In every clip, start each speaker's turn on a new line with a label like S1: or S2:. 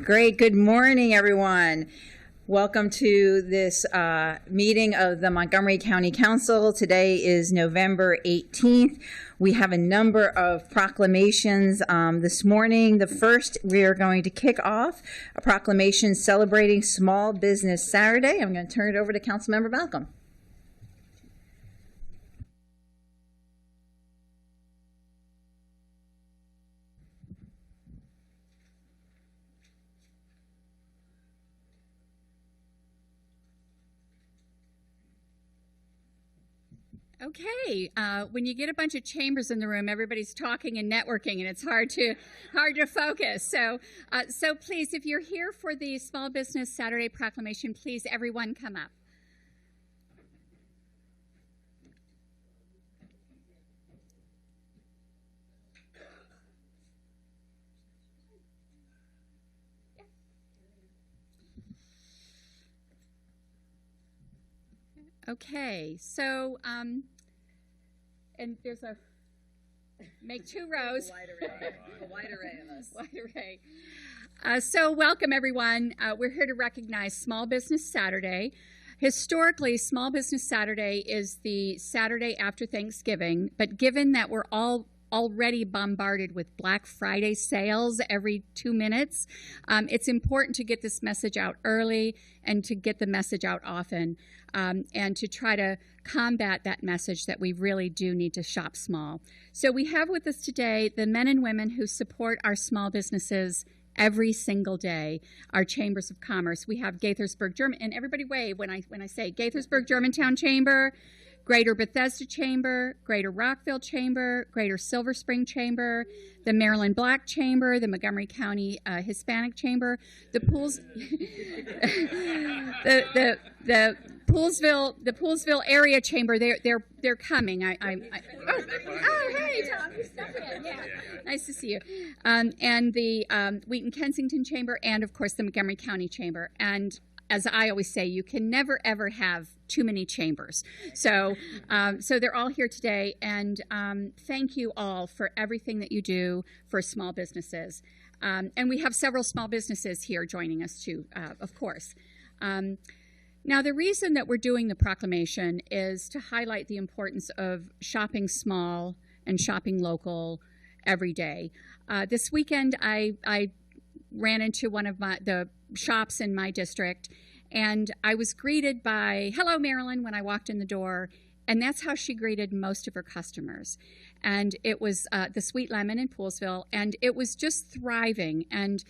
S1: Great. Good morning, everyone. Welcome to this meeting of the Montgomery County Council. Today is November 18th. We have a number of proclamations this morning. The first, we are going to kick off a proclamation celebrating Small Business Saturday. I'm going to turn it over to Councilmember Malcolm.
S2: Okay, when you get a bunch of chambers in the room, everybody's talking and networking, and it's hard to focus. So please, if you're here for the Small Business Saturday Proclamation, please, everyone come up. Okay, so, and there's make two rows.
S1: A wide array of us.
S2: Wide array. So welcome, everyone. We're here to recognize Small Business Saturday. Historically, Small Business Saturday is the Saturday after Thanksgiving, but given that we're all already bombarded with Black Friday sales every 2 minutes, it's important to get this message out early and to get the message out often, and to try to combat that message that we really do need to shop small. So we have with us today the men and women who support our small businesses every single day, our chambers of commerce. We have Gaithersburg, German, and everybody wave when I say Gaithersburg Germantown Chamber, Greater Bethesda Chamber, Greater Rockville Chamber, Greater Silver Spring Chamber, the Maryland Black Chamber, the Montgomery County Hispanic Chamber, the Poolesville Area Chamber. They're coming. Oh, hey, Tom, you're stepping in. Yeah, nice to see you. And the Wheaton Kensington Chamber, and of course the Montgomery County Chamber. And as I always say, you can never ever have too many chambers. So they're all here today, and thank you all for everything that you do for small businesses. And we have several small businesses here joining us too, of course. Now, the reason that we're doing the proclamation is to highlight the importance of shopping small and shopping local every day. This weekend, I ran into one of the shops in my district, and I was greeted by, "Hello, Marilyn," when I walked in the door, and that's how she greeted most of her customers. And it was the Sweet Lemon in Poolesville, and it was just thriving. And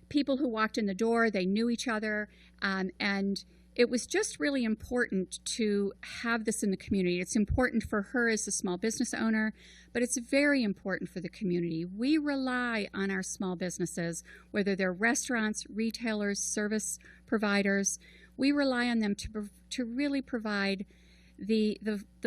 S2: people who walked in the door, they knew each other, and it was just really important to have this in the community. It's important for her as a small business owner, but it's very important for the community. We rely on our small businesses, whether they're restaurants, retailers, service providers. We rely on them to really provide the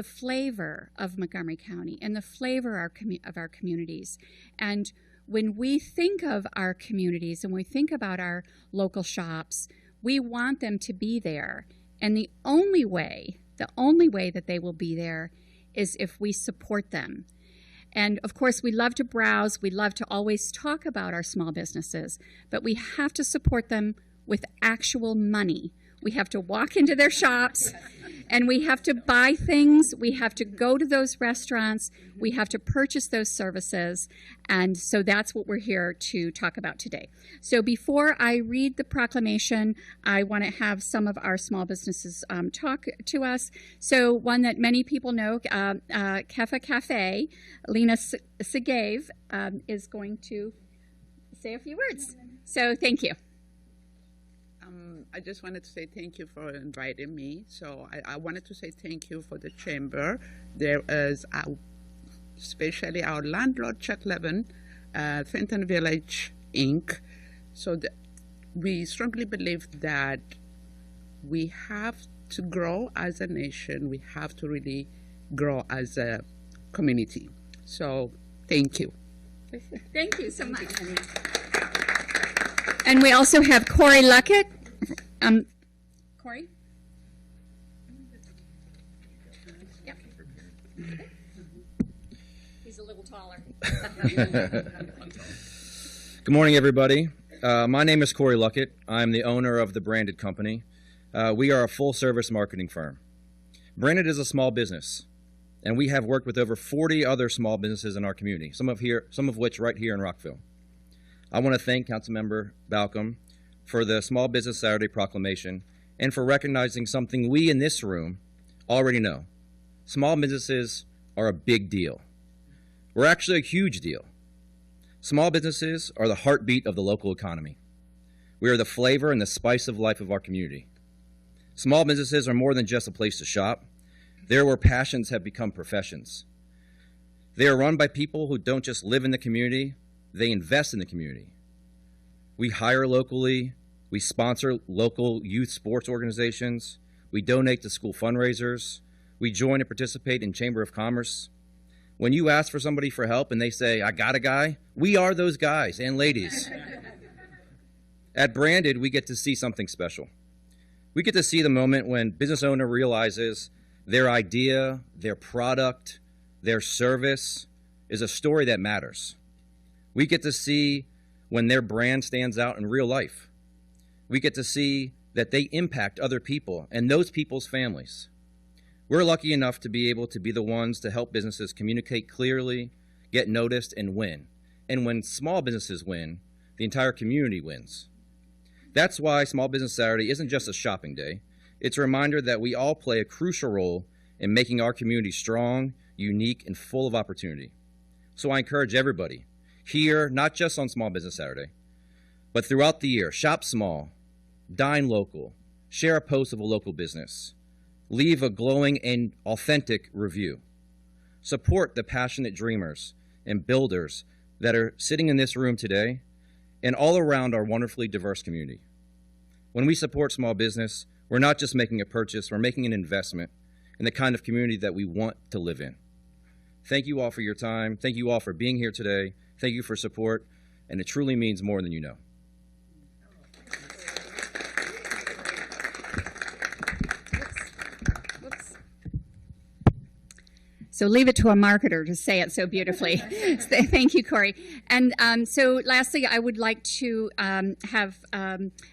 S2: flavor of Montgomery County and the flavor of our communities. And when we think of our communities and we think about our local shops, we want them to be there. And the only way that they will be there is if we support them. And of course, we love to browse. We love to always talk about our small businesses, but we have to support them with actual money. We have to walk into their shops and we have to buy things. We have to go to those restaurants. We have to purchase those services. And so that's what we're here to talk about today. So before I read the proclamation, I want to have some of our small businesses talk to us. So one that many people know, Kefa Cafe, Lena Segev is going to say a few words. So thank you.
S3: I just wanted to say thank you for inviting me. So I wanted to say thank you for the chamber. There is especially our landlord, Chuck Levin, Fenton Village, Inc. So we strongly believe that we have to grow as a nation. We have to really grow as a community. So thank you.
S2: Thank you so much. And we also have Corey Luckett. Corey? Yep. He's a little taller.
S4: Good morning, everybody. My name is Corey Luckett. I'm the owner of the Branded Company. We are a full-service marketing firm. Branded is a small business, and we have worked with over 40 other small businesses in our community, some of which right here in Rockville. I want to thank Councilmember Balcom for the Small Business Saturday proclamation and for recognizing something we in this room already know. Small businesses are a big deal. We're actually a huge deal. Small businesses are the heartbeat of the local economy. We are the flavor and the spice of life of our community. Small businesses are more than just a place to shop. They're where passions have become professions. They are run by people who don't just live in the community, they invest in the community. We hire locally, we sponsor local youth sports organizations, we donate to school fundraisers, we join and participate in Chamber of Commerce. When you ask for somebody for help and they say, I got a guy, we are those guys and ladies. At Branded, we get to see something special. We get to see the moment when business owner realizes their idea, their product, their service is a story that matters. We get to see when their brand stands out in real life. We get to see that they impact other people and those people's families. We're lucky enough to be able to be the ones to help businesses communicate clearly, get noticed, and win. And when small businesses win, the entire community wins. That's why Small Business Saturday isn't just a shopping day. It's a reminder that we all play a crucial role in making our community strong, unique, and full of opportunity. So I encourage everybody here, not just on Small Business Saturday, but throughout the year, shop small, dine local, share a post of a local business, leave a glowing and authentic review. Support the passionate dreamers and builders that are sitting in this room today and all around our wonderfully diverse community. When we support small business, we're not just making a purchase, we're making an investment in the kind of community that we want to live in. Thank you all for your time. Thank you all for being here today. Thank you for support, and it truly means more than you know.
S2: So leave it to a marketer to say it so beautifully. So thank you, Corey. And so lastly, I would like to have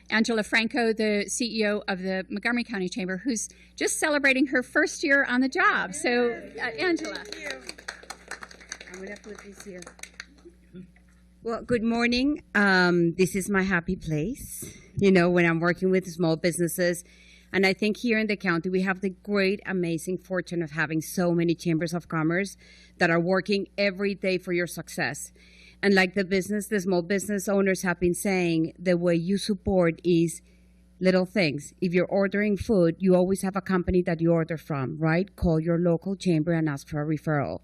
S2: Angela Franco, the CEO of the Montgomery County Chamber, who's just celebrating her first year on the job. So Angela.
S5: Thank you. I'm going to put this here. Well, good morning. This is my happy place, you know, when I'm working with small businesses. And I think here in the county, we have the great, amazing fortune of having so many chambers of commerce that are working every day for your success. And like the small business owners have been saying, the way you support is little things. If you're ordering food, you always have a company that you order from, right? Call your local chamber and ask for a referral.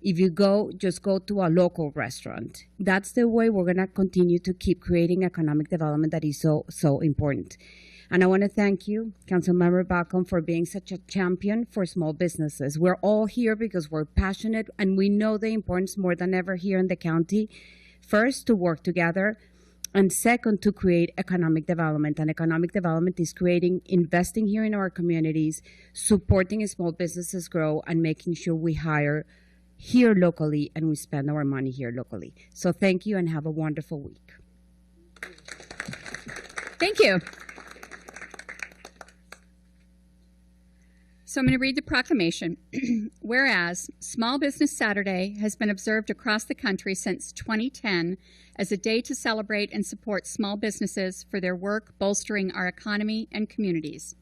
S5: If you go, just go to a local restaurant. That's the way we're going to continue to keep creating economic development that is so important. And I want to thank you, Councilmember Balcom, for being such a champion for small businesses. We're all here because we're passionate and we know the importance more than ever here in the county. First, to work together, and second, to create economic development. And economic development is investing here in our communities, supporting small businesses grow, and making sure we hire here locally and we spend our money here locally. So thank you and have a wonderful week.
S2: Thank you. So I'm going to read the proclamation. Whereas Small Business Saturday has been observed across the country since 2010 as a day to celebrate and support small businesses for their work bolstering our economy and communities.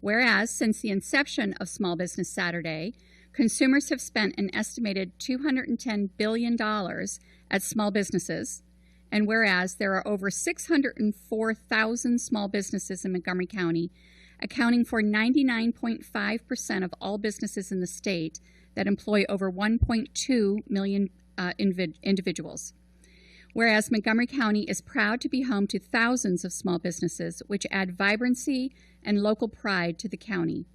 S2: Whereas since the inception of Small Business Saturday, consumers have spent an estimated $210 billion at small businesses. And whereas there are over 604,000 small businesses in Montgomery County, accounting for 99.5% of all businesses in the state that employ over 1.2 million individuals. Whereas Montgomery County is proud to be home to thousands of small businesses, which add vibrancy and local pride to the county.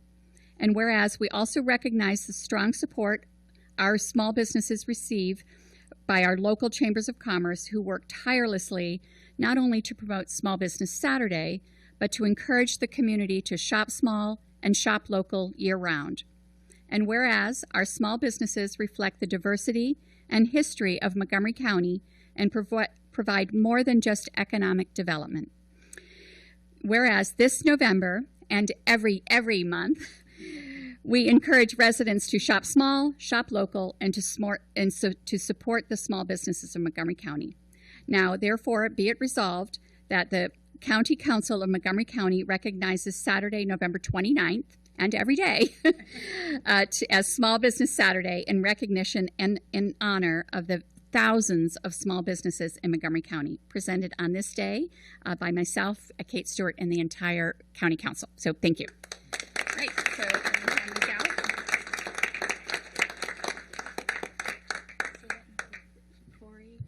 S2: And whereas we also recognize the strong support our small businesses receive by our local chambers of commerce who work tirelessly not only to promote Small Business Saturday, but to encourage the community to shop small and shop local year-round. And whereas our small businesses reflect the diversity and history of Montgomery County and provide more than just economic development. Whereas this November and every month, we encourage residents to shop small, shop local, and to support the small businesses of Montgomery County. Now, therefore, be it resolved that the County Council of Montgomery County recognizes Saturday, November 29th, and every day as Small Business Saturday in recognition and in honor of the thousands of small businesses in Montgomery County, presented on this day by myself, Kate Stewart, and the entire County Council. So thank you. Great. So I'm going to hand these out. Corey.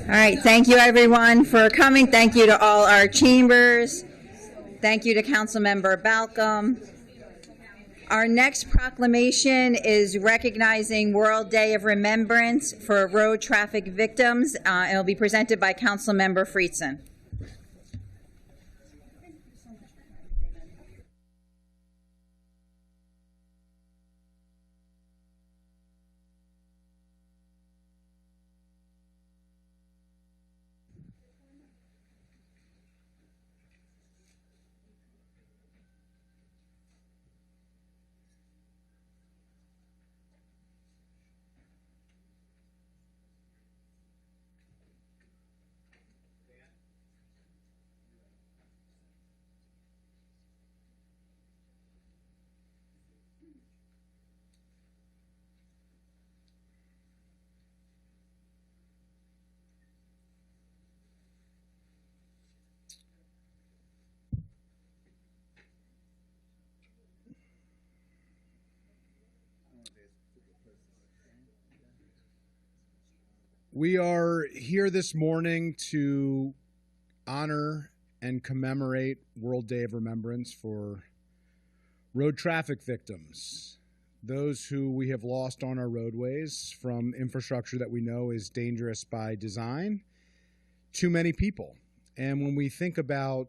S1: All right, thank you everyone for coming. Thank you to all our chambers. Thank you to Councilmember Balcom. Our next proclamation is recognizing World Day of Remembrance for road traffic victims. It will be presented by Councilmember Friedson.
S6: We are here this morning to honor and commemorate World Day of Remembrance for road traffic victims, those who we have lost on our roadways from infrastructure that we know is dangerous by design, too many people. And when we think about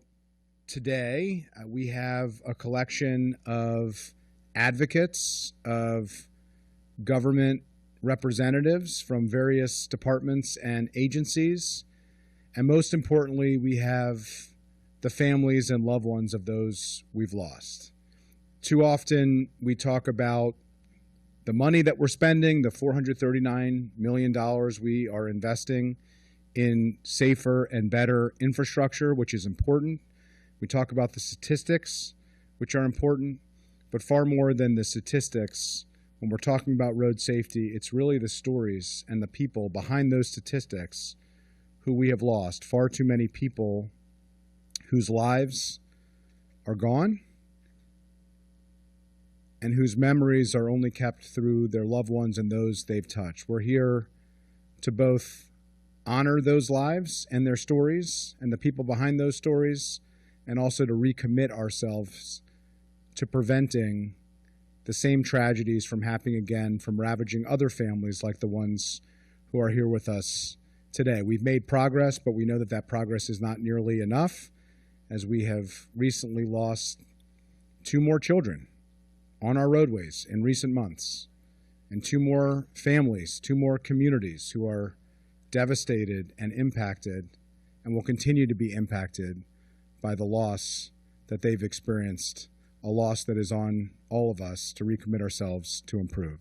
S6: today, we have a collection of advocates, of government representatives from various departments and agencies. And most importantly, we have the families and loved ones of those we've lost. Too often we talk about the money that we're spending, the $439 million we are investing in safer and better infrastructure, which is important. We talk about the statistics, which are important, but far more than the statistics, when we're talking about road safety, it's really the stories and the people behind those statistics who we have lost. Far too many people whose lives are gone and whose memories are only kept through their loved ones and those they've touched. We're here to both honor those lives and their stories and the people behind those stories, and also to recommit ourselves to preventing the same tragedies from happening again, from ravaging other families like the ones who are here with us today. We've made progress, but we know that that progress is not nearly enough, as we have recently lost 2 more children on our roadways in recent months, and 2 more families, 2 more communities who are devastated and impacted and will continue to be impacted by the loss that they've experienced, a loss that is on all of us to recommit ourselves to improve.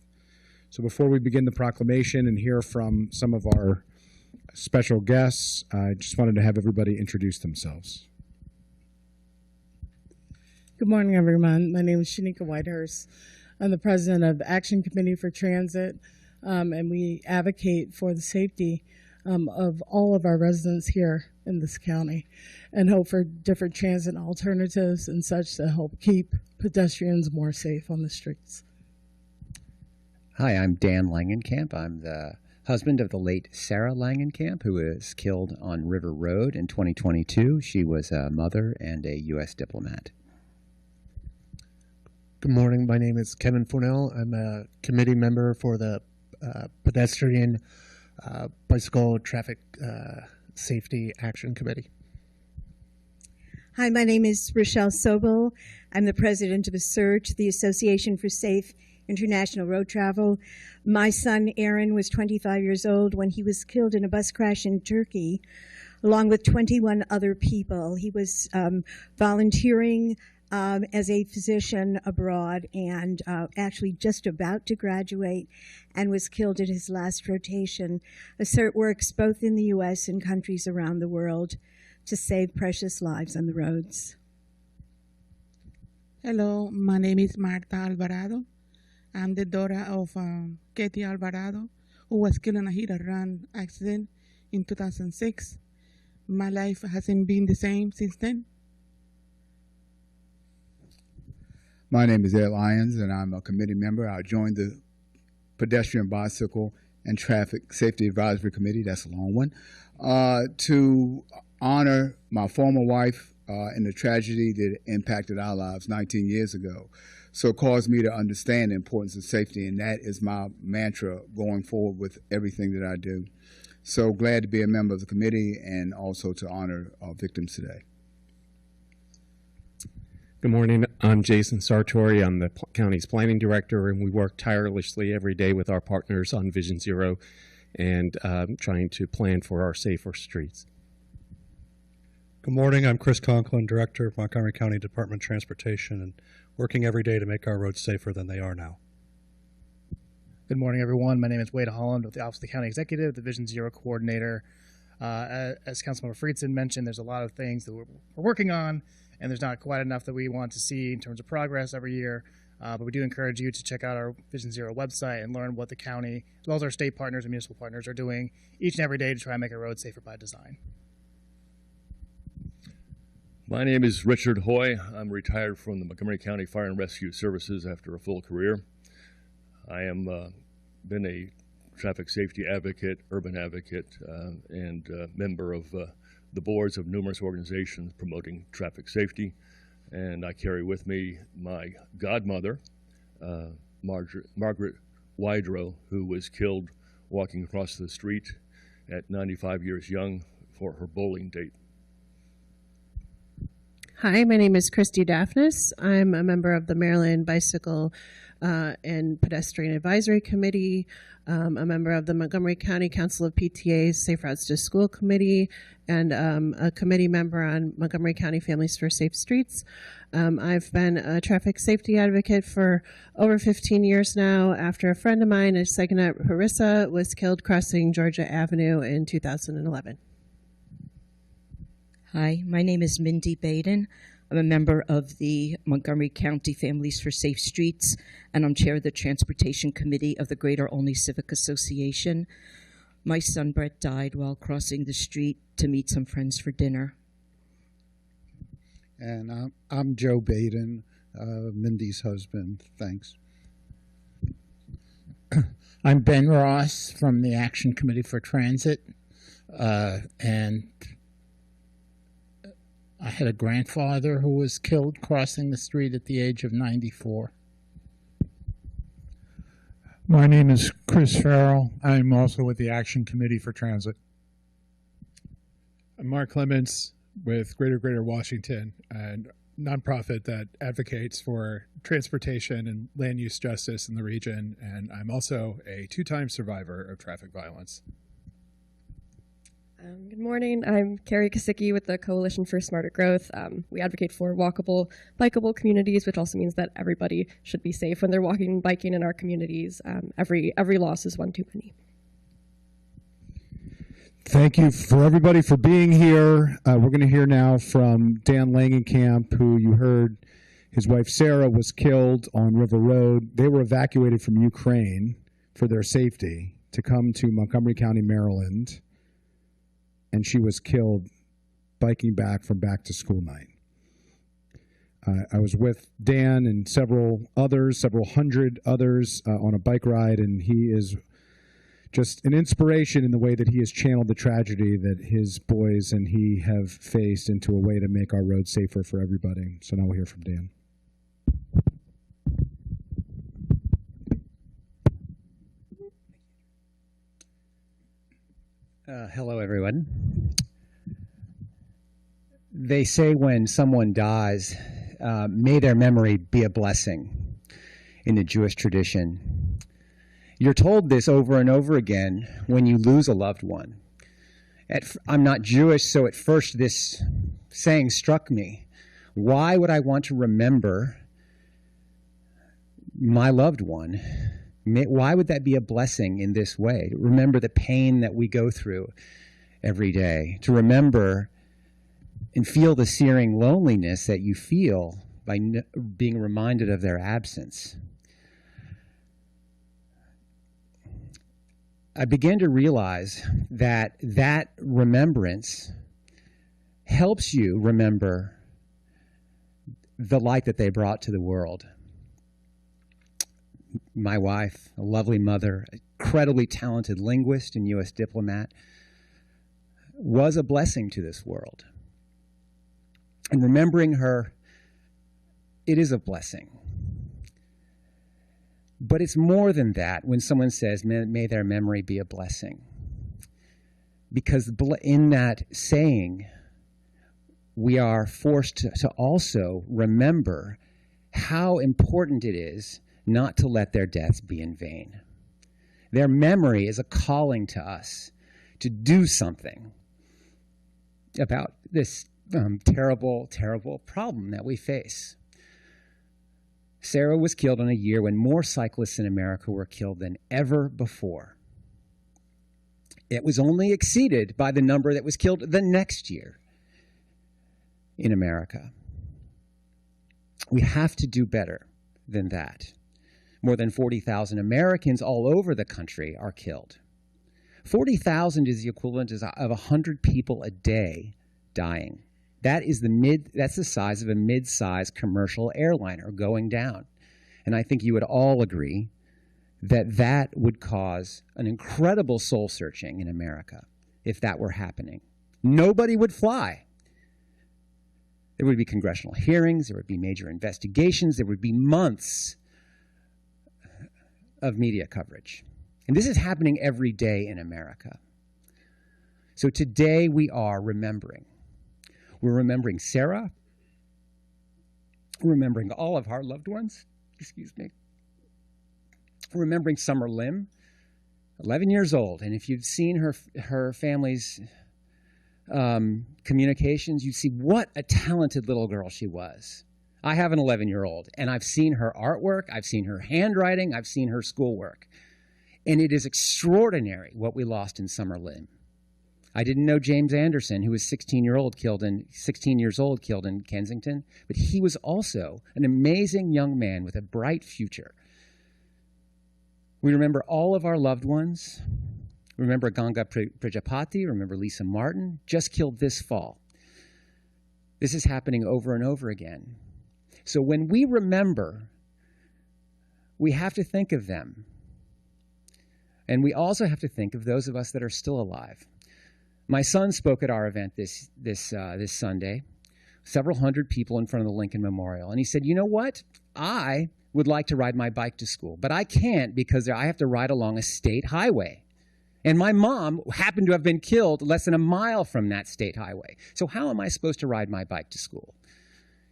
S6: So before we begin the proclamation and hear from some of our special guests, I just wanted to have everybody introduce themselves.
S7: Good morning, everyone. My name is Shanika Whitehurst. I'm the president of Action Committee for Transit, and we advocate for the safety of all of our residents here in this county and hope for different transit alternatives and such to help keep pedestrians more safe on the streets.
S8: Hi, I'm Dan Langenkamp. I'm the husband of the late Sarah Langenkamp, who was killed on River Road in 2022. She was a mother and a U.S. diplomat.
S9: Good morning. My name is Kevin Fornell. I'm a committee member for the Pedestrian Bicycle Traffic Safety Action Committee.
S10: Hi, my name is Rochelle Sobel. I'm the president of ASSERT, the Association for Safe International Road Travel. My son, Aaron, was 25 years old when he was killed in a bus crash in Turkey, along with 21 other people. He was volunteering as a physician abroad and actually just about to graduate and was killed at his last rotation. ASSERT works both in the U.S. and countries around the world to save precious lives on the roads.
S11: Hello, my name is Marta Alvarado. I'm the daughter of Katie Alvarado, who was killed in a hit-and-run accident in 2006. My life hasn't been the same since then.
S12: My name is Ed Lyons, and I'm a committee member. I joined the Pedestrian Bicycle and Traffic Safety Advisory Committee, that's a long one, to honor my former wife in the tragedy that impacted our lives 19 years ago. So it caused me to understand the importance of safety, and that is my mantra going forward with everything that I do. So glad to be a member of the committee and also to honor our victims today.
S13: Good morning. I'm Jason Sartori. I'm the county's planning director, and we work tirelessly every day with our partners on Vision Zero and trying to plan for our safer streets.
S14: Good morning. I'm Chris Conklin, director of Montgomery County Department of Transportation, and working every day to make our roads safer than they are now.
S15: Good morning, everyone. My name is Wade Holland with the Office of the County Executive, the Vision Zero coordinator. As Councilmember Friedson mentioned, there's a lot of things that we're working on, and there's not quite enough that we want to see in terms of progress every year. But we do encourage you to check out our Vision Zero website and learn what the county, as well as our state partners and municipal partners, are doing each and every day to try and make our roads safer by design.
S16: My name is Richard Hoy. I'm retired from the Montgomery County Fire and Rescue Services after a full career. I am been a traffic safety advocate, urban advocate, and member of the boards of numerous organizations promoting traffic safety. And I carry with me my godmother, Margaret Wydrow, who was killed walking across the street at 95 years young for her bowling date.
S17: Hi, my name is Christy Daphnis. I'm a member of the Maryland Bicycle and Pedestrian Advisory Committee, a member of the Montgomery County Council of PTA's Safe Routes to School Committee, and a committee member on Montgomery County Families for Safe Streets. I've been a traffic safety advocate for over 15 years now after a friend of mine, Seganet Harissa, was killed crossing Georgia Avenue in 2011.
S18: Hi, my name is Mindy Baden. I'm a member of the Montgomery County Families for Safe Streets, and I'm chair of the Transportation Committee of the Greater Olney Civic Association. My son Brett died while crossing the street to meet some friends for dinner.
S19: And I'm Joe Baden, Mindy's husband. Thanks.
S20: I'm Ben Ross from the Action Committee for Transit, and I had a grandfather who was killed crossing the street at the age of 94.
S21: My name is Chris Farrell. I'm also with the Action Committee for Transit.
S22: I'm Mark Clements with Greater Washington, a nonprofit that advocates for transportation and land use justice in the region, and I'm also a two-time survivor of traffic violence.
S23: Good morning. I'm Carrie Kasicki with the Coalition for Smarter Growth. We advocate for walkable, bikeable communities, which also means that everybody should be safe when they're walking and biking in our communities. Every loss is one too many.
S22: Thank you for everybody for being here. We're going to hear now from Dan Langenkamp, who you heard
S6: His wife Sarah was killed on River Road. They were evacuated from Ukraine for their safety to come to Montgomery County, Maryland, and she was killed biking back from back to school night. I was with Dan and several hundred others on a bike ride, and he is just an inspiration in the way that he has channeled the tragedy that his boys and he have faced into a way to make our roads safer for everybody. So now we'll hear from Dan.
S8: Hello, everyone. They say when someone dies, may their memory be a blessing in the Jewish tradition. You're told this over and over again when you lose a loved one. I'm not Jewish, so at first this saying struck me. Why would I want to remember my loved one? Why would that be a blessing in this way? Remember the pain that we go through every day. To remember and feel the searing loneliness that you feel by being reminded of their absence. I began to realize that that remembrance helps you remember the light that they brought to the world. My wife, a lovely mother, incredibly talented linguist and U.S. diplomat, was a blessing to this world. And remembering her, it is a blessing. But it's more than that when someone says, may their memory be a blessing. Because in that saying, we are forced to also remember how important it is not to let their deaths be in vain. Their memory is a calling to us to do something about this terrible, terrible problem that we face. Sarah was killed in a year when more cyclists in America were killed than ever before. It was only exceeded by the number that was killed the next year in America. We have to do better than that. More than 40,000 Americans all over the country are killed. 40,000 is the equivalent of 100 people a day dying. That's the size of a mid-sized commercial airliner going down. And I think you would all agree that that would cause an incredible soul searching in America if that were happening. Nobody would fly. There would be congressional hearings, there would be major investigations, there would be months of media coverage. And this is happening every day in America. So today we are remembering. We're remembering Sarah. We're remembering all of our loved ones. We're remembering Summer Lim, 11 years old. And if you've seen her family's communications, you see what a talented little girl she was. I have an 11-year-old, and I've seen her artwork, I've seen her handwriting, I've seen her schoolwork. And it is extraordinary what we lost in Summer Lim. I didn't know James Anderson, who was 16 years old killed in Kensington, but he was also an amazing young man with a bright future. We remember all of our loved ones. Remember Ganga Prajapati, remember Lisa Martin, just killed this fall. This is happening over and over again. So when we remember, we have to think of them. And we also have to think of those of us that are still alive. My son spoke at our event this Sunday, several hundred people in front of the Lincoln Memorial. And he said, you know what? I would like to ride my bike to school, but I can't because I have to ride along a state highway. And my mom happened to have been killed less than a mile from that state highway. So how am I supposed to ride my bike to school?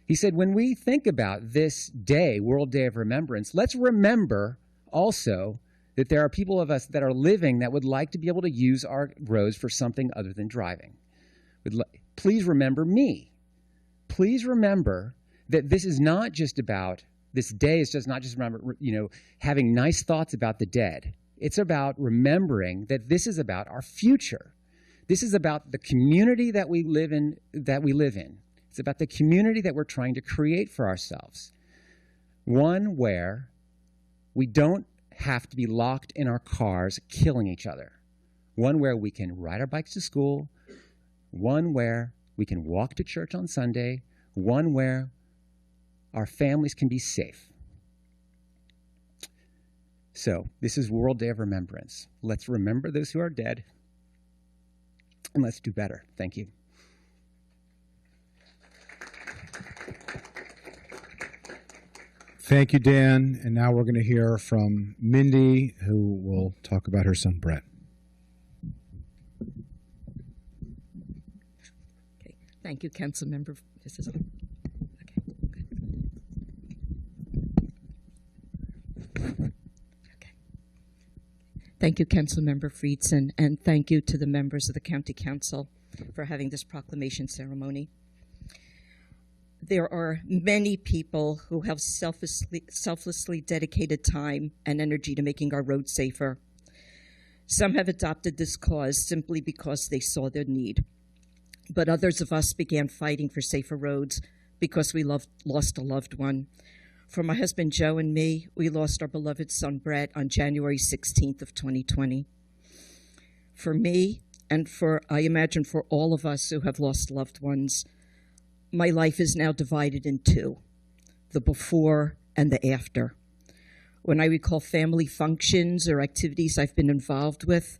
S8: He said, when we think about this day, World Day of Remembrance, let's remember also that there are people of us that are living that would like to be able to use our roads for something other than driving. Please remember me. Please remember that this is not just about, this day is just not just remember, having nice thoughts about the dead. It's about remembering that this is about our future. This is about the community that we live in, It's about the community that we're trying to create for ourselves. One where we don't have to be locked in our cars killing each other. One where we can ride our bikes to school. One where we can walk to church on Sunday. One where our families can be safe. So, this is World Day of Remembrance. Let's remember those who are dead, and let's do better. Thank you.
S6: Thank you, Dan. And now we're going to hear from Mindy, who will talk about her son, Brett.
S18: Okay. Thank you, Councilmember. This is okay. Good. Okay. Thank you, Councilmember Friedson, and thank you to the members of the County Council for having this proclamation ceremony. There are many people who have selflessly dedicated time and energy to making our roads safer. Some have adopted this cause simply because they saw their need. But others of us began fighting for safer roads because we lost a loved one. For my husband Joe and me, we lost our beloved son Brett on January 16th of 2020. For me, and for, I imagine, for all of us who have lost loved ones, my life is now divided in two, the before and the after. When I recall family functions or activities I've been involved with,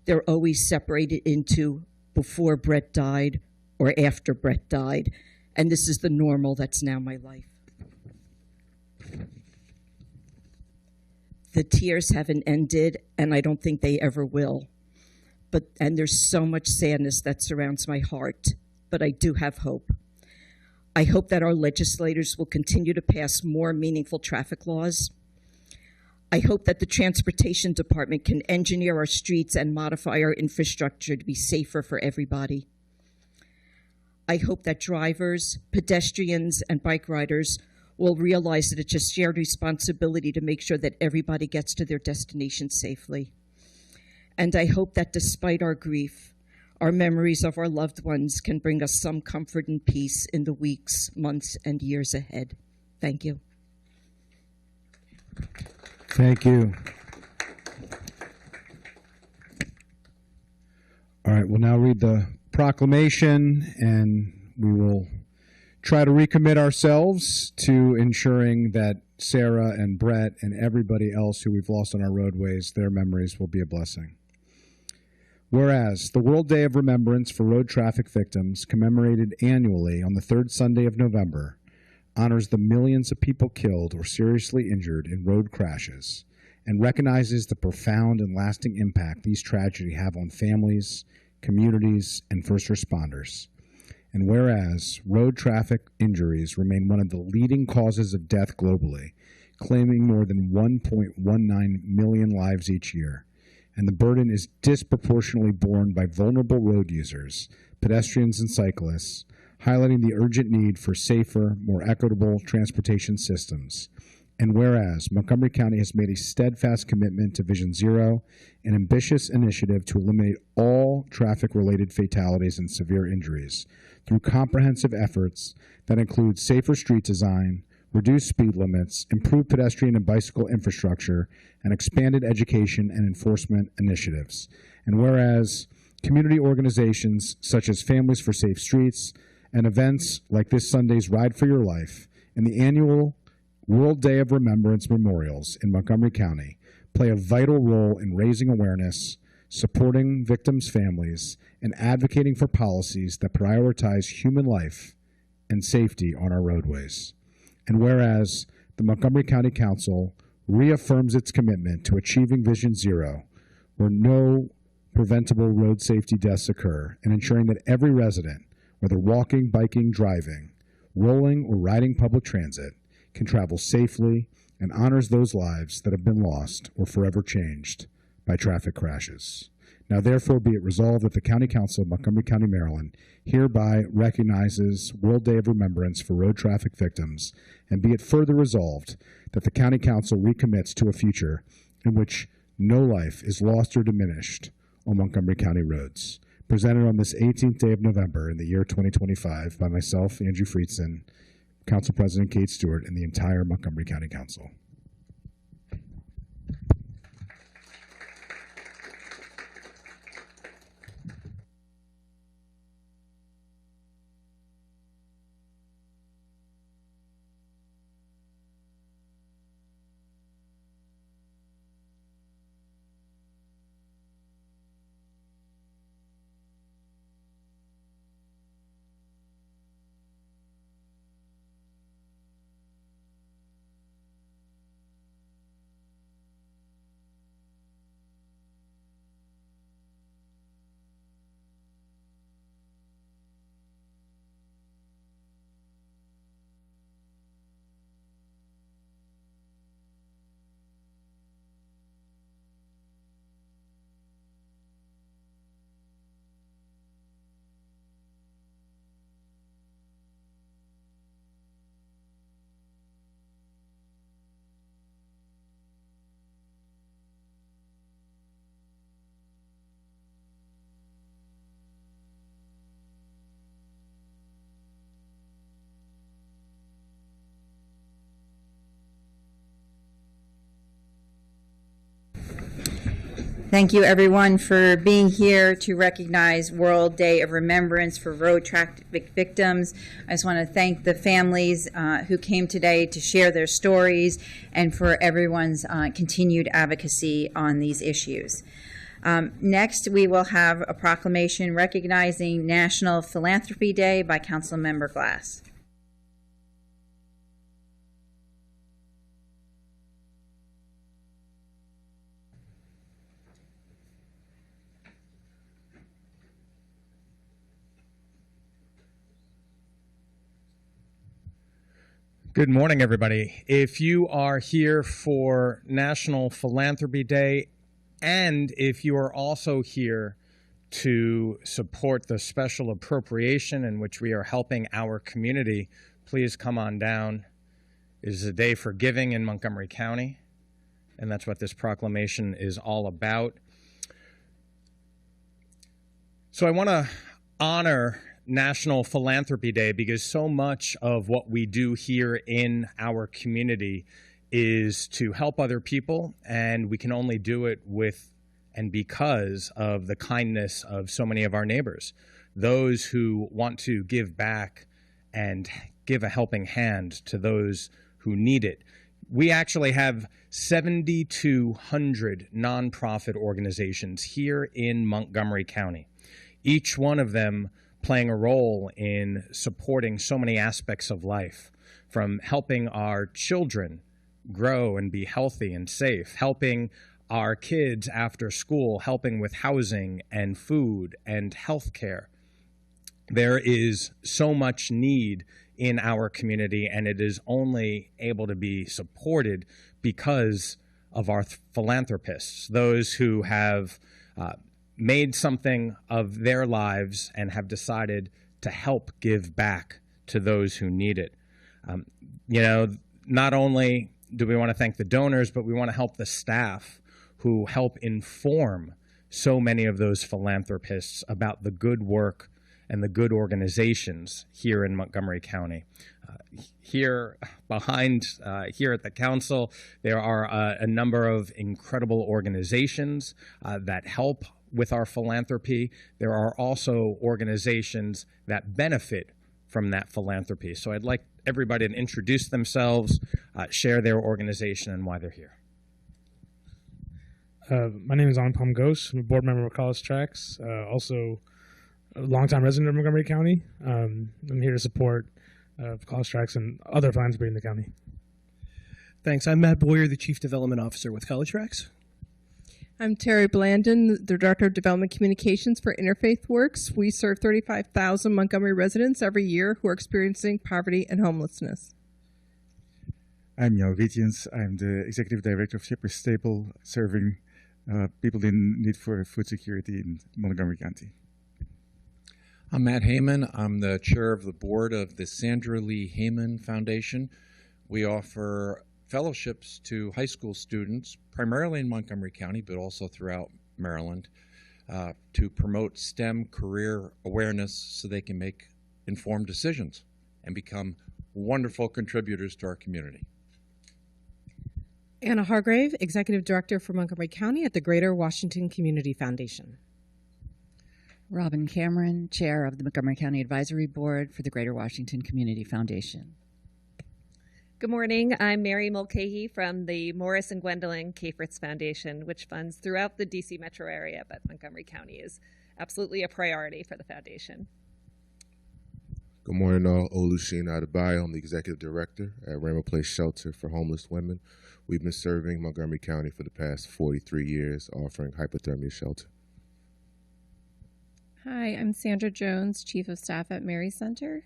S18: they're always separated into before Brett died or after Brett died, and this is the normal that's now my life. The tears haven't ended, and I don't think they ever will. And there's so much sadness that surrounds my heart, but I do have hope. I hope that our legislators will continue to pass more meaningful traffic laws. I hope that the Transportation Department can engineer our streets and modify our infrastructure to be safer for everybody. I hope that drivers, pedestrians, and bike riders will realize that it's a shared responsibility to make sure that everybody gets to their destination safely. And I hope that despite our grief, our memories of our loved ones can bring us some comfort and peace in the weeks, months, and years ahead. Thank you.
S6: Thank you. All right, we'll now read the proclamation, and we will try to recommit ourselves to ensuring that Sarah and Brett and everybody else who we've lost on our roadways, their memories will be a blessing. Whereas the World Day of Remembrance for Road Traffic Victims, commemorated annually on the third Sunday of November, honors the millions of people killed or seriously injured in road crashes and recognizes the profound and lasting impact these tragedies have on families, communities, and first responders. And whereas road traffic injuries remain one of the leading causes of death globally, claiming more than 1.19 million lives each year, and the burden is disproportionately borne by vulnerable road users, pedestrians and cyclists, highlighting the urgent need for safer, more equitable transportation systems. And whereas Montgomery County has made a steadfast commitment to Vision Zero, an ambitious initiative to eliminate all traffic-related fatalities and severe injuries through comprehensive efforts that include safer street design, reduced speed limits, improved pedestrian and bicycle infrastructure, and expanded education and enforcement initiatives. And whereas community organizations such as Families for Safe Streets and events like this Sunday's Ride for Your Life and the annual World Day of Remembrance memorials in Montgomery County play a vital role in raising awareness, supporting victims' families, and advocating for policies that prioritize human life and safety on our roadways. And whereas the Montgomery County Council reaffirms its commitment to achieving Vision Zero, where no preventable road safety deaths occur, and ensuring that every resident, whether walking, biking, driving, rolling, or riding public transit, can travel safely and honors those lives that have been lost or forever changed by traffic crashes. Now, therefore, be it resolved that the County Council of Montgomery County, Maryland, hereby recognizes World Day of Remembrance for road traffic victims, and be it further resolved that the County Council recommits to a future in which no life is lost or diminished on Montgomery County roads. presented on this 18th day of November in the year 2025 by myself, Andrew Friedson, Council President Kate Stewart, and the entire Montgomery County Council.
S1: Thank you, everyone, for being here to recognize World Day of Remembrance for Road Traffic Victims. I just want to thank the families who came today to share their stories and for everyone's continued advocacy on these issues. Next, we will have a proclamation recognizing National Philanthropy Day by Councilmember Glass.
S3: Good morning, everybody. If you are here for National Philanthropy Day, and if you are also here to support the special appropriation in which we are helping our community, please come on down. It is a day for giving in Montgomery County, and that's what this proclamation is all about. So I want to honor National Philanthropy Day because so much of what we do here in our community is to help other people, and we can only do it with and because of the kindness of so many of our neighbors, those who want to give back and give a helping hand to those who need it. We actually have 7,200 nonprofit organizations here in Montgomery County, each one of them playing a role in supporting so many aspects of life, from helping our children grow and be healthy and safe, helping our kids after school, helping with housing and food and health care. There is so much need in our community, and it is only able to be supported because of our philanthropists, those who have made something of their lives and have decided to help give back to those who need it. Not only do we want to thank the donors, but we want to help the staff who help inform so many of those philanthropists about the good work and the good organizations here in Montgomery County. Here behind, here at the council, there are a number of incredible organizations that help with our philanthropy. There are also organizations that benefit from that philanthropy. So I'd like everybody to introduce themselves, share their organization and why they're here.
S4: My name is Anupam Ghosh. I'm a board member of College Tracks, also a longtime resident of Montgomery County. I'm here to support College Tracks and other philanthropy in the county.
S5: Thanks. I'm Matt Boyer, the Chief Development Officer with College Tracks.
S24: I'm Terry Blandon, the Director of Development Communications for Interfaith Works. We serve 35,000 Montgomery residents every year who are experiencing poverty and homelessness.
S25: I'm Jou Wietjens. I'm the Executive Director of Shepherd Staple, serving people in need for food security in Montgomery County.
S26: I'm Matt Heyman. I'm the chair of the board of the Sandra Lee Heyman Foundation. We offer fellowships to high school students, primarily in Montgomery County, but also throughout Maryland, to promote STEM career awareness so they can make informed decisions and become wonderful contributors to our community.
S2: Anna Hargrave, Executive Director for Montgomery County at the Greater Washington Community Foundation.
S7: Robin Cameron, Chair of the Montgomery County Advisory Board for the Greater Washington Community Foundation.
S9: Good morning. I'm Mary Mulcahy from the Morris and Gwendolyn K. Fritz Foundation, which funds throughout the DC metro area, but Montgomery County is absolutely a priority for the foundation.
S10: Good morning, all. Olusegun Adebayo. I'm the Executive Director at Rainbow Place Shelter for Homeless Women. We've been serving Montgomery County for the past 43 years, offering hypothermia shelter.
S11: Hi, I'm Sandra Jones, Chief of Staff at Mary Center.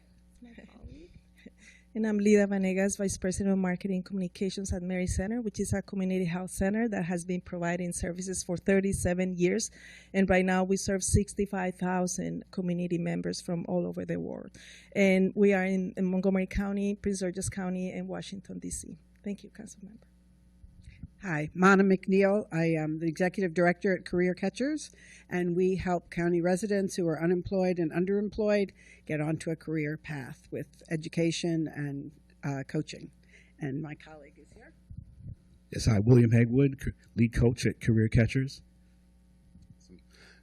S12: And I'm Lida Vanegas, Vice President of Marketing Communications at Mary Center, which is a community health center that has been providing services for 37 years. And right now we serve 65,000 community members from all over the world. And we are in Montgomery County, Prince George's County, and Washington, D.C. Thank you, Councilmember.
S27: Hi, Mana McNeil. I am the Executive Director at Career Catchers, and we help county residents who are unemployed and underemployed get onto a career path with education and coaching. And my colleague is here.
S28: Yes, hi, William Hegwood, lead coach at Career Catchers.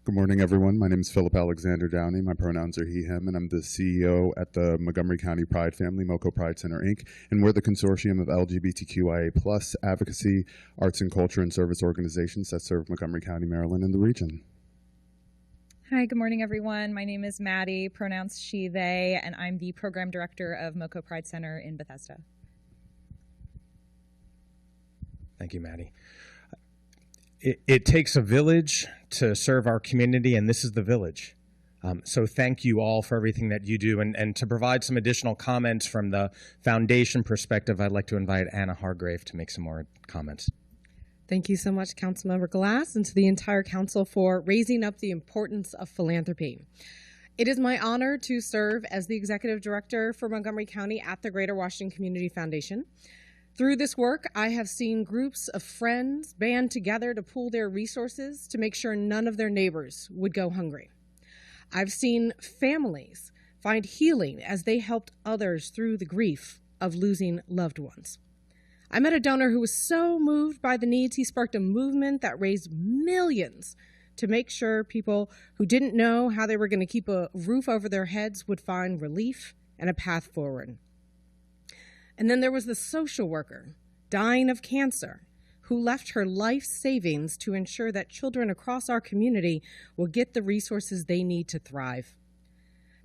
S29: Good morning, everyone. My name is Philip Alexander Downey. My pronouns are he, him, and I'm the CEO at the Montgomery County Pride Family, MoCo Pride Center, Inc., and we're the consortium of LGBTQIA+ advocacy, arts and culture, and service organizations that serve Montgomery County, Maryland, and the region.
S30: Hi, good morning, everyone. My name is Maddie, pronouns she, they, and I'm the Program Director of MoCo Pride Center in Bethesda.
S3: Thank you, Maddie. It takes a village to serve our community, and this is the village. So thank you all for everything that you do. And to provide some additional comments from the foundation perspective, I'd like to invite Anna Hargrave to make some more comments.
S2: Thank you so much, Councilmember Glass, and to the entire council for raising up the importance of philanthropy. It is my honor to serve as the Executive Director for Montgomery County at the Greater Washington Community Foundation. Through this work, I have seen groups of friends band together to pool their resources to make sure none of their neighbors would go hungry. I've seen families find healing as they helped others through the grief of losing loved ones. I met a donor who was so moved by the needs, he sparked a movement that raised millions to make sure people who didn't know how they were going to keep a roof over their heads would find relief and a path forward. And then there was the social worker dying of cancer who left her life savings to ensure that children across our community will get the resources they need to thrive.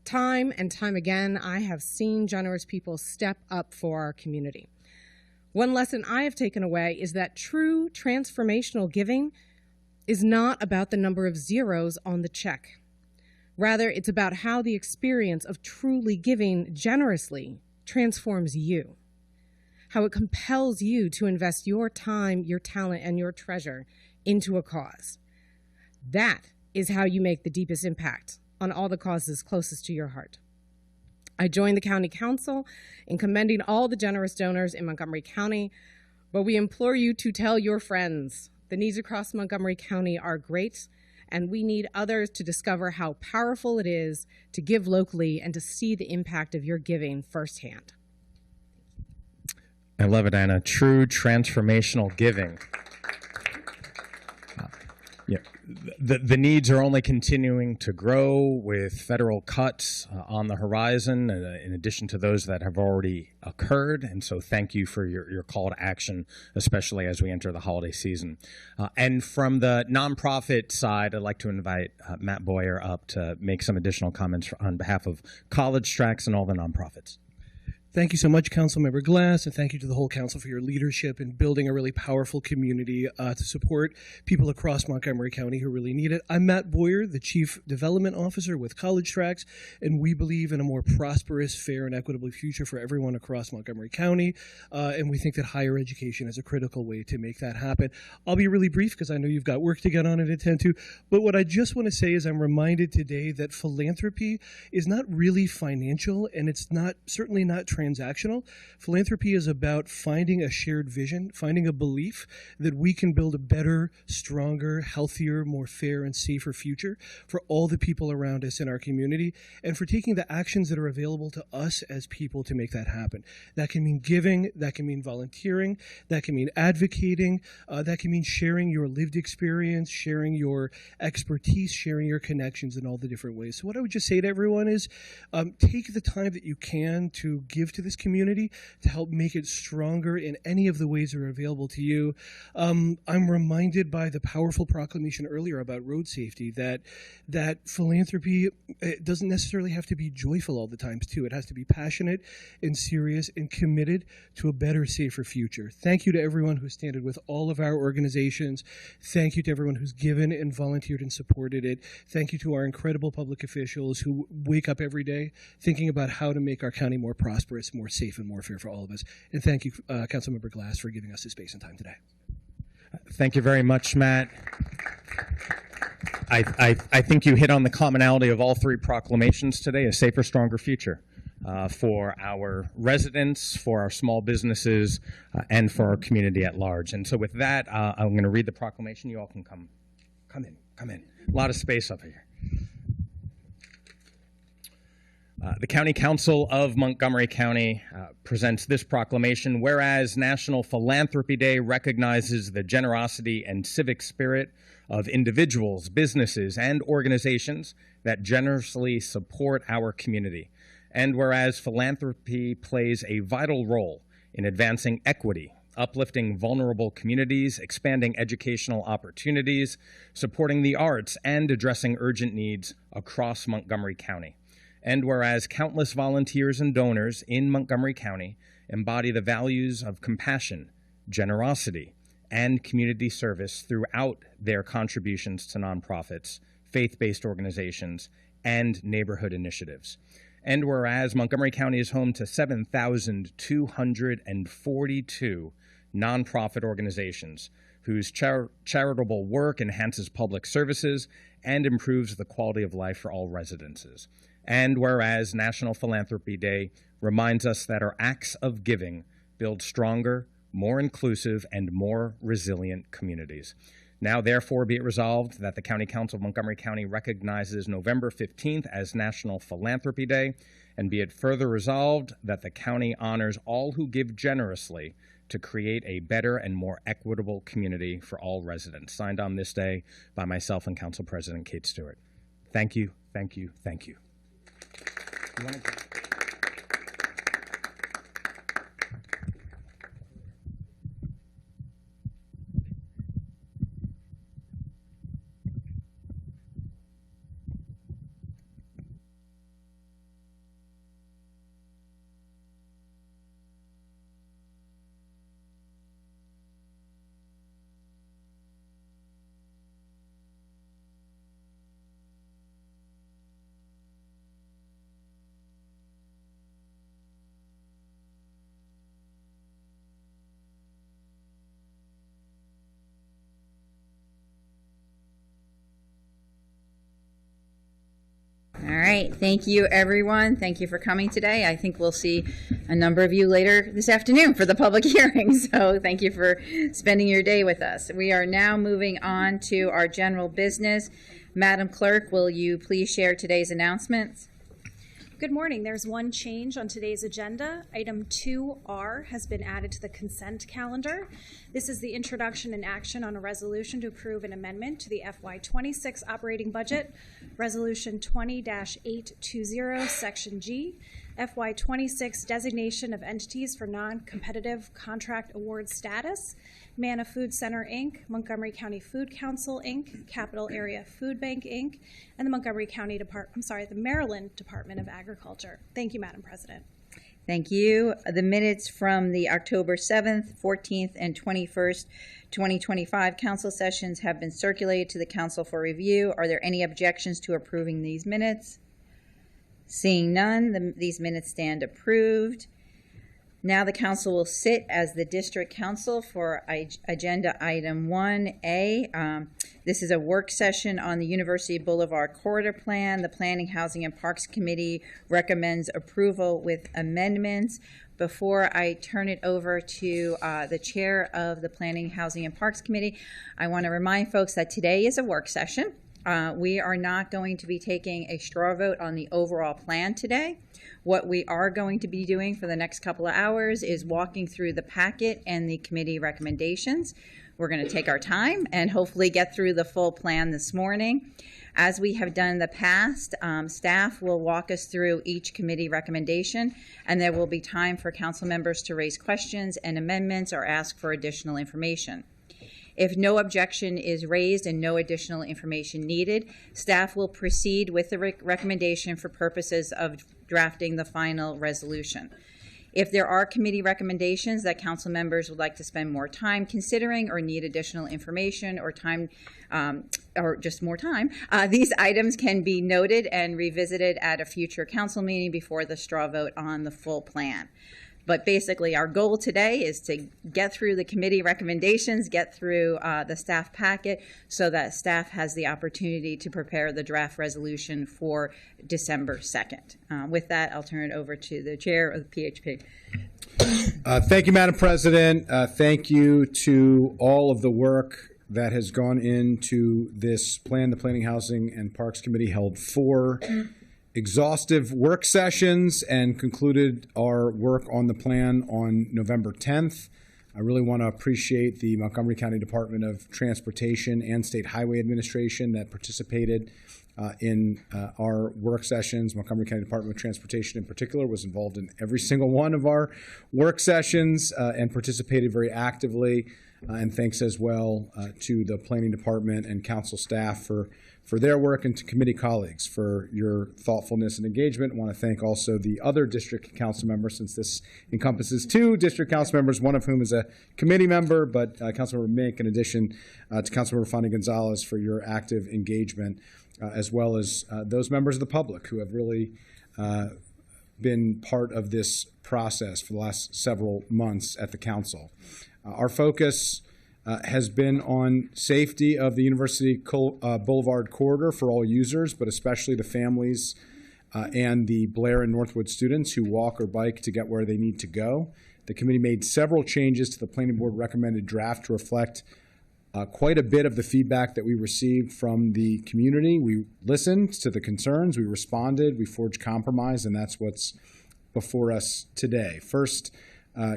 S2: Time and time again, I have seen generous people step up for our community. One lesson I have taken away is that true transformational giving is not about the number of zeros on the check. Rather, it's about how the experience of truly giving generously transforms you, how it compels you to invest your time, your talent, and your treasure into a cause. That is how you make the deepest impact on all the causes closest to your heart. I joined the County Council in commending all the generous donors in Montgomery County, but we implore you to tell your friends the needs across Montgomery County are great, and we need others to discover how powerful it is to give locally and to see the impact of your giving firsthand.
S3: I love it, Anna. True transformational giving. The needs are only continuing to grow with federal cuts on the horizon, in addition to those that have already occurred. And so thank you for your call to action, especially as we enter the holiday season. And from the nonprofit side, I'd like to invite Matt Boyer up to make some additional comments on behalf of College Tracks and all the nonprofits.
S5: Thank you so much, Councilmember Glass, and thank you to the whole council for your leadership in building a really powerful community to support people across Montgomery County who really need it. I'm Matt Boyer, the Chief Development Officer with College Tracks, and we believe in a more prosperous, fair, and equitable future for everyone across Montgomery County, and we think that higher education is a critical way to make that happen. I'll be really brief because I know you've got work to get on and attend to, but what I just want to say is I'm reminded today that philanthropy is not really financial, and it's certainly not transactional. Philanthropy is about finding a shared vision, finding a belief that we can build a better, stronger, healthier, more fair and safer future for all the people around us in our community, and for taking the actions that are available to us as people to make that happen. That can mean giving, that can mean volunteering, that can mean advocating, that can mean sharing your lived experience, sharing your expertise, sharing your connections in all the different ways. So what I would just say to everyone is take the time that you can to give to this community to help make it stronger in any of the ways that are available to you. I'm reminded by the powerful proclamation earlier about road safety that philanthropy doesn't necessarily have to be joyful all the times too. It has to be passionate and serious and committed to a better, safer future. Thank you to everyone who standed with all of our organizations. Thank you to everyone who's given and volunteered and supported it. Thank you to our incredible public officials who wake up every day thinking about how to make our county more prosperous, more safe, and more fair for all of us. And thank you, Councilmember Glass, for giving us this space and time today.
S3: Thank you very much, Matt. I think you hit on the commonality of all three proclamations today: a safer, stronger future for our residents, for our small businesses, and for our community at large. And so with that, I'm going to read the proclamation. You all can come in. A lot of space up here. The County Council of Montgomery County presents this proclamation. Whereas National Philanthropy Day recognizes the generosity and civic spirit of individuals, businesses, and organizations that generously support our community. And whereas philanthropy plays a vital role in advancing equity, uplifting vulnerable communities, expanding educational opportunities, supporting the arts, and addressing urgent needs across Montgomery County. And whereas countless volunteers and donors in Montgomery County embody the values of compassion, generosity, and community service throughout their contributions to nonprofits, faith-based organizations, and neighborhood initiatives. And whereas Montgomery County is home to 7,242 nonprofit organizations whose charitable work enhances public services and improves the quality of life for all residents. And whereas National Philanthropy Day reminds us that our acts of giving build stronger, more inclusive, and more resilient communities. Now, therefore, be it resolved that the County Council of Montgomery County recognizes November 15th as National Philanthropy Day, and be it further resolved that the county honors all who give generously to create a better and more equitable community for all residents. Signed on this day by myself and Council President Kate Stewart. Thank you, thank you, thank you.
S1: All right. Thank you, everyone. Thank you for coming today. I think we'll see a number of you later this afternoon for the public hearing. So thank you for spending your day with us. We are now moving on to our general business. Madam Clerk, will you please share today's announcements?
S13: Good morning. There's one change on today's agenda. Item 2R has been added to the consent calendar. This is the introduction and action on a resolution to approve an amendment to the FY26 operating budget, Resolution 20-820, Section G, FY26 designation of entities for non-competitive contract award status, Manna Food Center, Inc., Montgomery County Food Council, Inc., Capital Area Food Bank, Inc., and the the Maryland Department of Agriculture. Thank you, Madam President.
S1: Thank you. The minutes from the October 7th, 14th, and 21st, 2025 council sessions have been circulated to the council for review. Are there any objections to approving these minutes? Seeing none, these minutes stand approved. Now the council will sit as the district council for agenda item 1A. This is a work session on the University Boulevard Corridor Plan. The Planning, Housing, and Parks Committee recommends approval with amendments. Before I turn it over to the chair of the Planning, Housing, and Parks Committee, I want to remind folks that today is a work session. We are not going to be taking a straw vote on the overall plan today. What we are going to be doing for the next couple of hours is walking through the packet and the committee recommendations. We're going to take our time and hopefully get through the full plan this morning. As we have done in the past, staff will walk us through each committee recommendation, and there will be time for council members to raise questions and amendments or ask for additional information. If no objection is raised and no additional information needed, staff will proceed with the recommendation for purposes of drafting the final resolution. If there are committee recommendations that council members would like to spend more time considering or need additional information or time, or just more time, these items can be noted and revisited at a future council meeting before the straw vote on the full plan. But basically, our goal today is to get through the committee recommendations, get through the staff packet, so that staff has the opportunity to prepare the draft resolution for December 2nd. With that, I'll turn it over to the chair of the PHP.
S6: Thank you, Madam President. Thank you to all of the work that has gone into this plan. The Planning, Housing, and Parks Committee held 4 exhaustive work sessions and concluded our work on the plan on November 10th. I really want to appreciate the Montgomery County Department of Transportation and State Highway Administration that participated in our work sessions. Montgomery County Department of Transportation in particular was involved in every single one of our work sessions and participated very actively. And thanks as well to the Planning Department and council staff for their work, and to committee colleagues for your thoughtfulness and engagement. I want to thank also the other district council members, since this encompasses 2 district council members, one of whom is a committee member, but Councilmember Mink, in addition to Councilmember Fanny Gonzalez, for your active engagement, as well as those members of the public who have really been part of this process for the last several months at the council. Our focus has been on safety of the University Boulevard corridor for all users, but especially the families and the Blair and Northwood students who walk or bike to get where they need to go. The committee made several changes to the Planning Board recommended draft to reflect quite a bit of the feedback that we received from the community. We listened to the concerns, we responded, we forged compromise, and that's what's before us today. First,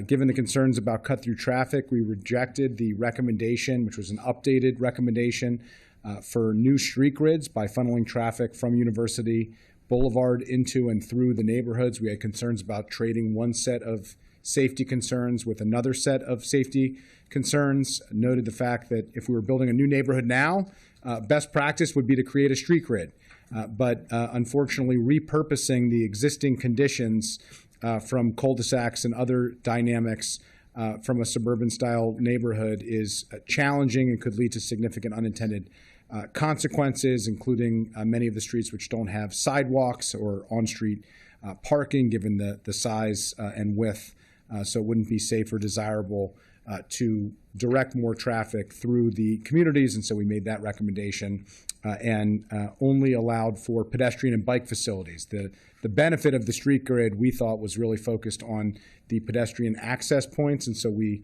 S6: given the concerns about cut-through traffic, we rejected the recommendation, which was an updated recommendation for new street grids by funneling traffic from University Boulevard into and through the neighborhoods. We had concerns about trading one set of safety concerns with another set of safety concerns. Noted the fact that if we were building a new neighborhood now, best practice would be to create a street grid. But unfortunately, repurposing the existing conditions from cul-de-sacs and other dynamics from a suburban-style neighborhood is challenging and could lead to significant unintended consequences, including many of the streets which don't have sidewalks or on-street parking, given the size and width, so it wouldn't be safe or desirable to direct more traffic through the communities, and so we made that recommendation and only allowed for pedestrian and bike facilities. The benefit of the street grid, we thought, was really focused on the pedestrian access points, and so we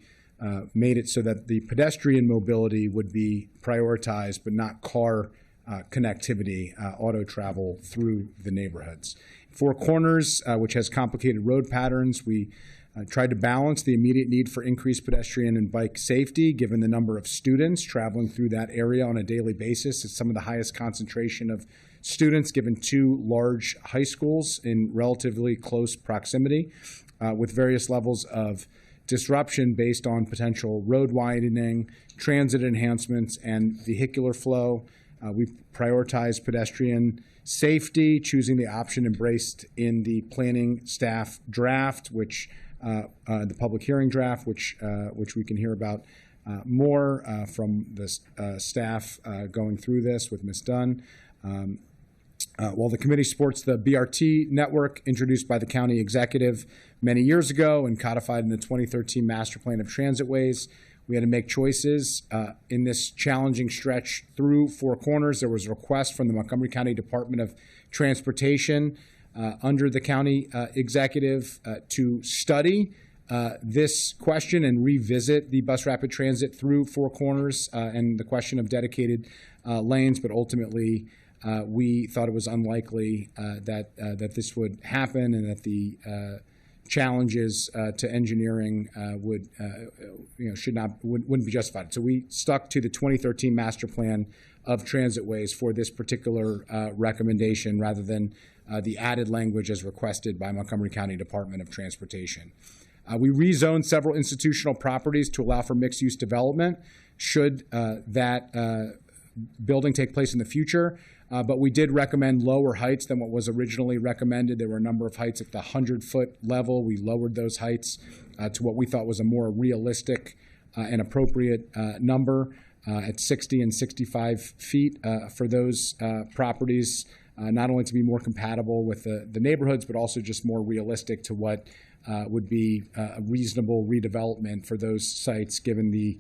S6: made it so that the pedestrian mobility would be prioritized, but not car connectivity, auto travel through the neighborhoods. Four Corners, which has complicated road patterns, we tried to balance the immediate need for increased pedestrian and bike safety, given the number of students traveling through that area on a daily basis. It's some of the highest concentration of students, given 2 large high schools in relatively close proximity, with various levels of disruption based on potential road widening, transit enhancements, and vehicular flow. We've prioritized pedestrian safety, choosing the option embraced in the planning staff draft, which the public hearing draft, which we can hear about more from the staff going through this with Ms. Dunn. While the committee supports the BRT network introduced by the county executive many years ago and codified in the 2013 Master Plan of Transitways, we had to make choices in this challenging stretch through Four Corners. There was a request from the Montgomery County Department of Transportation under the county executive to study this question and revisit the bus rapid transit through Four Corners and the question of dedicated lanes, but ultimately we thought it was unlikely that this would happen and that the challenges to engineering wouldn't be justified. So we stuck to the 2013 Master Plan of Transitways for this particular recommendation rather than the added language as requested by Montgomery County Department of Transportation. We rezoned several institutional properties to allow for mixed-use development should that building take place in the future. But we did recommend lower heights than what was originally recommended. There were a number of heights at the 100-foot level. We lowered those heights to what we thought was a more realistic and appropriate number at 60 and 65 feet for those properties, not only to be more compatible with the neighborhoods, but also just more realistic to what would be a reasonable redevelopment for those sites given the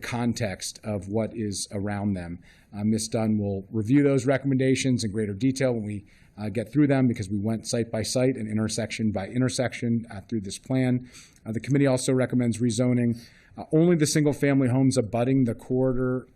S6: context of what is around them. Ms. Dunn will review those recommendations in greater detail when we get through them because we went site by site and intersection by intersection through this plan. The committee also recommends rezoning only the single-family homes abutting the corridor,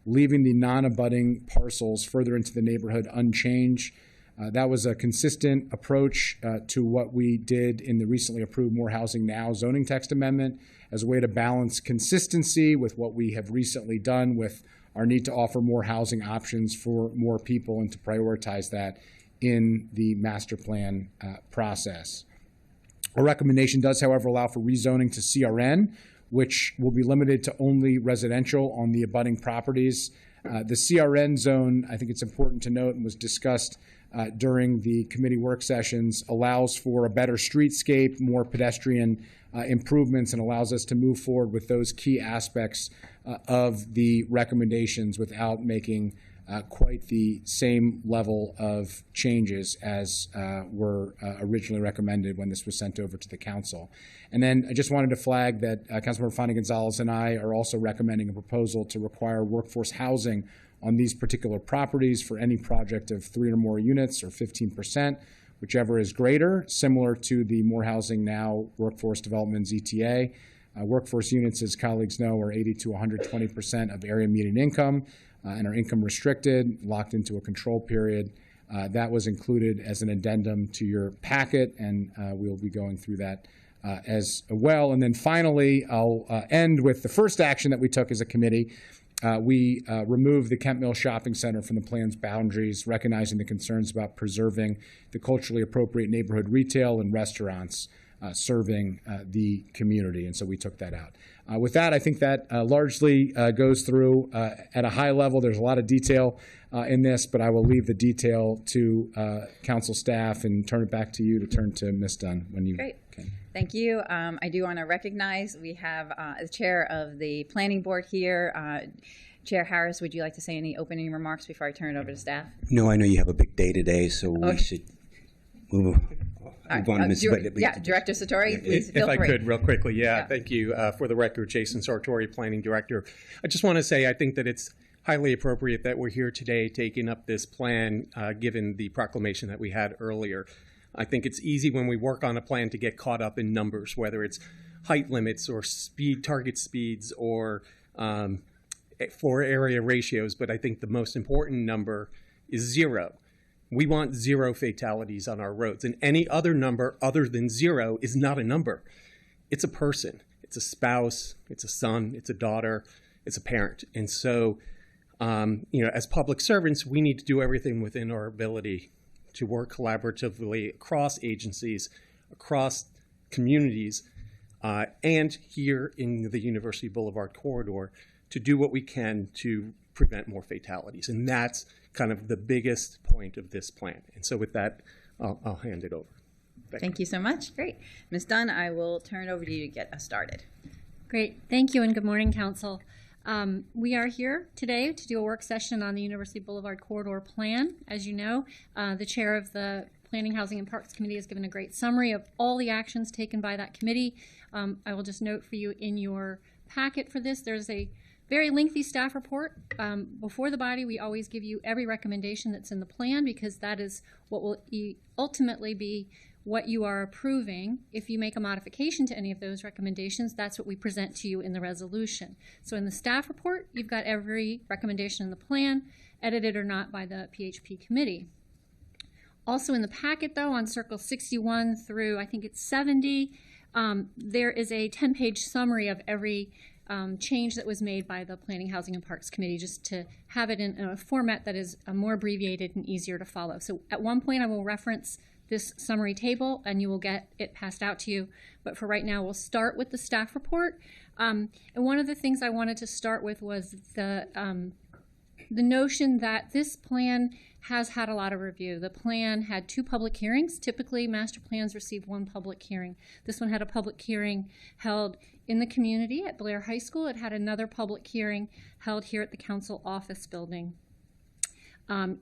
S6: leaving the non-abutting parcels further into the neighborhood unchanged. That was a consistent approach to what we did in the recently approved More Housing Now zoning text amendment as a way to balance consistency with what we have recently done with our need to offer more housing options for more people and to prioritize that in the master plan process. Our recommendation does, however, allow for rezoning to CRN, which will be limited to only residential on the abutting properties. The CRN zone, I think it's important to note and was discussed during the committee work sessions, allows for a better streetscape, more pedestrian improvements, and allows us to move forward with those key aspects of the recommendations without making quite the same level of changes as were originally recommended when this was sent over to the council. And then I just wanted to flag that Councilmember Fani Gonzalez and I are also recommending a proposal to require workforce housing on these particular properties for any project of 3 or more units or 15%, whichever is greater, similar to the More Housing Now Workforce Development ZTA. Workforce units, as colleagues know, are 80 to 120% of area median income and are income restricted, locked into a control period. That was included as an addendum to your packet, and we'll be going through that as well. And then finally, I'll end with the first action that we took as a committee. We removed the Kent Mill Shopping Center from the plan's boundaries, recognizing the concerns about preserving the culturally appropriate neighborhood retail and restaurants serving the community, and so we took that out. With that, I think that largely goes through at a high level. There's a lot of detail in this, but I will leave the detail to council staff and turn it back to you to turn to Ms. Dunn when you
S1: Great.
S6: can.
S1: Thank you. I do want to recognize we have the chair of the planning board here. Chair Harris, would you like to say any opening remarks before I turn it over to staff?
S8: No, I know you have a big day today, so we should move on.
S1: Director Sartori, please feel free.
S14: If I could, real quickly, thank you. For the record, Jason Sartori, Planning Director. I just want to say I think that it's highly appropriate that we're here today taking up this plan, given the proclamation that we had earlier. I think it's easy when we work on a plan to get caught up in numbers, whether it's height limits or target speeds or floor area ratios, but I think the most important number is 0. We want 0 fatalities on our roads, and any other number other than 0 is not a number. It's a person, it's a spouse, it's a son, it's a daughter, it's a parent. And so, as public servants, we need to do everything within our ability to work collaboratively across agencies, across communities, and here in the University Boulevard corridor to do what we can to prevent more fatalities. And that's kind of the biggest point of this plan. And so with that, I'll hand it over.
S1: Thank you so much. Great. Ms. Dunn, I will turn it over to you to get us started.
S15: Great. Thank you and good morning, Council.
S4: We are here today to do a work session on the University Boulevard Corridor Plan. As you know, the chair of the Planning, Housing, and Parks Committee has given a great summary of all the actions taken by that committee. I will just note for you in your packet for this, there's a very lengthy staff report. Before the body, we always give you every recommendation that's in the plan because that is what will ultimately be what you are approving. If you make a modification to any of those recommendations, that's what we present to you in the resolution. So in the staff report, you've got every recommendation in the plan, edited or not by the PHP committee. Also in the packet, though, on Circle 61 through, I think it's 70, there is a 10-page summary of every change that was made by the Planning, Housing, and Parks Committee, just to have it in a format that is more abbreviated and easier to follow. So at one point, I will reference this summary table, and you will get it passed out to you. But for right now, we'll start with the staff report. And one of the things I wanted to start with was the notion that this plan has had a lot of review. The plan had 2 public hearings. Typically, master plans receive 1 public hearing. This one had a public hearing held in the community at Blair High School. It had another public hearing held here at the council office building.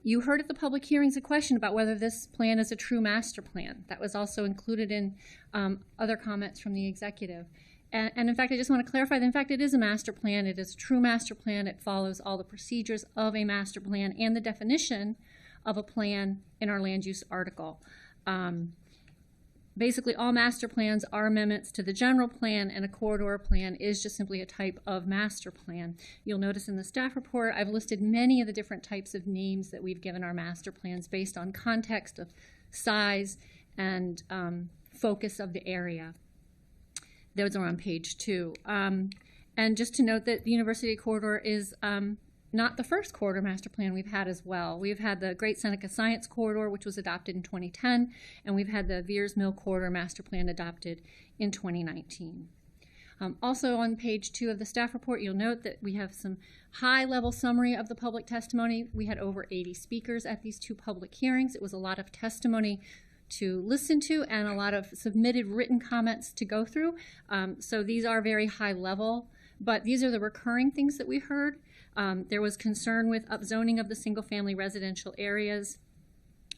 S4: You heard at the public hearings a question about whether this plan is a true master plan. That was also included in other comments from the executive. And in fact, I just want to clarify that in fact it is a master plan. It is a true master plan. It follows all the procedures of a master plan and the definition of a plan in our land use article. Basically, all master plans are amendments to the general plan, and a corridor plan is just simply a type of master plan. You'll notice in the staff report, I've listed many of the different types of names that we've given our master plans based on context of size and focus of the area. Those are on page 2. And just to note that the University Corridor is not the first corridor master plan we've had as well. We've had the Great Seneca Science Corridor, which was adopted in 2010, and we've had the Veers Mill Corridor master plan adopted in 2019. Also on page 2 of the staff report, you'll note that we have some high-level summary of the public testimony. We had over 80 speakers at these 2 public hearings. It was a lot of testimony to listen to and a lot of submitted written comments to go through. So these are very high level, but these are the recurring things that we heard. There was concern with upzoning of the single-family residential areas.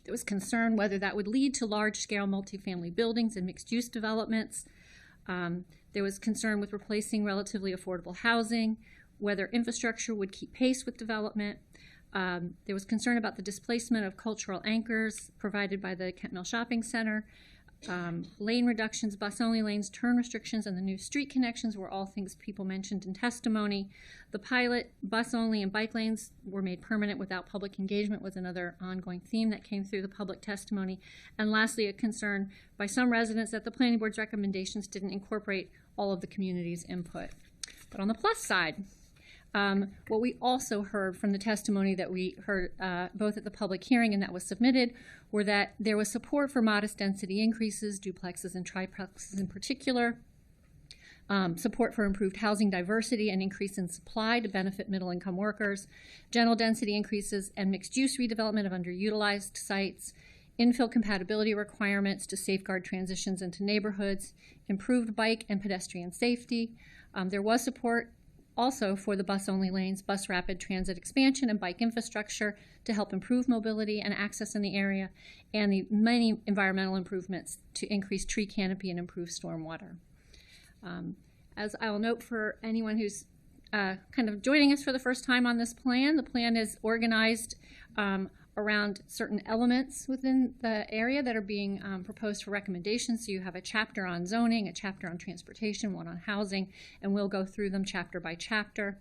S4: There was concern whether that would lead to large-scale multifamily buildings and mixed-use developments. There was concern with replacing relatively affordable housing, whether infrastructure would keep pace with development. There was concern about the displacement of cultural anchors provided by the Kent Mill Shopping Center. Lane reductions, bus-only lanes, turn restrictions, and the new street connections were all things people mentioned in testimony. The pilot, bus-only, and bike lanes were made permanent without public engagement was another ongoing theme that came through the public testimony. And lastly, a concern by some residents that the Planning Board's recommendations didn't incorporate all of the community's input. But on the plus side, what we also heard from the testimony that we heard both at the public hearing and that was submitted were that there was support for modest density increases, duplexes and triplexes in particular, support for improved housing diversity and increase in supply to benefit middle-income workers, general density increases and mixed-use redevelopment of underutilized sites, infill compatibility requirements to safeguard transitions into neighborhoods, improved bike and pedestrian safety. There was support also for the bus-only lanes, bus rapid transit expansion, and bike infrastructure to help improve mobility and access in the area, and the many environmental improvements to increase tree canopy and improve stormwater. As I will note for anyone who's kind of joining us for the first time on this plan, the plan is organized around certain elements within the area that are being proposed for recommendations. So you have a chapter on zoning, a chapter on transportation, one on housing, and we'll go through them chapter by chapter.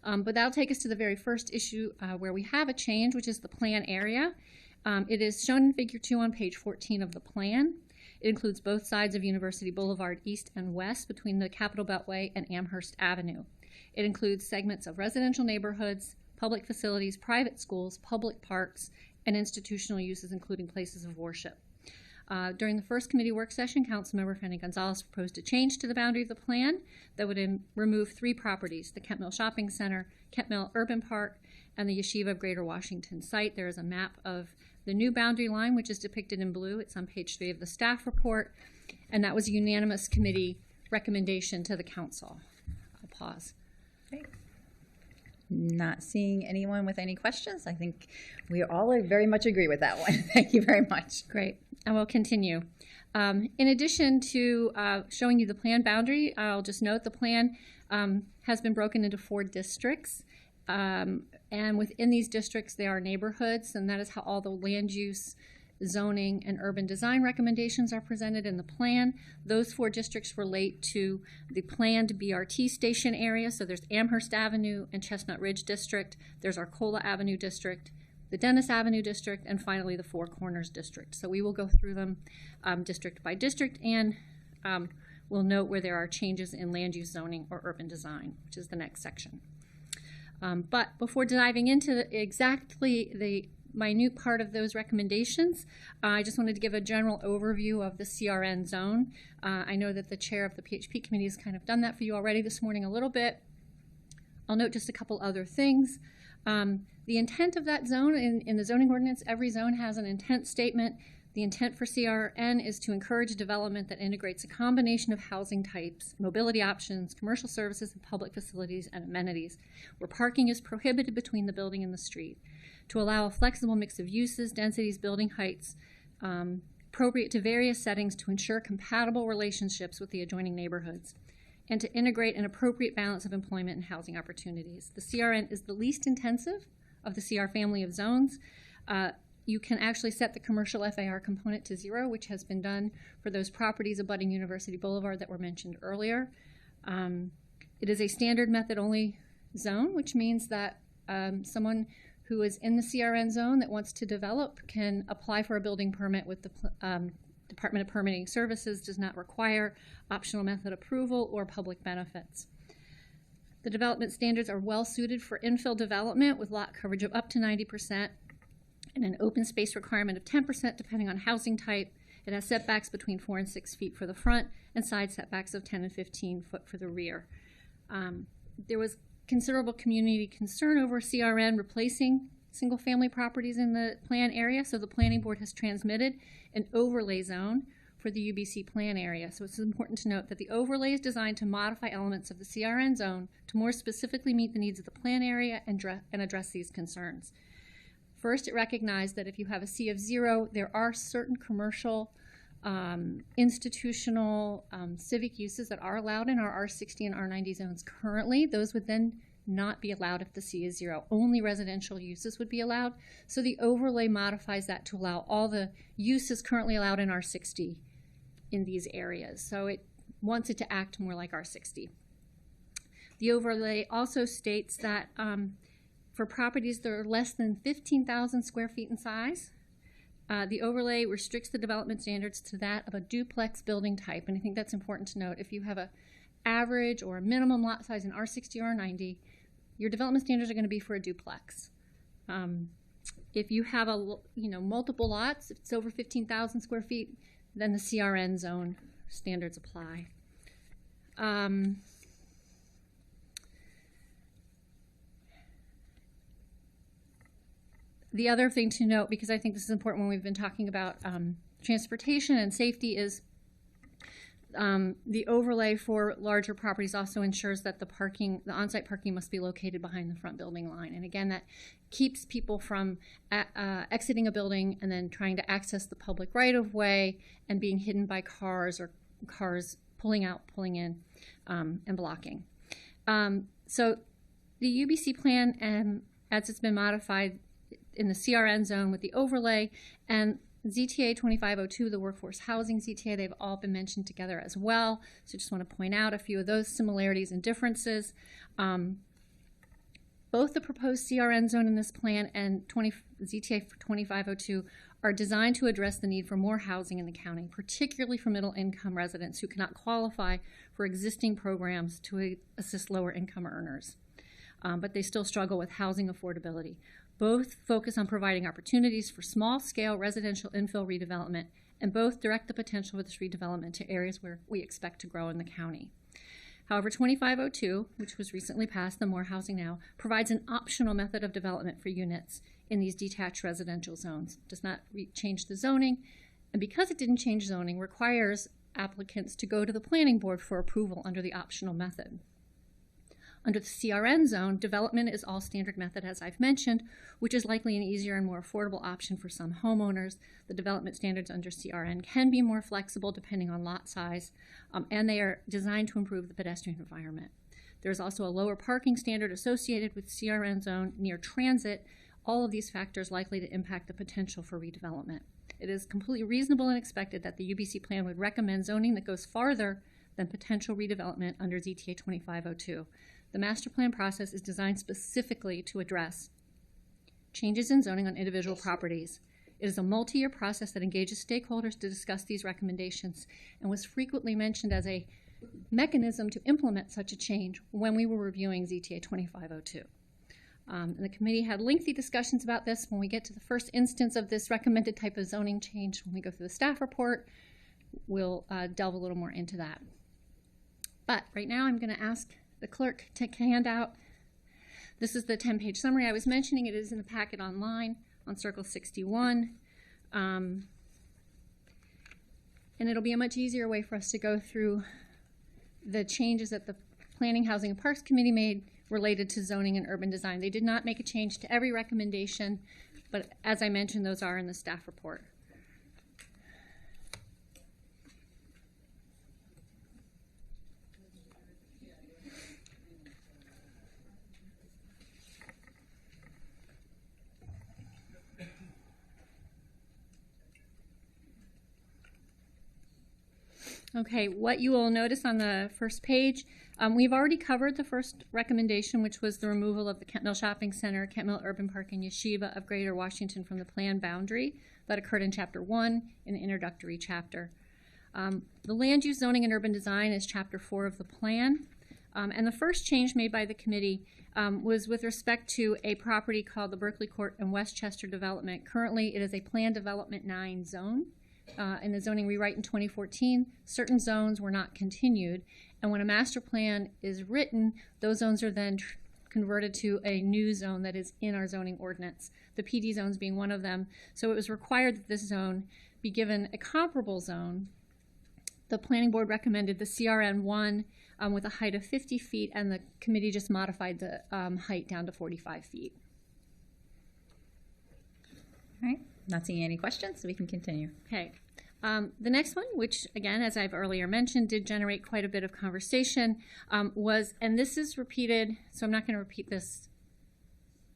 S4: But that'll take us to the very first issue where we have a change, which is the plan area. It is shown in Figure 2 on page 14 of the plan. It includes both sides of University Boulevard, east and west, between the Capitol Beltway and Amherst Avenue. It includes segments of residential neighborhoods, public facilities, private schools, public parks, and institutional uses, including places of worship. During the first committee work session, Councilmember Fanny Gonzalez proposed a change to the boundary of the plan that would remove 3 properties: the Kent Mill Shopping Center, Kent Mill Urban Park, and the Yeshiva of Greater Washington site. There is a map of the new boundary line, which is depicted in blue. It's on page 3 of the staff report, and that was a unanimous committee recommendation to the council. I'll pause.
S1: Okay. Not seeing anyone with any questions. I think we all very much agree with that one. Thank you very much.
S4: Great. I will continue. In addition to showing you the plan boundary, I'll just note the plan has been broken into 4 districts. And within these districts, there are neighborhoods, and that is how all the land use, zoning, and urban design recommendations are presented in the plan. Those 4 districts relate to the planned BRT station area. So there's Amherst Avenue and Chestnut Ridge District. There's Arcola Avenue District, the Dennis Avenue District, and finally the Four Corners District. So we will go through them district by district, and we'll note where there are changes in land use, zoning, or urban design, which is the next section. But before diving into exactly the minute part of those recommendations, I just wanted to give a general overview of the CRN zone. I know that the chair of the PHP committee has kind of done that for you already this morning a little bit. I'll note just a couple other things. The intent of that zone in the zoning ordinance, every zone has an intent statement. The intent for CRN is to encourage development that integrates a combination of housing types, mobility options, commercial services, and public facilities and amenities, where parking is prohibited between the building and the street, to allow a flexible mix of uses, densities, building heights, appropriate to various settings to ensure compatible relationships with the adjoining neighborhoods, and to integrate an appropriate balance of employment and housing opportunities. The CRN is the least intensive of the CR family of zones. You can actually set the commercial FAR component to 0, which has been done for those properties abutting University Boulevard that were mentioned earlier. It is a standard method only zone, which means that someone who is in the CRN zone that wants to develop can apply for a building permit with the Department of Permitting Services, does not require optional method approval or public benefits. The development standards are well suited for infill development with lot coverage of up to 90%. And an open space requirement of 10% depending on housing type. It has setbacks between 4 and 6 feet for the front and side setbacks of 10 and 15 foot for the rear. There was considerable community concern over CRN replacing single-family properties in the plan area, so the Planning Board has transmitted an overlay zone for the UBC plan area. So it's important to note that the overlay is designed to modify elements of the CRN zone to more specifically meet the needs of the plan area and address these concerns. First, it recognized that if you have a C of 0, there are certain commercial, institutional, civic uses that are allowed in our R60 and R90 zones currently. Those would then not be allowed if the C is 0. Only residential uses would be allowed. So the overlay modifies that to allow all the uses currently allowed in R60 in these areas. So it wants it to act more like R60. The overlay also states that for properties that are less than 15,000 square feet in size, the overlay restricts the development standards to that of a duplex building type. And I think that's important to note. If you have an average or a minimum lot size in R60 or R90, your development standards are going to be for a duplex. If you have multiple lots, if it's over 15,000 square feet, then the CRN zone standards apply. The other thing to note, because I think this is important when we've been talking about transportation and safety, is the overlay for larger properties also ensures that the on-site parking must be located behind the front building line. And again, that keeps people from exiting a building and then trying to access the public right-of-way and being hidden by cars or cars pulling out, pulling in, and blocking. So the UBC plan, as it's been modified, in the CRN zone with the overlay, and ZTA 2502, the workforce housing ZTA, they've all been mentioned together as well. So just want to point out a few of those similarities and differences. Both the proposed CRN zone in this plan and ZTA 2502 are designed to address the need for more housing in the county, particularly for middle-income residents who cannot qualify for existing programs to assist lower-income earners. But they still struggle with housing affordability. Both focus on providing opportunities for small-scale residential infill redevelopment, and both direct the potential of this redevelopment to areas where we expect to grow in the county. However, 2502, which was recently passed, the More Housing Now, provides an optional method of development for units in these detached residential zones. It does not change the zoning, and because it didn't change zoning, requires applicants to go to the Planning Board for approval under the optional method. Under the CRN zone, development is all standard method, as I've mentioned, which is likely an easier and more affordable option for some homeowners. The development standards under CRN can be more flexible depending on lot size, and they are designed to improve the pedestrian environment. There's also a lower parking standard associated with CRN zone near transit. All of these factors likely to impact the potential for redevelopment. It is completely reasonable and expected that the UBC plan would recommend zoning that goes farther than potential redevelopment under ZTA 2502. The master plan process is designed specifically to address changes in zoning on individual properties. It is a multi-year process that engages stakeholders to discuss these recommendations and was frequently mentioned as a mechanism to implement such a change when we were reviewing ZTA 2502. And the committee had lengthy discussions about this. When we get to the first instance of this recommended type of zoning change, when we go through the staff report, we'll delve a little more into that. But right now I'm going to ask the clerk to hand out. This is the 10-page summary I was mentioning. It is in the packet online on Circle 61. And it'll be a much easier way for us to go through the changes that the Planning, Housing, and Parks Committee made related to zoning and urban design. They did not make a change to every recommendation, but as I mentioned, those are in the staff report. Okay, what you will notice on the first page, we've already covered the first recommendation, which was the removal of the Kent Mill Shopping Center, Kent Mill Urban Park, and Yeshiva of Greater Washington from the plan boundary. That occurred in Chapter 1 in the introductory chapter. The Land Use, Zoning, and Urban Design is Chapter 4 of the plan. And the first change made by the committee was with respect to a property called the Berkeley Court and Westchester Development. Currently, it is a Plan Development 9 zone. In the zoning rewrite in 2014, certain zones were not continued, and when a master plan is written, those zones are then converted to a new zone that is in our zoning ordinance, the PD zones being one of them. So it was required that this zone be given a comparable zone. The planning board recommended the CRN 1 with a height of 50 feet, and the committee just modified the height down to 45 feet.
S1: All right, not seeing any questions, so we can continue.
S4: Okay. The next one, which again, as I've earlier mentioned, did generate quite a bit of conversation, was, and this is repeated, so I'm not going to repeat this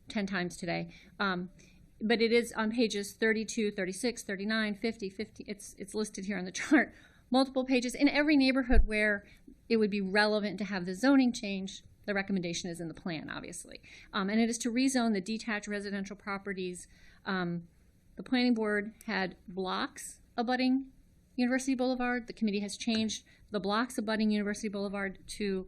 S4: 10 times today, but it is on pages 32, 36, 39, 50, it's listed here on the chart, multiple pages. In every neighborhood where it would be relevant to have the zoning change, the recommendation is in the plan, obviously. And it is to rezone the detached residential properties. The planning board had blocks abutting University Boulevard. The committee has changed the blocks abutting University Boulevard to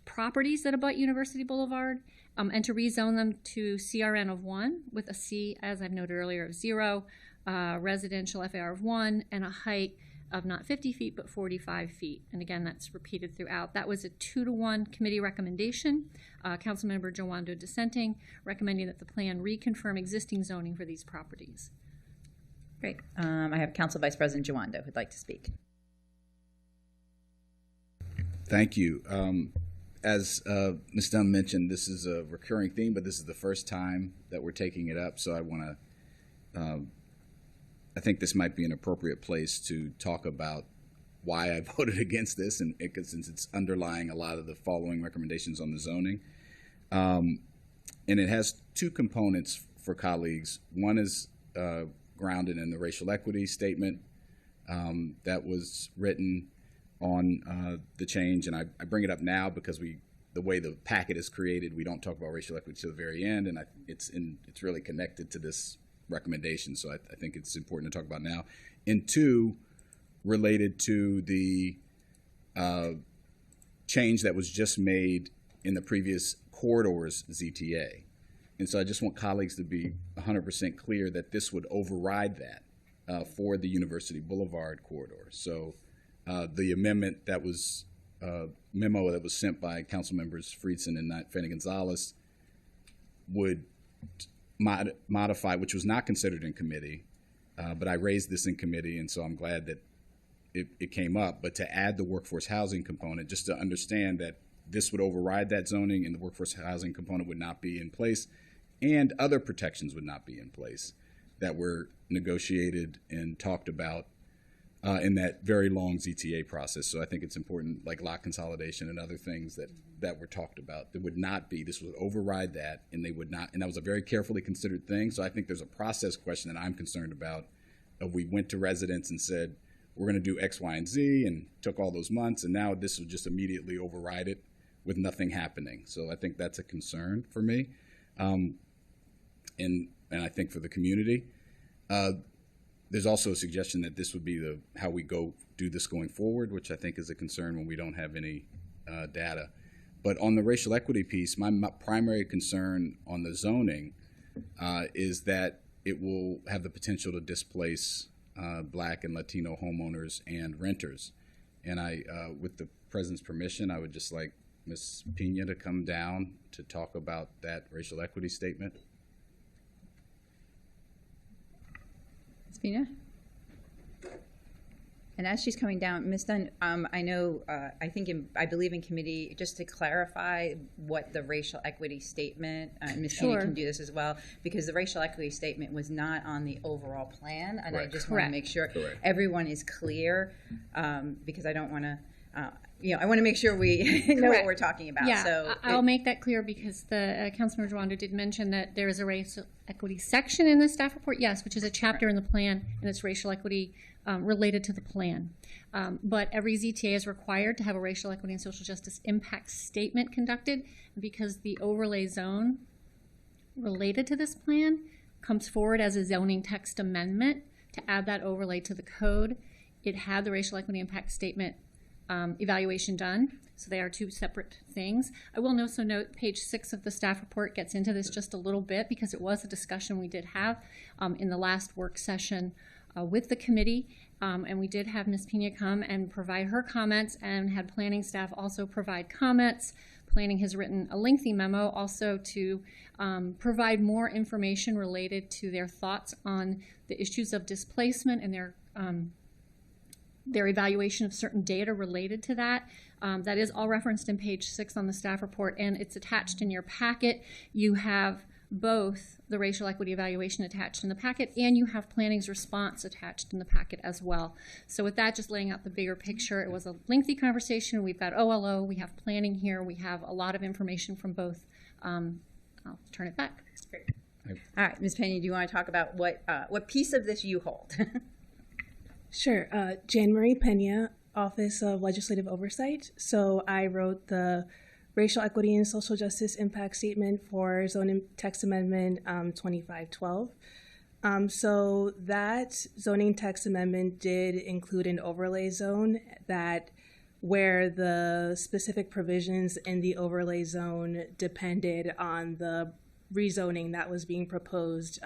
S4: properties that abut University Boulevard, and to rezone them to CRN of 1 with a C, as I've noted earlier, of 0, residential FAR of 1, and a height of not 50 feet but 45 feet. And again, that's repeated throughout. That was a 2-to-1 committee recommendation. Councilmember Jawando dissenting, recommending that the plan reconfirm existing zoning for these properties.
S1: Great. I have Council Vice President Jawando who'd like to speak.
S15: Thank you. As Ms. Dunn mentioned, this is a recurring theme, but this is the first time that we're taking it up, so I want to I think this might be an appropriate place to talk about why I voted against this, and since it's underlying a lot of the following recommendations on the zoning. And it has two components for colleagues. One is grounded in the racial equity statement that was written on the change, and I bring it up now because the way the packet is created, we don't talk about racial equity to the very end, and it's really connected to this recommendation, so I think it's important to talk about now. And two, related to the change that was just made in the previous corridors ZTA. And so I just want colleagues to be 100% clear that this would override that for the University Boulevard corridor. So the amendment that was, memo that was sent by Council Members Friedson and Fanny Gonzalez would modify, which was not considered in committee, but I raised this in committee, and so I'm glad that it came up, but to add the workforce housing component, just to understand that this would override that zoning and the workforce housing component would not be in place, and other protections would not be in place that were negotiated and talked about in that very long ZTA process. So I think it's important, like lot consolidation and other things that were talked about. There would not be, this would override that, and they would not, and that was a very carefully considered thing. So I think there's a process question that I'm concerned about. If we went to residents and said, we're going to do X, Y, and Z, and took all those months, and now this would just immediately override it with nothing happening. So I think that's a concern for me, and I think for the community. There's also a suggestion that this would be how we do this going forward, which I think is a concern when we don't have any data. But on the racial equity piece, my primary concern on the zoning is that it will have the potential to displace Black and Latino homeowners and renters. And with the President's permission, I would just like Ms. Pena to come down to talk about that racial equity statement.
S1: Ms. Pena? And as she's coming down, Ms. Dunn, I know, I believe in committee, just to clarify what the racial equity statement, Ms. Pena can do this as well, because the racial equity statement was not on the overall plan, and I just want to make sure everyone is clear, because I don't want to, I want to make sure we know what we're talking about.
S4: Yeah,
S1: so
S4: I'll make that clear because the Councilmember Joando did mention that there is a racial equity section in the staff report, yes, which is a chapter in the plan, and it's racial equity related to the plan. But every ZTA is required to have a racial equity and social justice impact statement conducted, because the overlay zone related to this plan comes forward as a zoning text amendment to add that overlay to the code. It had the racial equity impact statement evaluation done, so they are two separate things. I will also note page 6 of the staff report gets into this just a little bit, because it was a discussion we did have in the last work session with the committee, and we did have Ms. Pena come and provide her comments, and had planning staff also provide comments. Planning has written a lengthy memo also to provide more information related to their thoughts on the issues of displacement and their evaluation of certain data related to that. That is all referenced in page 6 on the staff report, and it's attached in your packet. You have both the racial equity evaluation attached in the packet, and you have planning's response attached in the packet as well. So with that, just laying out the bigger picture, it was a lengthy conversation. We've got OLO, we have planning here, we have a lot of information from both. I'll turn it back.
S1: Great. All right, Ms. Pena, do you want to talk about what piece of this you hold?
S16: Sure. Jane Marie Pena, Office of Legislative Oversight. So I wrote the Racial Equity and Social Justice Impact Statement for Zoning Text Amendment 2512. So that zoning text amendment did include an overlay zone where the specific provisions in the overlay zone depended on the rezoning that was being proposed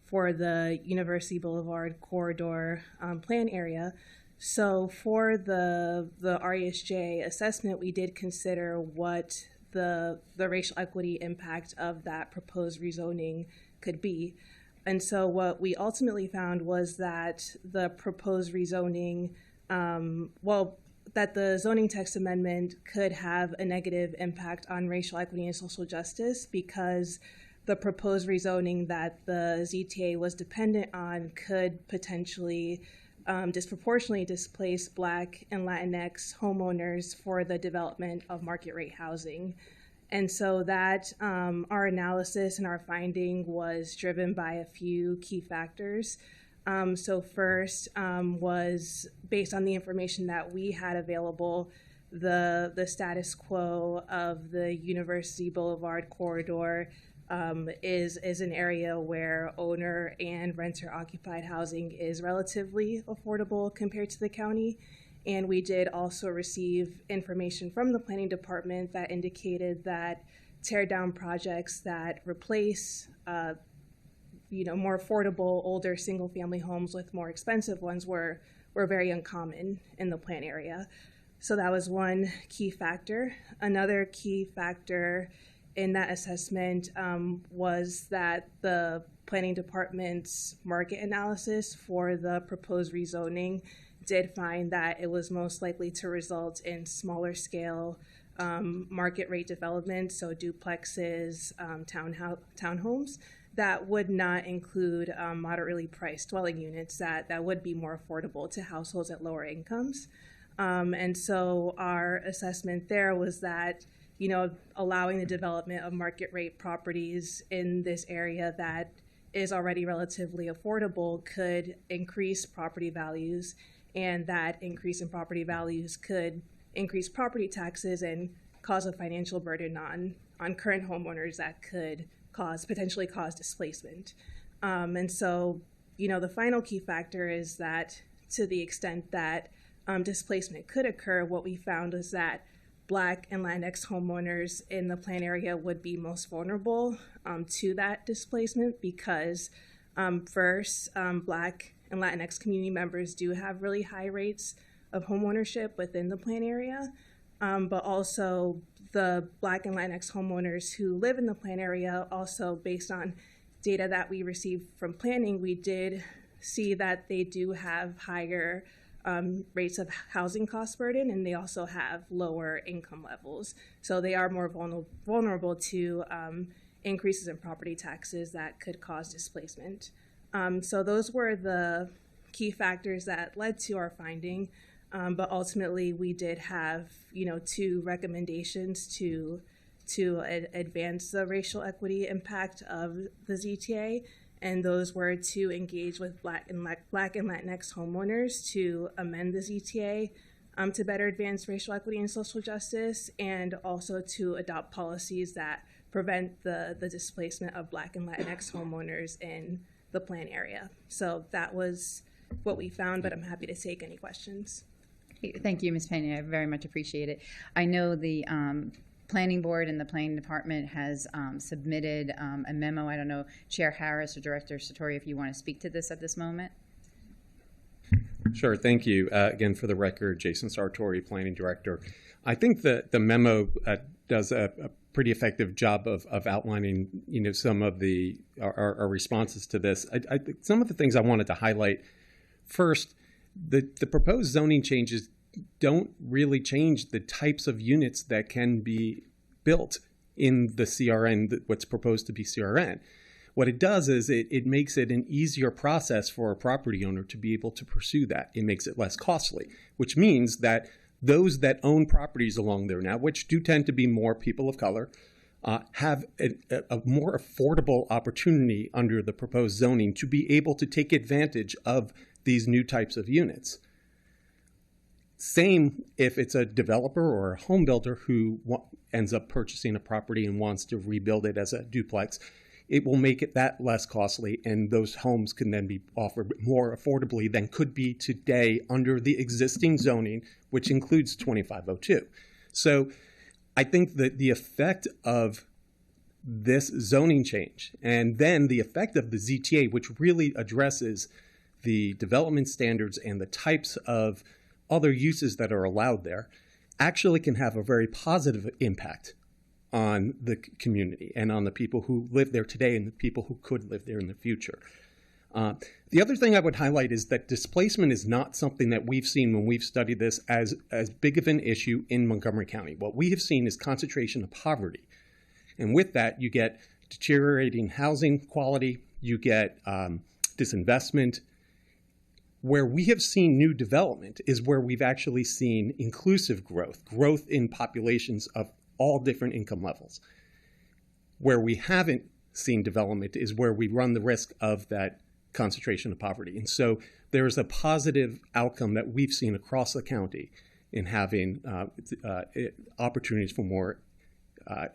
S16: for the University Boulevard corridor plan area. So for the RESJ assessment, we did consider what the racial equity impact of that proposed rezoning could be. And so what we ultimately found was that the proposed rezoning, that the zoning text amendment could have a negative impact on racial equity and social justice, because the proposed rezoning that the ZTA was dependent on could potentially disproportionately displace Black and Latinx homeowners for the development of market rate housing. And so that our analysis and our finding was driven by a few key factors. So first was based on the information that we had available, the status quo of the University Boulevard corridor is an area where owner and renter occupied housing is relatively affordable compared to the county. And we did also receive information from the planning department that indicated that tear down projects that replace more affordable older single family homes with more expensive ones were very uncommon in the plan area. So that was one key factor. Another key factor in that assessment was that the planning department's market analysis for the proposed rezoning did find that it was most likely to result in smaller scale market rate development, so duplexes, townhomes, that would not include moderately priced dwelling units that would be more affordable to households at lower incomes. And so our assessment there was that, you know, allowing the development of market rate properties in this area that is already relatively affordable could increase property values, and that increase in property values could increase property taxes and cause a financial burden on current homeowners that could potentially cause displacement. And so, you know, the final key factor is that to the extent that displacement could occur, what we found is that Black and Latinx homeowners in the plan area would be most vulnerable to that displacement because first, Black and Latinx community members do have really high rates of homeownership within the plan area, but also the Black and Latinx homeowners who live in the plan area, also based on data that we received from planning, we did see that they do have higher rates of housing cost burden, and they also have lower income levels. So they are more vulnerable to increases in property taxes that could cause displacement. So those were the key factors that led to our finding. But ultimately, we did have, you know, 2 recommendations to advance the racial equity impact of the ZTA, and those were to engage with Black and Latinx homeowners to amend the ZTA to better advance racial equity and social justice, and also to adopt policies that prevent the displacement of Black and Latinx homeowners in the plan area. So that was what we found, but I'm happy to take any questions.
S1: Thank you, Ms. Pena. I very much appreciate it. I know the Planning Board and the Planning Department has submitted a memo. I don't know, Chair Harris or Director Sartori, if you want to speak to this at this moment.
S14: Sure, thank you. Again, for the record, Jason Sartori, Planning Director. I think that the memo does a pretty effective job of outlining, you know, some of our responses to this. I think some of the things I wanted to highlight. First, the proposed zoning changes don't really change the types of units that can be built in the CRN, what's proposed to be CRN. What it does is it makes it an easier process for a property owner to be able to pursue that. It makes it less costly, which means that those that own properties along there now, which do tend to be more people of color, have a more affordable opportunity under the proposed zoning to be able to take advantage of these new types of units. Same if it's a developer or a home builder who ends up purchasing a property and wants to rebuild it as a duplex. It will make it that less costly, and those homes can then be offered more affordably than could be today under the existing zoning, which includes 2502. So I think that the effect of this zoning change and then the effect of the ZTA, which really addresses the development standards and the types of other uses that are allowed there, actually can have a very positive impact on the community and on the people who live there today and the people who could live there in the future. The other thing I would highlight is that displacement is not something that we've seen when we've studied this as big of an issue in Montgomery County. What we have seen is concentration of poverty. And with that, you get deteriorating housing quality, you get disinvestment. Where we have seen new development is where we've actually seen inclusive growth in populations of all different income levels. Where we haven't seen development is where we run the risk of that concentration of poverty. And so there's a positive outcome that we've seen across the county in having opportunities for more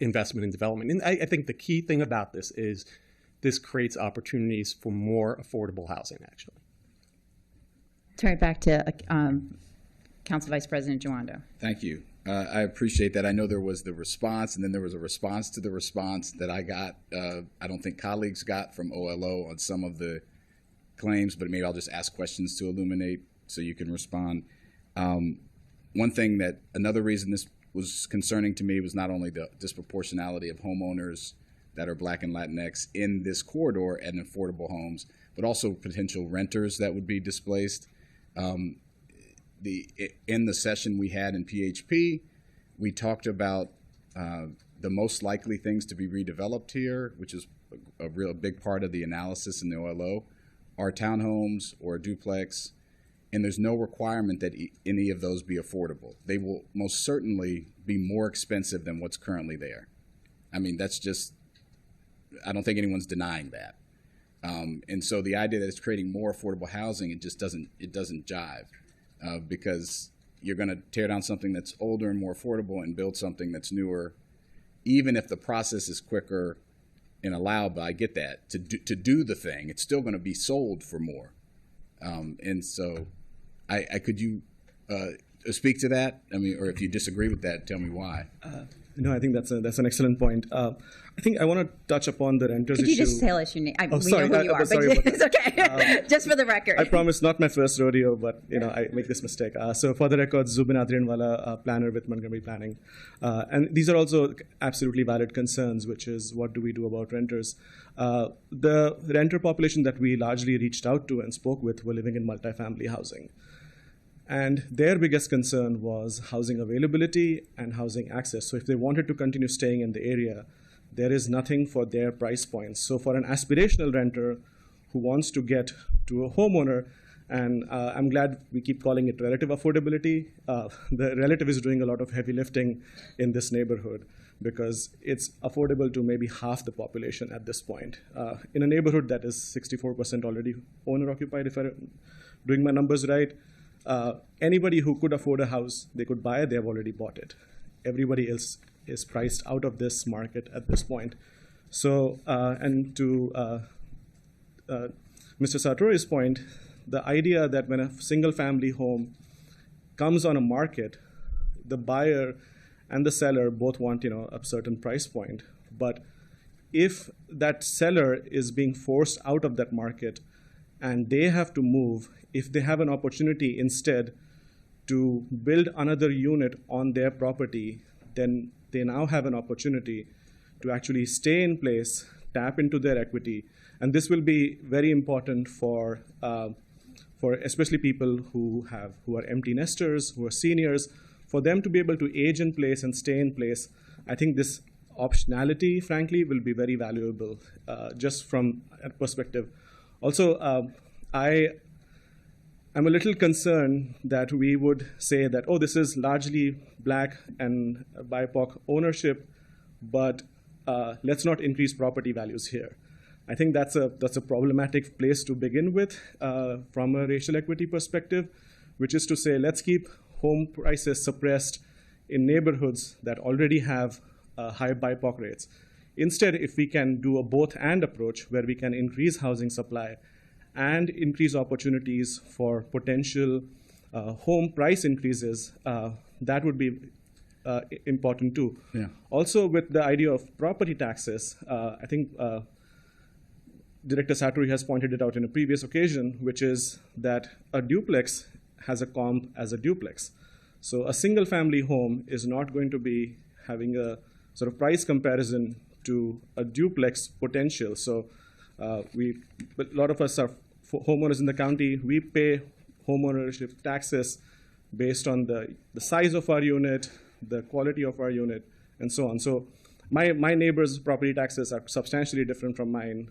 S14: investment and development. And I think the key thing about this is this creates opportunities for more affordable housing, actually.
S1: Turn it back to Council Vice President Joando.
S15: Thank you. I appreciate that. I know there was the response, and then there was a response to the response that I got. I don't think colleagues got from OLO on some of the claims, but maybe I'll just ask questions to illuminate so you can respond. One thing another reason this was concerning to me was not only the disproportionality of homeowners that are Black and Latinx in this corridor and affordable homes, but also potential renters that would be displaced. In the session we had in PHP, We talked about the most likely things to be redeveloped here, which is a real big part of the analysis in the OLO, are townhomes or a duplex, and there's no requirement that any of those be affordable. They will most certainly be more expensive than what's currently there. I mean, that's just, I don't think anyone's denying that. And so the idea that it's creating more affordable housing, it doesn't jive, because you're going to tear down something that's older and more affordable and build something that's newer, even if the process is quicker and allowable. I get that. To do the thing, it's still going to be sold for more. And so could you speak to that? I mean, or if you disagree with that, tell me why.
S17: No, I think that's an excellent point. I think I want to touch upon the renters issue.
S1: Could you just tell us your name? We
S17: sorry,
S1: know who you are,
S17: sorry
S1: but it's okay. Just for the record.
S17: I promise, not my first rodeo, but I make this mistake. So for the record, Zubin Adrianwala, planner with Montgomery Planning. And these are also absolutely valid concerns, which is what do we do about renters? The renter population that we largely reached out to and spoke with were living in multifamily housing. And their biggest concern was housing availability and housing access. So if they wanted to continue staying in the area, there is nothing for their price points. So for an aspirational renter who wants to get to a homeowner, and I'm glad we keep calling it relative affordability, the relative is doing a lot of heavy lifting in this neighborhood because it's affordable to maybe half the population at this point. In a neighborhood that is 64% already owner-occupied, if I'm doing my numbers right, anybody who could afford a house, they could buy it, they have already bought it. Everybody else is priced out of this market at this point. So, and to Mr. Sartori's point, the idea that when a single family home comes on a market, the buyer and the seller both want, a certain price point. But if that seller is being forced out of that market and they have to move, if they have an opportunity instead to build another unit on their property, then they now have an opportunity to actually stay in place, tap into their equity. And this will be very important for especially people who are empty nesters, who are seniors, for them to be able to age in place and stay in place. I think this optionality, frankly, will be very valuable just from that perspective. Also, I'm a little concerned that we would say that, oh, this is largely Black and BIPOC ownership, but let's not increase property values here. I think that's a problematic place to begin with from a racial equity perspective, which is to say, let's keep home prices suppressed in neighborhoods that already have high BIPOC rates. Instead, if we can do a both-and approach where we can increase housing supply and increase opportunities for potential home price increases, that would be important too.
S15: Yeah.
S17: Also, with the idea of property taxes, I think Director Sartori has pointed it out in a previous occasion, which is that a duplex has a comp as a duplex. So a single family home is not going to be having a sort of price comparison to a duplex potential. So a lot of us are homeowners in the county. We pay homeownership taxes based on the size of our unit, the quality of our unit, and so on. So my neighbors' property taxes are substantially different from mine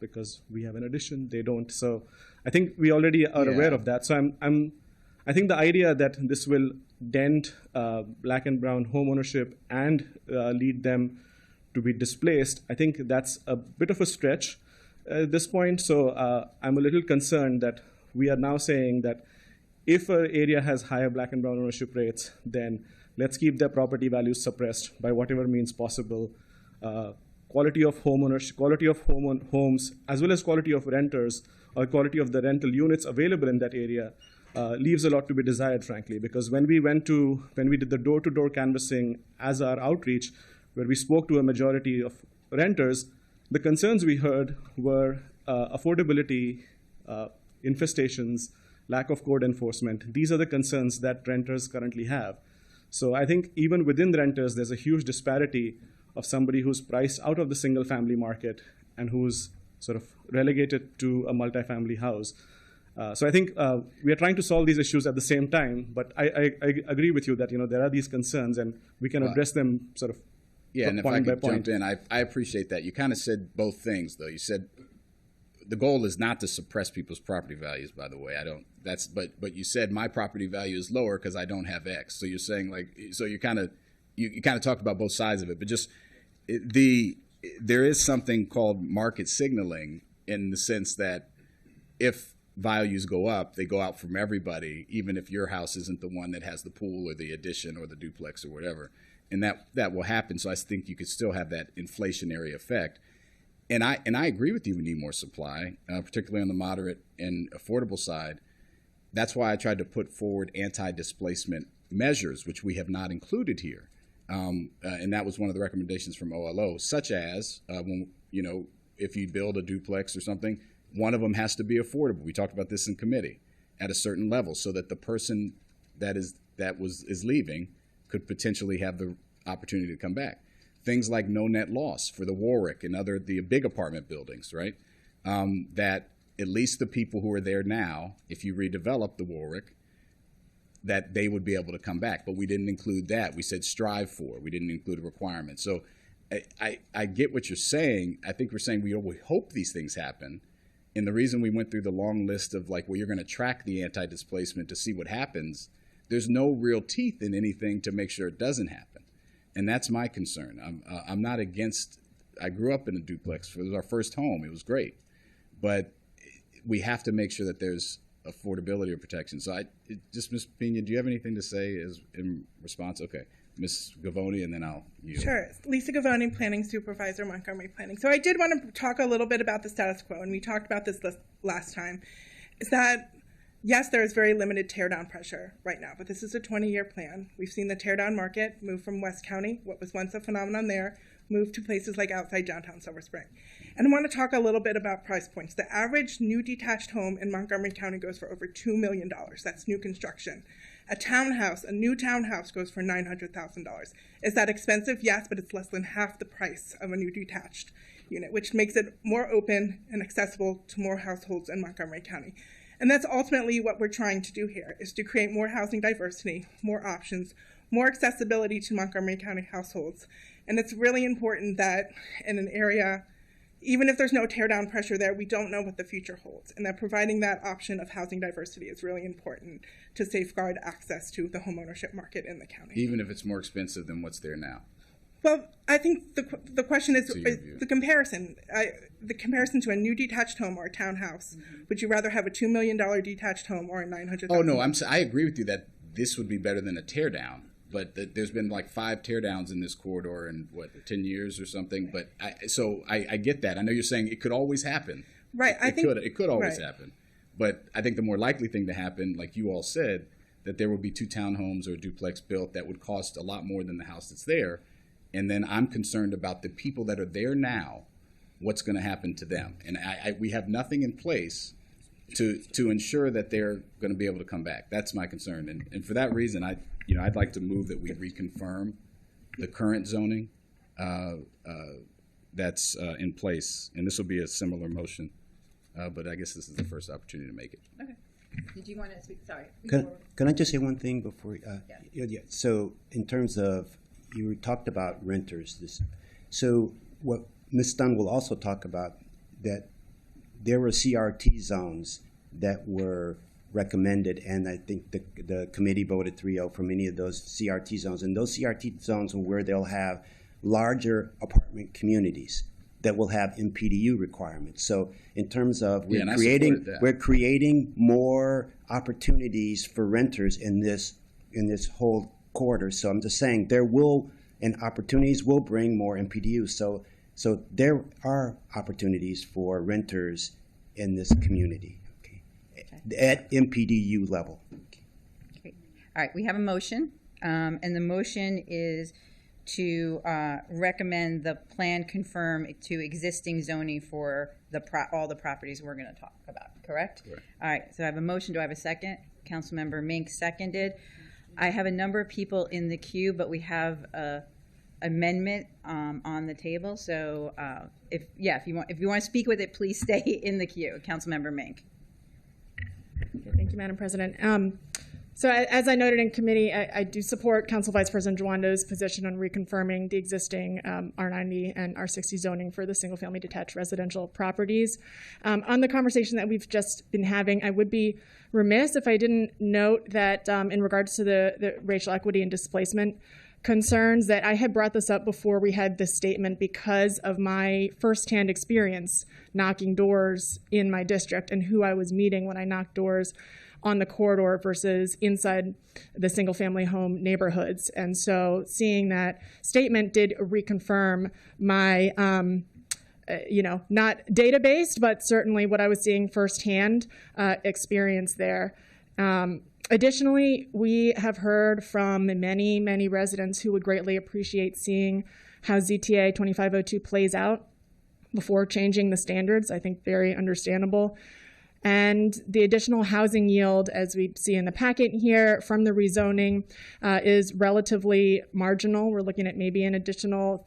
S17: because we have an addition, they don't. So I think we already are aware of that. So I think the idea that this will dent Black and brown homeownership and lead them to be displaced, I think that's a bit of a stretch at this point. So I'm a little concerned that we are now saying that if an area has higher Black and brown ownership rates, then let's keep their property values suppressed by whatever means possible. Quality of homeownership, quality of homes, as well as quality of renters or quality of the rental units available in that area leaves a lot to be desired, frankly, because when we did the door-to-door canvassing as our outreach, where we spoke to a majority of renters, the concerns we heard were affordability, infestations, lack of code enforcement. These are the concerns that renters currently have. So I think even within the renters, there's a huge disparity of somebody who's priced out of the single-family market and who's sort of relegated to a multifamily house. So I think we are trying to solve these issues at the same time, but I agree with you that there are these concerns and we can address them sort of
S15: Yeah, and if I
S17: point by
S15: could
S17: point.
S15: jump in, I appreciate that. You kind of said both things, though. You said the goal is not to suppress people's property values. By the way, but you said my property value is lower because I don't have X. So you're saying you kind of talked about both sides of it, but just there is something called market signaling in the sense that if values go up, they go out from everybody, even if your house isn't the one that has the pool or the addition or the duplex or whatever. And that will happen. So I think you could still have that inflationary effect. And I agree with you, we need more supply, particularly on the moderate and affordable side. That's why I tried to put forward anti-displacement measures, which we have not included here. And that was one of the recommendations from OLO, such as if you build a duplex or something, one of them has to be affordable. We talked about this in committee at a certain level, so that the person that is leaving could potentially have the opportunity to come back. Things like no net loss for the Warwick and the big apartment buildings, right? That at least the people who are there now, if you redevelop the Warwick, that they would be able to come back. But we didn't include that. We said strive for. We didn't include a requirement. So I get what you're saying. I think we're saying we hope these things happen. And the reason we went through the long list of you're going to track the anti-displacement to see what happens, there's no real teeth in anything to make sure it doesn't happen. And that's my concern. I'm not against, I grew up in a duplex. It was our first home. It was great. But we have to make sure that there's affordability or protection. So Ms. Pena, do you have anything to say in response? Okay. Ms. Gavoni, and then I'll yield.
S7: Sure. Lisa Gavoni, Planning Supervisor, Montgomery Planning. So I did want to talk a little bit about the status quo, and we talked about this last time, is that, yes, there is very limited teardown pressure right now, but this is a 20-year plan. We've seen the teardown market move from West County, what was once a phenomenon there, move to places like outside downtown Silver Spring. And I want to talk a little bit about price points. The average new detached home in Montgomery County goes for over $2 million. That's new construction. A new townhouse goes for $900,000. Is that expensive? Yes, but it's less than half the price of a new detached unit, which makes it more open and accessible to more households in Montgomery County. And that's ultimately what we're trying to do here, is to create more housing diversity, more options, more accessibility to Montgomery County households. And it's really important that in an area, even if there's no teardown pressure there, we don't know what the future holds. And that providing that option of housing diversity is really important to safeguard access to the homeownership market in the county.
S15: Even if it's more expensive than what's there now?
S7: Well, I think the question is the comparison. The comparison to a new detached home or a townhouse. Mm-hmm. Would you rather have a $2 million detached home or a $900,000?
S15: Oh, no, I agree with you that this would be better than a teardown. But there's been 5 teardowns in this corridor in 10 years or something. But I get that. I know you're saying it could always happen.
S7: Right.
S15: It could always happen. But I think the more likely thing to happen, like you all said, that there would be 2 townhomes or a duplex built that would cost a lot more than the house that's there. And then I'm concerned about the people that are there now, what's going to happen to them. And we have nothing in place to ensure that they're going to be able to come back. That's my concern. And for that reason, I'd like to move that we reconfirm the current zoning that's in place. And this will be a similar motion, but I guess this is the first opportunity to make it.
S1: Okay. Did you want to speak? Sorry.
S8: Can I just say one thing before? Yeah. So in terms of, you talked about renters. So what Ms. Dunn will also talk about, that there were CRT zones that were recommended, and I think the committee voted 3-0 for many of those CRT zones. And those CRT zones are where they'll have larger apartment communities that will have MPDU requirements. So in terms of we're creating more opportunities for renters in this whole corridor. So I'm just saying opportunities will bring more MPDUs. So there are opportunities for renters in this community, at MPDU level.
S1: Okay. All right, we have a motion, and the motion is to recommend the plan confirm to existing zoning for all the properties we're going to talk about, correct?
S15: Correct.
S1: All right, so I have a motion. Do I have a second? Councilmember Mink seconded. I have a number of people in the queue, but we have a amendment on the table. So if you want to speak with it, please stay in the queue. Councilmember Mink.
S9: Thank you, Madam President. So as I noted in committee, I do support Council Vice President Joando's position on reconfirming the existing R90 and R60 zoning for the single-family detached residential properties. On the conversation that we've just been having, I would be remiss if I didn't note that in regards to the racial equity and displacement concerns, that I had brought this up before we had this statement because of my firsthand experience knocking doors in my district and who I was meeting when I knocked doors on the corridor versus inside the single family home neighborhoods. And so seeing that statement did reconfirm my, not data-based, but certainly what I was seeing firsthand experience there. Additionally, we have heard from many, many residents who would greatly appreciate seeing how ZTA 2502 plays out before changing the standards. I think very understandable. And the additional housing yield, as we see in the packet here from the rezoning, is relatively marginal. We're looking at maybe an additional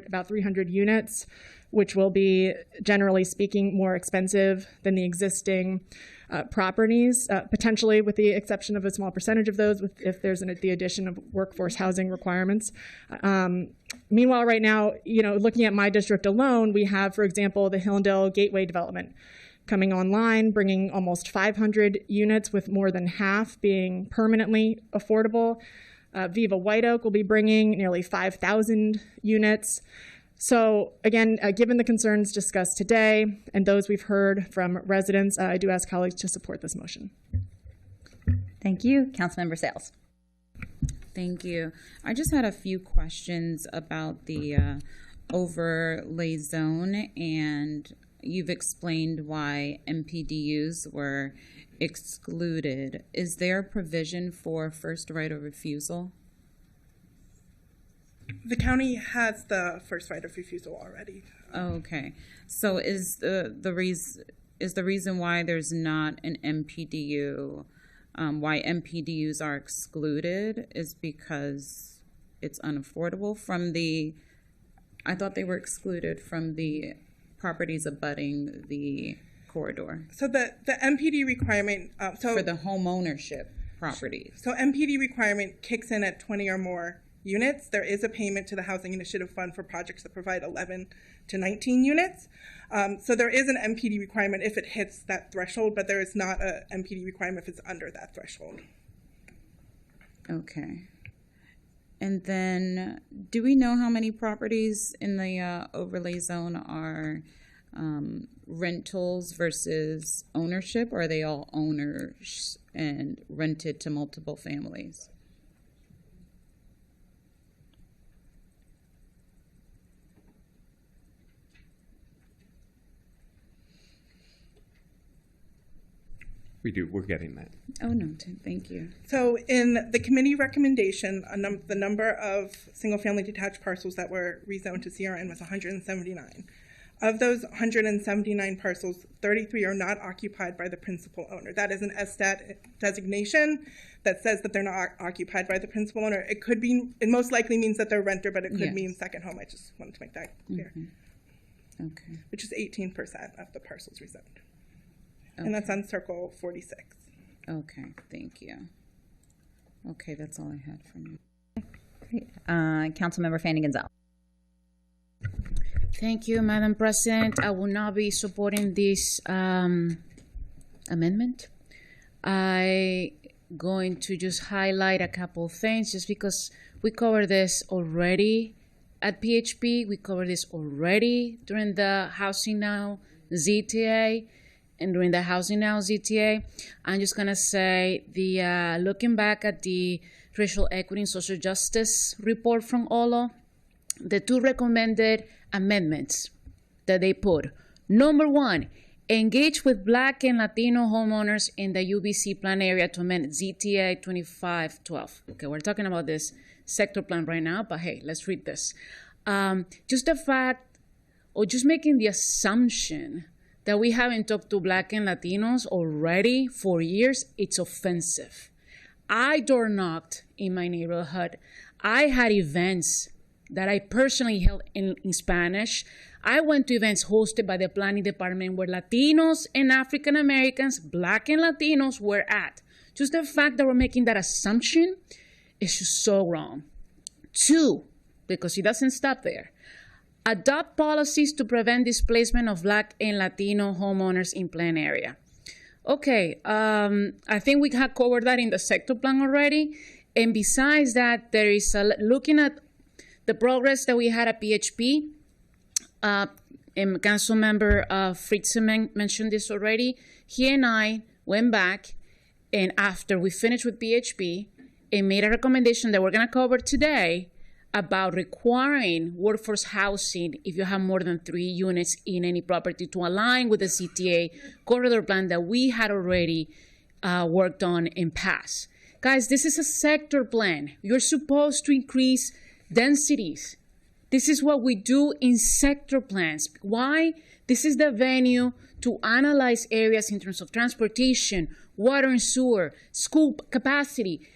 S9: about 300 units, which will be, generally speaking, more expensive than the existing properties, potentially with the exception of a small percentage of those if there's the addition of workforce housing requirements. Meanwhile, right now, looking at my district alone, we have, for example, the Hillendale Gateway development coming online, bringing almost 500 units, with more than half being permanently affordable. Viva White Oak will be bringing nearly 5,000 units. So again, given the concerns discussed today and those we've heard from residents, I do ask colleagues to support this motion.
S1: Thank you. Councilmember Sales.
S18: Thank you. I just had a few questions about the overlay zone, and you've explained why MPDUs were excluded. Is there a provision for first right of refusal?
S7: The county has the first right of refusal already.
S18: Okay. So is the reason why there's not an MPDU, why MPDUs are excluded, is because it's unaffordable from the, I thought they were excluded from the properties abutting the corridor.
S7: So the MPD requirement,
S18: for the home ownership properties.
S7: So MPD requirement kicks in at 20 or more units. There is a payment to the Housing Initiative Fund for projects that provide 11 to 19 units. So there is an MPD requirement if it hits that threshold, but there is not a MPD requirement if it's under that threshold.
S18: Okay. And then, do we know how many properties in the overlay zone are rentals versus ownership, or are they all owners and rented to multiple families?
S14: We do. We're getting that.
S18: Oh, no. Thank you.
S7: So in the committee recommendation, the number of single-family detached parcels that were rezoned to CRN was 179. Of those 179 parcels, 33 are not occupied by the principal owner. That is an SSTAT designation that says that they're not occupied by the principal owner. It could be, it most likely means that they're renter, but it could mean second home. I just wanted to make that clear.
S18: Mm-hmm. Okay.
S7: Which is 18% of the parcels rezoned. Okay. And that's on Circle 46.
S18: Okay, thank you. Okay, that's all I had from you.
S1: Great. Councilmember Fanny Gonzalez.
S19: Thank you, Madam President. I will not be supporting this amendment. I'm going to just highlight a couple of things just because we covered this already at PHP. We covered this already during the Housing Now ZTA. And during the Housing Now ZTA, I'm just gonna say the looking back at the Racial Equity and Social Justice report from OLO, the two recommended amendments that they put. Number one, engage with Black and Latino homeowners in the UBC plan area to amend ZTA 2512. Okay, we're talking about this sector plan right now, but hey, let's read this. Just the fact, or just making the assumption that we haven't talked to Black and Latinos already for years, it's offensive. I door knocked in my neighborhood. I had events that I personally held in Spanish. I went to events hosted by the planning department where Latinos and African Americans, Black and Latinos were at. Just the fact that we're making that assumption is just so wrong. 2, because it doesn't stop there. Adopt policies to prevent displacement of Black and Latino homeowners in plan area. Okay, I think we have covered that in the sector plan already. And besides that, there is looking at the progress that we had at PHP. And Councilmember Fritzen mentioned this already. He and I went back, and after we finished with PHP, and made a recommendation that we're going to cover today about requiring workforce housing if you have more than 3 units in any property to align with the CTA corridor plan that we had already worked on and passed. Guys, this is a sector plan. You're supposed to increase densities. This is what we do in sector plans. Why? This is the venue to analyze areas in terms of transportation, water and sewer, school capacity.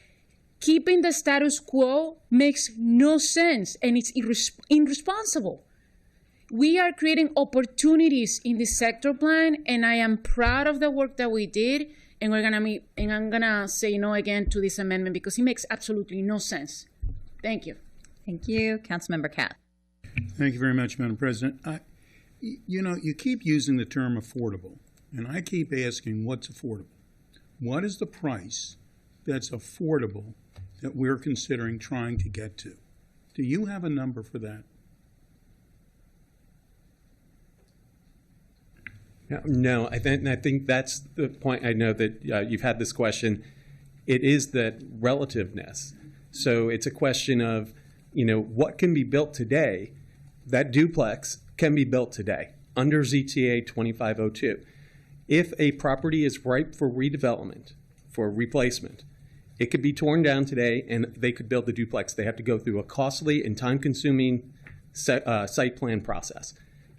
S19: Keeping the status quo makes no sense, and it's irresponsible. We are creating opportunities in the sector plan, and I am proud of the work that we did. And I'm gonna say no again to this amendment because it makes absolutely no sense. Thank you.
S1: Thank you, Councilmember Catt.
S10: Thank you very much, Madam President. You know, you keep using the term affordable, and I keep asking what's affordable. What is the price that's affordable that we're considering trying to get to? Do you have a number for that?
S14: No, I think that's the point. I know that you've had this question. It is that relativeness. So it's a question of, what can be built today. That duplex can be built today under ZTA 2502. If a property is ripe for redevelopment, for replacement, it could be torn down today and they could build the duplex. They have to go through a costly and time-consuming site plan process.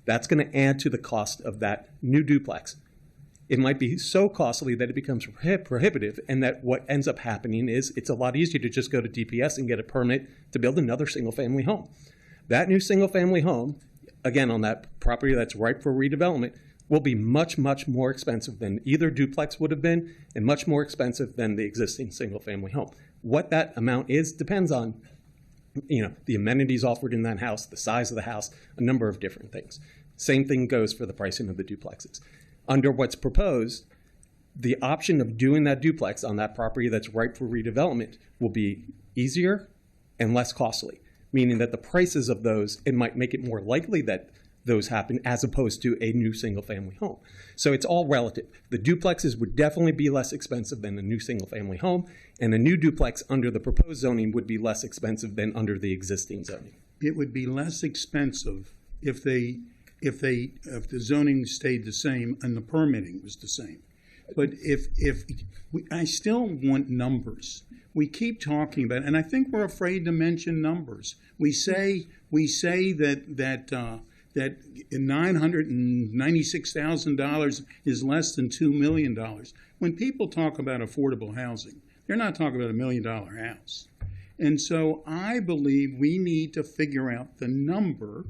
S14: That's going to add to the cost of that new duplex. It might be so costly that it becomes prohibitive, and that what ends up happening is it's a lot easier to just go to DPS and get a permit to build another single-family home. That new single-family home, again, on that property that's ripe for redevelopment, will be much, much more expensive than either duplex would have been, and much more expensive than the existing single-family home. What that amount is depends on, the amenities offered in that house, the size of the house, a number of different things. Same thing goes for the pricing of the duplexes. Under what's proposed, the option of doing that duplex on that property that's ripe for redevelopment will be easier and less costly, meaning that the prices of those, it might make it more likely that those happen as opposed to a new single-family home. So it's all relative. The duplexes would definitely be less expensive than a new single-family home, and a new duplex under the proposed zoning would be less expensive than under the existing zoning.
S10: It would be less expensive if the zoning stayed the same and the permitting was the same. But I still want numbers. We keep talking about, and I think we're afraid to mention numbers. We say that $996,000 is less than $2 million. When people talk about affordable housing, they're not talking about $1 million house. And so I believe we need to figure out the number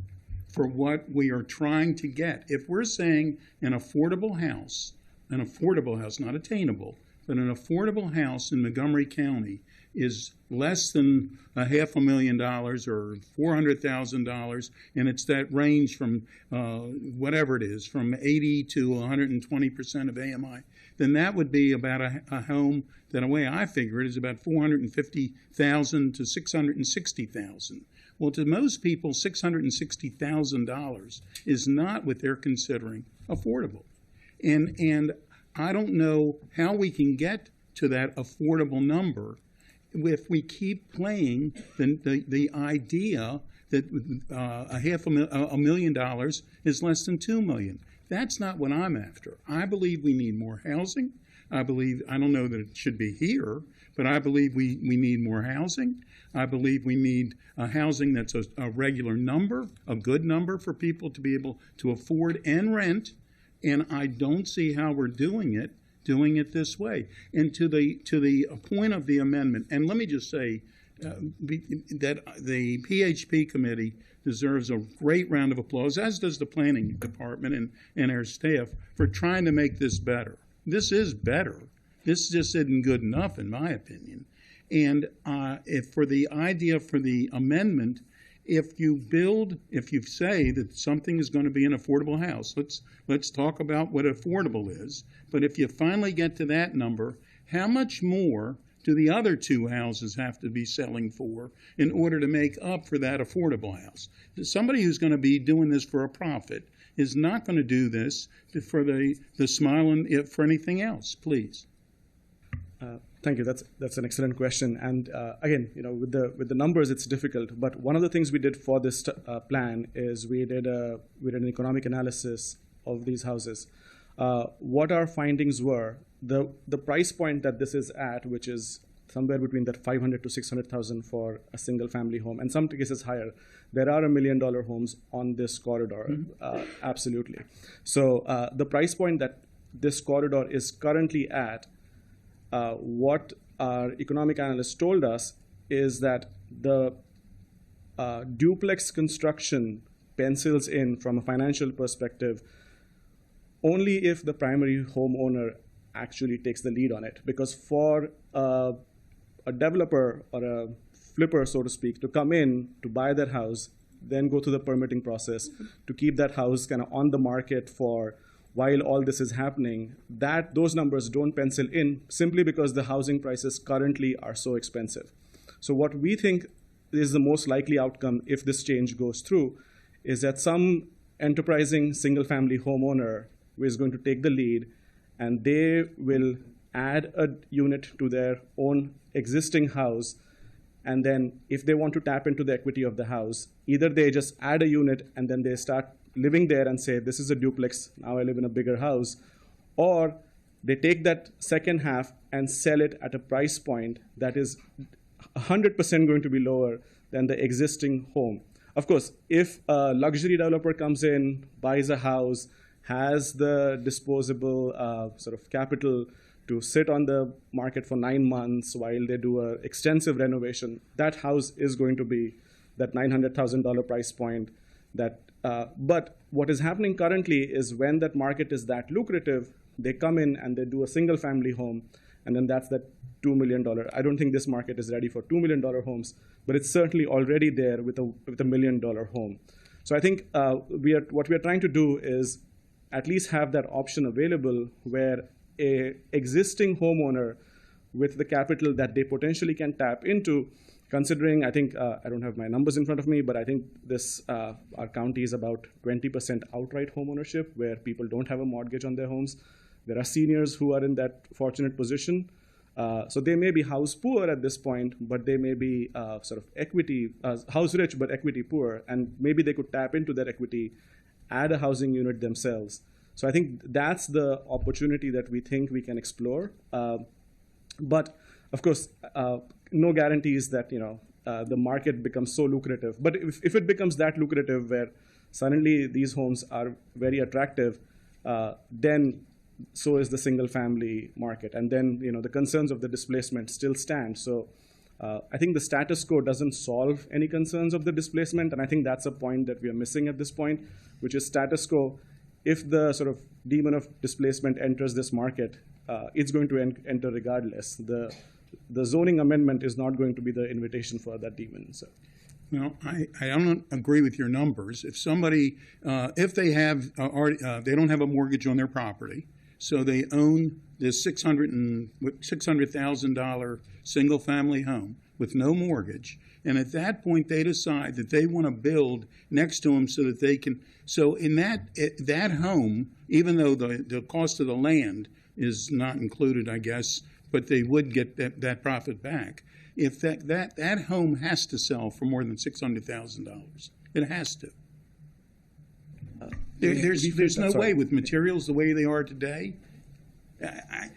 S10: for what we are trying to get. If we're saying an affordable house, not attainable, but an affordable house in Montgomery County is less than $500,000 or $400,000, and it's that range from whatever it is, from 80 to 120% of AMI, then that would be about a home that, the way I figure it, is about $450,000 to $660,000. Well, to most people, $660,000 is not what they're considering affordable. And I don't know how we can get to that affordable number if we keep playing the idea that $1 million is less than $2 million. That's not what I'm after. I believe we need more housing. I don't know that it should be here, but I believe we need more housing. I believe we need housing that's a regular number, a good number for people to be able to afford and rent. And I don't see how we're doing it this way. And to the point of the amendment, and let me just say, that the PHP committee deserves a great round of applause, as does the planning department and our staff, for trying to make this better. This is better. This just isn't good enough, in my opinion. And if for the idea for the amendment, if you say that something is going to be an affordable house, let's talk about what affordable is. But if you finally get to that number, how much more do the other two houses have to be selling for in order to make up for that affordable house? Somebody who's going to be doing this for a profit is not going to do this for the smile and for anything else. Please.
S17: Thank you. That's an excellent question. And again, with the numbers, it's difficult. But one of the things we did for this plan is we did an economic analysis of these houses. What our findings were, the price point that this is at, which is somewhere between that 500 to 600,000 for a single family home, and some cases higher. There are $1 million homes on this corridor, absolutely. So the price point that this corridor is currently at, what our economic analysts told us is that the duplex construction pencils in from a financial perspective only if the primary homeowner actually takes the lead on it. Because for a developer or a flipper, so to speak, to come in to buy that house, then go through the permitting process to keep that house kind of on the market for while all this is happening, those numbers don't pencil in simply because the housing prices currently are so expensive. So what we think is the most likely outcome if this change goes through is that some enterprising single-family homeowner is going to take the lead, and they will add a unit to their own existing house. And then if they want to tap into the equity of the house, either they just add a unit and then they start living there and say, this is a duplex, now I live in a bigger house, or they take that second half and sell it at a price point that is 100% going to be lower than the existing home. Of course, if a luxury developer comes in, buys a house, has the disposable sort of capital to sit on the market for 9 months while they do an extensive renovation, that house is going to be that $900,000 price point. But what is happening currently is when that market is that lucrative, they come in and they do a single family home, and then that's that $2 million. I don't think this market is ready for $2 million homes, but it's certainly already there with a $1 million home. So I think what we are trying to do is at least have that option available where a existing homeowner with the capital that they potentially can tap into, considering, I think, I don't have my numbers in front of me, but I think our county is about 20% outright homeownership, where people don't have a mortgage on their homes. There are seniors who are in that fortunate position. So they may be house poor at this point, but they may be sort of equity, house rich, but equity poor. And maybe they could tap into that equity, add a housing unit themselves. So I think that's the opportunity that we think we can explore. But of course, no guarantees that the market becomes so lucrative. But if it becomes that lucrative where suddenly these homes are very attractive, then so is the single family market. And then the concerns of the displacement still stand. So I think the status quo doesn't solve any concerns of the displacement. And I think that's a point that we are missing at this point, which is status quo. If the sort of demon of displacement enters this market, it's going to enter regardless. The zoning amendment is not going to be the invitation for that demon. So.
S10: Well, I don't agree with your numbers. If somebody, if they have, they don't have a mortgage on their property, so they own this $600,000 single-family home with no mortgage, and at that point they decide that they want to build next to them so that they can. So in that home, even though the cost of the land is not included, I guess, but they would get that profit back. If that home has to sell for more than $600,000, it has to. There's no way with materials the way they are today. I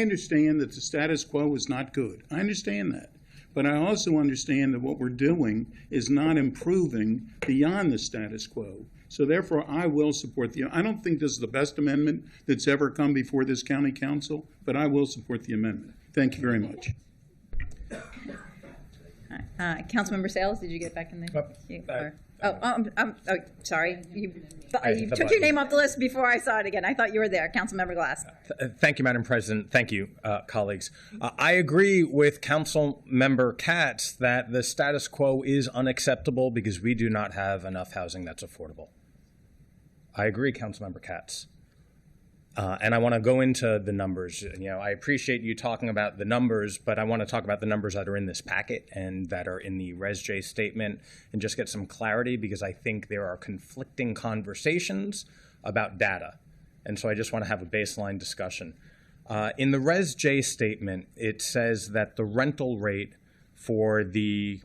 S10: understand that the status quo is not good. I understand that. But I also understand that what we're doing is not improving beyond the status quo. So therefore, I will support I don't think this is the best amendment that's ever come before this county council, but I will support the amendment. Thank you very much.
S1: Councilmember Sales, did you get back in the queue? Sorry. You took your name off the list before I saw it again. I thought you were there. Councilmember Glass.
S3: Thank you, Madam President. Thank you, colleagues. I agree with Councilmember Katz that the status quo is unacceptable because we do not have enough housing that's affordable. I agree, Councilmember Katz. And I want to go into the numbers. I appreciate you talking about the numbers, but I want to talk about the numbers that are in this packet and that are in the Res J statement and just get some clarity because I think there are conflicting conversations about data. And so I just want to have a baseline discussion. In the Res J statement, it says that the rental rate for the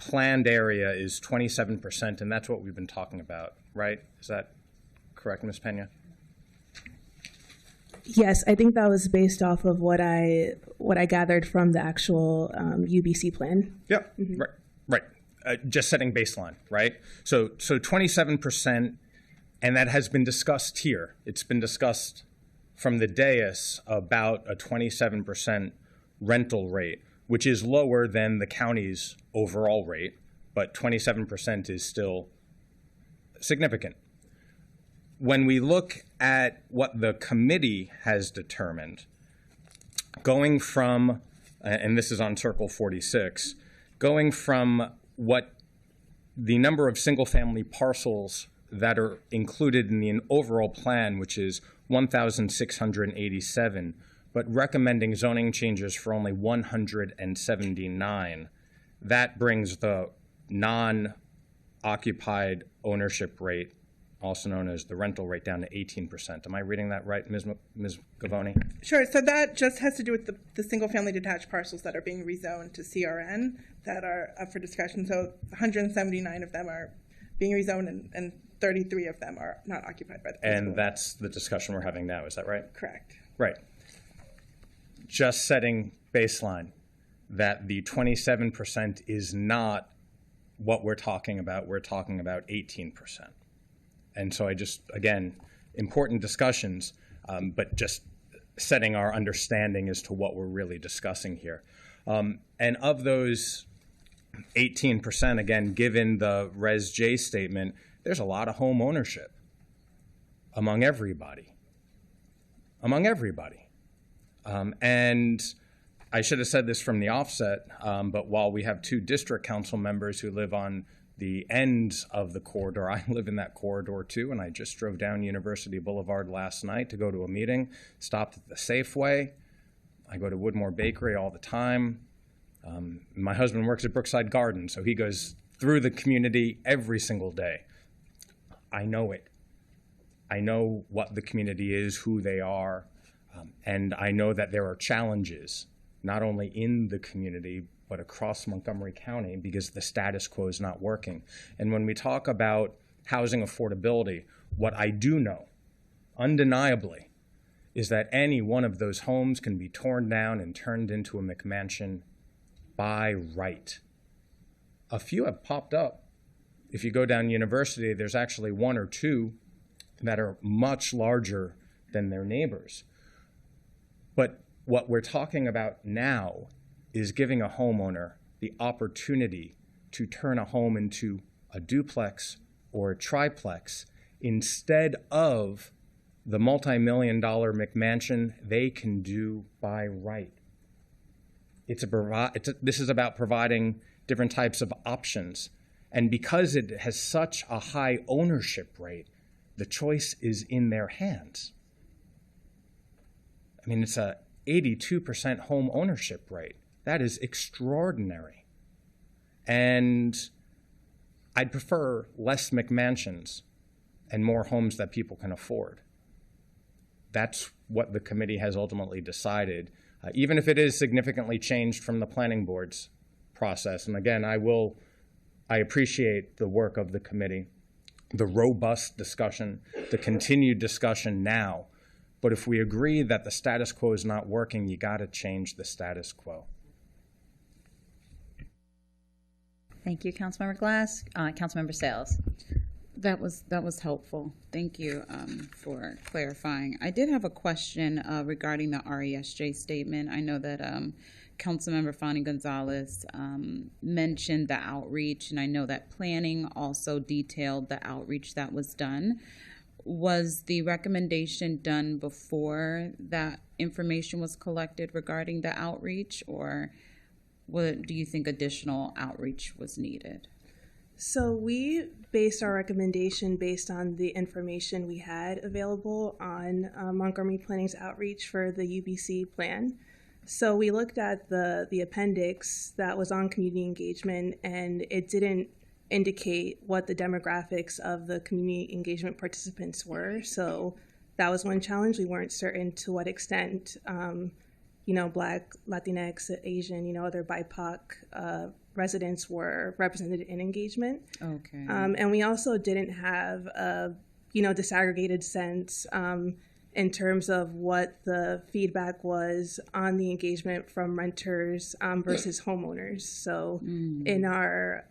S3: planned area is 27%, and that's what we've been talking about, right? Is that correct, Ms. Pena?
S16: Yes, I think that was based off of what I gathered from the actual UBC plan.
S3: Yep. Mm-hmm. Right. Just setting baseline, right? So 27%, and that has been discussed here. It's been discussed from the dais about a 27% rental rate, which is lower than the county's overall rate, but 27% is still significant. When we look at what the committee has determined, going from, and this is on Circle 46, going from what the number of single-family parcels that are included in the overall plan, which is 1,687, but recommending zoning changes for only 179, that brings the non-occupied ownership rate, also known as the rental rate, down to 18%. Am I reading that right, Ms. Gavoni?
S7: Sure. So that just has to do with the single-family detached parcels that are being rezoned to CRN that are up for discussion. So 179 of them are being rezoned, and 33 of them are not occupied by the principal.
S3: And that's the discussion we're having now. Is that right?
S7: Correct.
S3: Right. Just setting baseline that the 27% is not what we're talking about. We're talking about 18%. And so I just, again, important discussions, but just setting our understanding as to what we're really discussing here. And of those 18%, again, given the Res J statement, there's a lot of home ownership among everybody. And I should have said this from the offset, but while we have two district council members who live on the ends of the corridor, I live in that corridor too, and I just drove down University Boulevard last night to go to a meeting, stopped at the Safeway. I go to Woodmore Bakery all the time. My husband works at Brookside Gardens, so he goes through the community every single day. I know it. I know what the community is, who they are, and I know that there are challenges, not only in the community, but across Montgomery County because the status quo is not working. And when we talk about housing affordability, what I do know, undeniably, is that any one of those homes can be torn down and turned into a McMansion by right. A few have popped up. If you go down University, there's actually one or two that are much larger than their neighbors. But what we're talking about now is giving a homeowner the opportunity to turn a home into a duplex or a triplex instead of the multi-million-dollar McMansion they can do by right. This is about providing different types of options. And because it has such a high ownership rate, the choice is in their hands. I mean, it's a 82% home ownership rate. That is extraordinary. And I'd prefer less McMansions and more homes that people can afford. That's what the committee has ultimately decided, even if it is significantly changed from the planning board's process. And again, I appreciate the work of the committee, the robust discussion, the continued discussion now. But if we agree that the status quo is not working, you got to change the status quo.
S1: Thank you, Councilmember Glass. Councilmember Sales.
S18: That was helpful. Thank you for clarifying. I did have a question regarding the RESJ statement. I know that Councilmember Fani Gonzalez mentioned the outreach, and I know that planning also detailed the outreach that was done. Was the recommendation done before that information was collected regarding the outreach, or do you think additional outreach was needed?
S16: So we based our recommendation based on the information we had available on Montgomery Planning's outreach for the UBC plan. So we looked at the appendix that was on community engagement, and it didn't indicate what the demographics of the community engagement participants were. So that was one challenge. We weren't certain to what extent, Black, Latinx, Asian, other BIPOC residents were represented in engagement.
S18: Okay.
S16: And we also didn't have a, disaggregated sense in terms of what the feedback was on the engagement from renters versus homeowners. So in our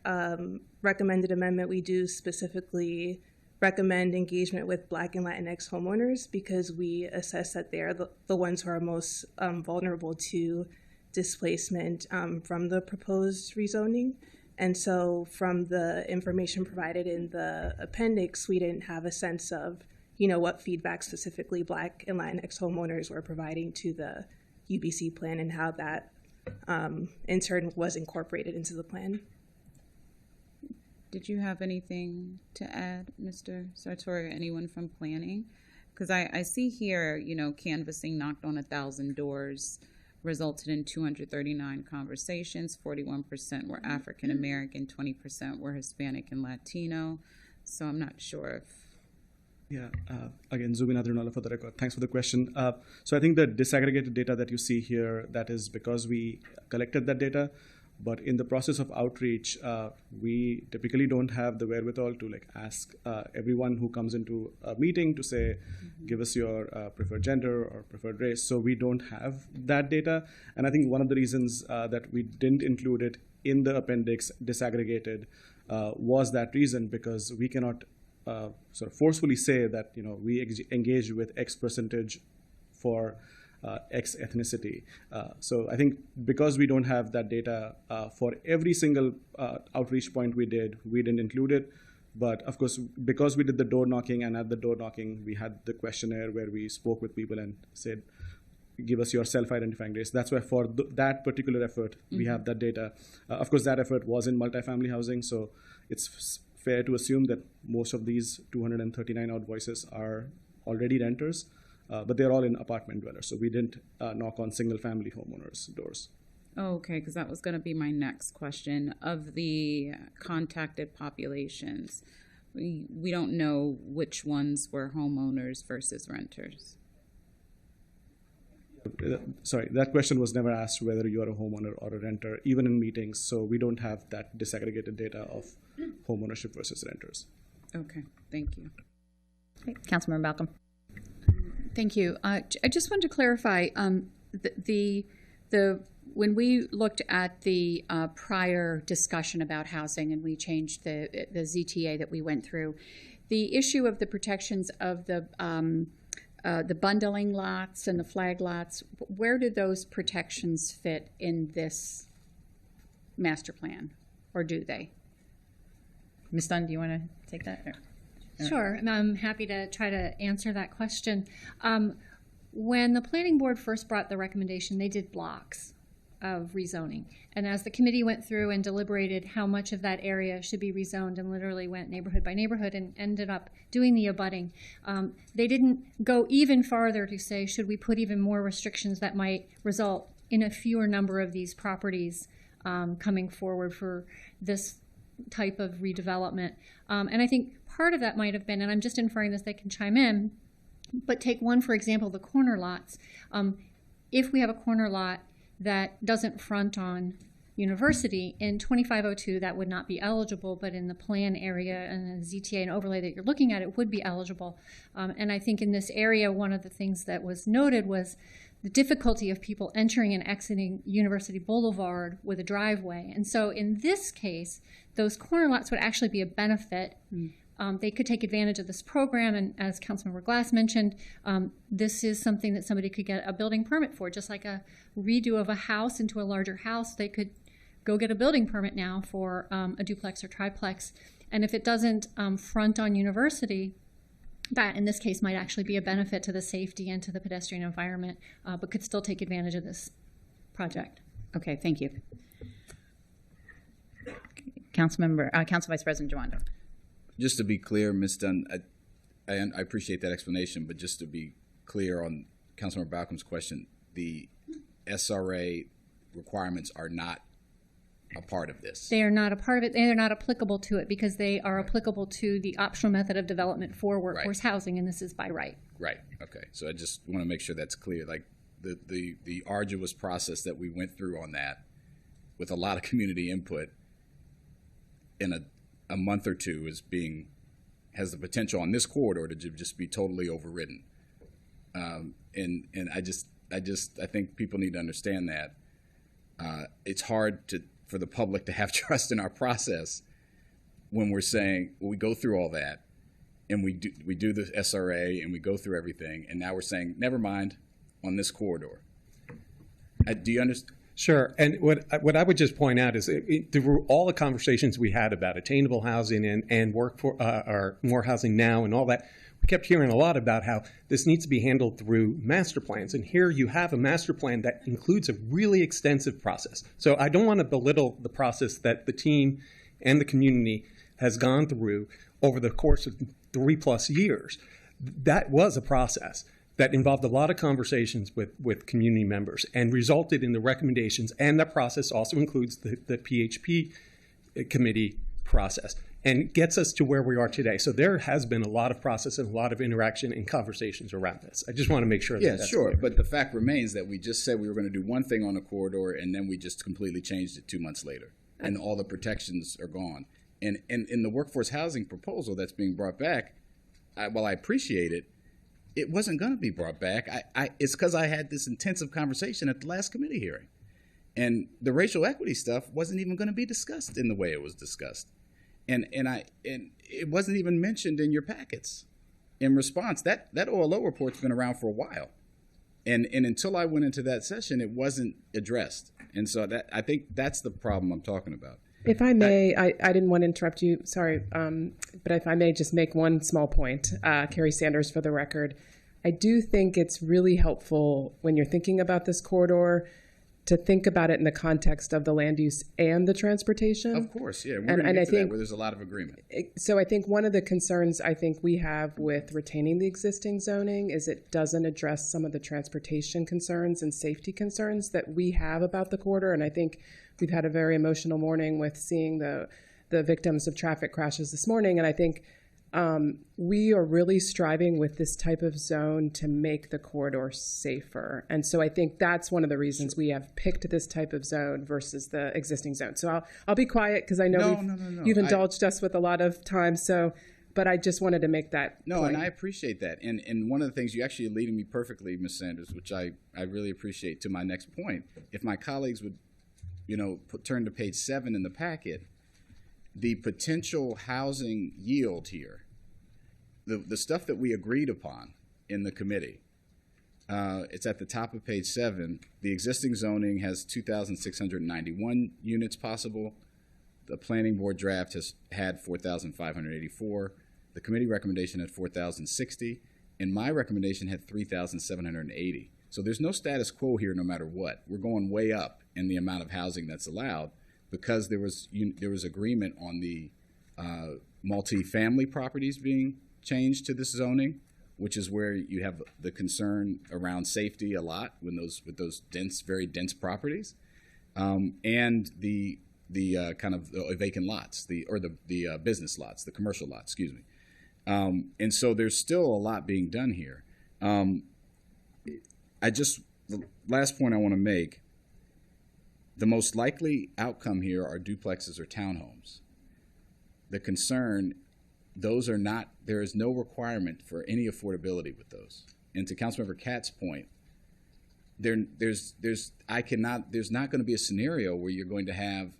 S16: recommended amendment, we do specifically recommend engagement with Black and Latinx homeowners because we assess that they're the ones who are most vulnerable to displacement from the proposed rezoning. And so from the information provided in the appendix, we didn't have a sense of, what feedback specifically Black and Latinx homeowners were providing to the UBC plan and how that in turn was incorporated into the plan.
S18: Did you have anything to add, Mr. Sartori, or anyone from planning? Because I see here, canvassing knocked on 1,000 doors, resulted in 239 conversations, 41% were African American, 20% were Hispanic and Latino. So I'm not sure if...
S17: Yeah, again, Zubin Adrinala for the record. Thanks for the question. So I think the disaggregated data that you see here, that is because we collected that data. But in the process of outreach, we typically don't have the wherewithal to ask everyone who comes into a meeting to say, give us your preferred gender or preferred race. So we don't have that data. And I think one of the reasons that we didn't include it in the appendix disaggregated was that reason, because we cannot sort of forcefully say that we engage with X percentage for X ethnicity. So I think because we don't have that data for every single outreach point we didn't include it. But of course, because we did the door knocking, and at the door knocking, we had the questionnaire where we spoke with people and said, give us your self-identifying race. That's why for that particular effort, we have that data. Of course, that effort was in multifamily housing, so it's fair to assume that most of these 239 odd voices are already renters. But they're all in apartment dwellers, so we didn't knock on single-family homeowners' doors.
S18: Okay, because that was going to be my next question. Of the contacted populations, we don't know which ones were homeowners versus renters.
S17: Sorry, that question was never asked whether you're a homeowner or a renter, even in meetings, so we don't have that disaggregated data of homeownership versus renters.
S18: Okay, thank you.
S1: Okay, Councilmember Malcolm.
S11: Thank you. I just wanted to clarify when we looked at the prior discussion about housing and we changed the ZTA that we went through, the issue of the protections of the bundling lots and the flag lots, where do those protections fit in this master plan, or do they?
S1: Ms. Dunn, do you want to take that?
S4: Sure, and I'm happy to try to answer that question. When the planning board first brought the recommendation, they did blocks of rezoning. And as the committee went through and deliberated how much of that area should be rezoned and literally went neighborhood by neighborhood and ended up doing the abutting, they didn't go even farther to say, should we put even more restrictions that might result in a fewer number of these properties coming forward for this type of redevelopment. And I think part of that might have been, and I'm just inferring this, they can chime in, but take one, for example, the corner lots. If we have a corner lot that doesn't front on University, in 2502 that would not be eligible, but in the plan area and the ZTA and overlay that you're looking at, it would be eligible. And I think in this area, one of the things that was noted was the difficulty of people entering and exiting University Boulevard with a driveway. And so in this case, those corner lots would actually be a benefit they could take advantage of this program. And as Councilmember Glass mentioned, this is something that somebody could get a building permit for, just like a redo of a house into a larger house. They could go get a building permit now for a duplex or triplex. And if it doesn't front on University, that in this case might actually be a benefit to the safety and to the pedestrian environment, but could still take advantage of this project.
S1: Okay, thank you. Council Vice President Jawando.
S15: Just to be clear, Ms. Dunn, I appreciate that explanation, but just to be clear on Councilmember Balcom's question, the SRA requirements are not a part of this.
S4: They are not a part of it. They are not applicable to it because they are applicable to the optional method of development for workforce housing, and this is by right.
S15: Right. Okay. So I just want to make sure that's clear. Like the arduous process that we went through on that, with a lot of community input, in a month or two has the potential on this corridor to just be totally overridden. And I think people need to understand that it's hard for the public to have trust in our process when we're saying, well, we go through all that and we do the SRA and we go through everything, and now we're saying, never mind, on this corridor. Do you understand?
S14: Sure. And what I would just point out is through all the conversations we had about attainable housing and work for or more housing now and all that, we kept hearing a lot about how this needs to be handled through master plans. And here you have a master plan that includes a really extensive process. So I don't want to belittle the process that the team and the community has gone through over the course of 3+ years. That was a process that involved a lot of conversations with community members and resulted in the recommendations, and that process also includes the PHP committee process and gets us to where we are today. So there has been a lot of process and a lot of interaction and conversations around this. I just want to make sure
S15: that
S14: that's
S15: sure.
S14: clear.
S15: But the fact remains that we just said we were going to do one thing on the corridor, and then we just completely changed it 2 months later, and all the protections are gone. And in the workforce housing proposal that's being brought back, while I appreciate it, it wasn't going to be brought back. It's because I had this intensive conversation at the last committee hearing. And the racial equity stuff wasn't even going to be discussed in the way it was discussed. And it wasn't even mentioned in your packets. In response, that OLO report's been around for a while. And until I went into that session, it wasn't addressed. And so I think that's the problem I'm talking about.
S12: If I may, I didn't want to interrupt you, sorry, but if I may just make one small point, Carrie Sanders for the record. I do think it's really helpful when you're thinking about this corridor to think about it in the context of the land use and the transportation.
S15: Of course, yeah. We're going to get to that where there's a lot of agreement.
S12: So I think one of the concerns I think we have with retaining the existing zoning is it doesn't address some of the transportation concerns and safety concerns that we have about the corridor. And I think we've had a very emotional morning with seeing the victims of traffic crashes this morning. And I think we are really striving with this type of zone to make the corridor safer. And so I think that's one of the reasons we have picked this type of zone versus the existing zone. So I'll be quiet because I know you've indulged us with a lot of time. So, but I just wanted to make that point.
S15: And I appreciate that. And one of the things, you actually are leading me perfectly, Ms. Sanders, which I really appreciate, to my next point. If my colleagues would, turn to page 7 in the packet, the potential housing yield here, the stuff that we agreed upon in the committee, it's at the top of page 7. The existing zoning has 2,691 units possible. The planning board draft has had 4,584. The committee recommendation had 4,060, and my recommendation had 3,780. So there's no status quo here no matter what. We're going way up in the amount of housing that's allowed, because there was agreement on the multi-family properties being changed to this zoning, which is where you have the concern around safety a lot with those very dense properties, and the kind of vacant lots, the business lots, the commercial lots, excuse me. And so there's still a lot being done here. The last point I want to make. The most likely outcome here are duplexes or townhomes. The concern, there is no requirement for any affordability with those. And to Councilmember Katz's point, there's not going to be a scenario where you're going to have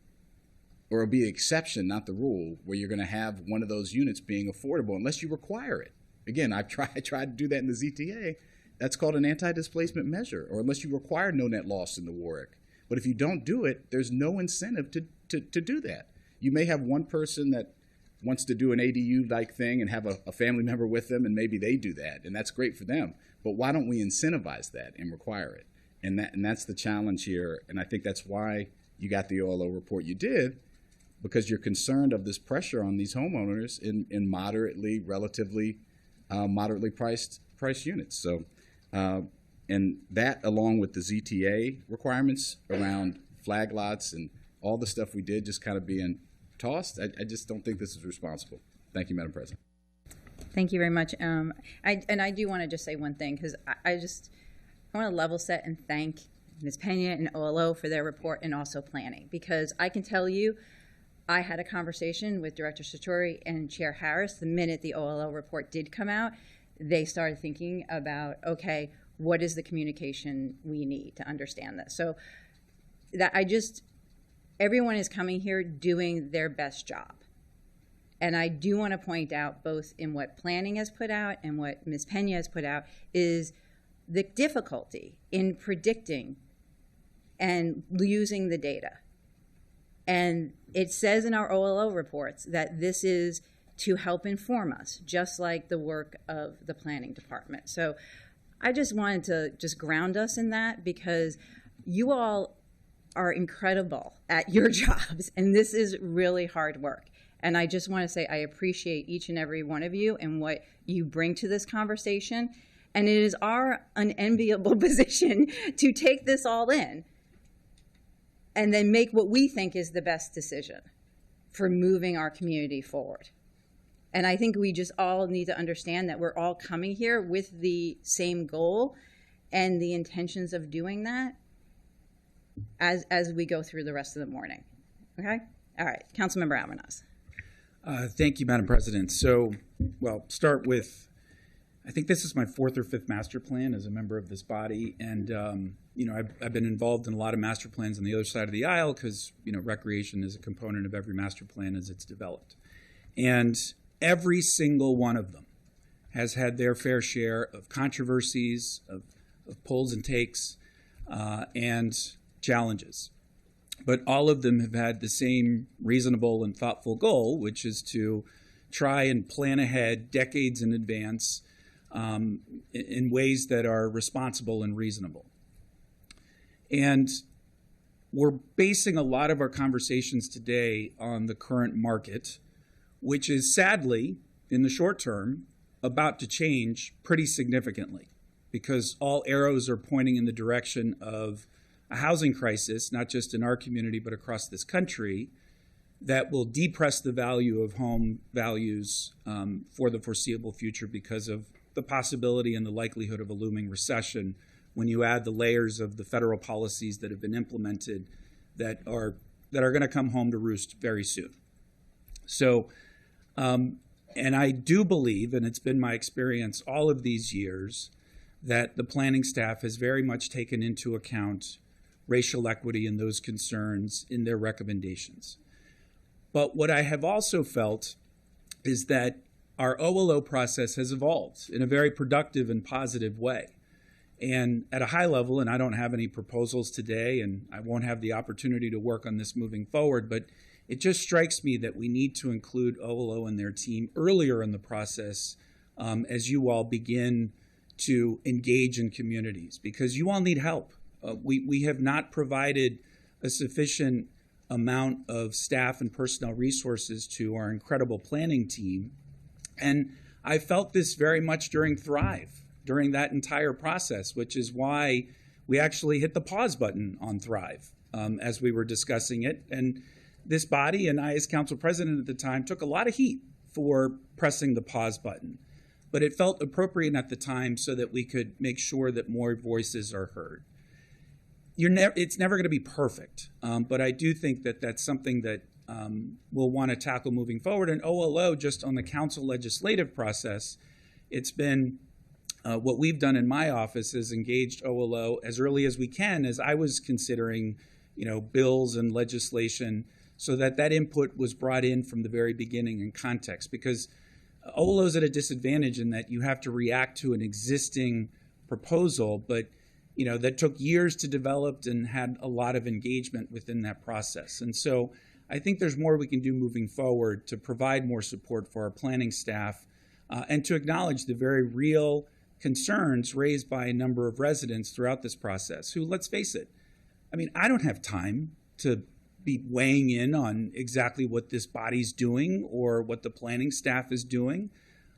S15: or it'll be an exception, not the rule, where you're going to have one of those units being affordable unless you require it. Again, I tried to do that in the ZTA. That's called an anti-displacement measure, or unless you require no net loss in the Warwick. But if you don't do it, there's no incentive to do that. You may have one person that wants to do an ADU-like thing and have a family member with them, and maybe they do that, and that's great for them. But why don't we incentivize that and require it? And that's the challenge here, and I think that's why you got the OLO report you did, because you're concerned of this pressure on these homeowners in relatively priced units. So, and that, along with the ZTA requirements around flag lots and all the stuff we did just kind of being tossed, I just don't think this is responsible. Thank you, Madam President.
S1: Thank you very much. I do want to just say one thing, because I want to level set and thank Ms. Pena and OLO for their report, and also planning, because I can tell you I had a conversation with Director Sartori and Chair Harris the minute the OLO report did come out. They started thinking about, okay, what is the communication we need to understand this? So that everyone is coming here doing their best job. And I do want to point out, both in what planning has put out and what Ms. Pena has put out, is the difficulty in predicting and using the data. And it says in our OLO reports that this is to help inform us, just like the work of the planning department. So I just wanted to ground us in that, because you all are incredible at your jobs, and this is really hard work. And I just want to say I appreciate each and every one of you and what you bring to this conversation. And it is our unenviable position to take this all in and then make what we think is the best decision for moving our community forward. And I think we just all need to understand that we're all coming here with the same goal and the intentions of doing that as we go through the rest of the morning. Okay? All right. Councilmember Almaraz.
S20: Thank you, Madam President. So, start with, I think this is my 4th or 5th master plan as a member of this body. And, I've been involved in a lot of master plans on the other side of the aisle, because, recreation is a component of every master plan as it's developed. And every single one of them has had their fair share of controversies, of pulls and takes, and challenges. But all of them have had the same reasonable and thoughtful goal, which is to try and plan ahead decades in advance in ways that are responsible and reasonable. And we're basing a lot of our conversations today on the current market, which is sadly, in the short term, about to change pretty significantly, because all arrows are pointing in the direction of a housing crisis, not just in our community, but across this country, that will depress the value of home values for the foreseeable future, because of the possibility and the likelihood of a looming recession when you add the layers of the federal policies that have been implemented that are going to come home to roost very soon. So, and I do believe, and it's been my experience all of these years, that the planning staff has very much taken into account racial equity and those concerns in their recommendations. But what I have also felt is that our OLO process has evolved in a very productive and positive way. And at a high level, and I don't have any proposals today, and I won't have the opportunity to work on this moving forward, but it just strikes me that we need to include OLO and their team earlier in the process as you all begin to engage in communities, because you all need help. We have not provided a sufficient amount of staff and personnel resources to our incredible planning team. And I felt this very much during Thrive, during that entire process, which is why we actually hit the pause button on Thrive as we were discussing it. And this body, and I as council president at the time, took a lot of heat for pressing the pause button. But it felt appropriate at the time so that we could make sure that more voices are heard. It's never going to be perfect, but I do think that that's something that we'll want to tackle moving forward. And OLO, just on the council legislative process, it's been what we've done in my office is engaged OLO as early as we can, as I was considering, bills and legislation, so that that input was brought in from the very beginning in context. Because Olo's at a disadvantage in that you have to react to an existing proposal, but that took years to develop and had a lot of engagement within that process. And so I think there's more we can do moving forward to provide more support for our planning staff and to acknowledge the very real concerns raised by a number of residents throughout this process who, let's face it, I don't have time to be weighing in on exactly what this body's doing or what the planning staff is doing.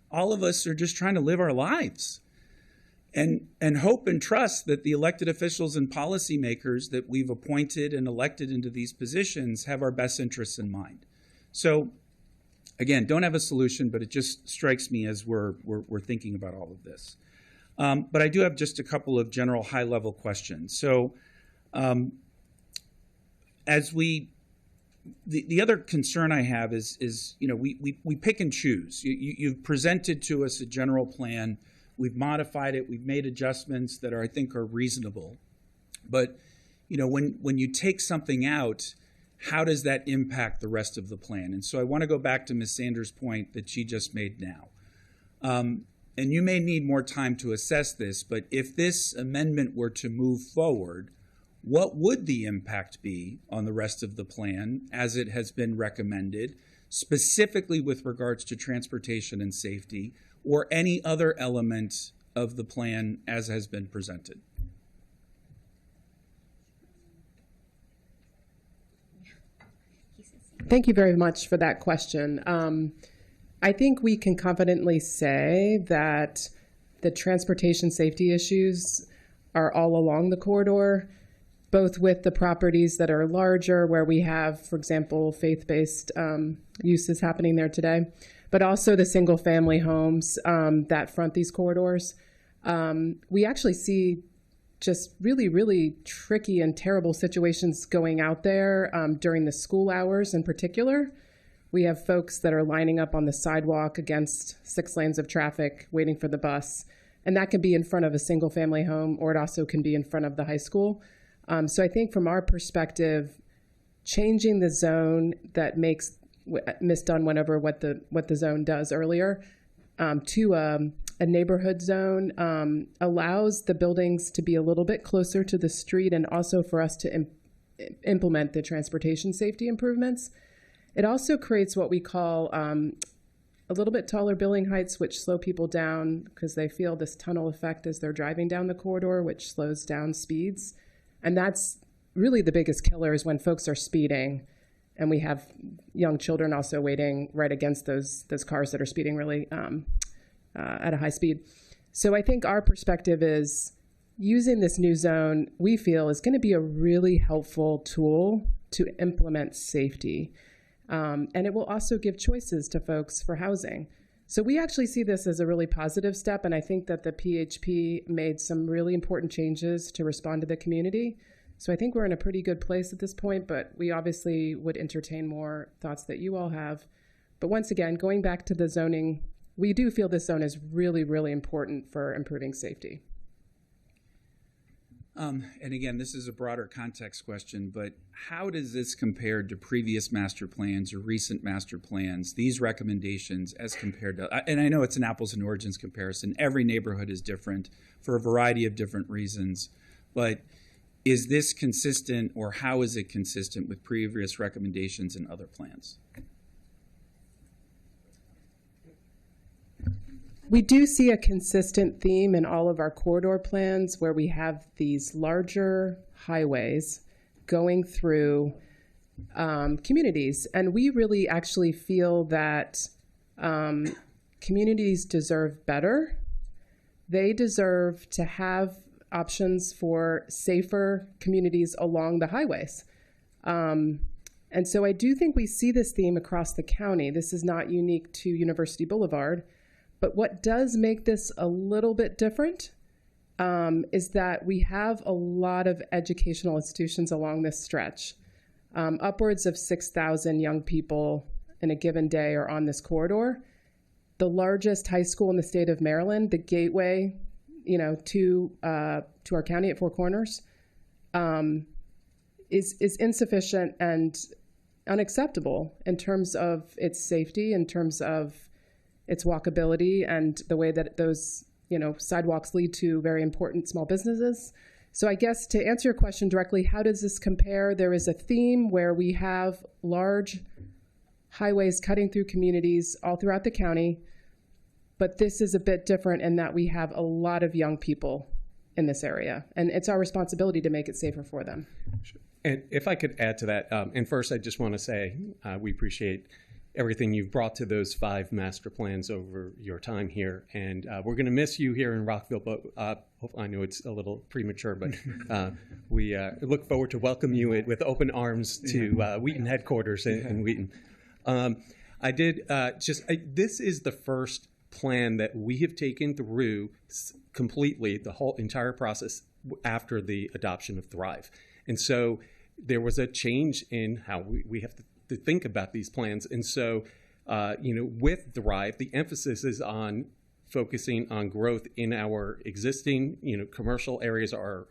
S20: All of us are just trying to live our lives and hope and trust that the elected officials and policymakers that we've appointed and elected into these positions have our best interests in mind. So again, don't have a solution, but it just strikes me as we're thinking about all of this. But I do have just a couple of general high-level questions. So the other concern I have is we pick and choose. You've presented to us a general plan. We've modified it. We've made adjustments that I think are reasonable. But when you take something out, how does that impact the rest of the plan? And so I want to go back to Ms. Sanders' point that she just made now. And you may need more time to assess this, but if this amendment were to move forward, what would the impact be on the rest of the plan as it has been recommended, specifically with regards to transportation and safety, or any other element of the plan as has been presented?
S12: Thank you very much for that question. I think we can confidently say that the transportation safety issues are all along the corridor, both with the properties that are larger, where we have, for example, faith-based uses happening there today, but also the single-family homes that front these corridors. We actually see just really, really tricky and terrible situations going out there during the school hours in particular. We have folks that are lining up on the sidewalk against 6 lanes of traffic waiting for the bus. And that can be in front of a single family home, or it also can be in front of the high school. So I think from our perspective, changing the zone that makes, Ms. Dunn went over what the zone does earlier, to a neighborhood zone allows the buildings to be a little bit closer to the street, and also for us to implement the transportation safety improvements. It also creates what we call a little bit taller building heights, which slow people down because they feel this tunnel effect as they're driving down the corridor, which slows down speeds. And that's really the biggest killer, is when folks are speeding and we have young children also waiting right against those cars that are speeding really at a high speed. So I think our perspective is using this new zone, we feel, is going to be a really helpful tool to implement safety. And it will also give choices to folks for housing. So we actually see this as a really positive step, and I think that the PHP made some really important changes to respond to the community. So I think we're in a pretty good place at this point, but we obviously would entertain more thoughts that you all have. But once again, going back to the zoning, we do feel this zone is really, really important for improving safety.
S20: And again, this is a broader context question, but how does this compare to previous master plans or recent master plans, these recommendations as compared to, and I know it's an apples and oranges comparison, every neighborhood is different for a variety of different reasons, but is this consistent, or how is it consistent with previous recommendations in other plans?
S12: We do see a consistent theme in all of our corridor plans where we have these larger highways going through communities. And we really actually feel that communities deserve better. They deserve to have options for safer communities along the highways. And so I do think we see this theme across the county. This is not unique to University Boulevard. But what does make this a little bit different is that we have a lot of educational institutions along this stretch. Upwards of 6,000 young people in a given day are on this corridor. The largest high school in the state of Maryland, the gateway, to our county at Four Corners, is insufficient and unacceptable in terms of its safety, in terms of its walkability, and the way that those sidewalks lead to very important small businesses. So I guess to answer your question directly, how does this compare? There is a theme where we have large highways cutting through communities all throughout the county, but this is a bit different in that we have a lot of young people in this area, and it's our responsibility to make it safer for them.
S14: And if I could add to that, and first I just want to say we appreciate everything you've brought to those 5 master plans over your time here, and we're going to miss you here in Rockville, but I know it's a little premature, but we look forward to welcome you with open arms to Wheaton headquarters in Wheaton. This is the first plan that we have taken through completely the whole entire process after the adoption of Thrive. And so there was a change in how we have to think about these plans. And so, with Thrive, the emphasis is on focusing on growth in our existing, commercial areas, our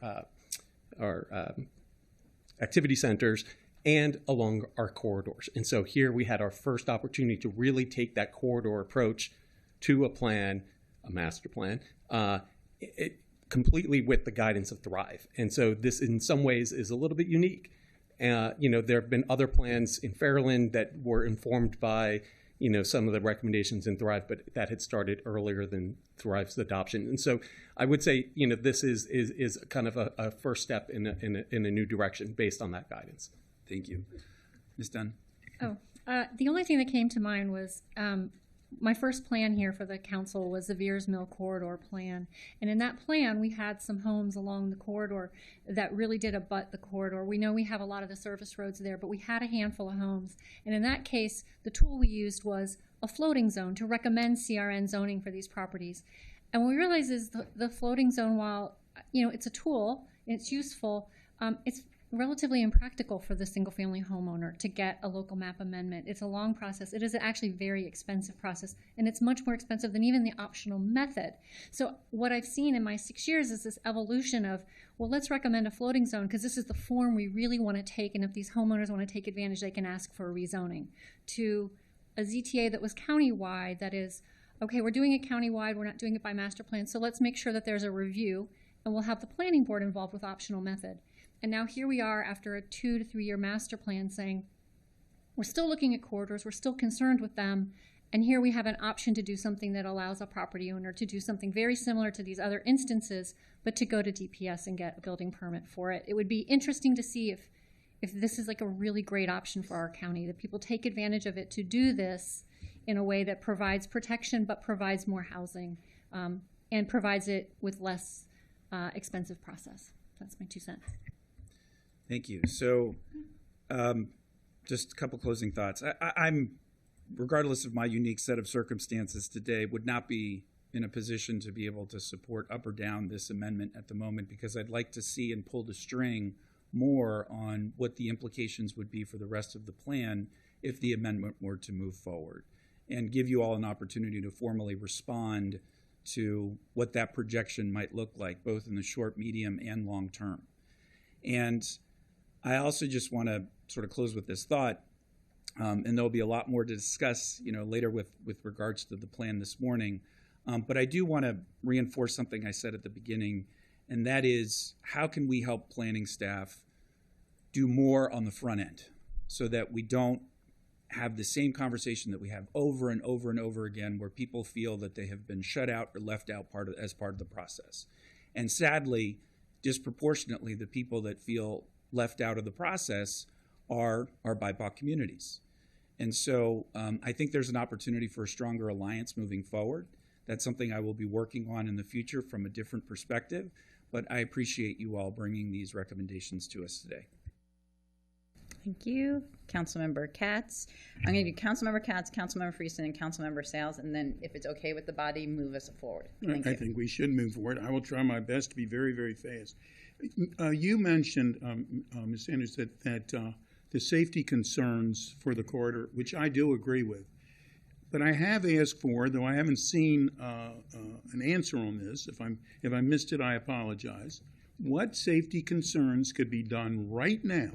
S14: activity centers, and along our corridors. And so here we had our first opportunity to really take that corridor approach to a master plan, completely with the guidance of Thrive. And so this in some ways is a little bit unique. There have been other plans in Fairland that were informed by, some of the recommendations in Thrive, but that had started earlier than Thrive's adoption. And so I would say, this is kind of a first step in a new direction based on that guidance.
S20: Thank you. Ms. Dunn?
S4: The only thing that came to mind was my first plan here for the council was the Veers Mill Corridor Plan. And in that plan, we had some homes along the corridor that really did abut the corridor. We know we have a lot of the service roads there, but we had a handful of homes. And in that case, the tool we used was a floating zone to recommend CRN zoning for these properties. And what we realized is the floating zone, while it's a tool, it's useful, it's relatively impractical for the single-family homeowner to get a local map amendment. It's a long process. It is actually a very expensive process, and it's much more expensive than even the optional method. So what I've seen in my 6 years is this evolution of, well, let's recommend a floating zone because this is the form we really want to take, and if these homeowners want to take advantage, they can ask for a rezoning, to a ZTA that was countywide, that is, okay, we're doing it countywide, we're not doing it by master plan, so let's make sure that there's a review, and we'll have the planning board involved with optional method. And now here we are after a 2 to 3 year master plan saying, we're still looking at corridors, we're still concerned with them, and here we have an option to do something that allows a property owner to do something very similar to these other instances, but to go to DPS and get a building permit for it. It would be interesting to see if this is like a really great option for our county, that people take advantage of it to do this in a way that provides protection but provides more housing and provides it with less expensive process. That's my 2 cents.
S20: Thank you. So just a couple closing thoughts. I'm, regardless of my unique set of circumstances today, would not be in a position to be able to support up or down this amendment at the moment because I'd like to see and pull the string more on what the implications would be for the rest of the plan if the amendment were to move forward, and give you all an opportunity to formally respond to what that projection might look like, both in the short, medium, and long term. And I also just want to sort of close with this thought, and there'll be a lot more to discuss, later with regards to the plan this morning. But I do want to reinforce something I said at the beginning, and that is, how can we help planning staff do more on the front end so that we don't have the same conversation that we have over and over and over again, where people feel that they have been shut out or left out as part of the process. And sadly, disproportionately, the people that feel left out of the process are BIPOC communities. And so I think there's an opportunity for a stronger alliance moving forward. That's something I will be working on in the future from a different perspective, but I appreciate you all bringing these recommendations to us today.
S1: Thank you. Councilmember Katz. I'm going to do Councilmember Katz, Councilmember Friesen, and Councilmember Sales, and then if it's okay with the body, move us forward. Thank you.
S10: I think we should move forward. I will try my best to be very, very fast. You mentioned, Ms. Sanders, that the safety concerns for the corridor, which I do agree with. But I have asked for, though I haven't seen an answer on this, if I missed it, I apologize. What safety concerns could be done right now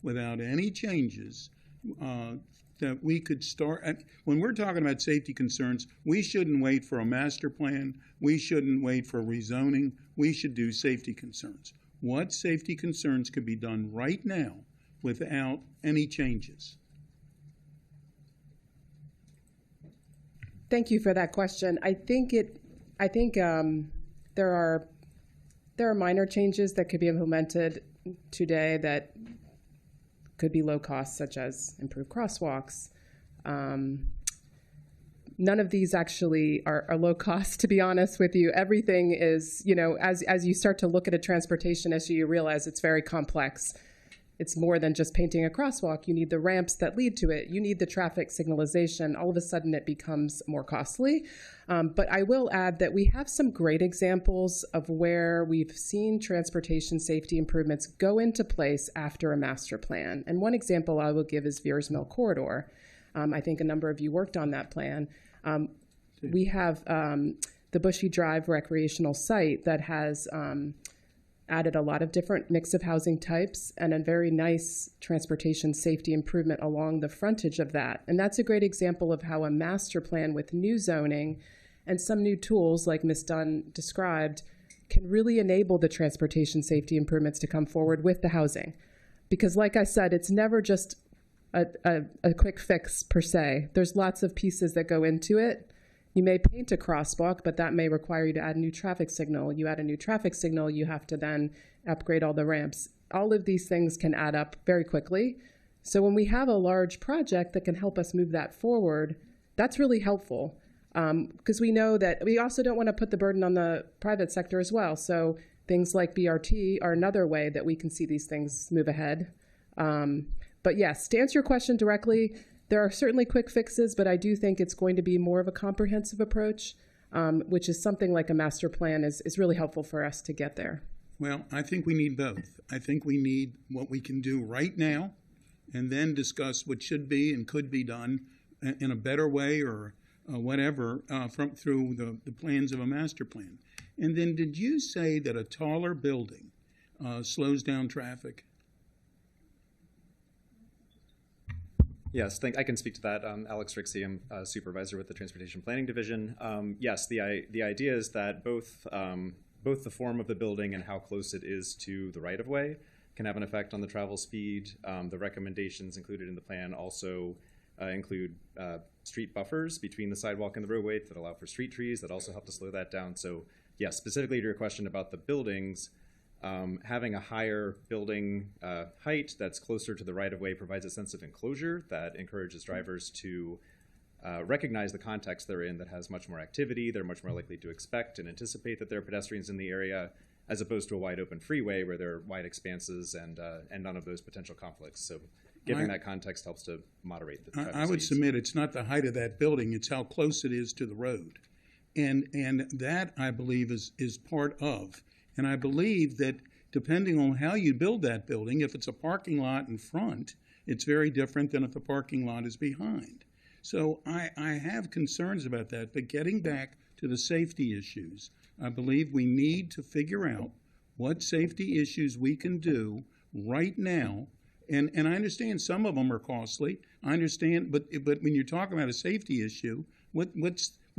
S10: without any changes that we could start. When we're talking about safety concerns, we shouldn't wait for a master plan. We shouldn't wait for rezoning. We should do safety concerns. What safety concerns could be done right now without any changes?
S12: Thank you for that question. I think there are minor changes that could be implemented today that could be low cost, such as improved crosswalks. None of these actually are low cost, to be honest with you. Everything is, as you start to look at a transportation issue, you realize it's very complex. It's more than just painting a crosswalk. You need the ramps that lead to it. You need the traffic signalization. All of a sudden, it becomes more costly. But I will add that we have some great examples of where we've seen transportation safety improvements go into place after a master plan. And one example I will give is Veers Mill Corridor. I think a number of you worked on that plan. We have the Bushy Drive recreational site that has added a lot of different mix of housing types and a very nice transportation safety improvement along the frontage of that. And that's a great example of how a master plan with new zoning and some new tools like Ms. Dunn described can really enable the transportation safety improvements to come forward with the housing. Because like I said, it's never just a quick fix per se. There's lots of pieces that go into it. You may paint a crosswalk, but that may require you to add a new traffic signal. You add a new traffic signal, you have to then upgrade all the ramps. All of these things can add up very quickly. So when we have a large project that can help us move that forward, that's really helpful. Because we know that we also don't want to put the burden on the private sector as well. So things like BRT are another way that we can see these things move ahead. But yes, to answer your question directly, there are certainly quick fixes, but I do think it's going to be more of a comprehensive approach, which is something like a master plan is really helpful for us to get there.
S10: Well, I think we need both. I think we need what we can do right now and then discuss what should be and could be done in a better way or whatever through the plans of a master plan. And then did you say that a taller building slows down traffic?
S21: Yes, I can speak to that. Alex Rixey, I'm a supervisor with the Transportation Planning Division. Yes, the idea is that both the form of the building and how close it is to the right-of-way can have an effect on the travel speed. The recommendations included in the plan also include street buffers between the sidewalk and the roadway that allow for street trees that also help to slow that down. So yes, specifically to your question about the buildings, having a higher building height that's closer to the right-of-way provides a sense of enclosure that encourages drivers to recognize the context they're in that has much more activity. They're much more likely to expect and anticipate that there are pedestrians in the area, as opposed to a wide-open freeway where there are wide expanses and none of those potential conflicts. So giving that context helps to moderate the traffic
S10: I would submit it's not the height of that building, it's how close it is to the road. And that, I believe, is part of. And I believe that depending on how you build that building, if it's a parking lot in front, it's very different than if the parking lot is behind. So I have concerns about that. But getting back to the safety issues, I believe we need to figure out what safety issues we can do right now. And I understand some of them are costly. I understand, but when you're talking about a safety issue, what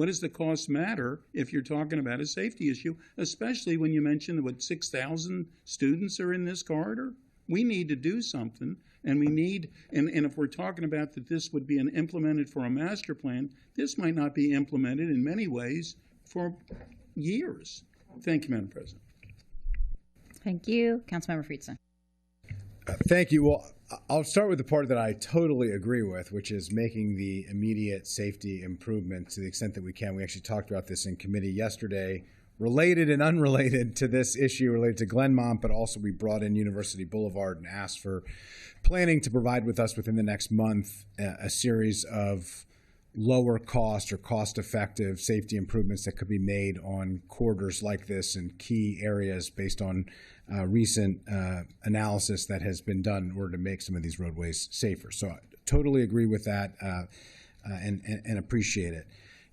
S10: does the cost matter if you're talking about a safety issue, especially when you mention what 6,000 students are in this corridor? We need to do something, and we need, and if we're talking about that this would be implemented for a master plan, this might not be implemented in many ways for years. Thank you, Madam President.
S1: Thank you. Councilmember Friedson.
S6: Thank you. Well, I'll start with the part that I totally agree with, which is making the immediate safety improvements to the extent that we can. We actually talked about this in committee yesterday, related and unrelated to this issue related to Glenmont, but also we brought in University Boulevard and asked for planning to provide with us within the next month a series of lower cost or cost-effective safety improvements that could be made on corridors like this in key areas based on recent analysis that has been done in order to make some of these roadways safer. So I totally agree with that and appreciate it.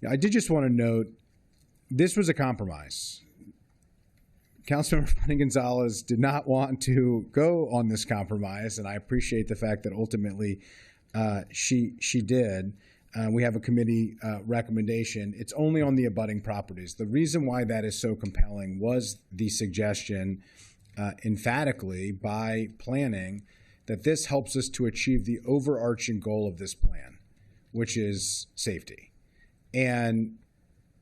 S6: I did just want to note, this was a compromise. Councilmember Fanny Gonzalez did not want to go on this compromise, and I appreciate the fact that ultimately she did. We have a committee recommendation. It's only on the abutting properties. The reason why that is so compelling was the suggestion emphatically by planning that this helps us to achieve the overarching goal of this plan, which is safety. And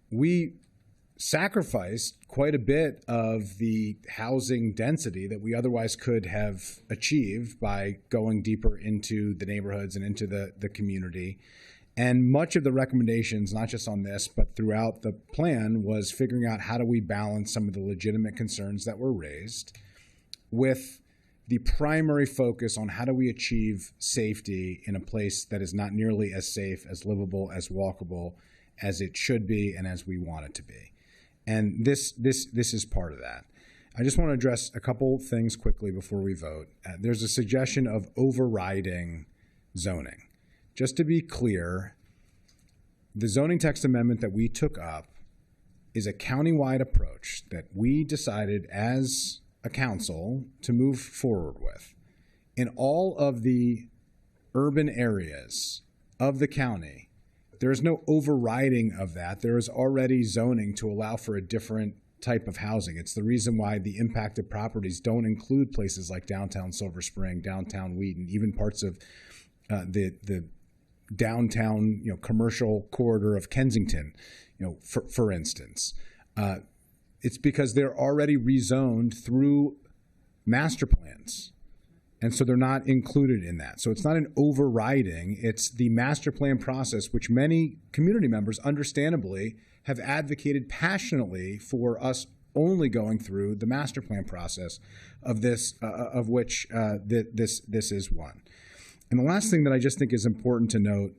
S6: we sacrificed quite a bit of the housing density that we otherwise could have achieved by going deeper into the neighborhoods and into the community. And much of the recommendations, not just on this, but throughout the plan, was figuring out how do we balance some of the legitimate concerns that were raised with the primary focus on how do we achieve safety in a place that is not nearly as safe, as livable, as walkable as it should be and as we want it to be. And this is part of that. I just want to address a couple things quickly before we vote. There's a suggestion of overriding zoning. Just to be clear, the zoning text amendment that we took up is a countywide approach that we decided as a council to move forward with. In all of the urban areas of the county, there is no overriding of that. There is already zoning to allow for a different type of housing. It's the reason why the impacted properties don't include places like downtown Silver Spring, downtown Wheaton, even parts of the downtown, commercial corridor of Kensington, for instance. It's because they're already rezoned through master plans. And so they're not included in that. So it's not an overriding, it's the master plan process, which many community members understandably have advocated passionately for us only going through the master plan process of this, of which this is one. And the last thing that I just think is important to note,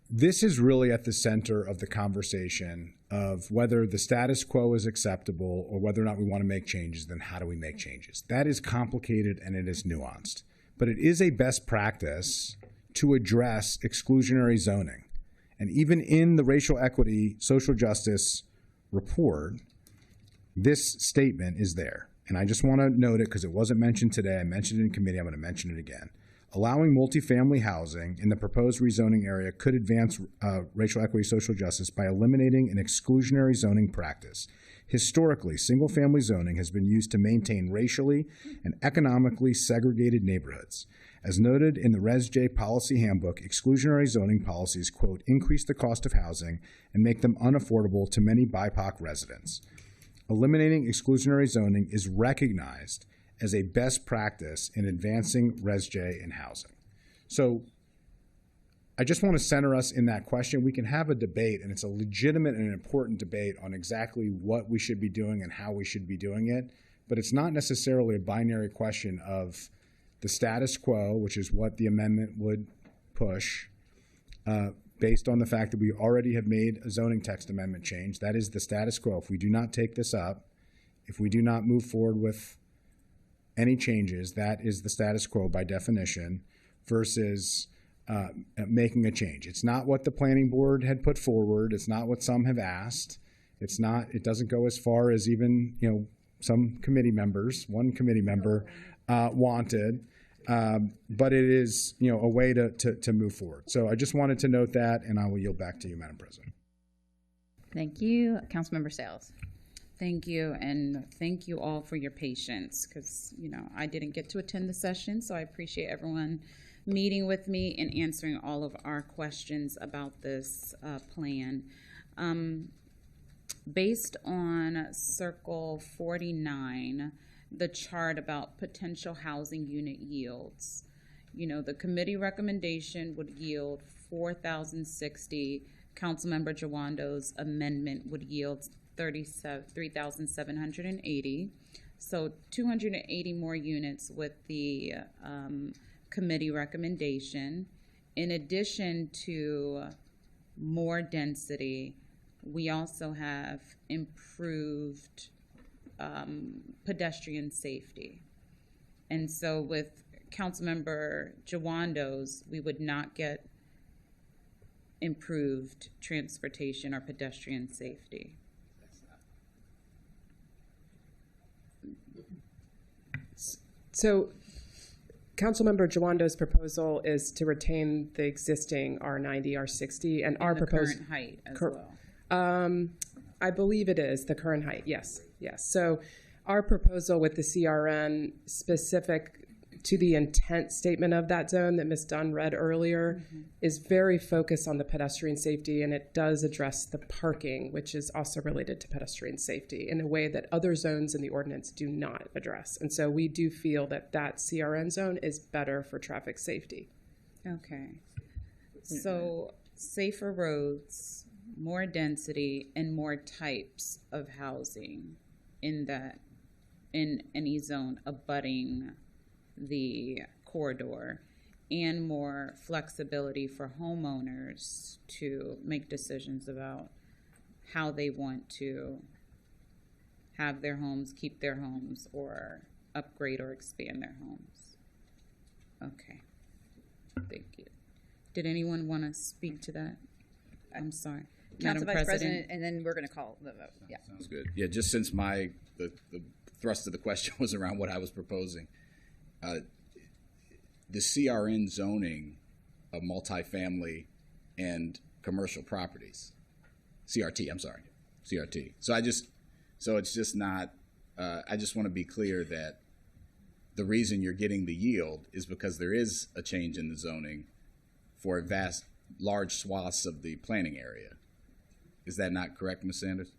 S6: this is really at the center of the conversation of whether the status quo is acceptable or whether or not we want to make changes, then how do we make changes? That is complicated and it is nuanced. But it is a best practice to address exclusionary zoning. And even in the racial equity, social justice report, this statement is there. And I just want to note it because it wasn't mentioned today. I mentioned it in committee. I'm going to mention it again. Allowing multifamily housing in the proposed rezoning area could advance racial equity, social justice by eliminating an exclusionary zoning practice. Historically, single-family zoning has been used to maintain racially and economically segregated neighborhoods. As noted in the Res J Policy Handbook, exclusionary zoning policies, quote, increase the cost of housing and make them unaffordable to many BIPOC residents. Eliminating exclusionary zoning is recognized as a best practice in advancing Res J in housing. So I just want to center us in that question. We can have a debate, and it's a legitimate and important debate on exactly what we should be doing and how we should be doing it, but it's not necessarily a binary question of the status quo, which is what the amendment would push, based on the fact that we already have made a zoning text amendment change. That is the status quo. If we do not take this up, if we do not move forward with any changes, that is the status quo by definition, versus making a change. It's not what the planning board had put forward. It's not what some have asked. It's not. It doesn't go as far as even some committee members. One committee member wanted, but it is a way to move forward. So I just wanted to note that, and I will yield back to you, Madam President.
S1: Thank you, Councilmember Sales.
S18: Thank you, and thank you all for your patience, because I didn't get to attend the session, so I appreciate everyone meeting with me and answering all of our questions about this plan. Based on Circle 49, the chart about potential housing unit yields, the committee recommendation would yield 4,060. Councilmember Jawando's amendment would yield 3,780. So 280 more units with the committee recommendation. In addition to more density, we also have improved pedestrian safety. And so with Councilmember Jawando's, we would not get improved transportation or pedestrian safety.
S12: So Councilmember Jawando's proposal is to retain the existing R90, R60, and our proposal.
S18: Current height as well.
S12: I believe it is the current height. Yes, yes. So our proposal with the CRN specific to the intent statement of that zone that Ms. Dunn read earlier is very focused on the pedestrian safety, and it does address the parking, which is also related to pedestrian safety in a way that other zones in the ordinance do not address. And so we do feel that that CRN zone is better for traffic safety.
S18: Okay. So safer roads, more density, and more types of housing in any zone abutting the corridor, and more flexibility for homeowners to make decisions about how they want to have their homes, keep their homes, or upgrade or expand their homes. Okay, thank you. Did anyone want to speak to that? I'm sorry.
S1: Council Vice President, and then we're going to call the vote. Yeah.
S15: Sounds good. Yeah, just since the thrust of the question was around what I was proposing, the CRN zoning of multifamily and commercial properties, CRT. I'm sorry, CRT. So it's just not. I just want to be clear that the reason you're getting the yield is because there is a change in the zoning for large swaths of the planning area. Is that not correct, Ms. Sanders?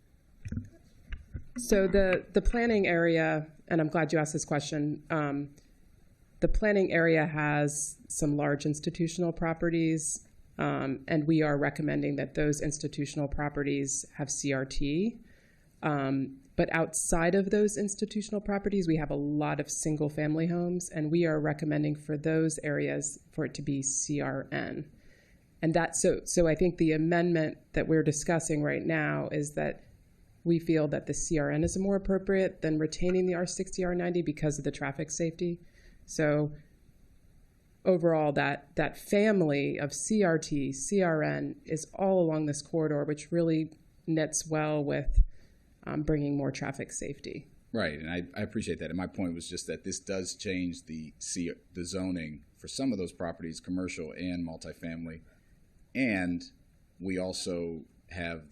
S12: So the planning area, and I'm glad you asked this question, the planning area has some large institutional properties, and we are recommending that those institutional properties have CRT. But outside of those institutional properties, we have a lot of single-family homes, and we are recommending for those areas for it to be CRN. And so I think the amendment that we're discussing right now is that we feel that the CRN is more appropriate than retaining the R60, R90 because of the traffic safety. So overall, that family of CRT, CRN is all along this corridor, which really knits well with bringing more traffic safety.
S15: Right, and I appreciate that. And my point was just that this does change the zoning for some of those properties, commercial and multifamily. And we also have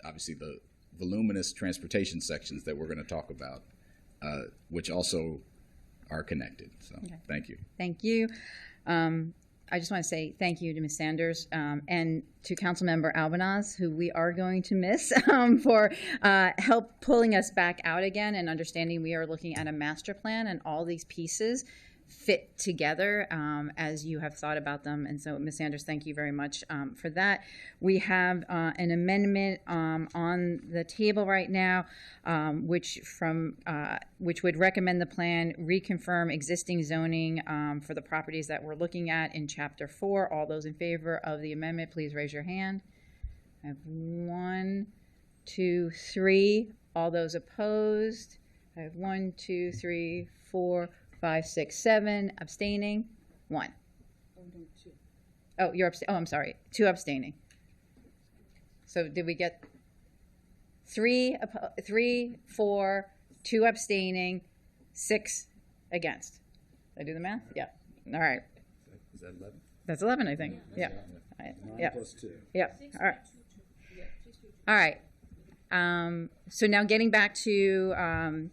S15: obviously the voluminous transportation sections that we're going to talk about, which also are connected. So Thank you.
S1: Thank you. I just want to say thank you to Ms. Sanders and to Councilmember Albanaz, who we are going to miss, for help pulling us back out again and understanding we are looking at a master plan and all these pieces fit together as you have thought about them. And so, Ms. Sanders, thank you very much for that. We have an amendment on the table right now, which would recommend the plan reconfirm existing zoning for the properties that we're looking at in Chapter 4. All those in favor of the amendment, please raise your hand. I have 1, 2, 3. All those opposed? I have 1, 2, 3, 4, 5, 6, 7. Abstaining? 1. Oh, you're abstaining. Oh, I'm sorry. 2 abstaining. So did we get 3, 4, 2 abstaining, 6 against? Did I do the math? Yeah. All right.
S15: Is that 11?
S1: That's 11, I think. Yeah. Yeah.
S15: Plus 2.
S1: Yeah. All right. All right. So now getting back to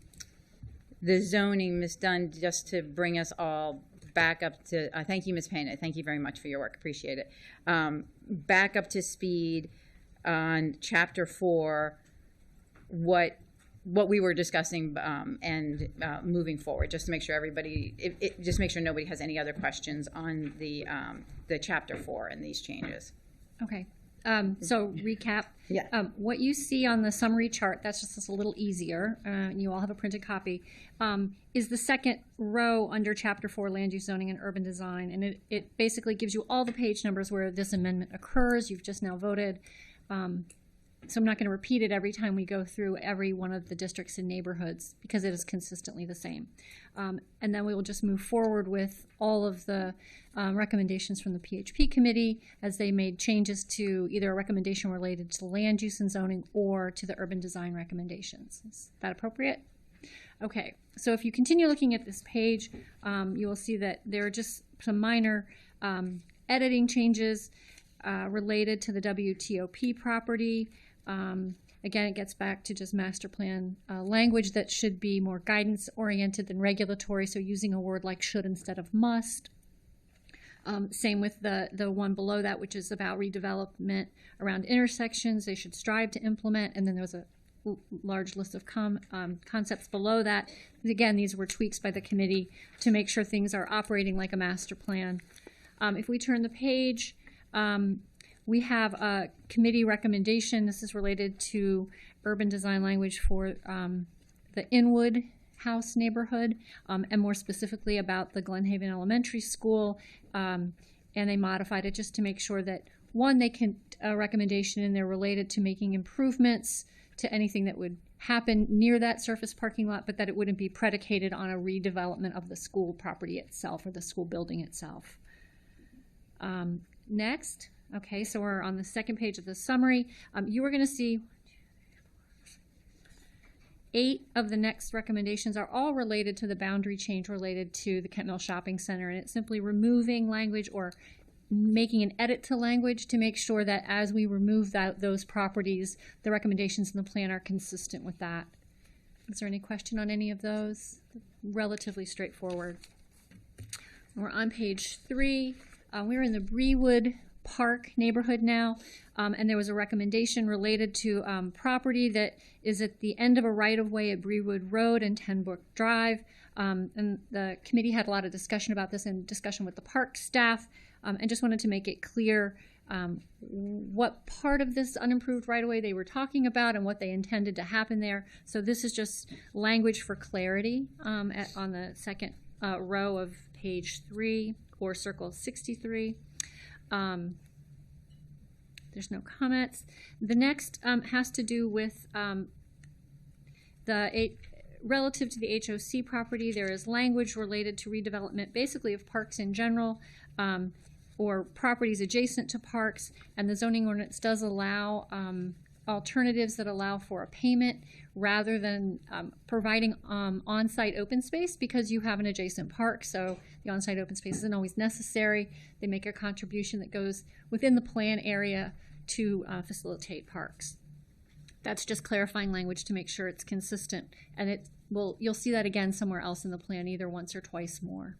S1: the zoning, Ms. Dunn, just to bring us all back up to, thank you, Ms. Pena. Thank you very much for your work. Appreciate it. Back up to speed on Chapter 4, what we were discussing and moving forward, just to make sure everybody, just make sure nobody has any other questions on the Chapter 4 and these changes.
S4: Okay. So recap.
S1: Yeah.
S4: What you see on the summary chart, that's just a little easier. You all have a printed copy. Is the second row under Chapter 4, Land Use, Zoning, and Urban Design, and it basically gives you all the page numbers where this amendment occurs. You've just now voted. So I'm not going to repeat it every time we go through every one of the districts and neighborhoods because it is consistently the same. And then we will just move forward with all of the recommendations from the PHP committee as they made changes to either a recommendation related to land use and zoning or to the urban design recommendations. Is that appropriate? Okay, so if you continue looking at this page, you will see that there are just some minor editing changes related to the WTOP property. Again, it gets back to just master plan language that should be more guidance oriented than regulatory, so using a word like should instead of must. Same with the one below that, which is about redevelopment around intersections. They should strive to implement, and then there was a large list of concepts below that. Again, these were tweaks by the committee to make sure things are operating like a master plan. If we turn the page, we have a committee recommendation. This is related to urban design language for the Inwood House neighborhood, and more specifically about the Glen Haven Elementary School. And they modified it just to make sure that, one, they can a recommendation in there related to making improvements to anything that would happen near that surface parking lot, but that it wouldn't be predicated on a redevelopment of the school property itself or the school building itself. Next, okay, so we're on the second page of the summary. You are going to see 8 of the next recommendations are all related to the boundary change related to the Kent Mill Shopping Center, and it's simply removing language or making an edit to language to make sure that as we remove those properties, the recommendations in the plan are consistent with that. Is there any question on any of those? Relatively straightforward. We're on page 3. We're in the Brewood Park neighborhood now, and there was a recommendation related to property that is at the end of a right-of-way at Brewood Road and Ten Brook Drive, and the committee had a lot of discussion about this and discussion with the park staff, and just wanted to make it clear what part of this unimproved right-of-way they were talking about and what they intended to happen there. So this is just language for clarity on the second row of page 3, or circle 63. There's no comments. The next has to do with relative to the HOC property. There is language related to redevelopment, basically of parks in general, or properties adjacent to parks, and the zoning ordinance does allow alternatives that allow for a payment rather than providing on-site open space, because you have an adjacent park, so the on-site open space isn't always necessary. They make a contribution that goes within the plan area to facilitate parks. That's just clarifying language to make sure it's consistent, and you'll see that again somewhere else in the plan, either once or twice more.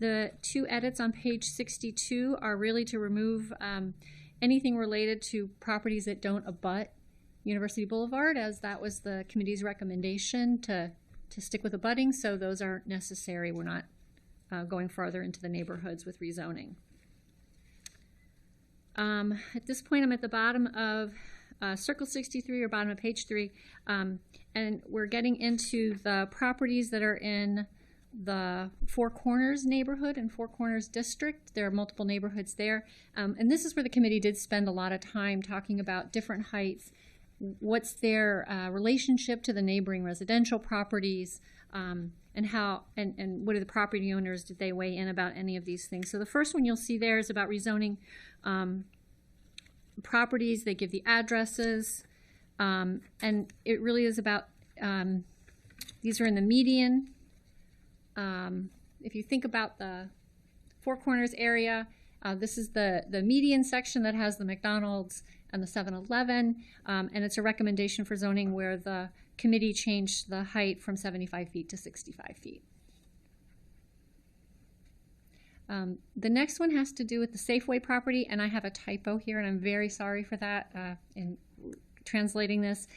S4: The 2 edits on page 62 are really to remove anything related to properties that don't abut University Boulevard, as that was the committee's recommendation to stick with abutting, so those aren't necessary. We're not going farther into the neighborhoods with rezoning. At this point, I'm at the bottom of circle 63, or bottom of page 3, and we're getting into the properties that are in the Four Corners neighborhood and Four Corners district. There are multiple neighborhoods there, and this is where the committee did spend a lot of time talking about different heights, what's their relationship to the neighboring residential properties, and how and what are the property owners, did they weigh in about any of these things. So the first one you'll see there is about rezoning properties. They give the addresses, and it really is about these are in the median. If you think about the Four Corners area, this is the median section that has the McDonald's and the 7-Eleven, and it's a recommendation for zoning where the committee changed the height from 75 feet to 65 feet. The next one has to do with the Safeway property, and I have a typo here, and I'm very sorry for that in translating this.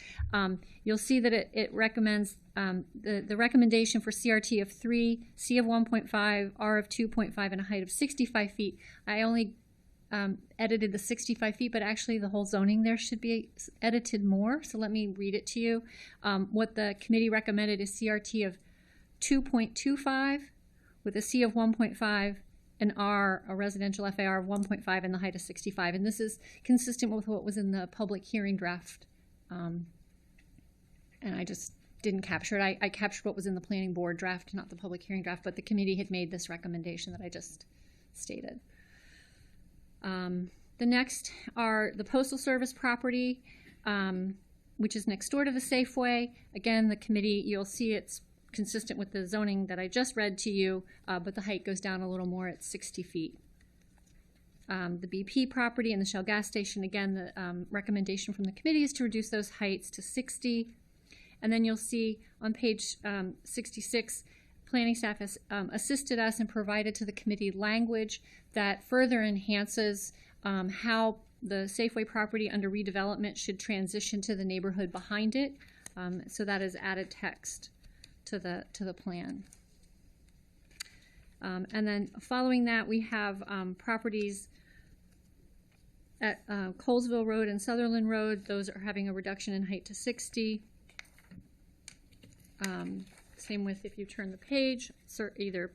S4: You'll see that it recommends the recommendation for CRT of 3, C of 1.5, R of 2.5, and a height of 65 feet. I only edited the 65 feet, but actually the whole zoning there should be edited more, so let me read it to you. What the committee recommended is CRT of 2.25 with a C of 1.5, an R, a residential FAR of 1.5, and the height of 65. And this is consistent with what was in the public hearing draft. And I just didn't capture it. I captured what was in the planning board draft, not the public hearing draft, but the committee had made this recommendation that I just stated. The next are the Postal Service property. which is next door to the Safeway. Again, the committee, you'll see it's consistent with the zoning that I just read to you, but the height goes down a little more at 60 feet. The BP property and the Shell gas station, again, the recommendation from the committee is to reduce those heights to 60. And then you'll see on page 66, planning staff has assisted us and provided to the committee language that further enhances how the Safeway property under redevelopment should transition to the neighborhood behind it. So that is added text to the plan. And then following that, we have properties at Colesville Road and Sutherland Road. Those are having a reduction in height to 60. Same with if you turn the page, either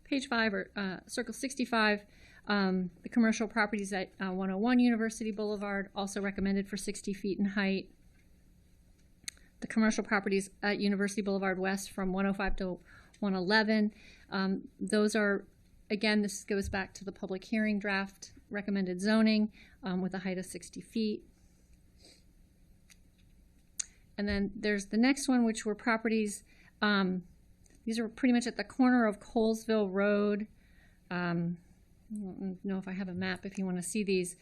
S4: page 5 or circle 65. The commercial properties at 101 University Boulevard, also recommended for 60 feet in height. The commercial properties at University Boulevard West from 105 to 111. Those are, again, this goes back to the public hearing draft, recommended zoning with a height of 60 feet. And then there's the next one, which were properties, these are pretty much at the corner of Colesville Road. I don't know if I have a map if you want to see these.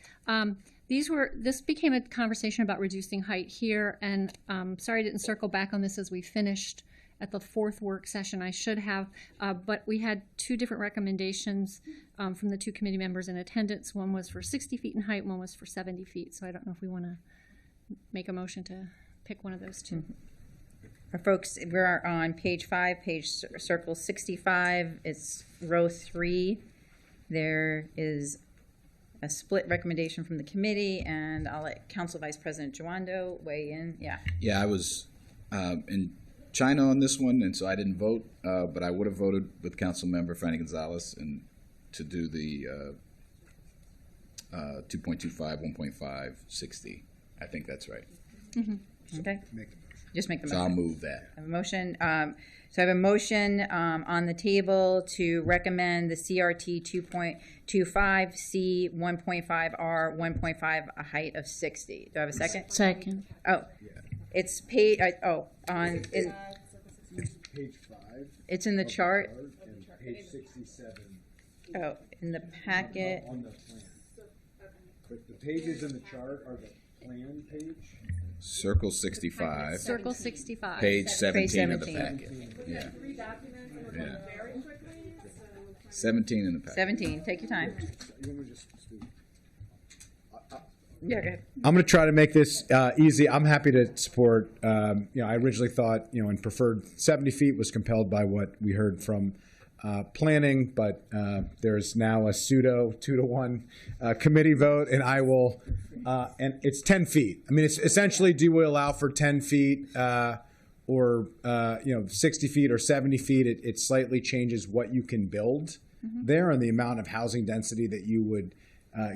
S4: This became a conversation about reducing height here, and sorry I didn't circle back on this as we finished at the 4th work session. I should have, but we had 2 different recommendations from the 2 committee members in attendance. One was for 60 feet in height, one was for 70 feet. So I don't know if we want to make a motion to pick one of those 2.
S1: For folks, we're on page 5, page circle 65. It's row 3. There is a split recommendation from the committee, and I'll let Council Vice President Joando weigh in.
S15: Yeah, I was in China on this one, and so I didn't vote, but I would have voted with Council Member Franny Gonzalez and to do the 2.25, 1.5, 60. I think that's right.
S1: Mm-hmm. Okay. Just make the motion.
S15: So I'll move that.
S1: I have a motion. So I have a motion on the table to recommend the CRT 2.25, C 1.5R, 1.5, a height of 60. Do I have a second?
S19: Second.
S1: Oh, it's page. On
S6: it's page 5.
S1: It's in the chart.
S6: And page 67.
S1: Oh, in the packet.
S6: On the plan. But the pages in the chart are the plan page.
S15: Circle 65.
S4: Circle 65.
S15: Page 17,
S1: Page 17.
S15: of the packet. Yeah. Yeah. 17 in the packet.
S1: 17. Take your time. Yeah, go ahead.
S6: I'm going to try to make this easy. I'm happy to support. I originally thought, and preferred 70 feet, was compelled by what we heard from planning, but there's now a pseudo 2-to-1 committee vote, and I will. And it's 10 feet. I mean, it's essentially, do we allow for 10 feet or 60 feet or 70 feet? It slightly changes what you can build there and the amount of housing density that you would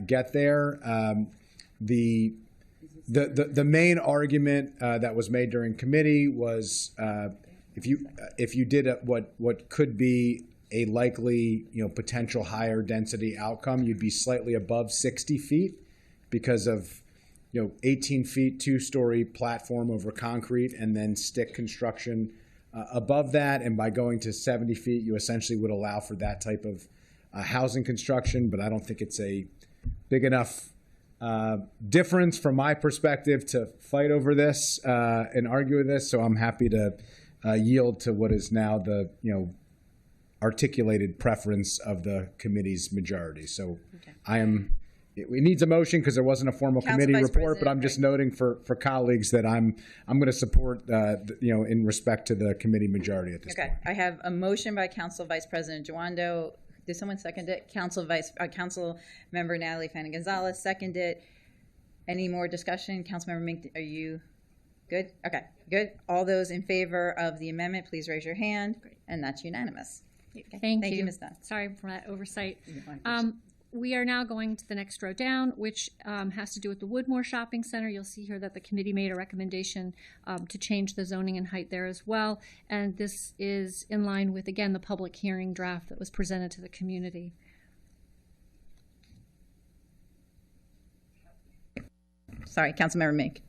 S6: get there. The main argument that was made during committee was if you did what could be a likely potential higher density outcome, you'd be slightly above 60 feet because of 18 feet 2-story platform over concrete and then stick construction above that. And by going to 70 feet, you essentially would allow for that type of housing construction. But I don't think it's a big enough difference from my perspective to fight over this and argue with this. So I'm happy to yield to what is now the articulated preference of the committee's majority. So it needs a motion because there wasn't a formal committee report, but I'm just noting for colleagues that I'm going to support in respect to the committee majority at this point.
S1: I have a motion by Council Vice President Joando. Did someone second it? Council Member Natalie Fanning Gonzalez seconded it. Any more discussion? Councilmember Mink, are you good? Okay, good. All those in favor of the amendment, please raise your hand. And that's unanimous. Okay.
S4: Thank
S1: you, Ms. Dunn.
S4: Sorry for that oversight. We are now going to the next row down, which has to do with the Woodmore Shopping Center. You'll see here that the committee made a recommendation to change the zoning and height there as well. And this is in line with, again, the public hearing draft that was presented to the community.
S1: Sorry, Councilmember Mink.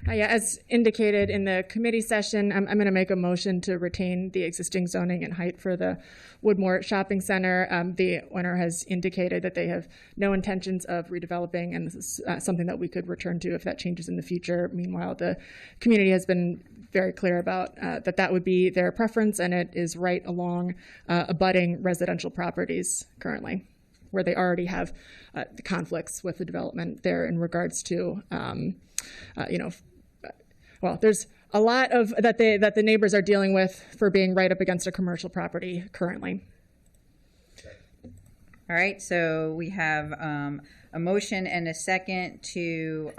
S9: Yeah, as indicated in the committee session, I'm going to make a motion to retain the existing zoning and height for the Woodmore Shopping Center. The owner has indicated that they have no intentions of redeveloping, and this is something that we could return to if that changes in the future. Meanwhile, the community has been very clear about that would be their preference, and it is right along abutting residential properties currently, where they already have the conflicts with the development there in regards to, well, there's a lot of that the neighbors are dealing with for being right up against a commercial property currently.
S1: All right, so we have a motion and a second to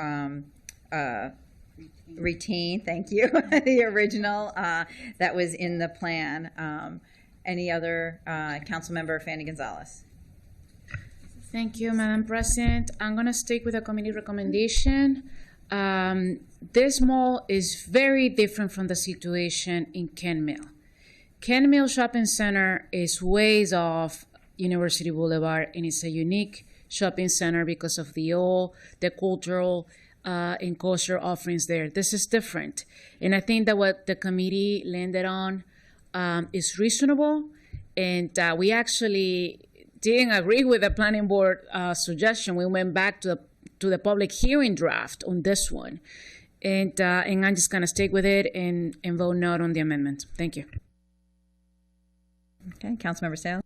S1: retain, thank you, the original that was in the plan. Any other Councilmember Fanny Gonzalez?
S19: Thank you, Madam President. I'm going to stick with the committee recommendation. This mall is very different from the situation in Kent Mill. Kent Mill Shopping Center is ways off University Boulevard, and it's a unique shopping center because of the cultural and cultural offerings there. This is different. And I think that what the committee landed on is reasonable, and we actually didn't agree with the planning board suggestion. We went back to the public hearing draft on this one. And I'm just going to stick with it and vote no on the amendment. Thank you.
S1: Okay, Councilmember Sales?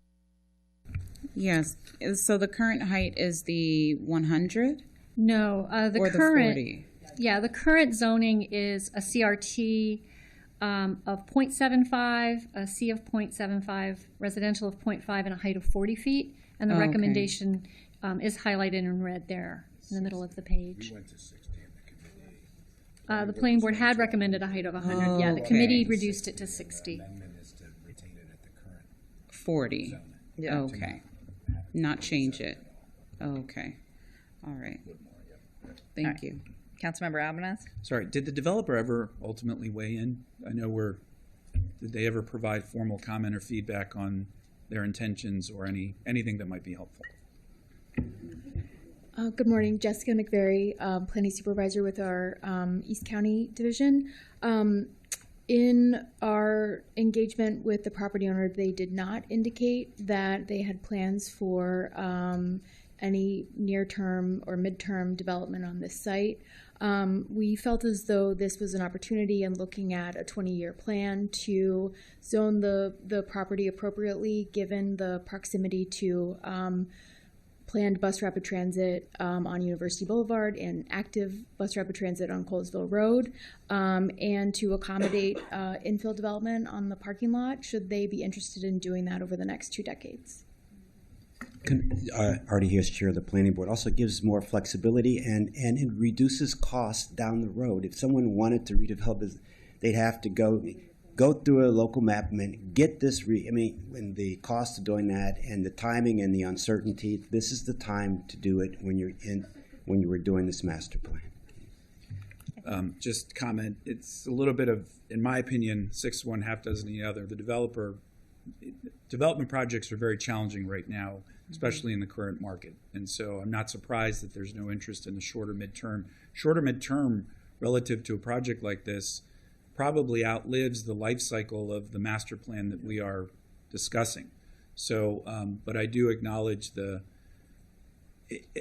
S18: Yes. So the current height is the 100?
S4: No, the
S18: or
S4: current,
S18: the 40?
S4: Yeah, the current zoning is a CRT of 0.75, a C of 0.75, residential of 0.5, and a height of 40 feet. And the recommendation is highlighted in red there in the middle of the page. The planning board had recommended a height of 100. Yeah, the committee reduced it to 60.
S18: 40. Yeah. Okay. Not change it. Okay. All right. Thank you.
S1: Councilmember Albanese?
S20: Sorry, did the developer ever ultimately weigh in? I know did they ever provide formal comment or feedback on their intentions or anything that might be helpful?
S2: Good morning, Jessica McVeary, Planning Supervisor with our East County Division. In our engagement with the property owner, they did not indicate that they had plans for any near-term or mid-term development on this site. We felt as though this was an opportunity in looking at a 20-year plan to zone the property appropriately, given the proximity to planned bus rapid transit on University Boulevard and active bus rapid transit on Colesville Road, and to accommodate infill development on the parking lot, should they be interested in doing that over the next 2 decades.
S8: Artie Hirsch, Chair of the Planning Board, also gives more flexibility and it reduces costs down the road. If someone wanted to redevelop this, they'd have to go through a local map and get this. And the cost of doing that and the timing and the uncertainty. This is the time to do it when you were doing this master plan.
S20: Just comment. It's a little bit of, in my opinion, 6 of one, half dozen of the other. The development projects are very challenging right now, especially in the current market. And so I'm not surprised that there's no interest in the shorter midterm. Shorter midterm relative to a project like this probably outlives the life cycle of the master plan that we are discussing. So, but I do acknowledge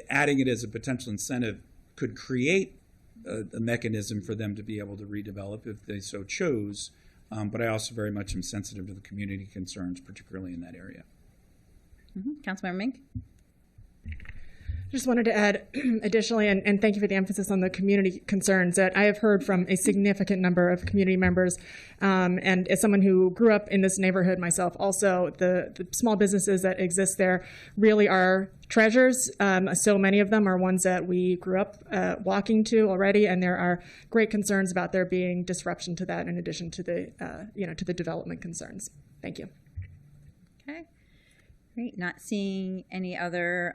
S20: adding it as a potential incentive could create a mechanism for them to be able to redevelop if they so chose. But I also very much am sensitive to the community concerns, particularly in that area.
S1: Councilmember Mink?
S9: Just wanted to add additionally, and thank you for the emphasis on the community concerns, that I have heard from a significant number of community members, and as someone who grew up in this neighborhood myself, also the small businesses that exist there really are treasures. So many of them are ones that we grew up walking to already, and there are great concerns about there being disruption to that in addition to the to the development concerns. Thank you.
S1: Okay, great. Not seeing any other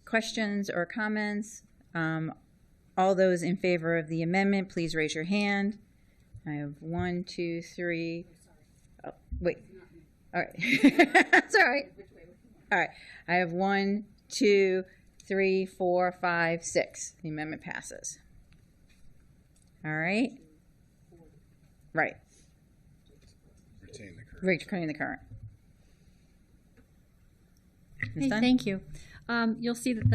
S1: questions or comments. All those in favor of the amendment, please raise your hand. I have 1, 2, 3. Oh, wait. All right. That's all right. All right. I have 1, 2, 3, 4, 5, 6. The amendment passes. All right. Right. Retain the current. Ms.
S4: Hey,
S1: Dunn?
S4: thank you. You'll see that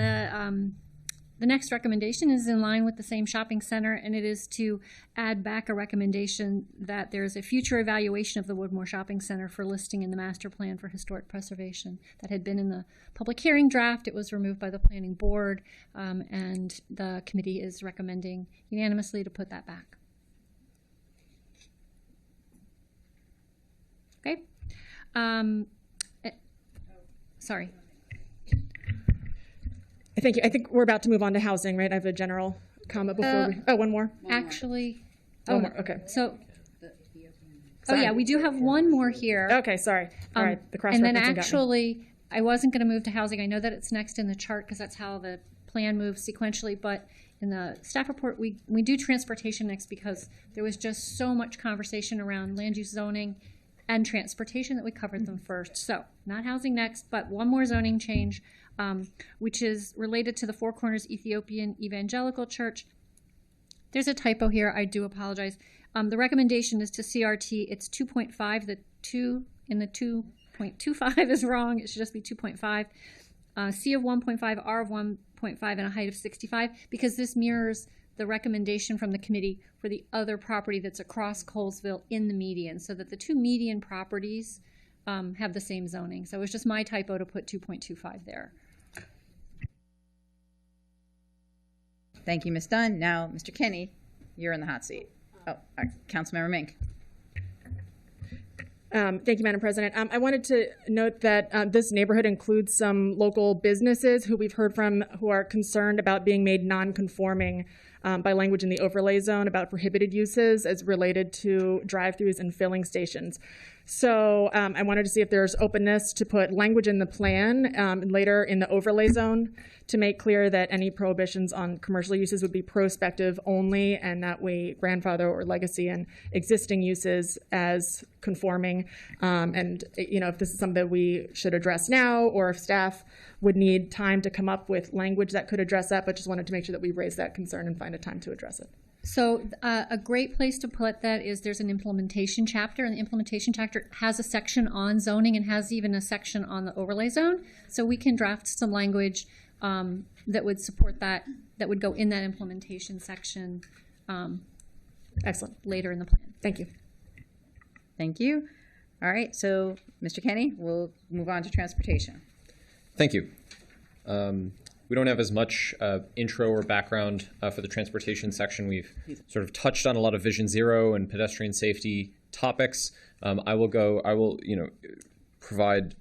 S4: the next recommendation is in line with the same shopping center, and it is to add back a recommendation that there is a future evaluation of the Woodmore Shopping Center for listing in the master plan for historic preservation. That had been in the public hearing draft. It was removed by the planning board, and the committee is recommending unanimously to put that back. Okay. Sorry.
S9: Thank you. I think we're about to move on to housing, right? I have a general comment before we. Oh, one more.
S4: Actually.
S9: One more. Okay.
S4: So.
S9: Sorry.
S4: Oh yeah, we do have one more here.
S9: Okay, sorry. All right, the cross-referencing
S4: And then
S9: got me.
S4: actually, I wasn't going to move to housing. I know that it's next in the chart because that's how the plan moves sequentially. But in the staff report, we do transportation next because there was just so much conversation around land use zoning and transportation that we covered them first. So not housing next, but one more zoning change, which is related to the Four Corners Ethiopian Evangelical Church. There's a typo here. I do apologize. The recommendation is to CRT. It's 2.5. The 2 in the 2.25 is wrong. It should just be 2.5. C of 1.5, R of 1.5, and a height of 65, because this mirrors the recommendation from the committee for the other property that's across Colesville in the median, so that the two median properties have the same zoning. So it was just my typo to put 2.25 there.
S1: Thank you, Ms. Dunn. Now, Mr. Kenny, you're in the hot seat. Oh, Councilmember Mink.
S9: Thank you, Madam President. I wanted to note that this neighborhood includes some local businesses who we've heard from who are concerned about being made non-conforming by language in the overlay zone about prohibited uses as related to drive-throughs and filling stations. So I wanted to see if there's openness to put language in the plan later in the overlay zone to make clear that any prohibitions on commercial uses would be prospective only, and that we grandfather or legacy and existing uses as conforming. And if this is something that we should address now, or if staff would need time to come up with language that could address that, but just wanted to make sure that we raise that concern and find a time to address it.
S4: So a great place to put that is there's an implementation chapter, and the implementation chapter has a section on zoning and has even a section on the overlay zone. So we can draft some language that would support that would go in that implementation section.
S9: Excellent.
S4: Later in the plan.
S9: Thank you.
S1: Thank you. All right, so Mr. Kenny, we'll move on to transportation.
S5: Thank you. We don't have as much intro or background for the transportation section. We've sort of touched on a lot of Vision Zero and pedestrian safety topics. I will provide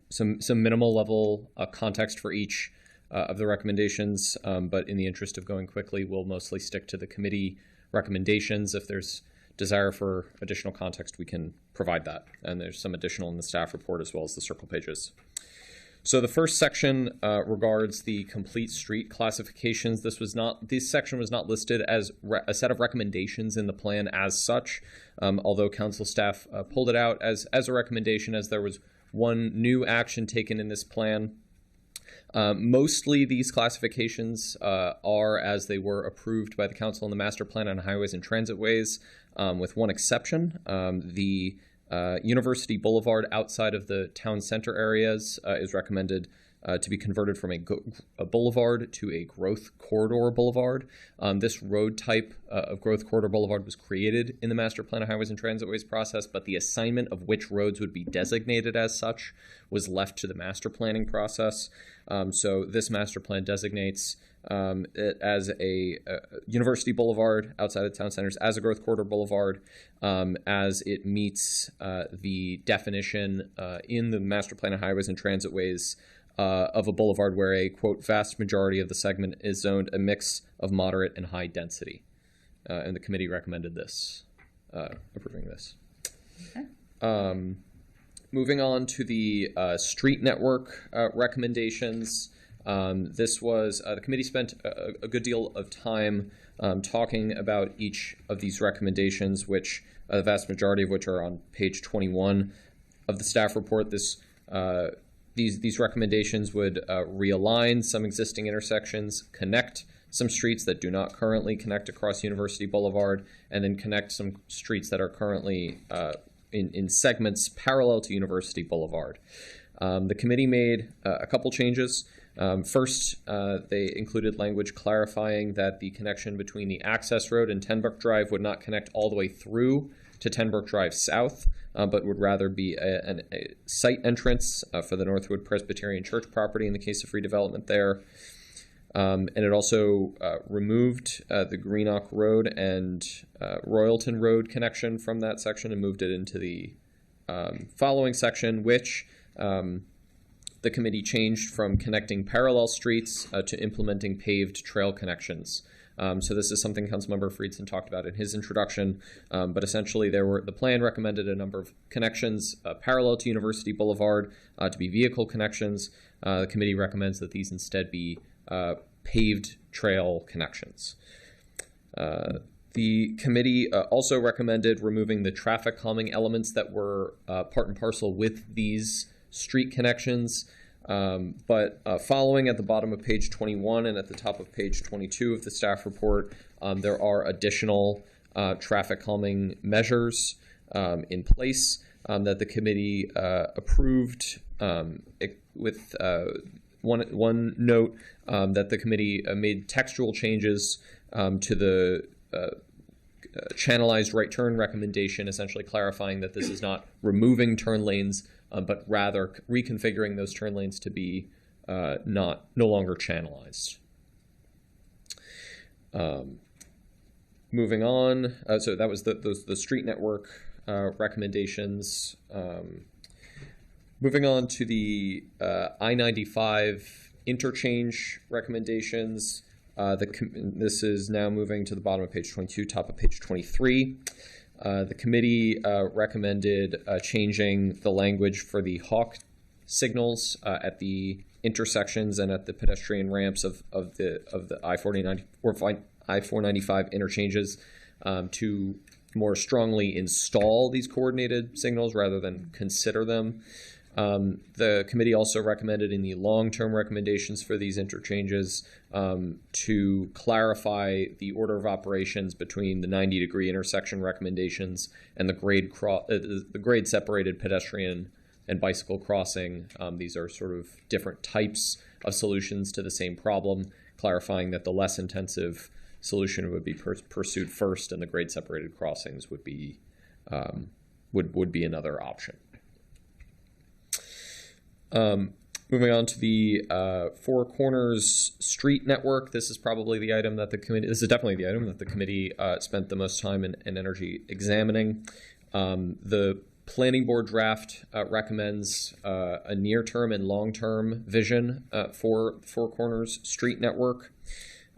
S5: some minimal level context for each of the recommendations, but in the interest of going quickly, we'll mostly stick to the committee recommendations. If there's desire for additional context, we can provide that. And there's some additional in the staff report as well as the circle pages. So the first section regards the complete street classifications. This section was not listed as a set of recommendations in the plan as such, although council staff pulled it out as a recommendation, as there was one new action taken in this plan. Mostly these classifications are as they were approved by the council in the master plan on highways and transitways, with one exception. The University Boulevard outside of the town center areas is recommended to be converted from a boulevard to a growth corridor boulevard. This road type of growth corridor boulevard was created in the master plan of highways and transitways process, but the assignment of which roads would be designated as such was left to the master planning process. So this master plan designates it as a University Boulevard outside of town centers as a growth corridor boulevard, as it meets the definition in the master plan of highways and transitways of a boulevard where a, quote, vast majority of the segment is zoned a mix of moderate and high density. And the committee recommended this, approving this. Okay. Moving on to the street network recommendations. This was, the committee spent a good deal of time talking about each of these recommendations, which the vast majority of which are on page 21 of the staff report. These recommendations would realign some existing intersections, connect some streets that do not currently connect across University Boulevard, and then connect some streets that are currently in segments parallel to University Boulevard. The committee made a couple changes. First, they included language clarifying that the connection between the access road and Tenbrook Drive would not connect all the way through to Tenbrook Drive South, but would rather be a site entrance for the Northwood Presbyterian Church property in the case of redevelopment there. And it also removed the Greenock Road and Royalton Road connection from that section and moved it into the following section, which the committee changed from connecting parallel streets to implementing paved trail connections. So this is something Councilmember Friedson talked about in his introduction, but essentially the plan recommended a number of connections parallel to University Boulevard to be vehicle connections. The committee recommends that these instead be paved trail connections. The committee also recommended removing the traffic calming elements that were part and parcel with these street connections. But following at the bottom of page 21 and at the top of page 22 of the staff report, there are additional traffic calming measures in place that the committee approved with one note that the committee made textual changes to the channelized right turn recommendation, essentially clarifying that this is not removing turn lanes, but rather reconfiguring those turn lanes to be no longer channelized. Moving on, so that was the street network recommendations. Moving on to the I-95 interchange recommendations. This is now moving to the bottom of page 22, top of page 23. The committee recommended changing the language for the hawk signals at the intersections and at the pedestrian ramps of the I-495 interchanges to more strongly install these coordinated signals rather than consider them. The committee also recommended in the long-term recommendations for these interchanges to clarify the order of operations between the 90-degree intersection recommendations and the grade separated pedestrian and bicycle crossing. These are sort of different types of solutions to the same problem, clarifying that the less intensive solution would be pursued first, and the grade separated crossings would be another option. Moving on to the Four Corners street network. This is probably the item that the committee. This is definitely the item that the committee spent the most time and energy examining. The planning board draft recommends a near-term and long-term vision for Four Corners street network.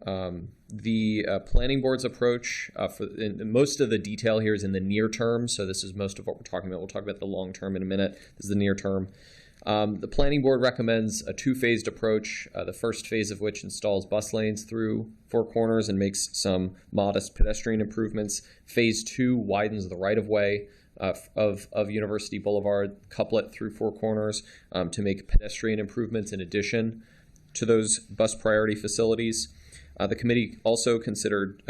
S5: The planning board's approach most of the detail here is in the near term, so this is most of what we're talking about. We'll talk about the long term in a minute. This is the near term. The planning board recommends a two-phased approach, the first phase of which installs bus lanes through Four Corners and makes some modest pedestrian improvements. Phase 2 widens the right-of-way of University Boulevard, couplet through Four Corners to make pedestrian improvements in addition to those bus priority facilities. The committee also considered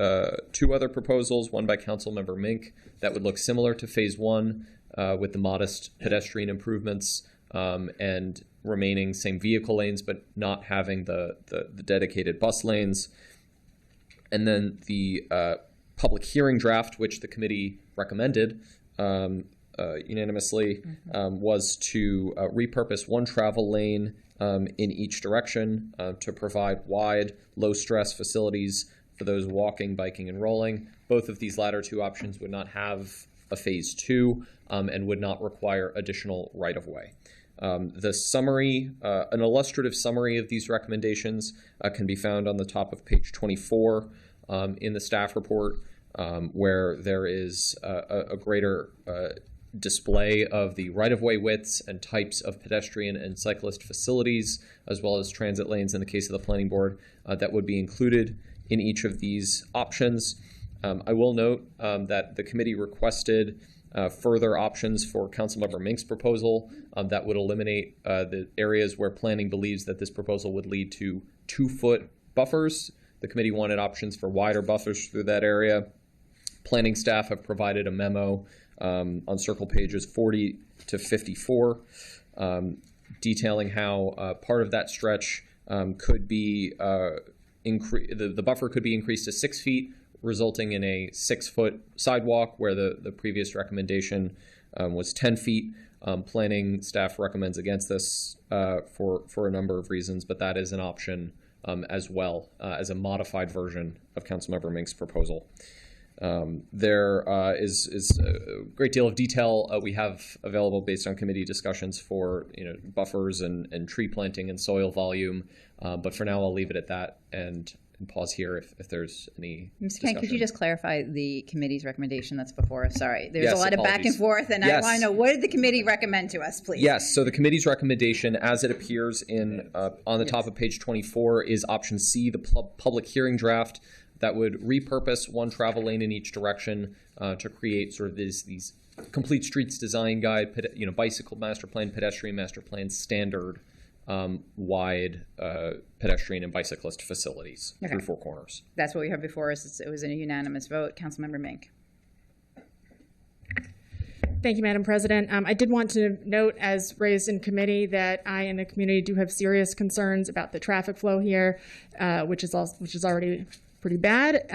S5: two other proposals, one by Councilmember Mink that would look similar to Phase 1 with the modest pedestrian improvements and remaining same vehicle lanes, but not having the dedicated bus lanes. And then the public hearing draft, which the committee recommended unanimously, was to repurpose one travel lane in each direction to provide wide, low-stress facilities for those walking, biking, and rolling. Both of these latter two options would not have a Phase 2 and would not require additional right-of-way. The summary, an illustrative summary of these recommendations can be found on the top of page 24 in the staff report, where there is a greater display of the right-of-way widths and types of pedestrian and cyclist facilities, as well as transit lanes in the case of the planning board, that would be included in each of these options. I will note that the committee requested further options for Councilmember Mink's proposal that would eliminate the areas where planning believes that this proposal would lead to 2-foot buffers The committee wanted options for wider buffers through that area. Planning staff have provided a memo on circle pages 40 to 54, detailing how part of that stretch could be the buffer could be increased to 6 feet, resulting in a 6-foot sidewalk where the previous recommendation was 10 feet. Planning staff recommends against this for a number of reasons, but that is an option as well as a modified version of Councilmember Mink's proposal. There is a great deal of detail we have available based on committee discussions for buffers and tree planting and soil volume, but for now I'll leave it at that and pause here if there's any
S1: Mr. Kent, could you just clarify the committee's recommendation that's before us? Sorry, there's
S5: Yes,
S1: a lot of back and forth, and
S5: Yes.
S1: I want to know, what did the committee recommend to us, please?
S5: Yes, so the committee's recommendation, as it appears in on the top of page 24, is option C, the public hearing draft that would repurpose one travel lane in each direction to create sort of these complete streets design guide, bicycle master plan, pedestrian master plan, standard wide pedestrian and bicyclist facilities through Four Corners.
S1: That's what we heard before us. It was a unanimous vote. Councilmember Mink.
S9: Thank you, Madam President. I did want to note, as raised in committee, that I and the community do have serious concerns about the traffic flow here, which is already pretty bad.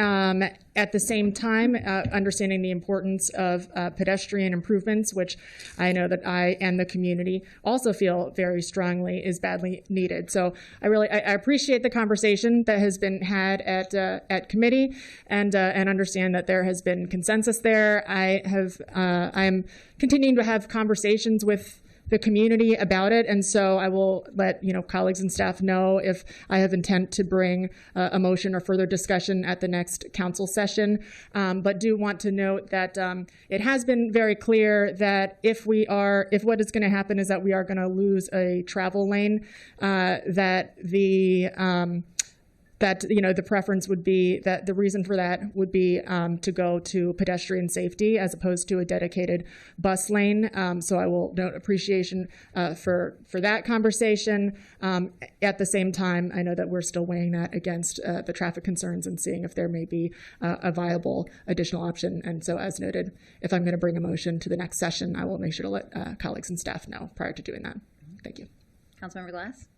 S9: At the same time, understanding the importance of pedestrian improvements, which I know that I and the community also feel very strongly is badly needed. So I appreciate the conversation that has been had at committee, and understand that there has been consensus there. I'm continuing to have conversations with the community about it, and so I will let colleagues and staff know if I have intent to bring a motion or further discussion at the next council session. But do want to note that it has been very clear that if what is going to happen is that we are going to lose a travel lane, that the preference would be that the reason for that would be to go to pedestrian safety as opposed to a dedicated bus lane. So I will note appreciation for that conversation. At the same time, I know that we're still weighing that against the traffic concerns and seeing if there may be a viable additional option. And so, as noted, if I'm going to bring a motion to the next session, I will make sure to let colleagues and staff know prior to doing that. Thank you.
S1: Councilmember Glass.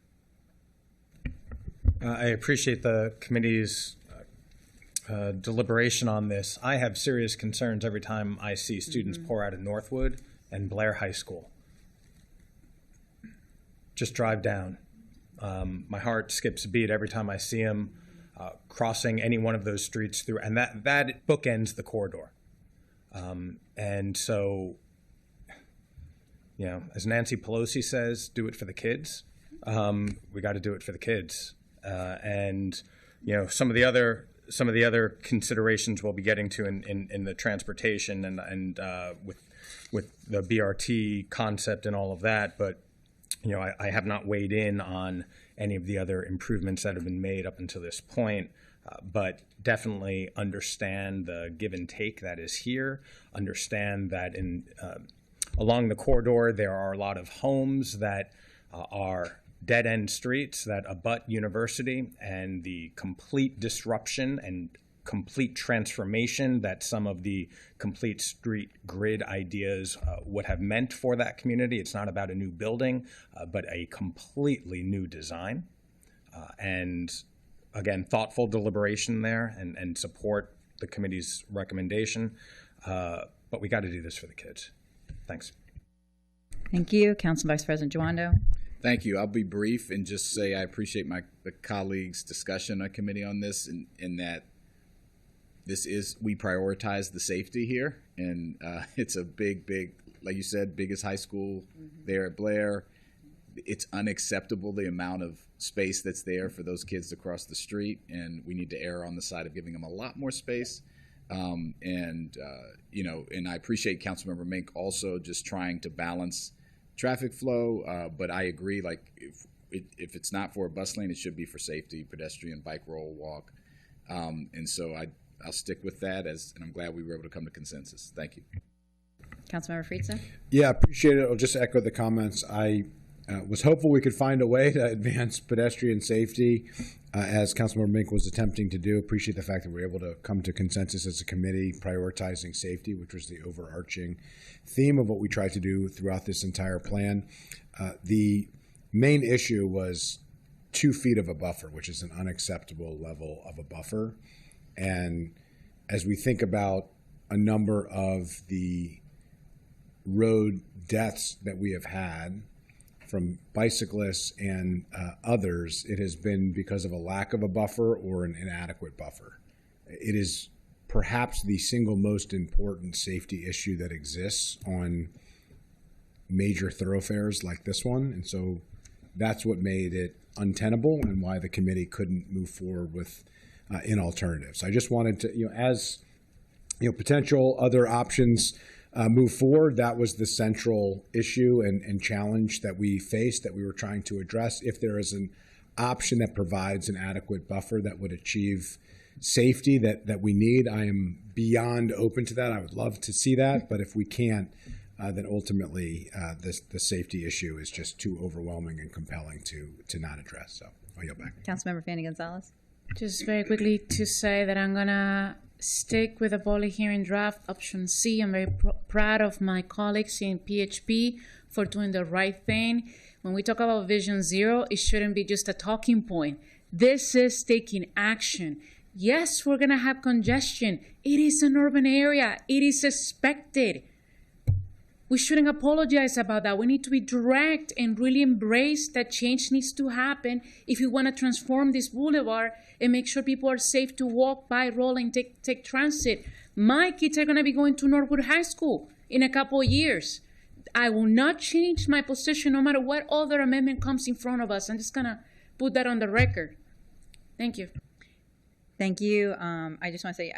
S3: I appreciate the committee's deliberation on this. I have serious concerns every time I see students pour out of Northwood and Blair High School. Just drive down. My heart skips a beat every time I see them crossing any one of those streets through, and that bookends the corridor. And so, as Nancy Pelosi says, do it for the kids. We got to do it for the kids. And some of the other considerations we'll be getting to in the transportation and with the BRT concept and all of that, but I have not weighed in on any of the other improvements that have been made up until this point, but definitely understand the give and take that is here. Understand that along the corridor there are a lot of homes that are dead-end streets that abut University, and the complete disruption and complete transformation that some of the complete street grid ideas would have meant for that community. It's not about a new building, but a completely new design. And again, thoughtful deliberation there and support the committee's recommendation. But we got to do this for the kids. Thanks.
S1: Thank you. Council Vice President Joando.
S15: Thank you. I'll be brief and just say I appreciate the colleagues' discussion on committee on this, in that we prioritize the safety here, and it's a big, like you said, biggest high school there at Blair. It's unacceptable the amount of space that's there for those kids to cross the street, and we need to err on the side of giving them a lot more space. And I appreciate Councilmember Mink also just trying to balance traffic flow, but I agree, like if it's not for a bus lane, it should be for safety, pedestrian, bike, roll, walk. And so I'll stick with that, and I'm glad we were able to come to consensus. Thank you.
S1: Councilmember Friedson.
S6: Yeah, appreciate it. I'll just echo the comments. I was hopeful we could find a way to advance pedestrian safety. as Councilmember Mink was attempting to do. Appreciate the fact that we're able to come to consensus as a committee, prioritizing safety, which was the overarching theme of what we tried to do throughout this entire plan. The main issue was 2 feet of a buffer, which is an unacceptable level of a buffer. And as we think about a number of the road deaths that we have had from bicyclists and others, it has been because of a lack of a buffer or an inadequate buffer. It is perhaps the single most important safety issue that exists on major thoroughfares like this one. And so that's what made it untenable and why the committee couldn't move forward with in alternatives. I just wanted to, as potential other options move forward, that was the central issue and challenge that we faced, that we were trying to address. If there is an option that provides an adequate buffer that would achieve safety that we need, I am beyond open to that. I would love to see that, but if we can't, then ultimately the safety issue is just too overwhelming and compelling to not address. So I'll yield back.
S1: Councilmember Fanny Gonzalez.
S19: Just very quickly to say that I'm going to stick with the public hearing draft option C. I'm very proud of my colleagues in PHP for doing the right thing. When we talk about Vision Zero, it shouldn't be just a talking point. This is taking action. Yes, we're going to have congestion. It is an urban area. It is expected. We shouldn't apologize about that. We need to be direct and really embrace that change needs to happen if we want to transform this boulevard and make sure people are safe to walk by, roll, and take transit. My kids are going to be going to Norwood High School in a couple of years. I will not change my position no matter what other amendment comes in front of us. I'm just going to put that on the record. Thank you.
S1: Thank you. I just want to say,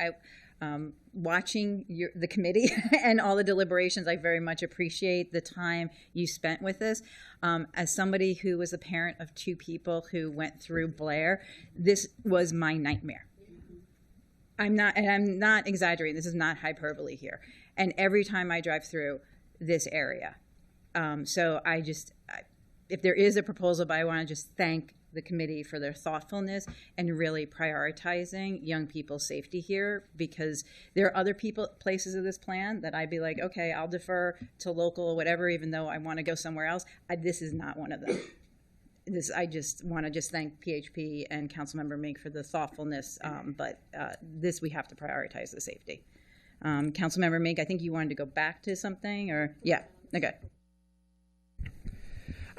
S1: watching the committee and all the deliberations, I very much appreciate the time you spent with this. As somebody who was a parent of 2 people who went through Blair, this was my nightmare. I'm not exaggerating. This is not hyperbole here. And every time I drive through this area, so if there is a proposal, but I want to just thank the committee for their thoughtfulness and really prioritizing young people's safety here, because there are other places of this plan that I'd be like, okay, I'll defer to local or whatever, even though I want to go somewhere else. This is not one of them. I just want to thank PHP and Councilmember Mink for the thoughtfulness, but this we have to prioritize the safety. Councilmember Mink, I think you wanted to go back to something, or yeah, okay.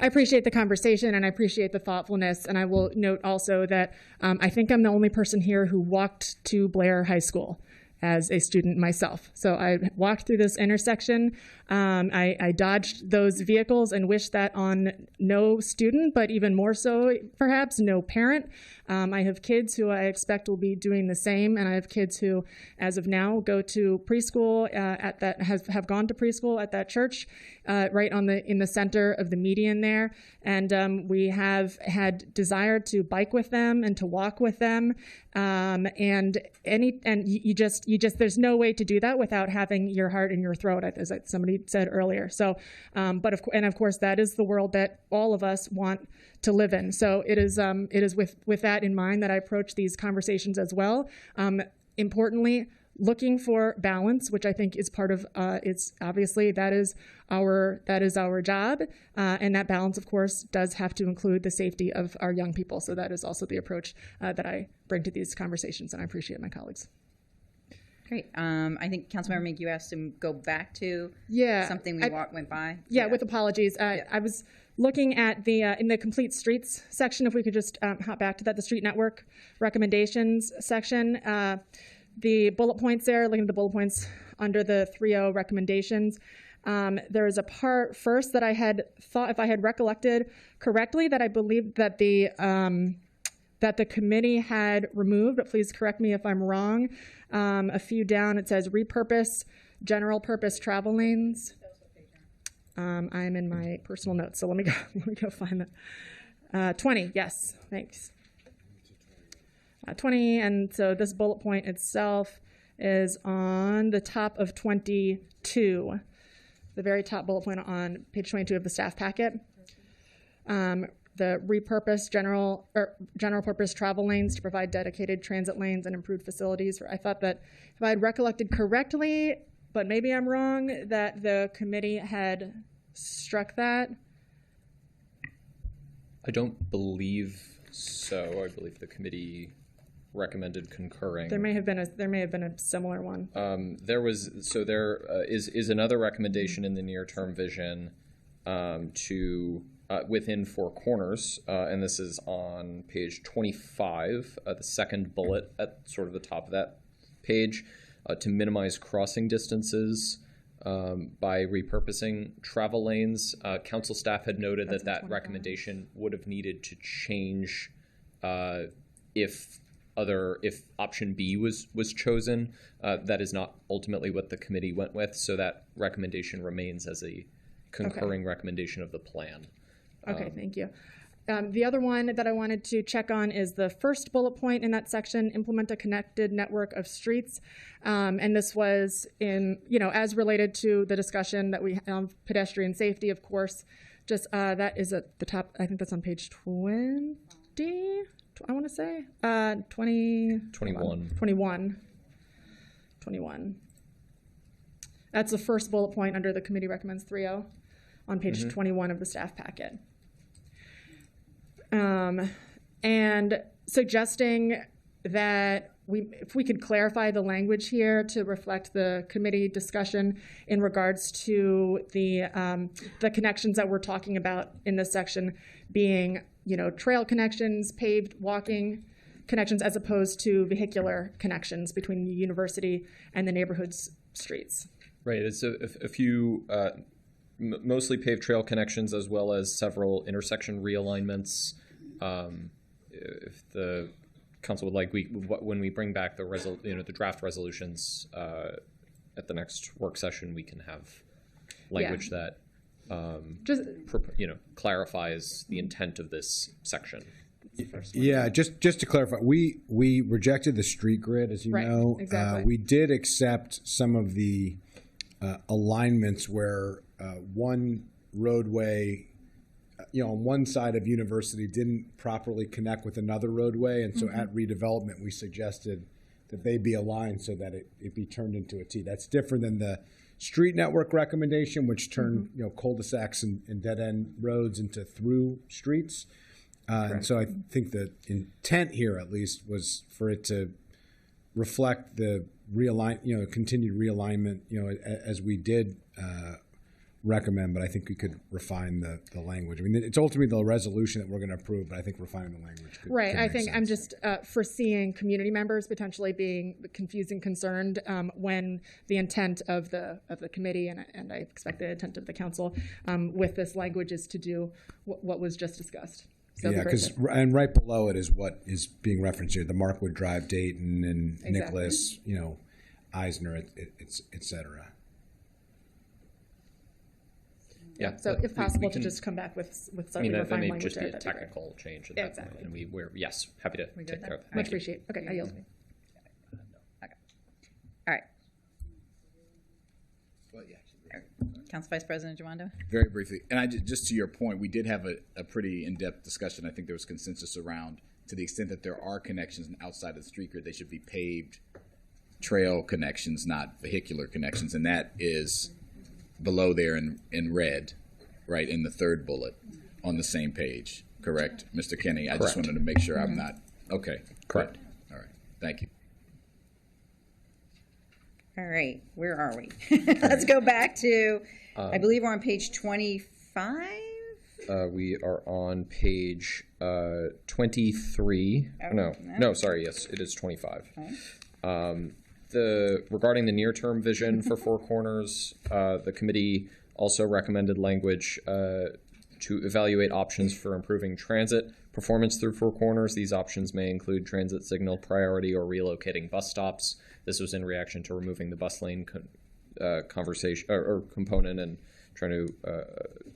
S9: I appreciate the conversation and I appreciate the thoughtfulness. And I will note also that I think I'm the only person here who walked to Blair High School as a student myself. So I walked through this intersection. I dodged those vehicles and wish that on no student, but even more so, perhaps, no parent. I have kids who I expect will be doing the same, and I have kids who, as of now, go to preschool have gone to preschool at that church, right in the center of the median there. And we have had desire to bike with them and to walk with them, and you just there's no way to do that without having your heart in your throat, as somebody said earlier. So, of course, that is the world that all of us want to live in. So it is with that in mind that I approach these conversations as well. Importantly, looking for balance, which I think is part of it's obviously that is our job, and that balance, of course, does have to include the safety of our young people. So that is also the approach that I bring to these conversations, and I appreciate my colleagues.
S1: Great. I think Councilmember Mink, you asked to go back to something we went by.
S9: Yeah, with apologies. I was looking at the in the complete streets section. If we could just hop back to that, the street network recommendations section. The bullet points there, looking at the bullet points under the 3.0 recommendations. There is a part first that I had thought, if I had recollected correctly, that I believe that the committee had removed, but please correct me if I'm wrong. A few down, it says repurpose general purpose travel lanes. I'm in my personal notes, so let me go find that. 20, yes, thanks. 20, and so this bullet point itself is on the top of 22, the very top bullet point on page 22 of the staff packet. The the repurposed general purpose travel lanes to provide dedicated transit lanes and improved facilities. I thought that if I had recollected correctly, but maybe I'm wrong, that the committee had struck that.
S5: I don't believe so. I believe the committee recommended concurring.
S9: There may have been a similar one.
S5: There is another recommendation in the near-term vision to within Four Corners, and this is on page 25, the second bullet at sort of the top of that page, to minimize crossing distances by repurposing travel lanes. Council staff had noted that recommendation would have needed to change if option B was chosen. That is not ultimately what the committee went with, so that recommendation remains as a concurring recommendation of the plan.
S9: Okay, thank you. The other one that I wanted to check on is the first bullet point in that section, implement a connected network of streets. And this was as related to the discussion that we have, pedestrian safety, of course. Just that is at the top, I think that's on page 20, I want to say. 21. That's the first bullet point under the committee recommends 3.0 on page 21 of the staff packet. And suggesting that if we could clarify the language here to reflect the committee discussion in regards to the connections that we're talking about in this section being, trail connections, paved walking connections, as opposed to vehicular connections between the university and the neighborhood's streets.
S5: Right. It's a few mostly paved trail connections, as well as several intersection realignments. If the council would like, when we bring back the draft resolutions at the next work session, we can have language that clarifies the intent of this section.
S6: Yeah, just to clarify, we rejected the street grid, as you know.
S9: Exactly.
S6: We did accept some of the alignments where one roadway, on one side of University didn't properly connect with another roadway, and so at redevelopment we suggested that they be aligned so that it be turned into a T. That's different than the street network recommendation, which turned cul-de-sacs and dead-end roads into through streets. And so I think the intent here, at least, was for it to reflect the continued realignment, as we did recommend, but I think we could refine the language. I mean, it's ultimately the resolution that we're going to approve, but I think refining the language could
S9: I
S6: make
S9: think
S6: sense.
S9: I'm just foreseeing community members potentially being confused and concerned when the intent of the committee, and I expect the intent of the council with this language is to do what was just discussed. So
S6: and right below it is what is being referenced here: the Markwood Drive, Dayton, and Nicholas, Eisner, et cetera.
S5: Yeah.
S9: So if possible, to just come back with slightly refined
S5: that may
S9: language
S5: just be
S9: there,
S5: a
S9: that'd be great.
S5: technical change. At that point, and we're happy to take care of that.
S9: Much appreciated. Okay, I yield.
S1: All right. Council Vice President Jawando.
S15: Very briefly, and just to your point, we did have a pretty in-depth discussion. I think there was consensus around, to the extent that there are connections outside of the street grid, they should be paved trail connections, not vehicular connections, and that is below there in red, right, in the third bullet on the same page. Correct, Mr. Kenny? I just wanted to make sure I'm not. Okay.
S5: Correct.
S15: All right. Thank you.
S1: All right, where are we? Let's go back to, I believe we're on page 25.
S5: We are on page 23. No, sorry. Yes, it is 25. Okay. Regarding the near-term vision for Four Corners, the committee also recommended language to evaluate options for improving transit performance through Four Corners. These options may include transit signal priority or relocating bus stops. This was in reaction to removing the bus lane conversation or component and trying to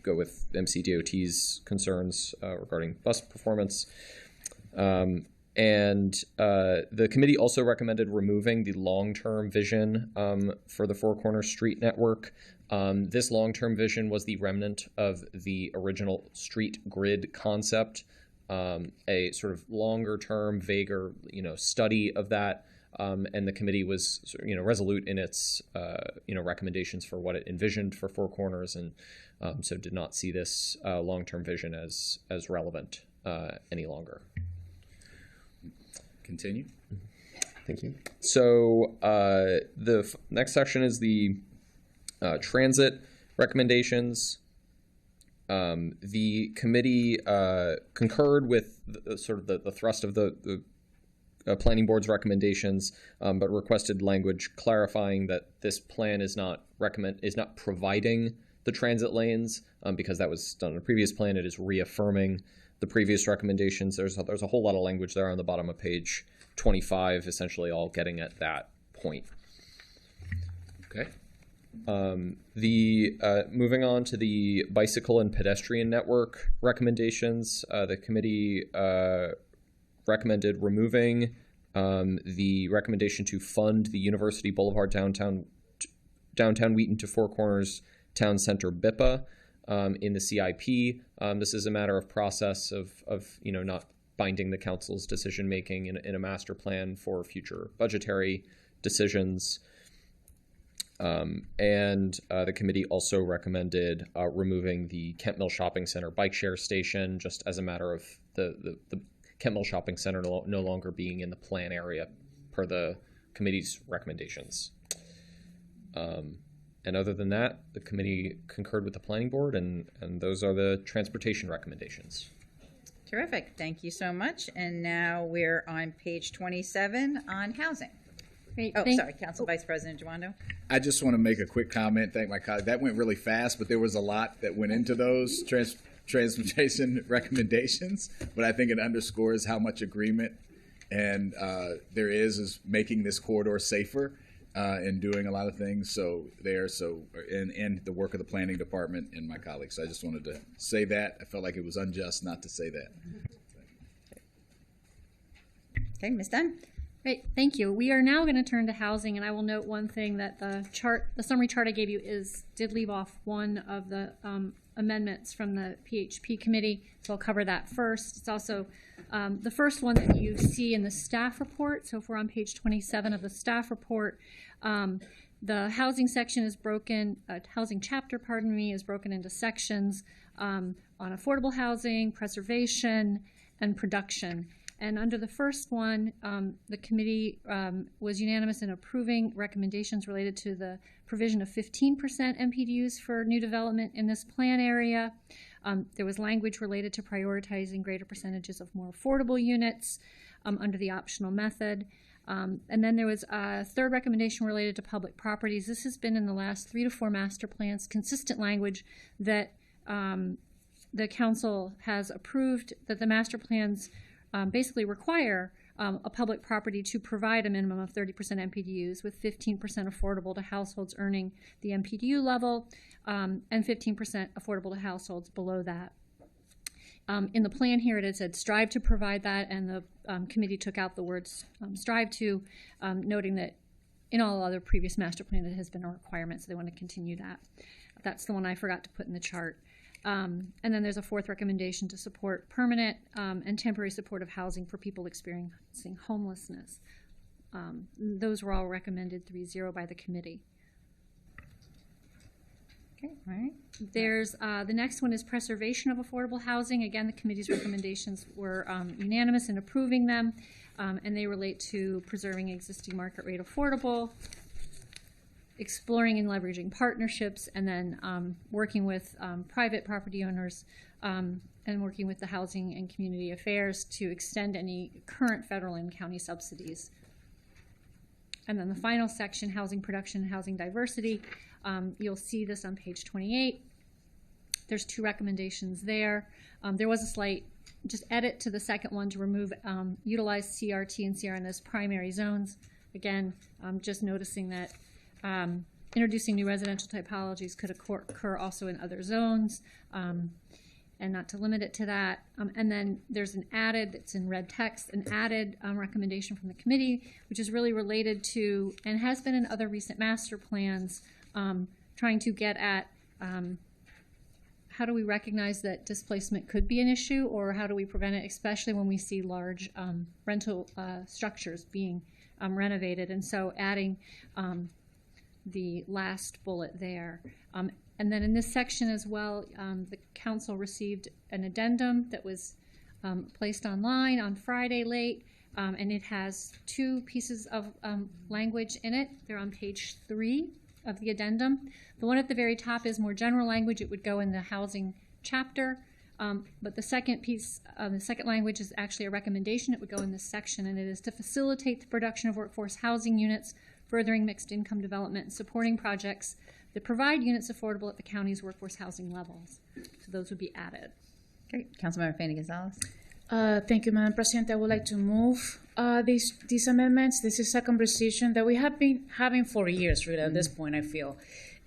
S5: go with MCDOT's concerns regarding bus performance. And the committee also recommended removing the long-term vision for the Four Corners street network This long-term vision was the remnant of the original street grid concept, a sort of longer-term, vaguer, study of that, and the committee was, resolute in its, recommendations for what it envisioned for Four Corners, and so did not see this long-term vision as relevant any longer.
S15: Continue.
S5: Thank you. So the next section is the transit recommendations. The committee concurred with the thrust of the planning board's recommendations, but requested language clarifying that this plan is not providing the transit lanes, because that was done in a previous plan. It is reaffirming the previous recommendations. There's a whole lot of language there on the bottom of page 25, essentially all getting at that point.
S15: Okay.
S5: Moving on to the bicycle and pedestrian network recommendations, the committee recommended removing the recommendation to fund the University Boulevard downtown Wheaton to Four Corners Town Center BIPA in the CIP. This is a matter of process of not binding the council's decision making in a master plan for future budgetary decisions. And the committee also recommended removing the Kent Mill Shopping Center bike share station, just as a matter of the Kent Mill Shopping Center no longer being in the plan area per the committee's recommendations. And other than that, the committee concurred with the planning board, and those are the transportation recommendations.
S1: Terrific. Thank you so much. And now we're on page 27 on housing.
S4: Great.
S1: Sorry, Council Vice President Joando.
S15: I just want to make a quick comment. Thank my colleague. That went really fast, but there was a lot that went into those transportation recommendations. But I think it underscores how much agreement and there is making this corridor safer and doing a lot of things. And the work of the planning department and my colleagues. So I just wanted to say that. I felt like it was unjust not to say that.
S1: Okay, Ms. Dunn.
S4: Great, thank you. We are now going to turn to housing, and I will note one thing, that the summary chart I gave you did leave off one of the amendments from the PHP committee, so I'll cover that first. It's also the first one that you see in the staff report. So if we're on page 27 of the staff report, the housing section is broken, housing chapter, pardon me, is broken into sections on affordable housing, preservation, and production. And under the first one, the committee was unanimous in approving recommendations related to the provision of 15% MPDUs for new development in this plan area. There was language related to prioritizing greater percentages of more affordable units under the optional method. And then there was a third recommendation related to public properties. This has been in the last 3 to 4 master plans, consistent language that the council has approved, that the master plans basically require a public property to provide a minimum of 30% MPDUs, with 15% affordable to households earning the MPDU level and 15% affordable to households below that. In the plan here, it had said strive to provide that, and the committee took out the words strive to, noting that in all other previous master plan it has been a requirement, so they want to continue that. That's the one I forgot to put in the chart. And then there's a fourth recommendation to support permanent and temporary supportive housing for people experiencing homelessness. Those were all recommended 3-0 by the committee. Okay, all right. There's the next one is preservation of affordable housing. Again, the committee's recommendations were unanimous in approving them, and they relate to preserving existing market rate affordable, exploring and leveraging partnerships, and then working with private property owners and working with the Housing and Community Affairs to extend any current federal and county subsidies. And then the final section, housing production and housing diversity. You'll see this on page 28. There's 2 recommendations there. There was a slight just edit to the second one to remove utilize CRT and CRN as primary zones. Again, just noticing that introducing new residential typologies could occur also in other zones, and not to limit it to that. And then there's an added, that's in red text, an added recommendation from the committee, which is really related to, and has been in other recent master plans, trying to get at how do we recognize that displacement could be an issue, or how do we prevent it, especially when we see large rental structures being renovated. And so adding the last bullet there. And then in this section as well, the council received an addendum that was placed online on Friday late, and it has two pieces of language in it. They're on page 3 of the addendum. The one at the very top is more general language. It would go in the housing chapter. But the second piece, the second language is actually a recommendation. It would go in this section, and it is to facilitate the production of workforce housing units, furthering mixed income development, and supporting projects that provide units affordable at the county's workforce housing levels. So those would be added.
S1: Great. Councilmember Fana Gonzalez.
S19: Thank you, Madam President. I would like to move these amendments. This is a conversation that we have been having for years, really, at this point, I feel.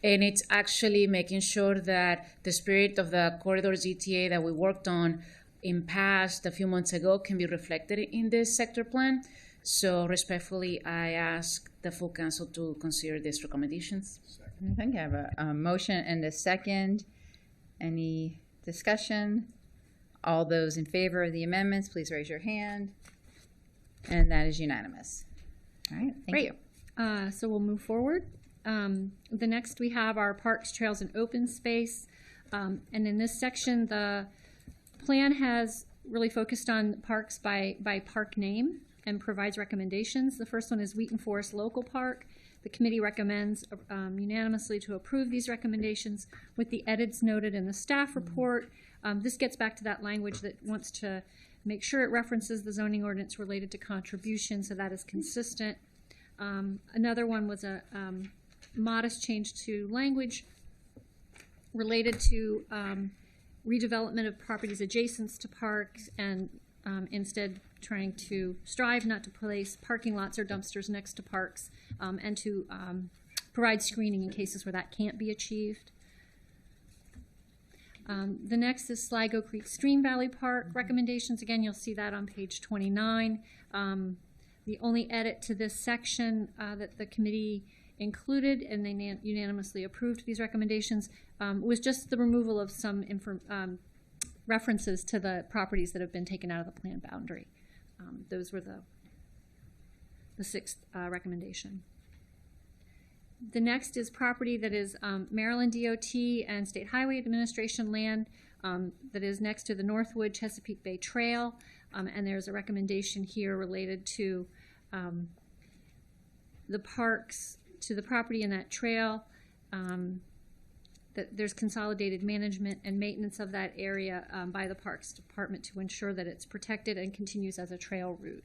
S19: And it's actually making sure that the spirit of the corridor ZTA that we worked on in past a few months ago can be reflected in this sector plan. So respectfully, I ask the full council to consider these recommendations.
S1: I think I have a motion and a second. Any discussion? All those in favor of the amendments, please raise your hand. And that is unanimous. All right, thank you.
S4: So we'll move forward. The next we have our parks, trails, and open space. And in this section, the plan has really focused on parks by park name and provides recommendations. The first one is Wheaton Forest Local Park. The committee recommends unanimously to approve these recommendations with the edits noted in the staff report. This gets back to that language that wants to make sure it references the zoning ordinance related to contribution, so that is consistent. Another one was a modest change to language related to redevelopment of properties adjacent to parks, and instead trying to strive not to place parking lots or dumpsters next to parks, and to provide screening in cases where that can't be achieved. The next is Sligo Creek Stream Valley Park recommendations. Again, you'll see that on page 29. The only edit to this section that the committee included, and they unanimously approved these recommendations, was just the removal of some references to the properties that have been taken out of the plan boundary. Those were the sixth recommendation. The next is property that is Maryland DOT and State Highway Administration land that is next to the Northwood Chesapeake Bay Trail, and there's a recommendation here related to the parks, to the property in that trail, that there's consolidated management and maintenance of that area by the Parks Department to ensure that it's protected and continues as a trail route.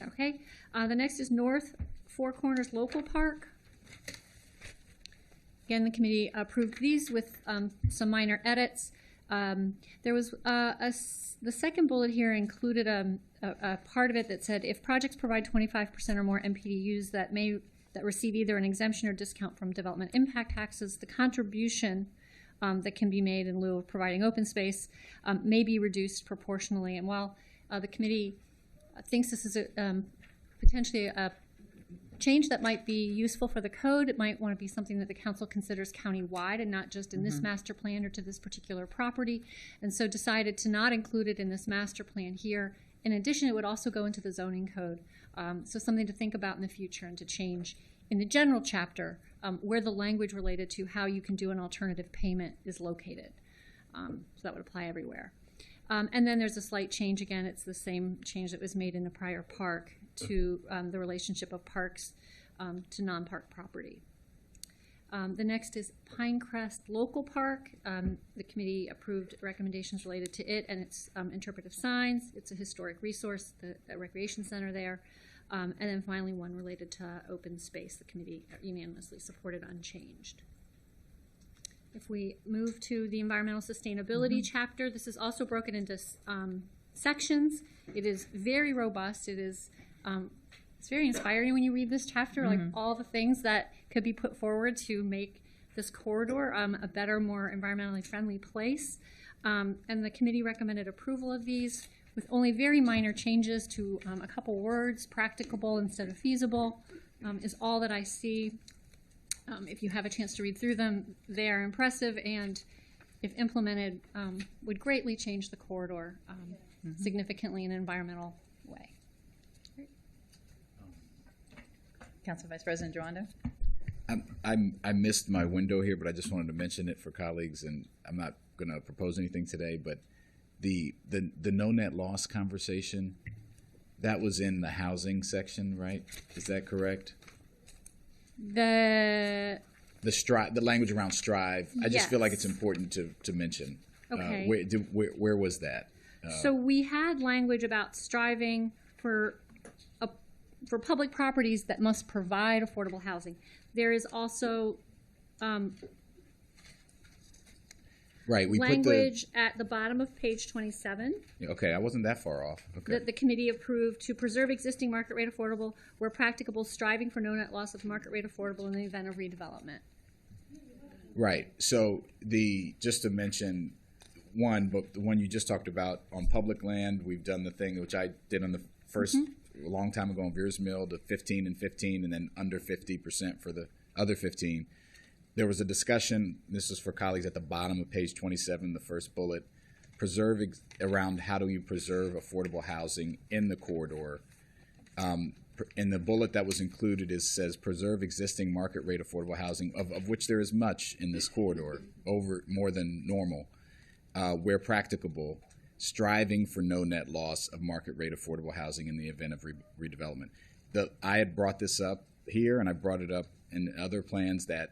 S4: Okay, the next is North Four Corners Local Park. Again, the committee approved these with some minor edits. There was the second bullet here included a part of it that said if projects provide 25% or more MPDUs that receive either an exemption or discount from development impact taxes, the contribution that can be made in lieu of providing open space may be reduced proportionally. And while the committee thinks this is potentially a change that might be useful for the code, it might want to be something that the council considers countywide and not just in this master plan or to this particular property, and so decided to not include it in this master plan here. In addition, it would also go into the zoning code, so something to think about in the future and to change in the general chapter where the language related to how you can do an alternative payment is located. So that would apply everywhere. And then there's a slight change again. It's the same change that was made in the prior park to the relationship of parks to non-park property. The next is Pinecrest Local Park. The committee approved recommendations related to it and its interpretive signs. It's a historic resource, the recreation center there. And then finally one related to open space. The committee unanimously supported unchanged. If we move to the environmental sustainability chapter, this is also broken into sections. It is very robust. It is it's very inspiring when you read this chapter, like all the things that could be put forward to make this corridor a better, more environmentally friendly place. And the committee recommended approval of these with only very minor changes to a couple words. Practicable instead of feasible is all that I see. If you have a chance to read through them, they are impressive and, if implemented, would greatly change the corridor significantly in an environmental way.
S1: Council Vice President Joando.
S15: I missed my window here, but I just wanted to mention it for colleagues, and I'm not going to propose anything today, but the no net loss conversation, that was in the housing section, right? Is that correct?
S4: The
S15: language around strive. I just feel like
S4: Yes.
S15: it's important to mention.
S4: Okay.
S15: Where was that?
S4: So we had language about striving for public properties that must provide affordable housing. There is also
S15: Right. We
S4: language at the bottom of page 27
S15: Okay, I wasn't that far off. Okay.
S4: that the committee approved to preserve existing market rate affordable where practicable, striving for no net loss of market rate affordable in the event of redevelopment.
S15: Right. So just to mention one, but the one you just talked about on public land, we've done the thing which I did on the first a long time ago on Veers Mill, the 15 and 15, and then under 50% for the other 15. There was a discussion, this is for colleagues at the bottom of page 27, the first bullet, around how do you preserve affordable housing in the corridor. In the bullet that was included says preserve existing market rate affordable housing, of which there is much in this corridor, over more than normal, where practicable, striving for no net loss of market rate affordable housing in the event of redevelopment. I had brought this up here, and I brought it up in other plans that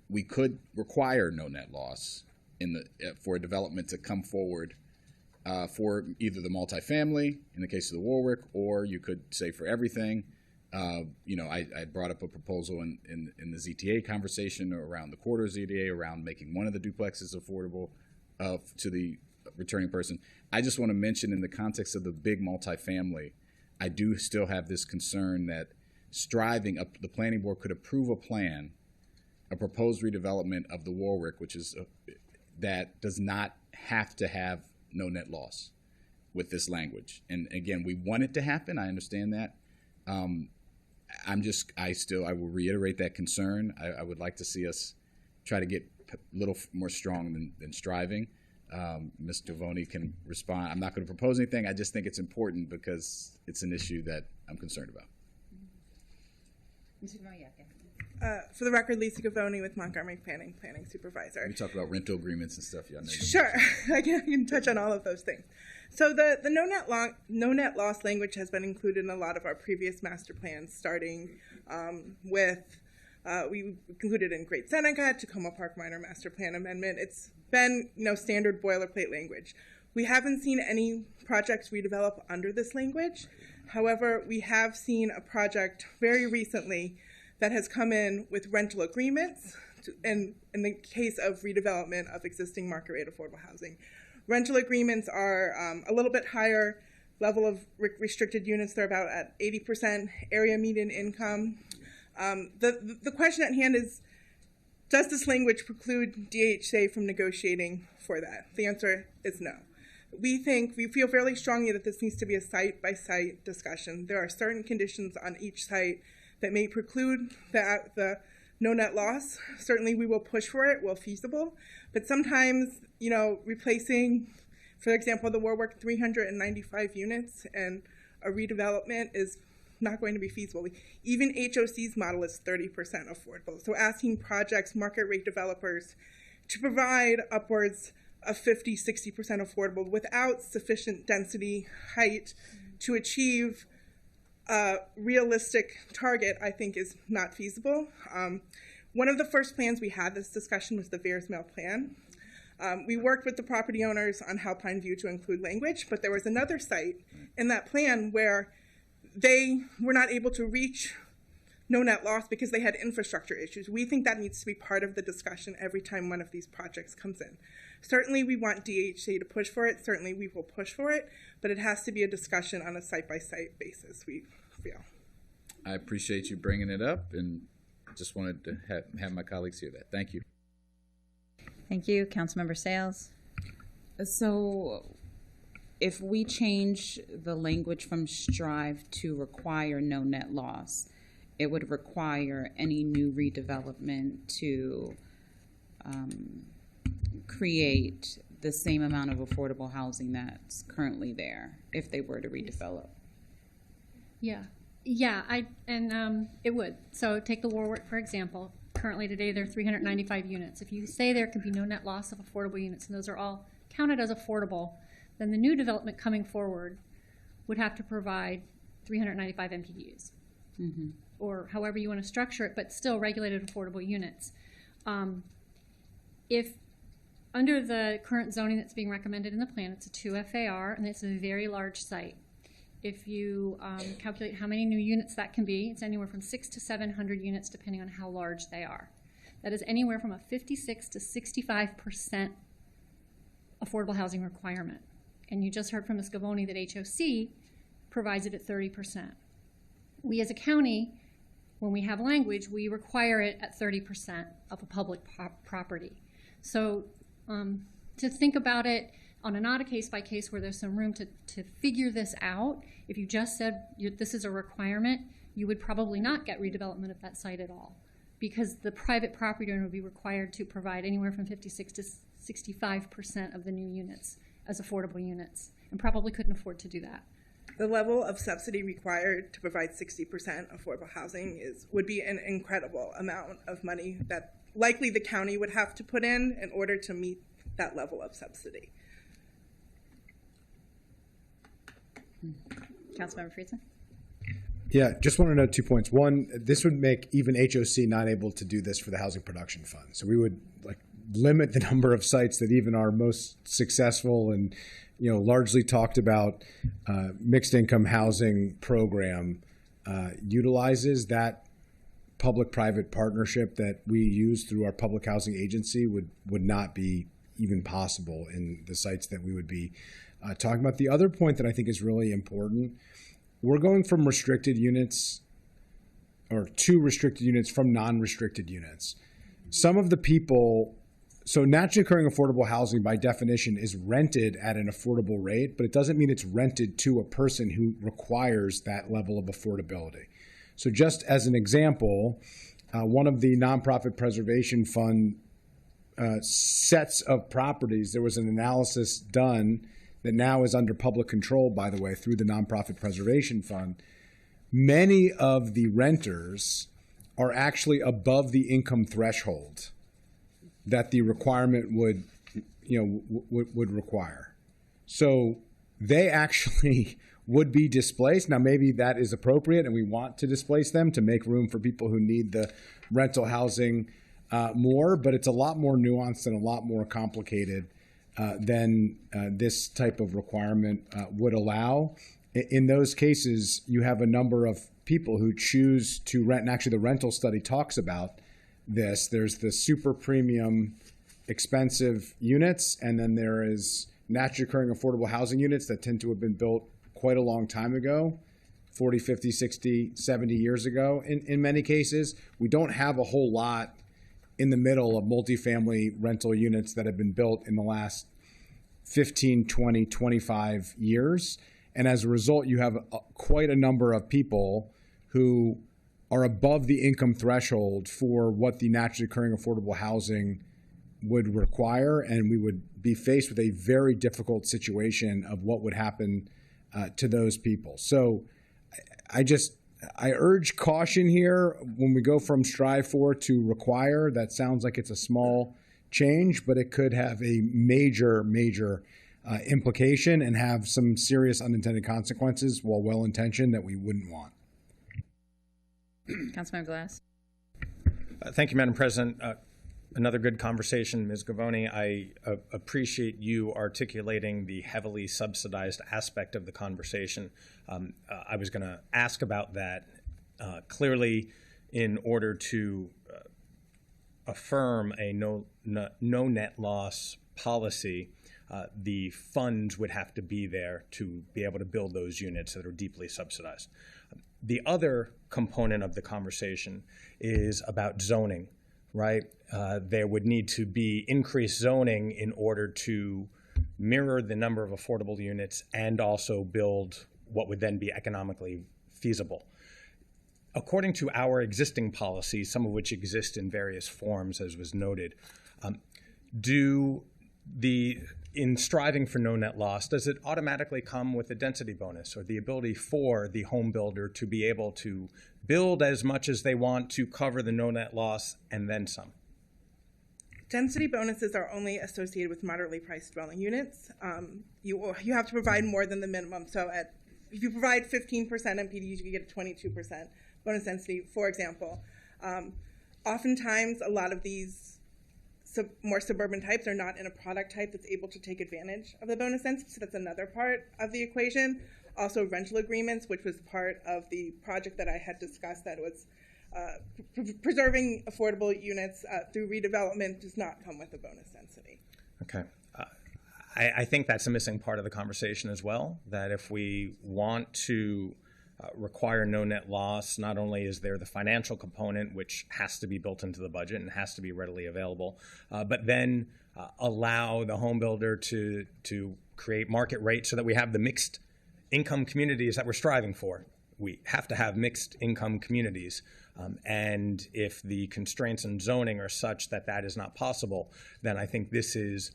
S15: we could require no net loss for a development to come forward for either the multifamily in the case of the Warwick, or you could say for everything. I brought up a proposal in the ZTA conversation around the corridor ZTA around making one of the duplexes affordable to the returning person. I just want to mention in the context of the big multifamily, I do still have this concern that the planning board could approve a proposed redevelopment of the Warwick, which is that does not have to have no net loss with this language. And again, we want it to happen. I understand that. I will reiterate that concern. I would like to see us try to get a little more strong than striving. Ms. Devoni can respond. I'm not going to propose anything. I just think it's important because it's an issue that I'm concerned about.
S7: For the record, Lisa Gavoni with Montgomery Planning Supervisor.
S15: We talk about rental agreements and stuff. Y'all know.
S7: Sure, I can touch on all of those things. So the no net loss language has been included in a lot of our previous master plans, starting with we included in Great Seneca, Tacoma Park Minor Master Plan Amendment. It's been standard boilerplate language. We haven't seen any projects redevelop under this language. However, we have seen a project very recently that has come in with rental agreements in the case of redevelopment of existing market rate affordable housing. Rental agreements are a little bit higher level of restricted units. They're about at 80% area median income. The question at hand is, does this language preclude DHCA from negotiating for that? The answer is no. We feel fairly strongly that this needs to be a site-by-site discussion. There are certain conditions on each site that may preclude the no net loss. Certainly we will push for it, well feasible, but sometimes, replacing, for example, the Warwick 395 units and a redevelopment is not going to be feasible. Even HOC's model is 30% affordable. So asking projects, market rate developers to provide upwards of 50, 60% affordable without sufficient density, height to achieve a realistic target, I think, is not feasible. One of the first plans we had this discussion was the Veers Mill plan. We worked with the property owners on how Pine View to include language, but there was another site in that plan where they were not able to reach no net loss because they had infrastructure issues. We think that needs to be part of the discussion every time one of these projects comes in. Certainly we want DHCA to push for it. Certainly we will push for it, but it has to be a discussion on a site-by-site basis, we feel.
S15: I appreciate you bringing it up, and just wanted to have my colleagues hear that. Thank you.
S1: Thank you. Councilmember Sales.
S18: So if we change the language from strive to require no net loss, it would require any new redevelopment to create the same amount of affordable housing that's currently there if they were to redevelop.
S4: Yeah, it would. So take the Warwick, for example. Currently today, there are 395 units. If you say there can be no net loss of affordable units, and those are all counted as affordable, then the new development coming forward would have to provide 395 MPDUs, or however you want to structure it, but still regulated affordable units. If under the current zoning that's being recommended in the plan, it's a 2 FAR, and it's a very large site. If you calculate how many new units that can be, it's anywhere from 600 to 700 units, depending on how large they are. That is anywhere from a 56 to 65% affordable housing requirement. And you just heard from Ms. Gavoni that HOC provides it at 30%. We as a county, when we have language, we require it at 30% of a public property. So to think about it not a case by case where there's some room to figure this out, if you just said this is a requirement, you would probably not get redevelopment of that site at all, because the private property owner would be required to provide anywhere from 56 to 65% of the new units as affordable units, and probably couldn't afford to do that.
S7: The level of subsidy required to provide 60% affordable housing would be an incredible amount of money that likely the county would have to put in order to meet that level of subsidy.
S1: Councilmember Friedson?
S6: Yeah, just want to note 2 points. One, this would make even HOC not able to do this for the Housing Production Fund. So we would limit the number of sites that even our most successful and largely talked about mixed income housing program utilizes. That public-private partnership that we use through our public housing agency would not be even possible in the sites that we would be talking about. The other point that I think is really important, we're going from restricted units or to restricted units from non-restricted units. Some of the people, so naturally occurring affordable housing by definition is rented at an affordable rate, but it doesn't mean it's rented to a person who requires that level of affordability. So just as an example, one of the nonprofit preservation fund sets of properties, there was an analysis done that now is under public control, by the way, through the Nonprofit Preservation Fund. Many of the renters are actually above the income threshold that the requirement would require. So they actually would be displaced. Now, maybe that is appropriate, and we want to displace them to make room for people who need the rental housing more, but it's a lot more nuanced and a lot more complicated than this type of requirement would allow. In those cases, you have a number of people who choose to rent, and actually the rental study talks about this. There's the super premium expensive units, and then there is naturally occurring affordable housing units that tend to have been built quite a long time ago, 40, 50, 60, 70 years ago. In many cases, we don't have a whole lot in the middle of multifamily rental units that have been built in the last 15, 20, 25 years. And as a result, you have quite a number of people who are above the income threshold for what the naturally occurring affordable housing would require. And we would be faced with a very difficult situation of what would happen to those people. So I urge caution here when we go from strive for to require. That sounds like it's a small change, but it could have a major implication and have some serious unintended consequences, while well-intentioned, that we wouldn't want.
S1: Councilmember Glass.
S3: Thank you, Madam President. Another good conversation, Ms. Gavoni. I appreciate you articulating the heavily subsidized aspect of the conversation. I was going to ask about that. Clearly, in order to affirm a no net loss policy, the funds would have to be there to be able to build those units that are deeply subsidized. The other component of the conversation is about zoning, right? There would need to be increased zoning in order to mirror the number of affordable units and also build what would then be economically feasible. according to our existing policies, some of which exist in various forms, as was noted, in striving for no net loss, does it automatically come with a density bonus or the ability for the home builder to be able to build as much as they want to cover the no net loss and then some?
S7: Density bonuses are only associated with moderately priced dwelling units. You have to provide more than the minimum. So if you provide 15% MPDUs, you get a 22% bonus density, for example. Oftentimes, a lot of these more suburban types are not in a product type that's able to take advantage of the bonus density, so that's another part of the equation. Also, rental agreements, which was part of the project that I had discussed that was preserving affordable units through redevelopment, does not come with a bonus density.
S3: Okay. I think that's a missing part of the conversation as well, that if we want to require no net loss, not only is there the financial component, which has to be built into the budget and has to be readily available, but then allow the home builder to create market rates so that we have the mixed income communities that we're striving for. We have to have mixed income communities. And if the constraints in zoning are such that that is not possible, then I think this is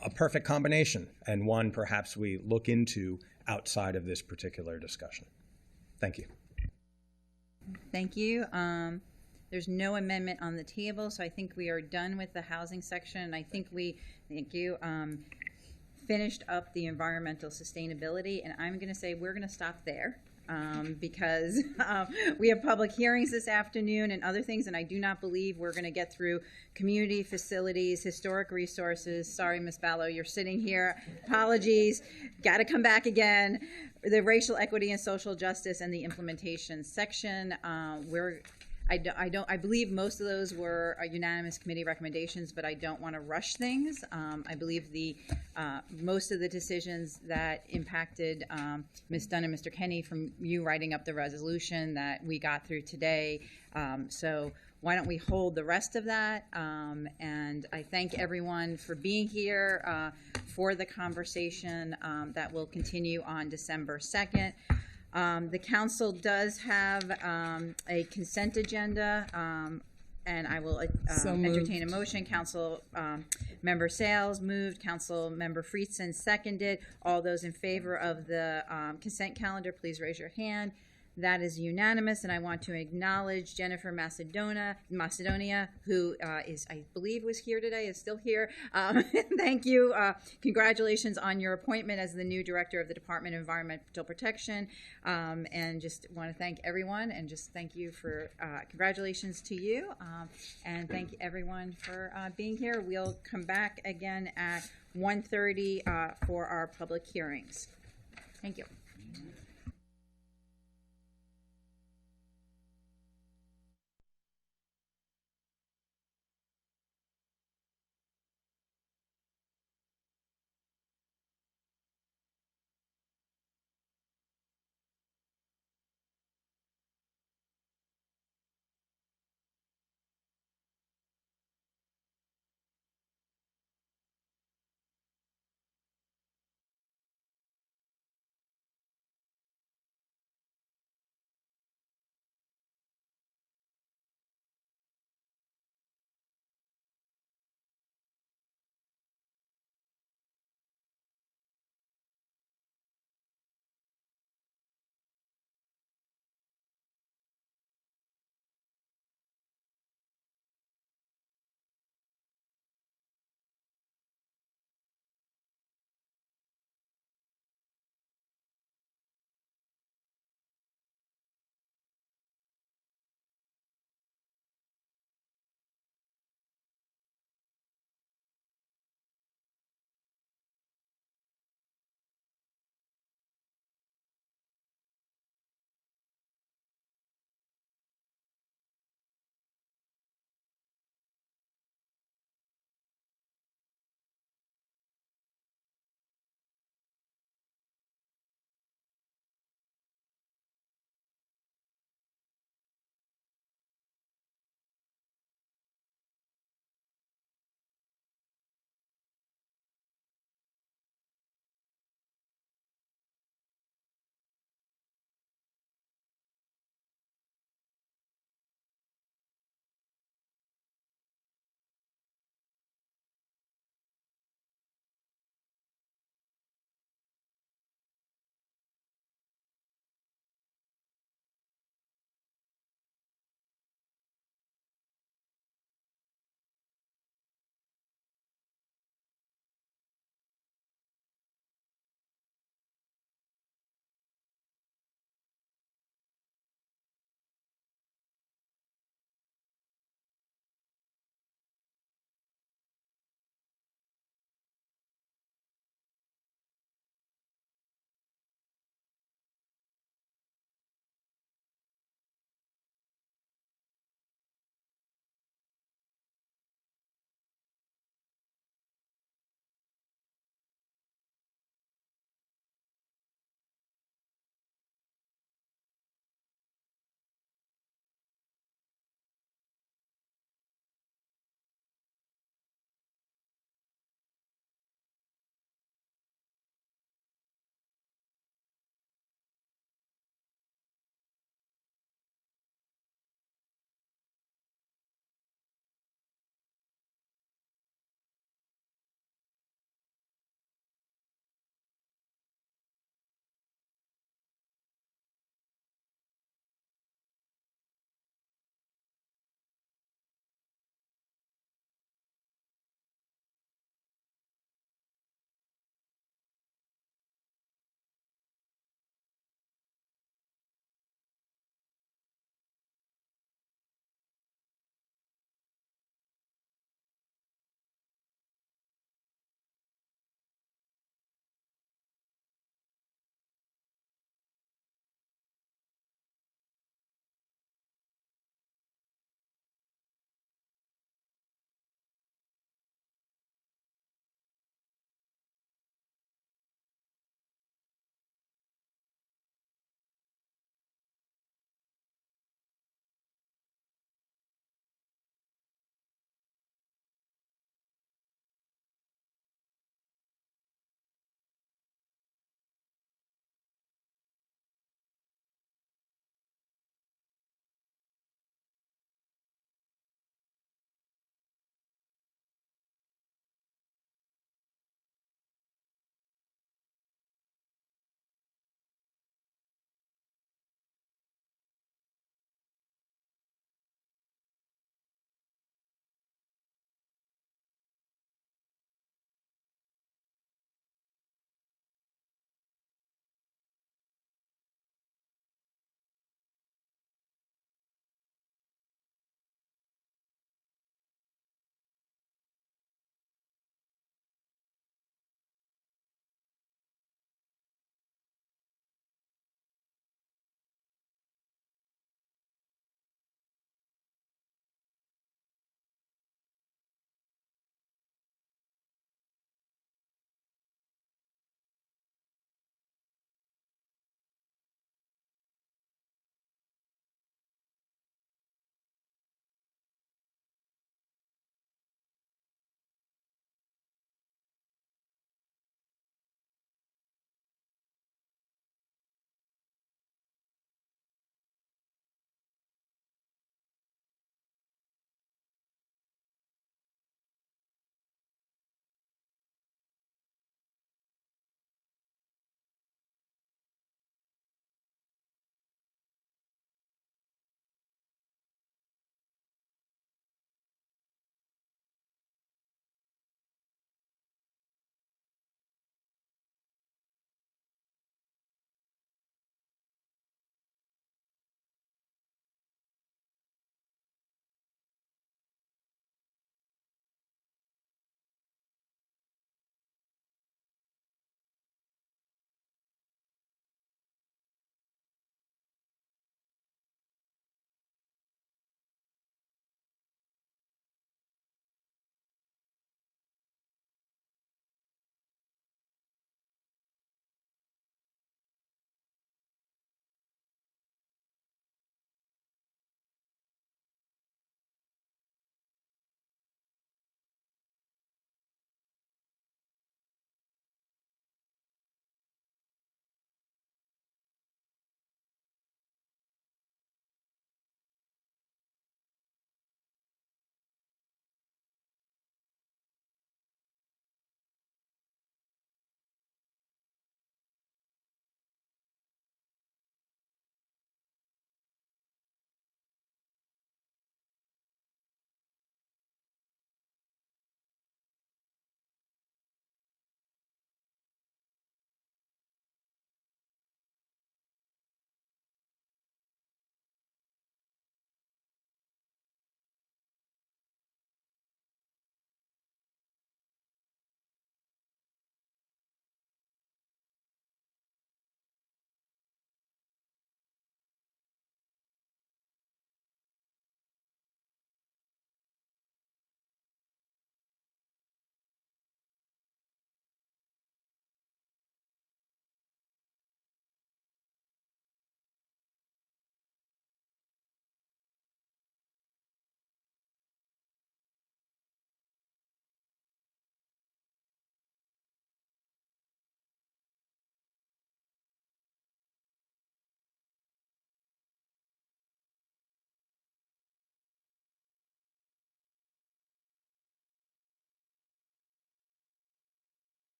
S3: a perfect combination, and one perhaps we look into outside of this particular discussion. Thank you.
S1: Thank you. There's no amendment on the table, so I think we are done with the housing section. I think we, thank you, finished up the environmental sustainability, and I'm going to say we're going to stop there. Because we have public hearings this afternoon and other things, and I do not believe we're going to get through community facilities, historic resources. Sorry, Ms. Ballo, you're sitting here. Apologies. Got to come back again. The racial equity and social justice and the implementation section. I believe most of those were unanimous committee recommendations, but I don't want to rush things. I believe most of the decisions that impacted Ms. Dunn and Mr. Kenny from you writing up the resolution that we got through today. So why don't we hold the rest of that? And I thank everyone for being here for the conversation that will continue on December 2nd. The council does have a consent agenda, and I will entertain a motion. Council member Sales moved, Council member Friedson seconded. All those in favor of the consent calendar, please raise your hand. That is unanimous, and I want to acknowledge Jennifer Macedonia, who I believe was here today, is still here. Thank you. Congratulations on your appointment as the new director of the Department of Environmental Protection. And just want to thank everyone, and just thank you for, congratulations to you, and thank everyone for being here. We'll come back again at 1:30 for our public hearings. Thank you.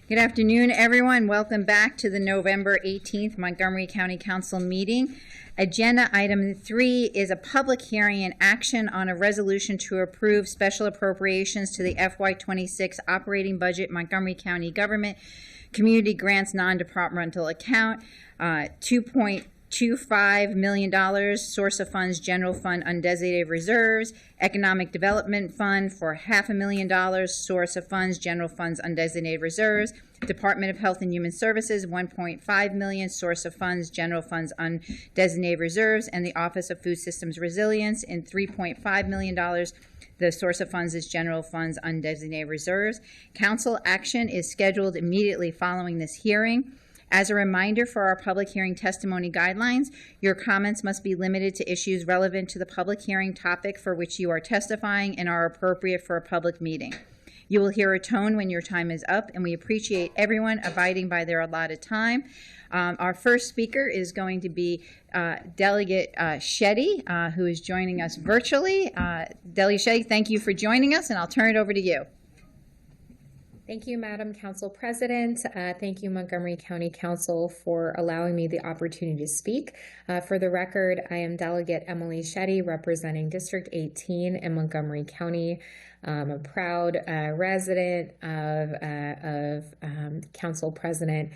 S1: Good afternoon, everyone. Welcome back to the November 18th Montgomery County Council meeting. Agenda item 3 is a public hearing and action on a resolution to approve special appropriations to the FY26 operating budget, Montgomery County Government Community Grants Non-Departmental Account, $2.25 million, source of funds, general fund, undesignated reserves, economic development fund for $500,000, source of funds, general funds, undesignated reserves, Department of Health and Human Services, $1.5 million, source of funds, general funds, undesignated reserves, and the Office of Food Systems Resilience in $3.5 million. The source of funds is general funds, undesignated reserves. Council action is scheduled immediately following this hearing. As a reminder for our public hearing testimony guidelines, your comments must be limited to issues relevant to the public hearing topic for which you are testifying and are appropriate for a public meeting. You will hear a tone when your time is up, and we appreciate everyone abiding by their allotted time. Our first speaker is going to be Delegate Shetty, who is joining us virtually. Delegate Shetty, thank you for joining us, and I'll turn it over to you.
S13: Thank you, Madam Council President. Thank you, Montgomery County Council, for allowing me the opportunity to speak. For the record, I am Delegate Emily Shetty, representing District 18 in Montgomery County. I'm a proud resident of Council President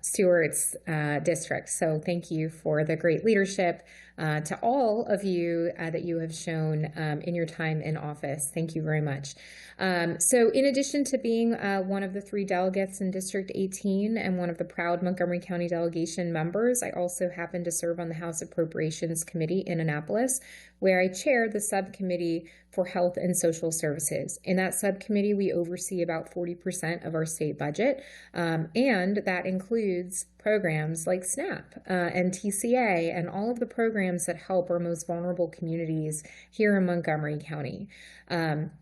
S13: Stewart's district. So thank you for the great leadership to all of you that you have shown in your time in office. Thank you very much. So in addition to being one of the 3 delegates in District 18 and one of the proud Montgomery County delegation members, I also happen to serve on the House Appropriations Committee in Annapolis, where I chair the subcommittee for Health and Social Services. In that subcommittee, we oversee about 40% of our state budget, and that includes programs like SNAP and TCA and all of the programs that help our most vulnerable communities here in Montgomery County.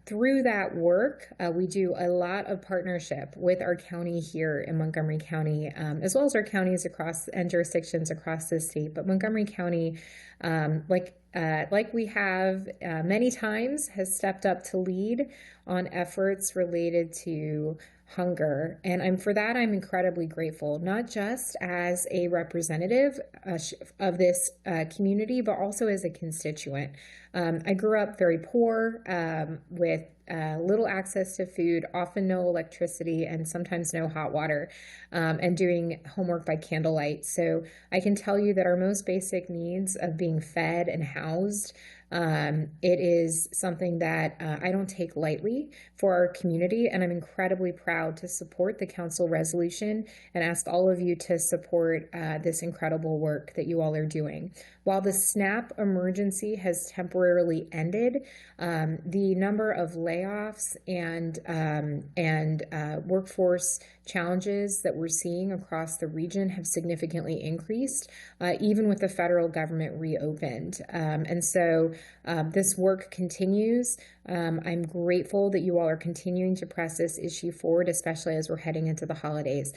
S13: Through that work, we do a lot of partnership with our county here in Montgomery County, as well as our counties across and jurisdictions across the state. But Montgomery County, like we have many times, has stepped up to lead on efforts related to hunger. And for that, I'm incredibly grateful, not just as a representative of this community, but also as a constituent. I grew up very poor with little access to food, often no electricity, and sometimes no hot water, and doing homework by candlelight. So I can tell you that our most basic needs of being fed and housed, it is something that I don't take lightly for our community, and I'm incredibly proud to support the council resolution and ask all of you to support this incredible work that you all are doing. While the SNAP emergency has temporarily ended, the number of layoffs and workforce challenges that we're seeing across the region have significantly increased, even with the federal government reopened. And so this work continues. I'm grateful that you all are continuing to press this issue forward, especially as we're heading into the holidays.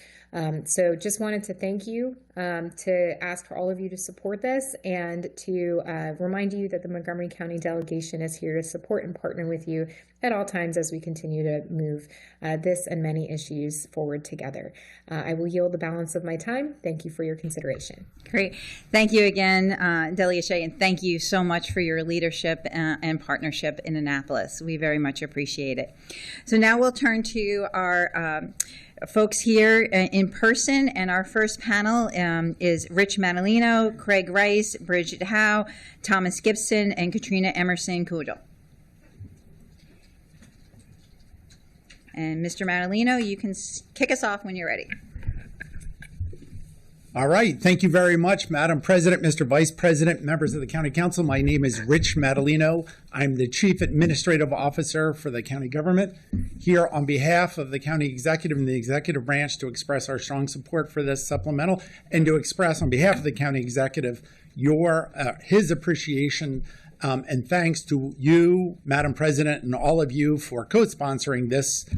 S13: So just wanted to thank you, to ask for all of you to support this, and to remind you that the Montgomery County delegation is here to support and partner with you at all times as we continue to move this and many issues forward together. I will yield the balance of my time. Thank you for your consideration.
S1: Great. Thank you again, Delegate Shea, and thank you so much for your leadership and partnership in Annapolis. We very much appreciate it. So now we'll turn to our folks here in person, and our first panel is Rich Madaleno, Craig Rice, Bridget Howe, Thomas Gibson, and Katrina Emerson Kudel. And Mr. Madaleno, you can kick us off when you're ready.
S22: All right. Thank you very much, Madam President, Mr. Vice President, members of the County Council. My name is Rich Madaleno. I'm the Chief Administrative Officer for the county government, here on behalf of the county executive and the executive branch to express our strong support for this supplemental, and to express on behalf of the county executive his appreciation and thanks to you, Madam President, and all of you for co-sponsoring this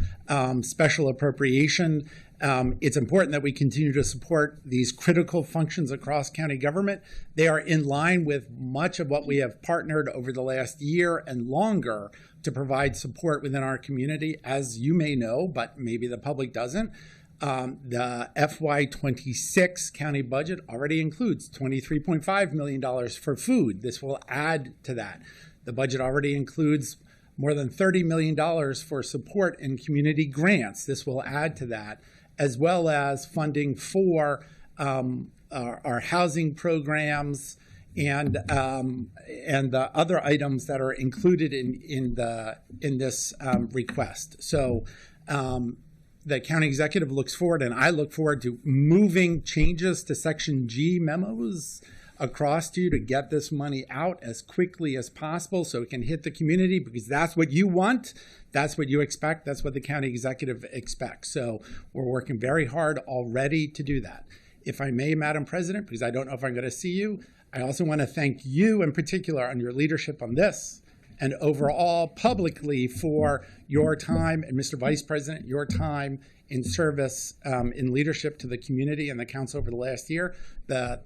S22: special appropriation. It's important that we continue to support these critical functions across county government. They are in line with much of what we have partnered over the last year and longer to provide support within our community. As you may know, but maybe the public doesn't, the FY26 county budget already includes $23.5 million for food. This will add to that. The budget already includes more than $30 million for support in community grants. This will add to that, as well as funding for our housing programs and the other items that are included in this request. So the county executive looks forward, and I look forward to moving changes to Section G memos across to you to get this money out as quickly as possible so it can hit the community, because that's what you want, that's what you expect, that's what the county executive expects. So we're working very hard already to do that. If I may, Madam President, because I don't know if I'm going to see you, I also want to thank you in particular on your leadership on this and overall publicly for your time, and Mr. Vice President, your time in service in leadership to the community and the council over the last year. The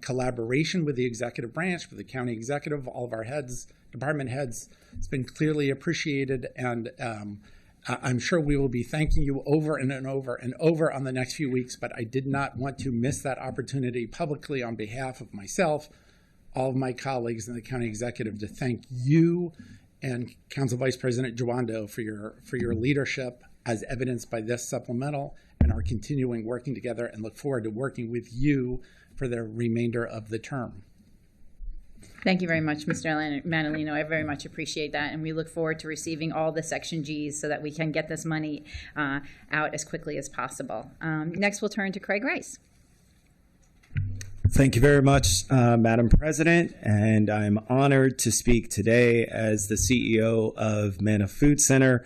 S22: collaboration with the executive branch, with the county executive, all of our heads, department heads, it's been clearly appreciated, and I'm sure we will be thanking you over and over and over on the next few weeks, but I did not want to miss that opportunity publicly on behalf of myself, all of my colleagues and the county executive, to thank you and Council Vice President Jawando for your leadership as evidenced by this supplemental, and our continuing working together, and look forward to working with you for the remainder of the term.
S1: Thank you very much, Mr. Manalino. I very much appreciate that, and we look forward to receiving all the Section Gs so that we can get this money out as quickly as possible. Next, we'll turn to Craig Rice.
S16: Thank you very much, Madam President, and I'm honored to speak today as the CEO of Manna Food Center.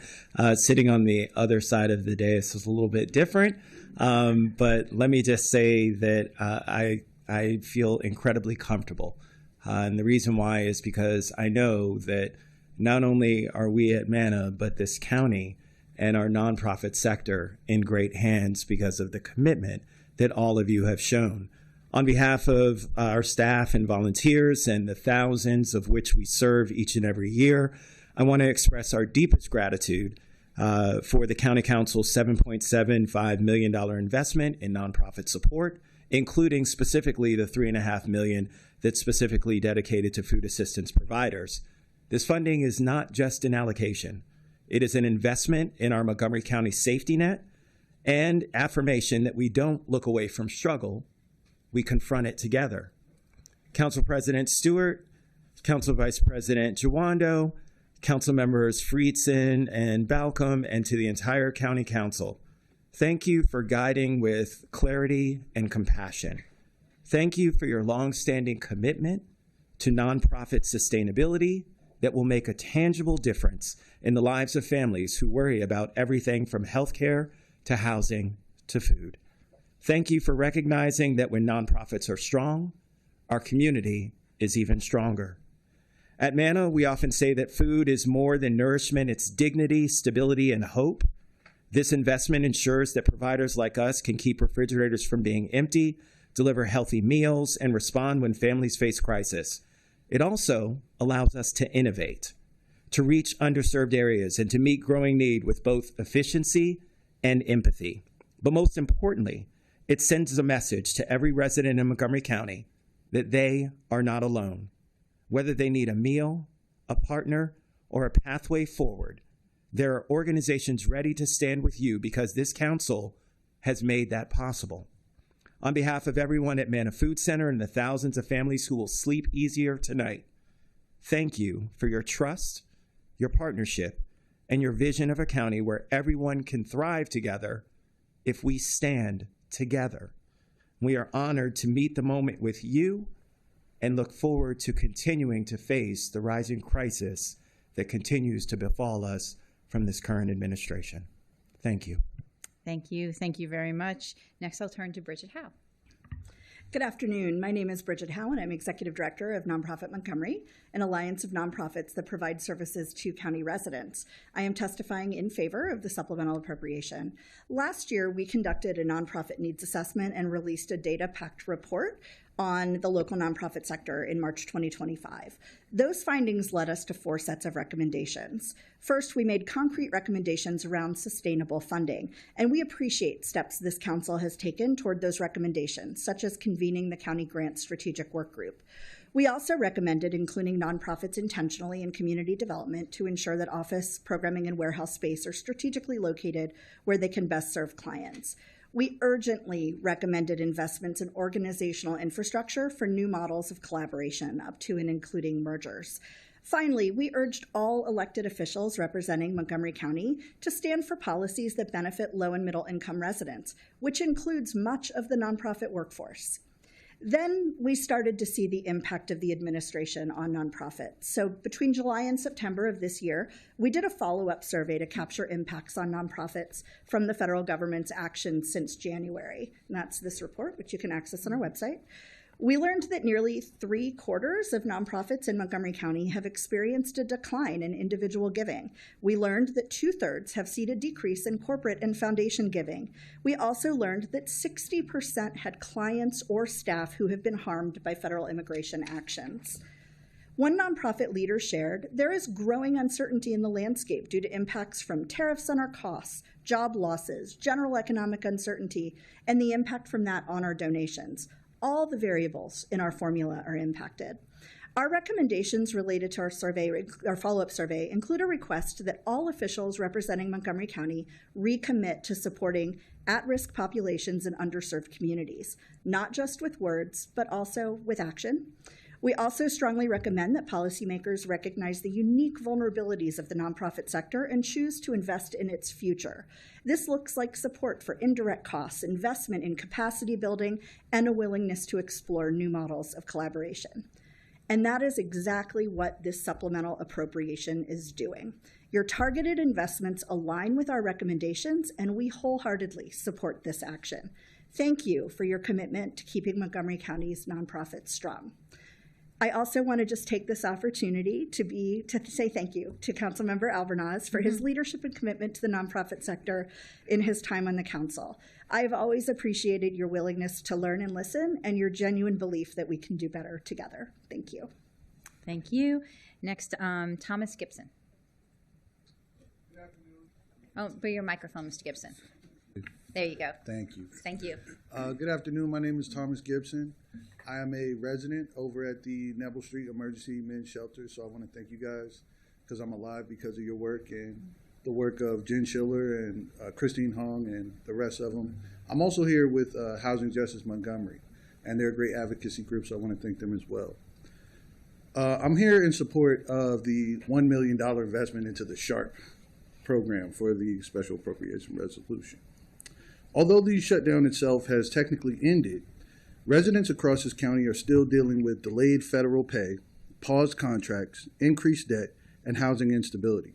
S16: Sitting on the other side of the dais is a little bit different, but let me just say that I feel incredibly comfortable. And the reason why is because I know that not only are we at Manna, but this county and our nonprofit sector in great hands because of the commitment that all of you have shown. On behalf of our staff and volunteers and the thousands of which we serve each and every year, I want to express our deepest gratitude for the County Council's $7.75 million investment in nonprofit support, including specifically the $3.5 million that's specifically dedicated to food assistance providers. This funding is not just an allocation. It is an investment in our Montgomery County safety net and affirmation that we don't look away from struggle, we confront it together. Council President Stewart, Council Vice President Jawando, Council Members Friedson and Balcom, and to the entire County Council, thank you for guiding with clarity and compassion. Thank you for your longstanding commitment to nonprofit sustainability that will make a tangible difference in the lives of families who worry about everything from healthcare to housing to food. Thank you for recognizing that when nonprofits are strong, our community is even stronger. At Manna, we often say that food is more than nourishment, it's dignity, stability, and hope. This investment ensures that providers like us can keep refrigerators from being empty, deliver healthy meals, and respond when families face crisis. It also allows us to innovate, to reach underserved areas, and to meet growing need with both efficiency and empathy. But most importantly, it sends a message to every resident in Montgomery County that they are not alone. Whether they need a meal, a partner, or a pathway forward, there are organizations ready to stand with you because this council has made that possible. On behalf of everyone at Manna Food Center and the thousands of families who will sleep easier tonight, thank you for your trust, your partnership, and your vision of a county where everyone can thrive together if we stand together. We are honored to meet the moment with you and look forward to continuing to face the rising crisis that continues to befall us from this current administration. Thank you.
S1: Thank you. Thank you very much. Next, I'll turn to Bridget Howe.
S11: Good afternoon. My name is Bridget Howe, and I'm Executive Director of Nonprofit Montgomery, an alliance of nonprofits that provide services to county residents. I am testifying in favor of the supplemental appropriation. Last year, we conducted a nonprofit needs assessment and released a data-packed report on the local nonprofit sector in March 2025. Those findings led us to 4 sets of recommendations. First, we made concrete recommendations around sustainable funding, and we appreciate steps this council has taken toward those recommendations, such as convening the County Grant Strategic Work Group. We also recommended including nonprofits intentionally in community development to ensure that office, programming, and warehouse space are strategically located where they can best serve clients. We urgently recommended investments in organizational infrastructure for new models of collaboration, up to and including mergers. Finally, we urged all elected officials representing Montgomery County to stand for policies that benefit low and middle income residents, which includes much of the nonprofit workforce. Then we started to see the impact of the administration on nonprofits. So between July and September of this year, we did a follow-up survey to capture impacts on nonprofits from the federal government's actions since January. And that's this report, which you can access on our website. We learned that nearly 3/4 of nonprofits in Montgomery County have experienced a decline in individual giving. We learned that 2/3 have seen a decrease in corporate and foundation giving. We also learned that 60% had clients or staff who have been harmed by federal immigration actions. One nonprofit leader shared, there is growing uncertainty in the landscape due to impacts from tariffs on our costs, job losses, general economic uncertainty, and the impact from that on our donations. All the variables in our formula are impacted. Our recommendations related to our follow-up survey include a request that all officials representing Montgomery County recommit to supporting at-risk populations and underserved communities, not just with words, but also with action. We also strongly recommend that policymakers recognize the unique vulnerabilities of the nonprofit sector and choose to invest in its future. This looks like support for indirect costs, investment in capacity building, and a willingness to explore new models of collaboration. And that is exactly what this supplemental appropriation is doing. Your targeted investments align with our recommendations, and we wholeheartedly support this action. Thank you for your commitment to keeping Montgomery County's nonprofits strong. I also want to just take this opportunity to say thank you to Councilmember Albornoz for his leadership and commitment to the nonprofit sector in his time on the council. I've always appreciated your willingness to learn and listen and your genuine belief that we can do better together. Thank you.
S1: Thank you. Next, Thomas Gibson.
S17: Good afternoon.
S1: Oh, bring your microphone, Mr. Gibson. There you go.
S17: Thank you.
S1: Thank you.
S17: Good afternoon. My name is Thomas Gibson. I am a resident over at the Neville Street Emergency Men's Shelter, so I want to thank you guys because I'm alive because of your work and the work of Jen Schiller and Christine Hong and the rest of them. I'm also here with Housing Justice Montgomery, and they're a great advocacy group, so I want to thank them as well. I'm here in support of the $1 million investment into the SHARP program for the Special Appropriation Resolution. Although the shutdown itself has technically ended, residents across this county are still dealing with delayed federal pay, paused contracts, increased debt, and housing instability.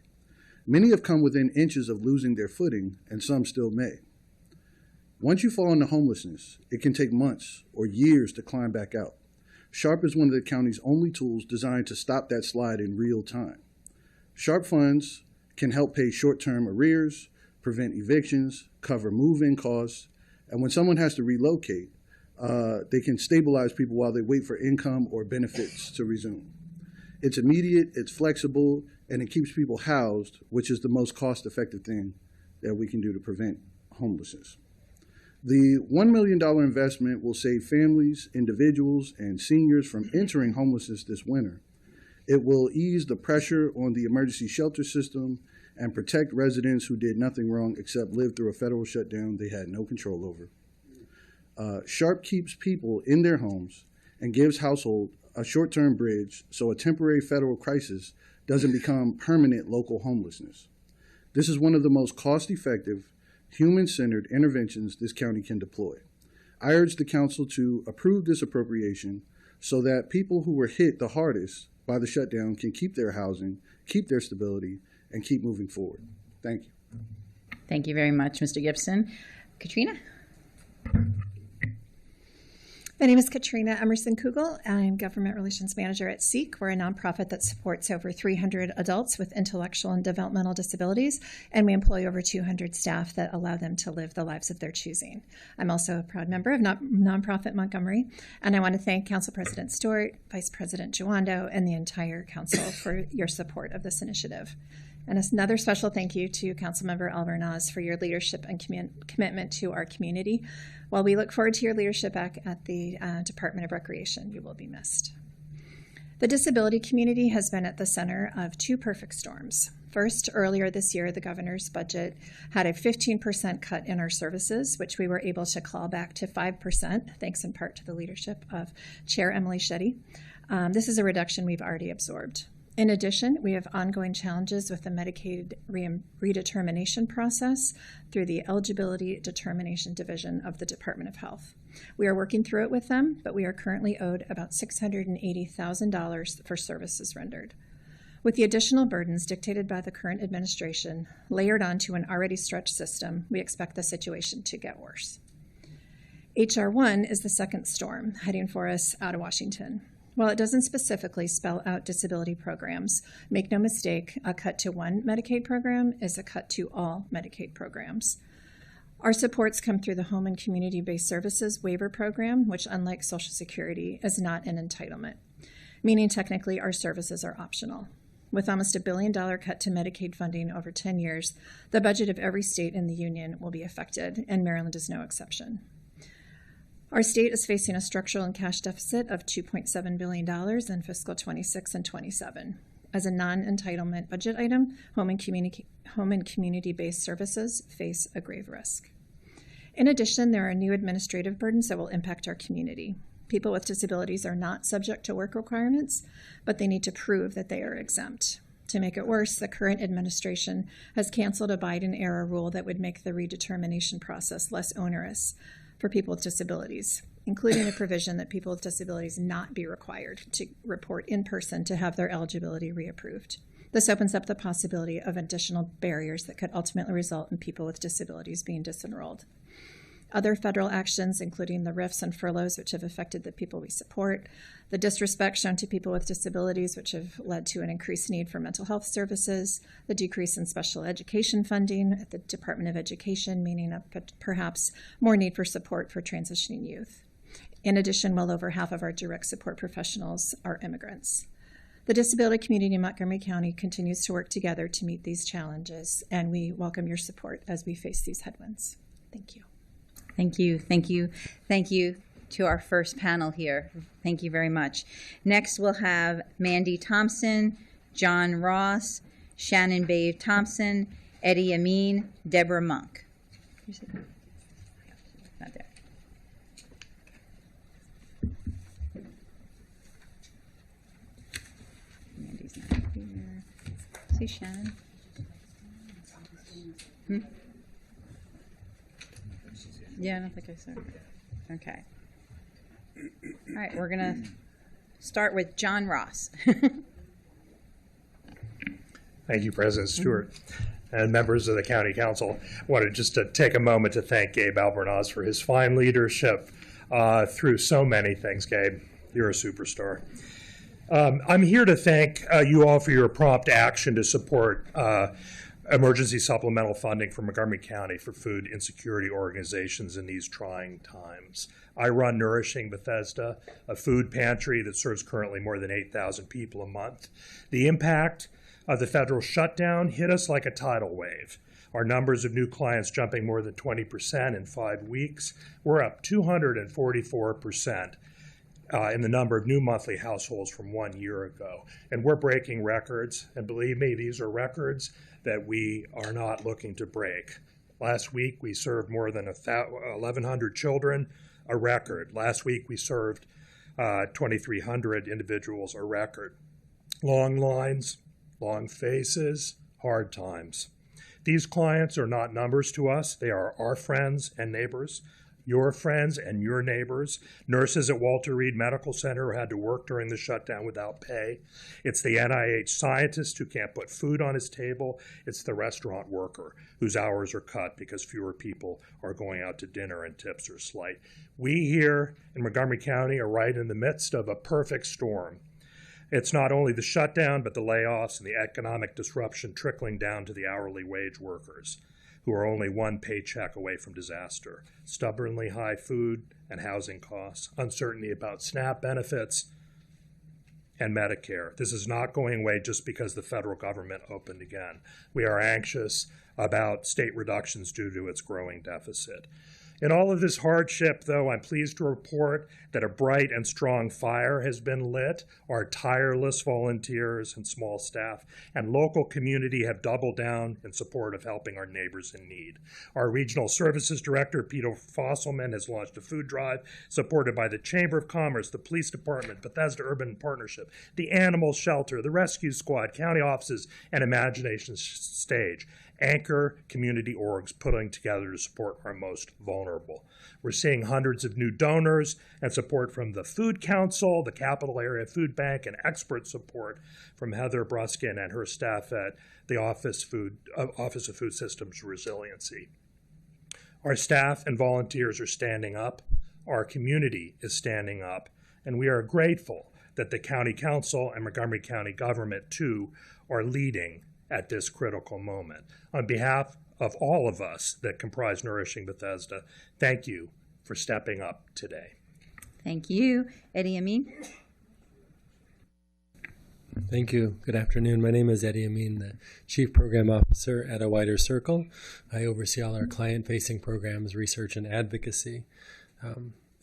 S17: Many have come within inches of losing their footing, and some still may. Once you fall into homelessness, it can take months or years to climb back out. SHARP is one of the county's only tools designed to stop that slide in real time. SHARP funds can help pay short-term arrears, prevent evictions, cover move-in costs, and when someone has to relocate, they can stabilize people while they wait for income or benefits to resume. It's immediate, it's flexible, and it keeps people housed, which is the most cost-effective thing that we can do to prevent homelessness. The $1 million investment will save families, individuals, and seniors from entering homelessness this winter. It will ease the pressure on the emergency shelter system and protect residents who did nothing wrong except live through a federal shutdown they had no control over. SHARP keeps people in their homes and gives households a short-term bridge so a temporary federal crisis doesn't become permanent local homelessness. This is one of the most cost-effective, human-centered interventions this county can deploy. I urge the council to approve this appropriation so that people who were hit the hardest by the shutdown can keep their housing, keep their stability, and keep moving forward. Thank you.
S1: Thank you very much, Mr. Gibson. Katrina?
S14: My name is Katrina Emerson Kugel. I'm Government Relations Manager at SEEK. We're a nonprofit that supports over 300 adults with intellectual and developmental disabilities, and we employ over 200 staff that allow them to live the lives of their choosing. I'm also a proud member of Nonprofit Montgomery, and I want to thank Council President Stewart, Vice President Juando, and the entire Council for your support of this initiative. And another special thank you to Councilmember Albornoz for your leadership and commitment to our community. While we look forward to your leadership back at the Department of Recreation, you will be missed. The disability community has been at the center of two perfect storms. First, earlier this year, the governor's budget had a 15% cut in our services, which we were able to claw back to 5%, thanks in part to the leadership of Chair Emily Shetty. This is a reduction we've already absorbed. In addition, we have ongoing challenges with the Medicaid redetermination process through the Eligibility Determination Division of the Department of Health. We are working through it with them, but we are currently owed about $680,000 for services rendered. With the additional burdens dictated by the current administration layered onto an already stretched system, we expect the situation to get worse. H.R. 1 is the second storm heading for us out of Washington. While it doesn't specifically spell out disability programs, make no mistake, a cut to one Medicaid program is a cut to all Medicaid programs. Our supports come through the Home and Community-Based Services Waiver Program, which, unlike Social Security, is not an entitlement, meaning technically our services are optional. With almost $1 billion cut to Medicaid funding over 10 years, the budget of every state in the union will be affected, and Maryland is no exception. Our state is facing a structural and cash deficit of $2.7 billion in fiscal 26 and 27. As a non-entitlement budget item, home and community-based services face a grave risk. In addition, there are new administrative burdens that will impact our community. People with disabilities are not subject to work requirements, but they need to prove that they are exempt. To make it worse, the current administration has canceled a Biden-era rule that would make the redetermination process less onerous for people with disabilities, including a provision that people with disabilities not be required to report in person to have their eligibility reapproved. This opens up the possibility of additional barriers that could ultimately result in people with disabilities being disenrolled. Other federal actions, including the RIFs and furloughs, which have affected the people we support, the disrespect shown to people with disabilities, which have led to an increased need for mental health services, the decrease in special education funding at the Department of Education, meaning perhaps more need for support for transitioning youth. In addition, well over half of our direct support professionals are immigrants. The disability community in Montgomery County continues to work together to meet these challenges, and we welcome your support as we face these headwinds. Thank you.
S1: Thank you, thank you, thank you to our first panel here. Thank you very much. Next, we'll have Mandy Thompson, John Ross, Shannon Bave Thompson, Eddie Amin, Deborah Monk. Not there. Mandy's not here. See Shannon? Yeah, I don't think I saw her. Okay. All right, we're going to start with John Ross.
S21: Thank you, President Stewart. And members of the County Council. I wanted just to take a moment to thank Gabe Albornoz for his fine leadership through so many things, Gabe. You're a superstar. I'm here to thank you all for your prompt action to support emergency supplemental funding for Montgomery County for food insecurity organizations in these trying times. I run Nourishing Bethesda, a food pantry that serves currently more than 8,000 people a month. The impact of the federal shutdown hit us like a tidal wave. Our numbers of new clients jumping more than 20% in 5 weeks. We're up 244% in the number of new monthly households from 1 year ago. And we're breaking records, and believe me, these are records that we are not looking to break. Last week, we served more than 1,100 children, a record. Last week, we served 2,300 individuals, a record. Long lines, long faces, hard times. These clients are not numbers to us. They are our friends and neighbors. your friends and your neighbors, nurses at Walter Reed Medical Center who had to work during the shutdown without pay. It's the NIH scientist who can't put food on his table. It's the restaurant worker whose hours are cut because fewer people are going out to dinner and tips are slight. We here in Montgomery County are right in the midst of a perfect storm. It's not only the shutdown, but the layoffs and the economic disruption trickling down to the hourly wage workers, who are only one paycheck away from disaster. Stubbornly high food and housing costs, uncertainty about SNAP benefits, and Medicare. This is not going away just because the federal government opened again. We are anxious about state reductions due to its growing deficit. In all of this hardship, though, I'm pleased to report that a bright and strong fire has been lit. Our tireless volunteers and small staff and local community have doubled down in support of helping our neighbors in need. Our Regional Services Director, Peter Fosselman, has launched a food drive supported by the Chamber of Commerce, the Police Department, Bethesda Urban Partnership, the Animal Shelter, the Rescue Squad, county offices, and Imagination Stage. Anchor community orgs putting together to support our most vulnerable. We're seeing hundreds of new donors and support from the Food Council, the Capital Area Food Bank, and expert support from Heather Bruskin and her staff at the Office of Food Systems Resiliency. Our staff and volunteers are standing up. Our community is standing up. And we are grateful that the County Council and Montgomery County government, too, are leading at this critical moment. On behalf of all of us that comprise Nourishing Bethesda, thank you for stepping up today.
S1: Thank you. Eddie Amin.
S10: Thank you. Good afternoon. My name is Eddie Amin, the Chief Program Officer at A Wider Circle. I oversee all our client-facing programs, research, and advocacy.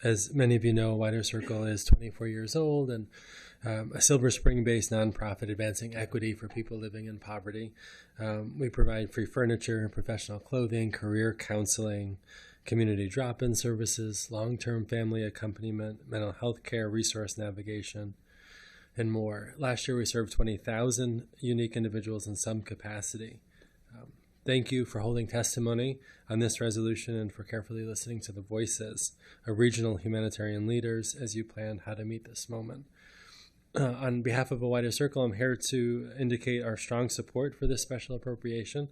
S10: As many of you know, A Wider Circle is 24 years old and a Silver Spring-based nonprofit advancing equity for people living in poverty. We provide free furniture, professional clothing, career counseling, community drop-in services, long-term family accompaniment, mental health care, resource navigation, and more. Last year, we served 20,000 unique individuals in some capacity. Thank you for holding testimony on this resolution and for carefully listening to the voices of regional humanitarian leaders as you plan how to meet this moment. On behalf of A Wider Circle, I'm here to indicate our strong support for this special appropriation,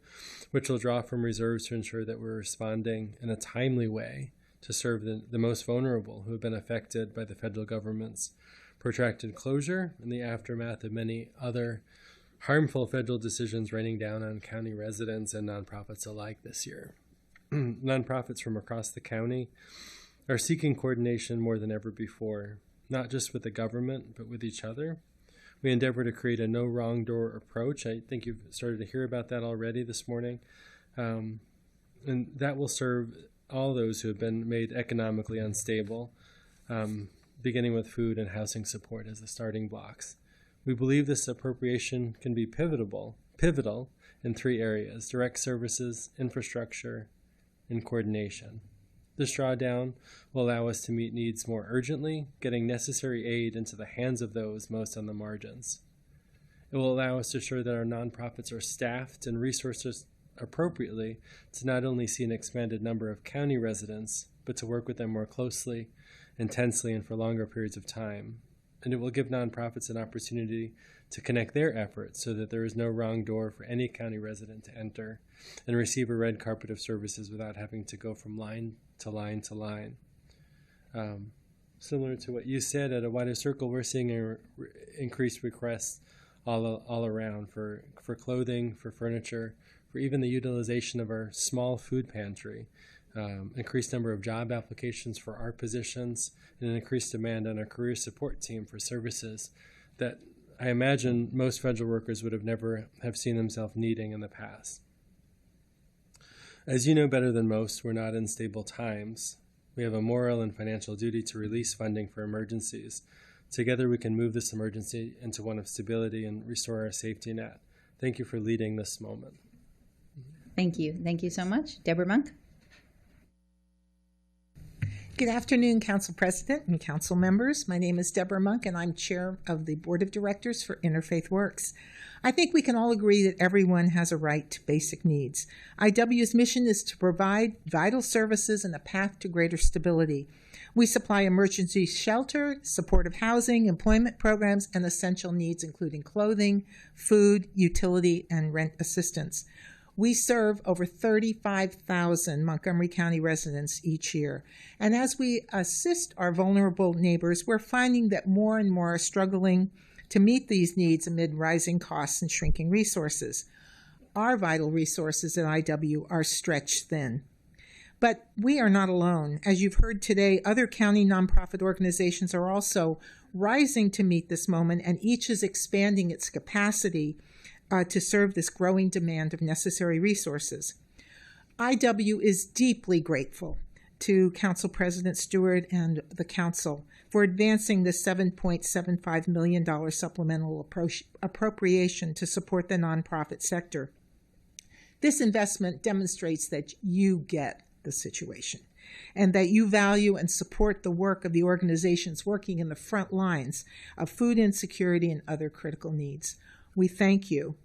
S10: which will draw from reserves to ensure that we're responding in a timely way to serve the most vulnerable who have been affected by the federal government's protracted closure and the aftermath of many other harmful federal decisions raining down on county residents and nonprofits alike this year. Nonprofits from across the county are seeking coordination more than ever before, not just with the government, but with each other. We endeavor to create a no wrong door approach. I think you've started to hear about that already this morning. And that will serve all those who have been made economically unstable, beginning with food and housing support as the starting blocks. We believe this appropriation can be pivotal in three areas: direct services, infrastructure, and coordination. This drawdown will allow us to meet needs more urgently, getting necessary aid into the hands of those most on the margins. It will allow us to ensure that our nonprofits are staffed and resourced appropriately to not only see an expanded number of county residents, but to work with them more closely, intensely, and for longer periods of time. And it will give nonprofits an opportunity to connect their efforts so that there is no wrong door for any county resident to enter and receive a red carpet of services without having to go from line to line to line. Similar to what you said, at A Wider Circle, we're seeing increased requests all around for clothing, for furniture, for even the utilization of our small food pantry. Increased number of job applications for our positions, and an increased demand on our career support team for services that I imagine most federal workers would have never have seen themselves needing in the past. As you know better than most, we're not in stable times. We have a moral and financial duty to release funding for emergencies. Together we can move this emergency into one of stability and restore our safety net. Thank you for leading this moment.
S1: Thank you. Thank you so much. Deborah Monk.
S2: Good afternoon, Council President and Council members. My name is Deborah Monk, and I'm Chair of the Board of Directors for Interfaith Works. I think we can all agree that everyone has a right to basic needs. IW's mission is to provide vital services and a path to greater stability. We supply emergency shelter, supportive housing, employment programs, and essential needs, including clothing, food, utility, and rent assistance. We serve over 35,000 Montgomery County residents each year. And as we assist our vulnerable neighbors, we're finding that more and more are struggling to meet these needs amid rising costs and shrinking resources. Our vital resources at IW are stretched thin. But we are not alone. As you've heard today, other county nonprofit organizations are also rising to meet this moment, and each is expanding its capacity to serve this growing demand of necessary resources. IW is deeply grateful to Council President Stewart and the Council for advancing the $7.75 million supplemental appropriation to support the nonprofit sector. This investment demonstrates that you get the situation and that you value and support the work of the organizations working in the front lines of food insecurity and other critical needs. We thank you.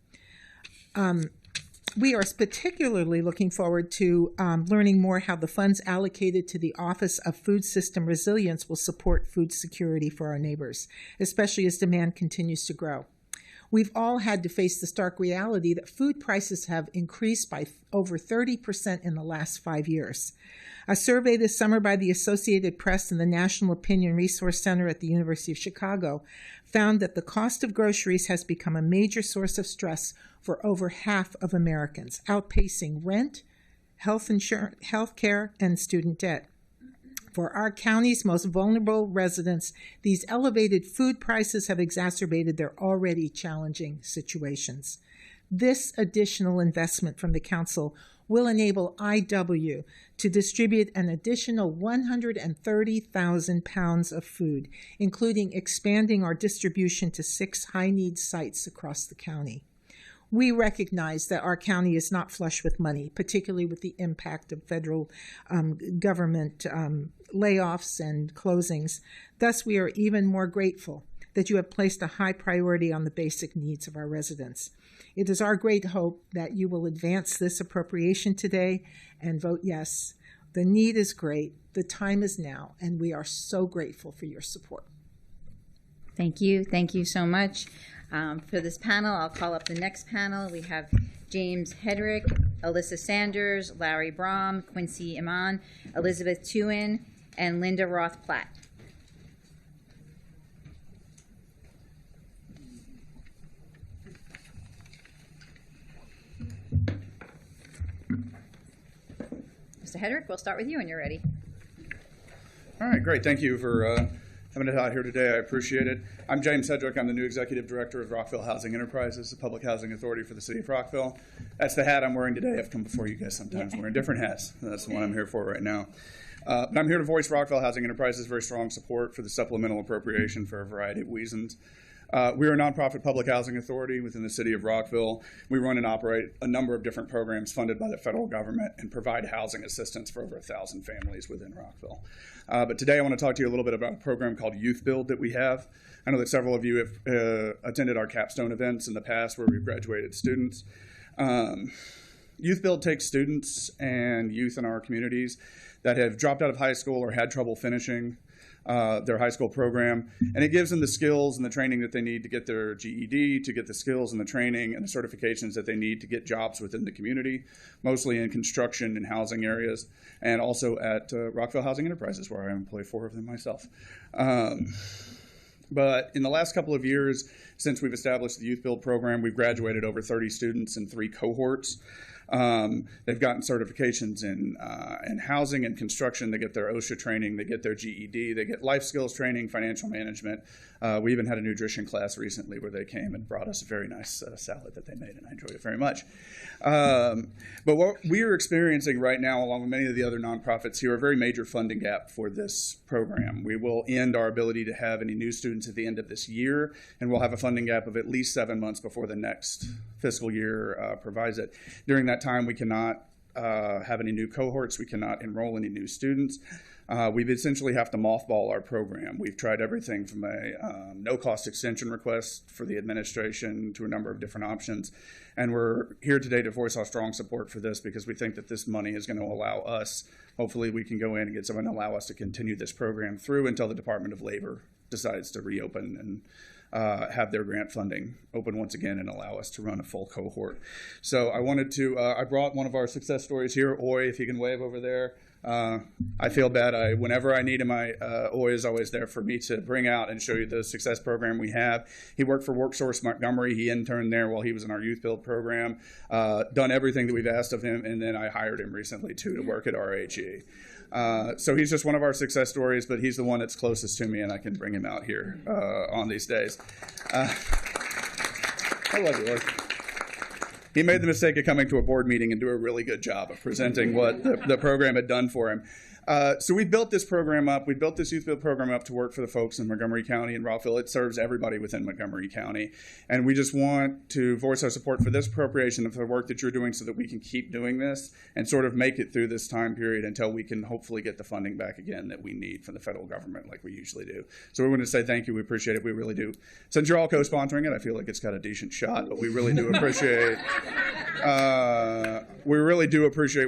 S2: We are particularly looking forward to learning more how the funds allocated to the Office of Food System Resilience will support food security for our neighbors, especially as demand continues to grow. We've all had to face the stark reality that food prices have increased by over 30% in the last 5 years. A survey this summer by the Associated Press and the National Opinion Resource Center at the University of Chicago found that the cost of groceries has become a major source of stress for over half of Americans, outpacing rent, health insurance, health care, and student debt. For our county's most vulnerable residents, these elevated food prices have exacerbated their already challenging situations. This additional investment from the Council will enable IW to distribute an additional 130,000 pounds of food, including expanding our distribution to 6 high-need sites across the county. We recognize that our county is not flush with money, particularly with the impact of federal government layoffs and closings. Thus, we are even more grateful that you have placed a high priority on the basic needs of our residents. It is our great hope that you will advance this appropriation today and vote yes. The need is great, the time is now, and we are so grateful for your support.
S1: Thank you. Thank you so much. For this panel, I'll call up the next panel. We have James Hedrick, Alyssa Sanders, Larry Brom, Quincy Iman, Elizabeth Tuen, and Linda Roth-Platt. Mr. Hedrick, we'll start with you when you're ready.
S12: All right, great. Thank you for having it out here today. I appreciate it. I'm James Hedrick. I'm the new Executive Director of Rockville Housing Enterprises, the public housing authority for the city of Rockville. That's the hat I'm wearing today. I've come before you guys sometimes wearing different hats. That's the one I'm here for right now. But I'm here to voice Rockville Housing Enterprises' very strong support for the supplemental appropriation for a variety of reasons. We are a nonprofit public housing authority within the city of Rockville. We run and operate a number of different programs funded by the federal government and provide housing assistance for over 1,000 families within Rockville. But today I want to talk to you a little bit about a program called Youth Build that we have. I know that several of you have attended our capstone events in the past where we've graduated students. Youth Build takes students and youth in our communities that have dropped out of high school or had trouble finishing their high school program, and it gives them the skills and the training that they need to get their GED, to get the skills and the training and the certifications that they need to get jobs within the community, mostly in construction and housing areas, and also at Rockville Housing Enterprises, where I employ 4 of them myself. But in the last couple of years, since we've established the Youth Build program, we've graduated over 30 students in 3 cohorts. They've gotten certifications in housing and construction. They get their OSHA training. They get their GED. They get life skills training, financial management. We even had a nutrition class recently where they came and brought us a very nice salad that they made, and I enjoyed it very much. But what we are experiencing right now, along with many of the other nonprofits here, a very major funding gap for this program. We will end our ability to have any new students at the end of this year, and we'll have a funding gap of at least 7 months before the next fiscal year provides it. During that time, we cannot have any new cohorts. We cannot enroll any new students. We've essentially have to mothball our program. We've tried everything from a no-cost extension request for the administration to a number of different options. And we're here today to voice our strong support for this because we think that this money is going to allow us, hopefully we can go in and get someone to allow us to continue this program through until the Department of Labor decides to reopen and have their grant funding open once again and allow us to run a full cohort. So I wanted to, I brought one of our success stories here. Oi, if you can wave over there. I feel bad. Whenever I need him, Oi is always there for me to bring out and show you the success program we have. He worked for WorkSource Montgomery. He interned there while he was in our youth build program, done everything that we've asked of him, and then I hired him recently too to work at RHE. So he's just one of our success stories, but he's the one that's closest to me, and I can bring him out here on these days. I love you, Oi. He made the mistake of coming to a board meeting and do a really good job of presenting what the program had done for him. So we built this program up. We built this youth build program up to work for the folks in Montgomery County and Rockville. It serves everybody within Montgomery County. And we just want to voice our support for this appropriation of the work that you're doing so that we can keep doing this and sort of make it through this time period until we can hopefully get the funding back again that we need from the federal government like we usually do. So we want to say thank you. We appreciate it. We really do. Since you're all co-sponsoring it, I feel like it's got a decent shot, but we really do appreciate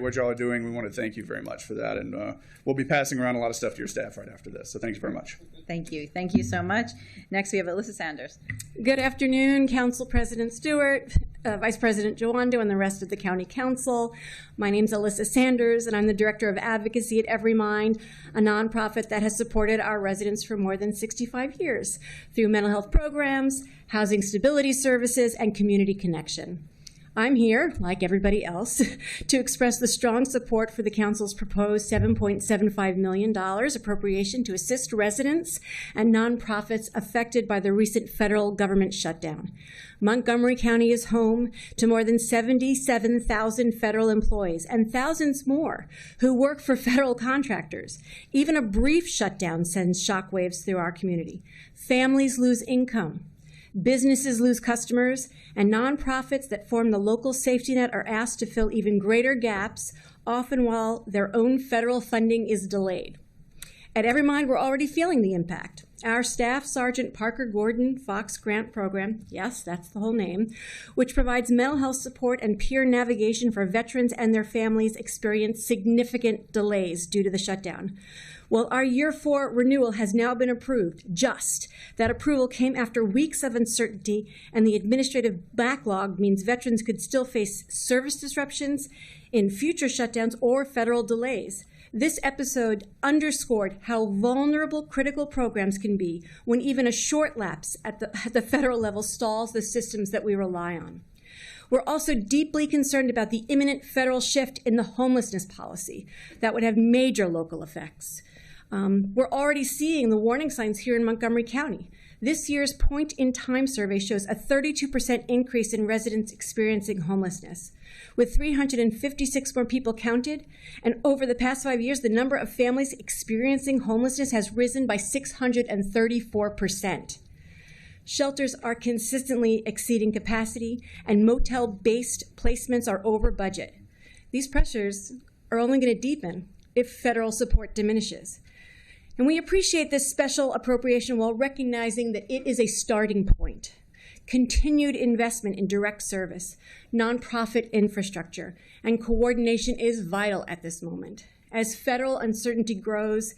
S12: what y'all are doing. We want to thank you very much for that. And we'll be passing around a lot of stuff to your staff right after this. So thank you very much.
S1: Thank you. Thank you so much. Next, we have Alyssa Sanders.
S8: Good afternoon, Council President Stewart, Vice President Joando, and the rest of the County Council. My name's Alyssa Sanders, and I'm the Director of Advocacy at Every Mind, a nonprofit that has supported our residents for more than 65 years through mental health programs, housing stability services, and community connection. I'm here, like everybody else, to express the strong support for the Council's proposed $7.75 million appropriation to assist residents and nonprofits affected by the recent federal government shutdown. Montgomery County is home to more than 77,000 federal employees and thousands more who work for federal contractors. Even a brief shutdown sends shockwaves through our community. Families lose income. Businesses lose customers, and nonprofits that form the local safety net are asked to fill even greater gaps, often while their own federal funding is delayed. At Every Mind, we're already feeling the impact. Our Staff Sergeant Parker Gordon Fox Grant Program, yes, that's the whole name, which provides mental health support and peer navigation for veterans and their families, experienced significant delays due to the shutdown. Well, our Year 4 renewal has now been approved. That approval came after weeks of uncertainty, and the administrative backlog means veterans could still face service disruptions in future shutdowns or federal delays. This episode underscored how vulnerable critical programs can be when even a short lapse at the federal level stalls the systems that we rely on. We're also deeply concerned about the imminent federal shift in the homelessness policy that would have major local effects. We're already seeing the warning signs here in Montgomery County. This year's point-in-time survey shows a 32% increase in residents experiencing homelessness. With 356 more people counted, and over the past 5 years, the number of families experiencing homelessness has risen by 634%. Shelters are consistently exceeding capacity, and motel-based placements are over budget. These pressures are only going to deepen if federal support diminishes. And we appreciate this special appropriation while recognizing that it is a starting point. Continued investment in direct service, nonprofit infrastructure, and coordination is vital at this moment. As federal uncertainty grows,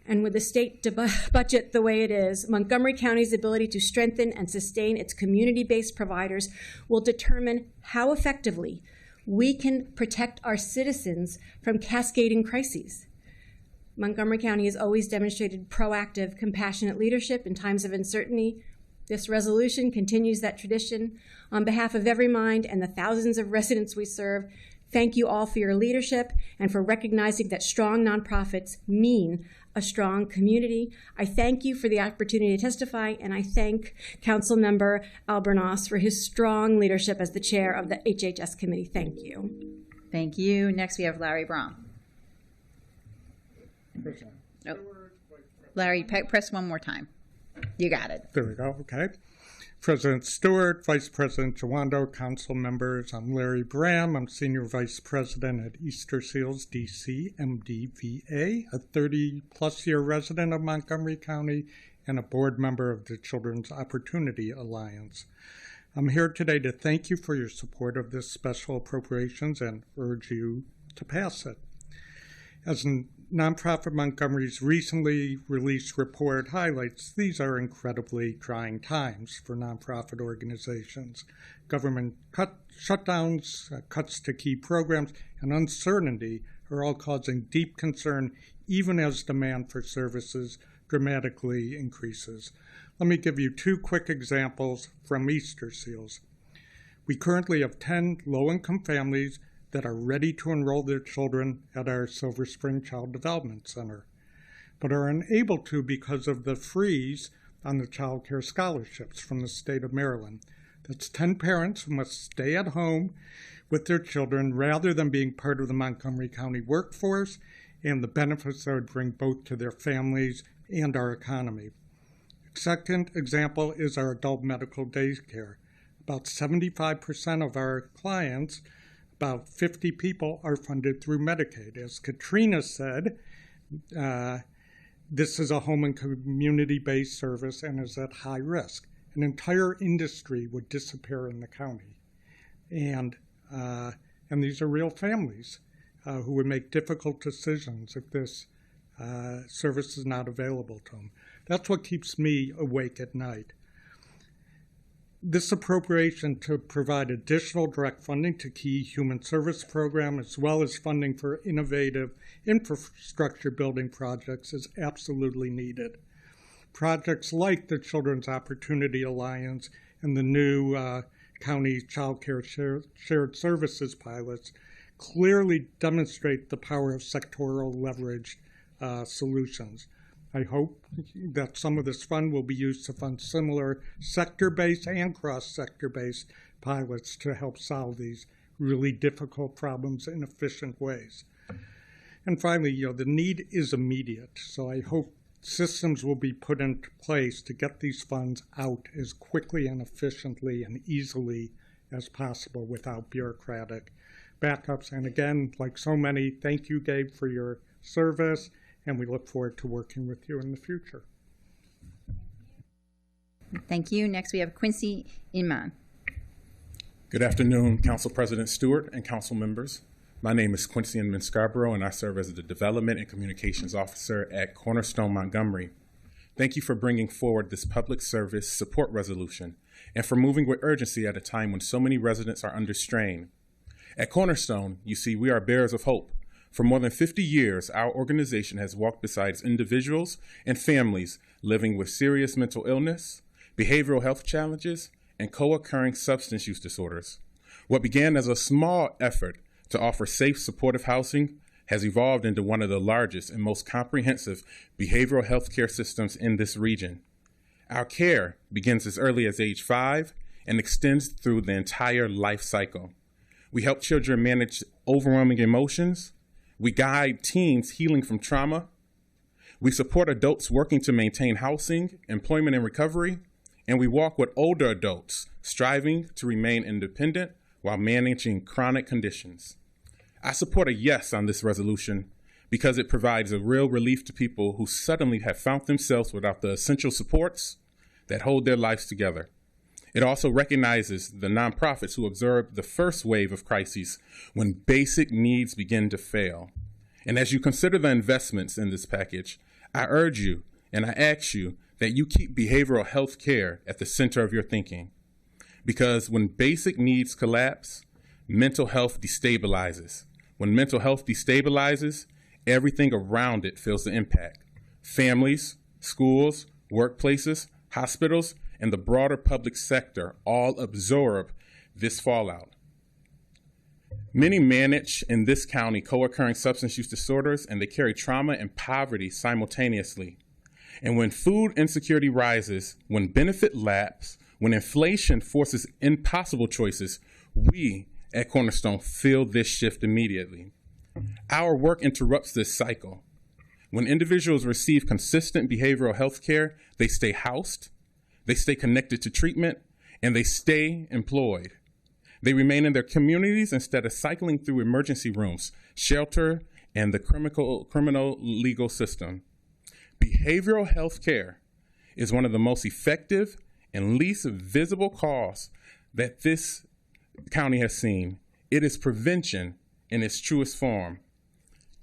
S8: and with the state budget the way it is, Montgomery County's ability to strengthen and sustain its community-based providers will determine how effectively we can protect our citizens from cascading crises. Montgomery County has always demonstrated proactive, compassionate leadership in times of uncertainty. This resolution continues that tradition. On behalf of Every Mind and the thousands of residents we serve, thank you all for your leadership and for recognizing that strong nonprofits mean a strong community. I thank you for the opportunity to testify, and I thank Councilmember Albornoz for his strong leadership as the chair of the HHS committee. Thank you.
S1: Thank you. Next, we have Larry Braun. Oh. Larry, press one more time. You got it.
S20: There we go. Okay.
S9: President Stewart, Vice President Joando, council members, I'm Larry Bram. I'm Senior Vice President at Easter Seals, DC, MDVA, a 30-plus year resident of Montgomery County and a board member of the Children's Opportunity Alliance. I'm here today to thank you for your support of this special appropriations and urge you to pass it. As Nonprofit Montgomery's recently released report highlights, these are incredibly trying times for nonprofit organizations. Government shutdowns, cuts to key programs, and uncertainty are all causing deep concern, even as demand for services dramatically increases. Let me give you two quick examples from Easter Seals. We currently have 10 low-income families that are ready to enroll their children at our Silver Spring Child Development Center, but are unable to because of the freeze on the child care scholarships from the state of Maryland. That's 10 parents who must stay at home with their children rather than being part of the Montgomery County workforce and the benefits that would bring both to their families and our economy. Second example is our adult medical day care. About 75% of our clients, about 50 people, are funded through Medicaid. As Katrina said, this is a home and community-based service and is at high risk. An entire industry would disappear in the county. And these are real families who would make difficult decisions if this service is not available to them. That's what keeps me awake at night. This appropriation to provide additional direct funding to key human service programs, as well as funding for innovative infrastructure building projects, is absolutely needed. Projects like the Children's Opportunity Alliance and the new county child care shared services pilots clearly demonstrate the power of sectoral leveraged solutions. I hope that some of this fund will be used to fund similar sector-based and cross-sector-based pilots to help solve these really difficult problems in efficient ways. And finally, the need is immediate, so I hope systems will be put into place to get these funds out as quickly and efficiently and easily as possible without bureaucratic backups. And again, like so many, thank you, Gabe, for your service, and we look forward to working with you in the future.
S1: Thank you. Next, we have Quincy Inman.
S20: Good afternoon, Council President Stewart and council members. My name is Quincy Inman Scarborough, and I serve as the Development and Communications Officer at Cornerstone Montgomery. Thank you for bringing forward this public service support resolution and for moving with urgency at a time when so many residents are under strain. At Cornerstone, you see, we are bearers of hope. For more than 50 years, our organization has walked beside individuals and families living with serious mental illness, behavioral health challenges, and co-occurring substance use disorders. What began as a small effort to offer safe, supportive housing has evolved into one of the largest and most comprehensive behavioral health care systems in this region. Our care begins as early as age 5 and extends through the entire life cycle. We help children manage overwhelming emotions. We guide teens healing from trauma. We support adults working to maintain housing, employment, and recovery. And we walk with older adults striving to remain independent while managing chronic conditions. I support a yes on this resolution because it provides a real relief to people who suddenly have found themselves without the essential supports that hold their lives together. It also recognizes the nonprofits who absorb the first wave of crises when basic needs begin to fail. And as you consider the investments in this package, I urge you and I ask you that you keep behavioral health care at the center of your thinking. Because when basic needs collapse, mental health destabilizes. When mental health destabilizes, everything around it feels the impact. Families, schools, workplaces, hospitals, and the broader public sector all absorb this fallout. Many manage in this county co-occurring substance use disorders, and they carry trauma and poverty simultaneously. And when food insecurity rises, when benefit lapse, when inflation forces impossible choices, we at Cornerstone feel this shift immediately. Our work interrupts this cycle. When individuals receive consistent behavioral health care, they stay housed, they stay connected to treatment, and they stay employed. They remain in their communities instead of cycling through emergency rooms, shelter, and the criminal legal system. Behavioral health care is one of the most effective and least visible cause that this county has seen. It is prevention in its truest form.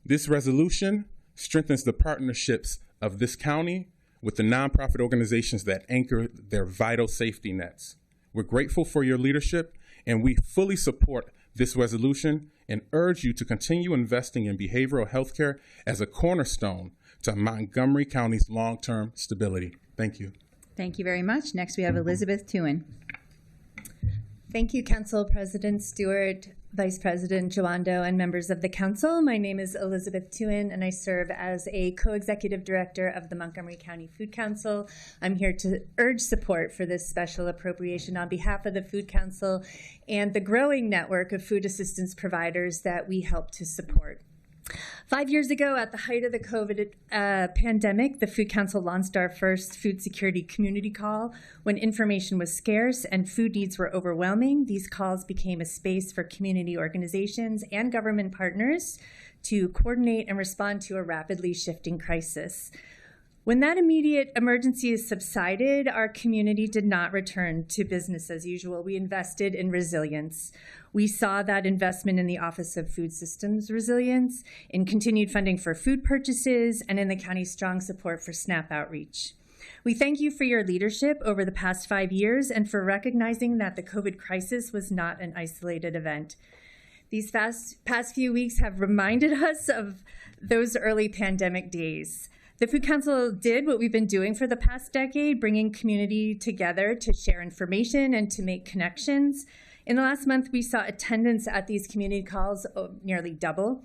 S20: This resolution strengthens the partnerships of this county with the nonprofit organizations that anchor their vital safety nets. We're grateful for your leadership, and we fully support this resolution and urge you to continue investing in behavioral health care as a cornerstone to Montgomery County's long-term stability. Thank you.
S1: Thank you very much. Next, we have Elizabeth Tuen.
S5: Thank you, Council President Stewart, Vice President Joando, and members of the Council. My name is Elizabeth Tuen, and I serve as a co-executive director of the Montgomery County Food Council. I'm here to urge support for this special appropriation on behalf of the Food Council and the growing network of food assistance providers that we help to support. 5 years ago, at the height of the COVID pandemic, the Food Council launched our first food security community call. When information was scarce and food needs were overwhelming, these calls became a space for community organizations and government partners to coordinate and respond to a rapidly shifting crisis. When that immediate emergency subsided, our community did not return to business as usual. We invested in resilience. We saw that investment in the Office of Food Systems Resilience, in continued funding for food purchases, and in the county's strong support for SNAP outreach. We thank you for your leadership over the past 5 years and for recognizing that the COVID crisis was not an isolated event. These past few weeks have reminded us of those early pandemic days. The Food Council did what we've been doing for the past decade, bringing community together to share information and to make connections. In the last month, we saw attendance at these community calls nearly double.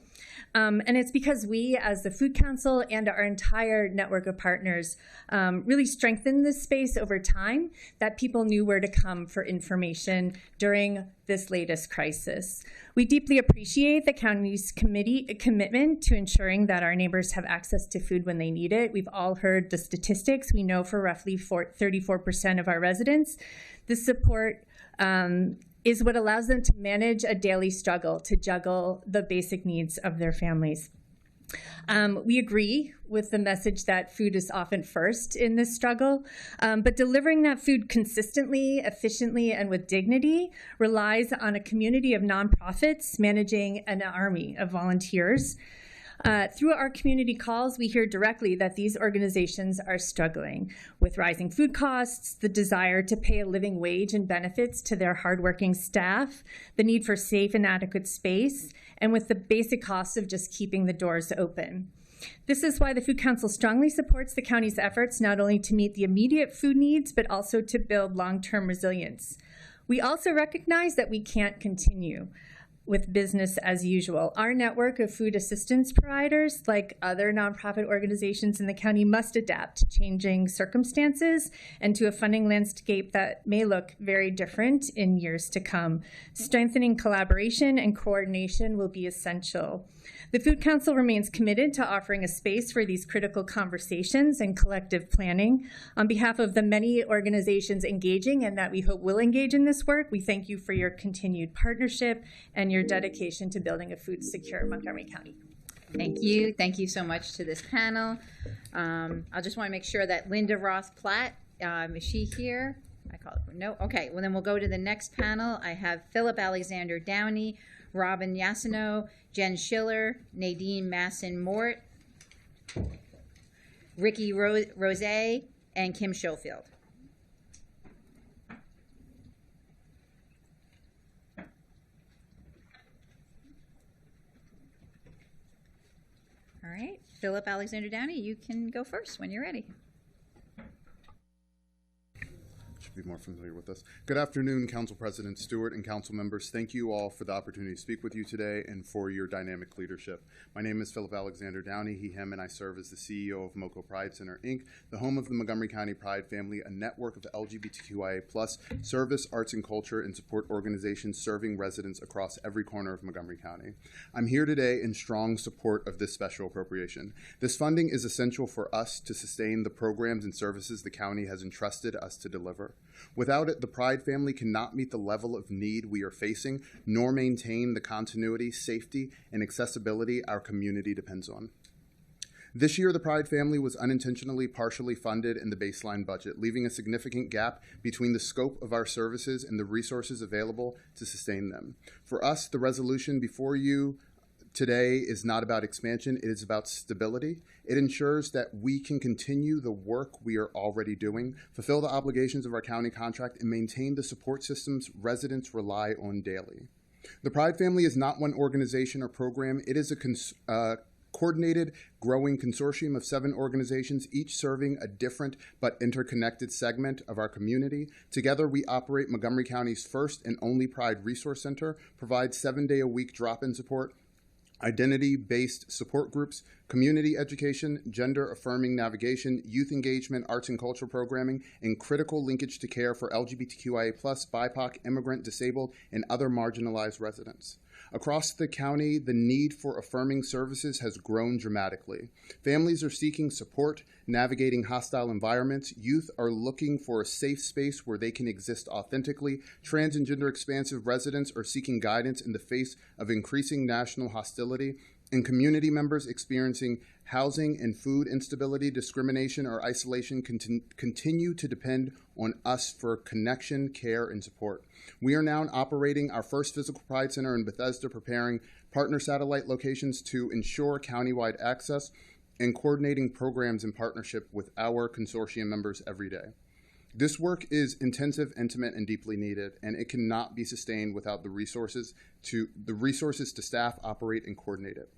S5: And it's because we, as the Food Council and our entire network of partners, really strengthened this space over time, that people knew where to come for information during this latest crisis. We deeply appreciate the county's commitment to ensuring that our neighbors have access to food when they need it. We've all heard the statistics. We know for roughly 34% of our residents, this support is what allows them to manage a daily struggle to juggle the basic needs of their families. We agree with the message that food is often first in this struggle, but delivering that food consistently, efficiently, and with dignity relies on a community of nonprofits managing an army of volunteers. Through our community calls, we hear directly that these organizations are struggling with rising food costs, the desire to pay a living wage and benefits to their hardworking staff, the need for safe and adequate space, and with the basic costs of just keeping the doors open. This is why the Food Council strongly supports the county's efforts not only to meet the immediate food needs, but also to build long-term resilience. We also recognize that we can't continue with business as usual. Our network of food assistance providers, like other nonprofit organizations in the county, must adapt to changing circumstances and to a funding landscape that may look very different in years to come. Strengthening collaboration and coordination will be essential. The Food Council remains committed to offering a space for these critical conversations and collective planning. On behalf of the many organizations engaging and that we hope will engage in this work, we thank you for your continued partnership and your dedication to building a food secure Montgomery County.
S1: Thank you. Thank you so much to this panel. I just want to make sure that Linda Ross Platt, is she here? I call it, no? Okay, well then we'll go to the next panel. I have Philip Alexander Downey, Robin Yassino, Jen Schiller, Nadine Masson-Mort, Ricky Rose, and Kim Schofield. All right, Philip Alexander Downey, you can go first when you're ready.
S19: Be more familiar with us. Good afternoon, Council President Stewart and council members. Thank you all for the opportunity to speak with you today and for your dynamic leadership. My name is Philip Alexander Downey, he, him, and I serve as the CEO of MoCo Pride Center, Inc., the home of the Montgomery County Pride family, a network of LGBTQIA+ service, arts, and culture and support organizations serving residents across every corner of Montgomery County. I'm here today in strong support of this special appropriation. This funding is essential for us to sustain the programs and services the county has entrusted us to deliver. Without it, the Pride family cannot meet the level of need we are facing, nor maintain the continuity, safety, and accessibility our community depends on. This year, the Pride family was unintentionally partially funded in the baseline budget, leaving a significant gap between the scope of our services and the resources available to sustain them. For us, the resolution before you today is not about expansion, it is about stability. It ensures that we can continue the work we are already doing, fulfill the obligations of our county contract, and maintain the support systems residents rely on daily. The Pride family is not one organization or program. It is a coordinated, growing consortium of 7 organizations, each serving a different but interconnected segment of our community. Together, we operate Montgomery County's first and only Pride Resource Center, provide 7-day-a-week drop-in support, identity-based support groups, community education, gender-affirming navigation, youth engagement, arts and culture programming, and critical linkage to care for LGBTQIA+, BIPOC, immigrant, disabled, and other marginalized residents. Across the county, the need for affirming services has grown dramatically. Families are seeking support, navigating hostile environments. Youth are looking for a safe space where they can exist authentically. Trans and gender expansive residents are seeking guidance in the face of increasing national hostility. And community members experiencing housing and food instability, discrimination, or isolation continue to depend on us for connection, care, and support. We are now operating our first physical Pride Center in Bethesda, preparing partner satellite locations to ensure countywide access and coordinating programs in partnership with our consortium members every day. This work is intensive, intimate, and deeply needed, and it cannot be sustained without the resources to staff, operate, and coordinate it.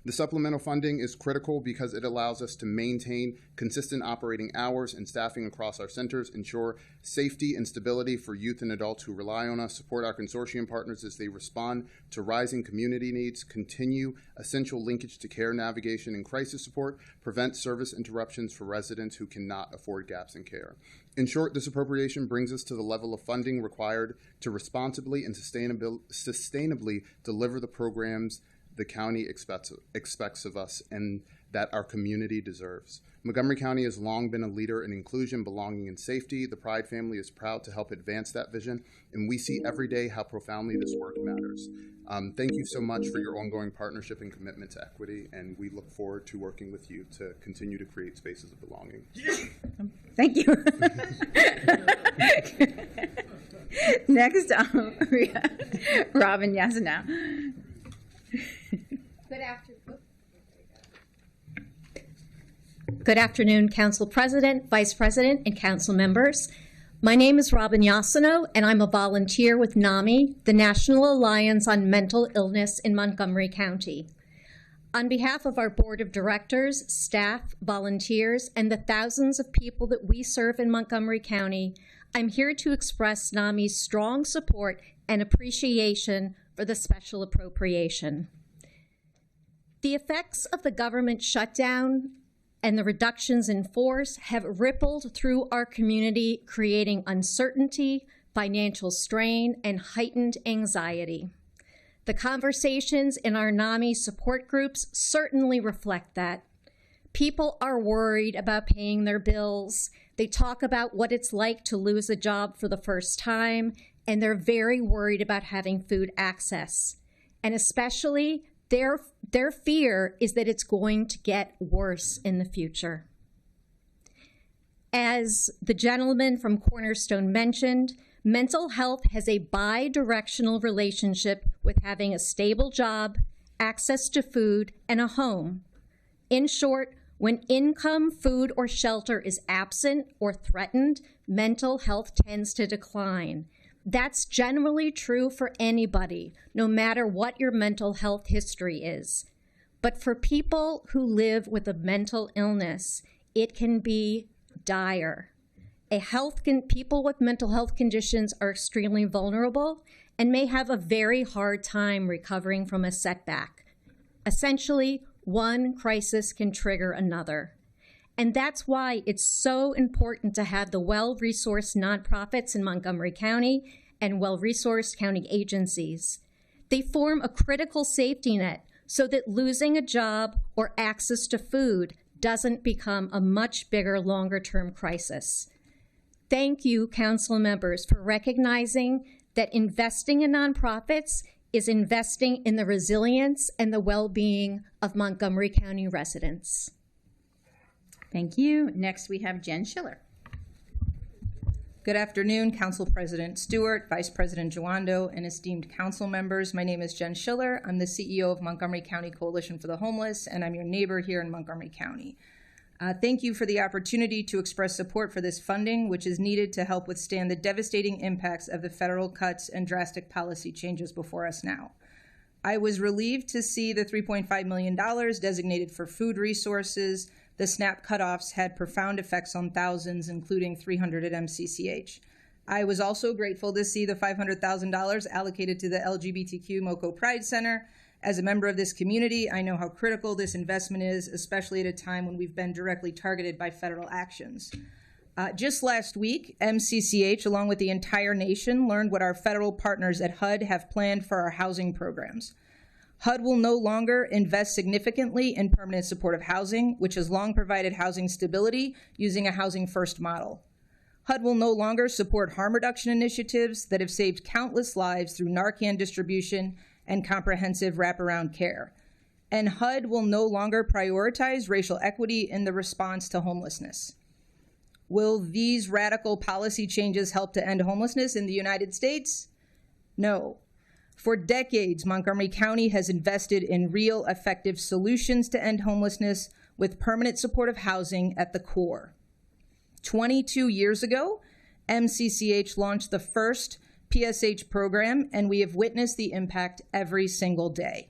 S19: The supplemental funding is critical because it allows us to maintain consistent operating hours and staffing across our centers, ensure safety and stability for youth and adults who rely on us, support our consortium partners as they respond to rising community needs, continue essential linkage to care navigation and crisis support, prevent service interruptions for residents who cannot afford gaps in care. In short, this appropriation brings us to the level of funding required to responsibly and sustainably deliver the programs the county expects of us and that our community deserves. Montgomery County has long been a leader in inclusion, belonging, and safety. The Pride family is proud to help advance that vision, and we see every day how profoundly this work matters. Thank you so much for your ongoing partnership and commitment to equity, and we look forward to working with you to continue to create spaces of belonging.
S1: Thank you. Next, Robin Yasanow.
S15: Good afternoon, Council President, Vice President, and Council members. My name is Robin Yasanow, and I'm a volunteer with NAMI, the National Alliance on Mental Illness in Montgomery County. On behalf of our Board of Directors, staff, volunteers, and the thousands of people that we serve in Montgomery County, I'm here to express NAMI's strong support and appreciation for the special appropriation. The effects of the government shutdown and the reductions in force have rippled through our community, creating uncertainty, financial strain, and heightened anxiety. The conversations in our NAMI support groups certainly reflect that. People are worried about paying their bills. They talk about what it's like to lose a job for the first time, and they're very worried about having food access. And especially, their fear is that it's going to get worse in the future. As the gentleman from Cornerstone mentioned, mental health has a bi-directional relationship with having a stable job, access to food, and a home. In short, when income, food, or shelter is absent or threatened, mental health tends to decline. That's generally true for anybody, no matter what your mental health history is. But for people who live with a mental illness, it can be dire. People with mental health conditions are extremely vulnerable and may have a very hard time recovering from a setback. Essentially, one crisis can trigger another. And that's why it's so important to have the well-resourced nonprofits in Montgomery County and well-resourced county agencies. They form a critical safety net so that losing a job or access to food doesn't become a much bigger, longer-term crisis. Thank you, council members, for recognizing that investing in nonprofits is investing in the resilience and the well-being of Montgomery County residents.
S1: Thank you. Next, we have Jen Schiller.
S4: Good afternoon, Council President Stewart, Vice President Joando, and esteemed council members. My name is Jen Schiller. I'm the CEO of Montgomery County Coalition for the Homeless, and I'm your neighbor here in Montgomery County. Thank you for the opportunity to express support for this funding, which is needed to help withstand the devastating impacts of the federal cuts and drastic policy changes before us now. I was relieved to see the $3.5 million designated for food resources. The SNAP cutoffs had profound effects on thousands, including 300 at MCCH. I was also grateful to see the $500,000 allocated to the LGBTQ MoCo Pride Center. As a member of this community, I know how critical this investment is, especially at a time when we've been directly targeted by federal actions. Just last week, MCCH, along with the entire nation, learned what our federal partners at HUD have planned for our housing programs. HUD will no longer invest significantly in permanent supportive housing, which has long provided housing stability using a housing first model. HUD will no longer support harm reduction initiatives that have saved countless lives through Narcan distribution and comprehensive wraparound care. And HUD will no longer prioritize racial equity in the response to homelessness. Will these radical policy changes help to end homelessness in the United States? No. For decades, Montgomery County has invested in real, effective solutions to end homelessness with permanent supportive housing at the core. 22 years ago, MCCH launched the first PSH program, and we have witnessed the impact every single day.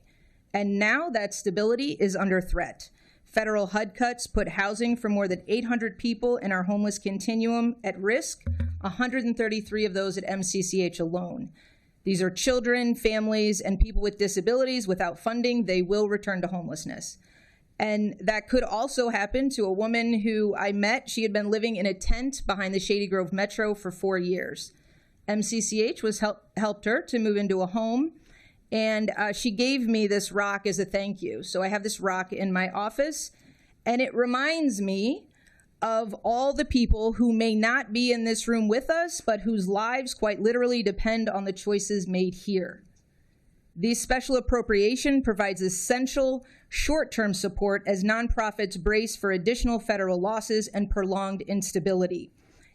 S4: And now that stability is under threat. Federal HUD cuts put housing for more than 800 people in our homeless continuum at risk, 133 of those at MCCH alone. These are children, families, and people with disabilities. Without funding, they will return to homelessness. And that could also happen to a woman who I met. She had been living in a tent behind the Shady Grove Metro for 4 years. MCCH helped her to move into a home, and she gave me this rock as a thank you. So I have this rock in my office, and it reminds me of all the people who may not be in this room with us, but whose lives quite literally depend on the choices made here. The special appropriation provides essential short-term support as nonprofits brace for additional federal losses and prolonged instability.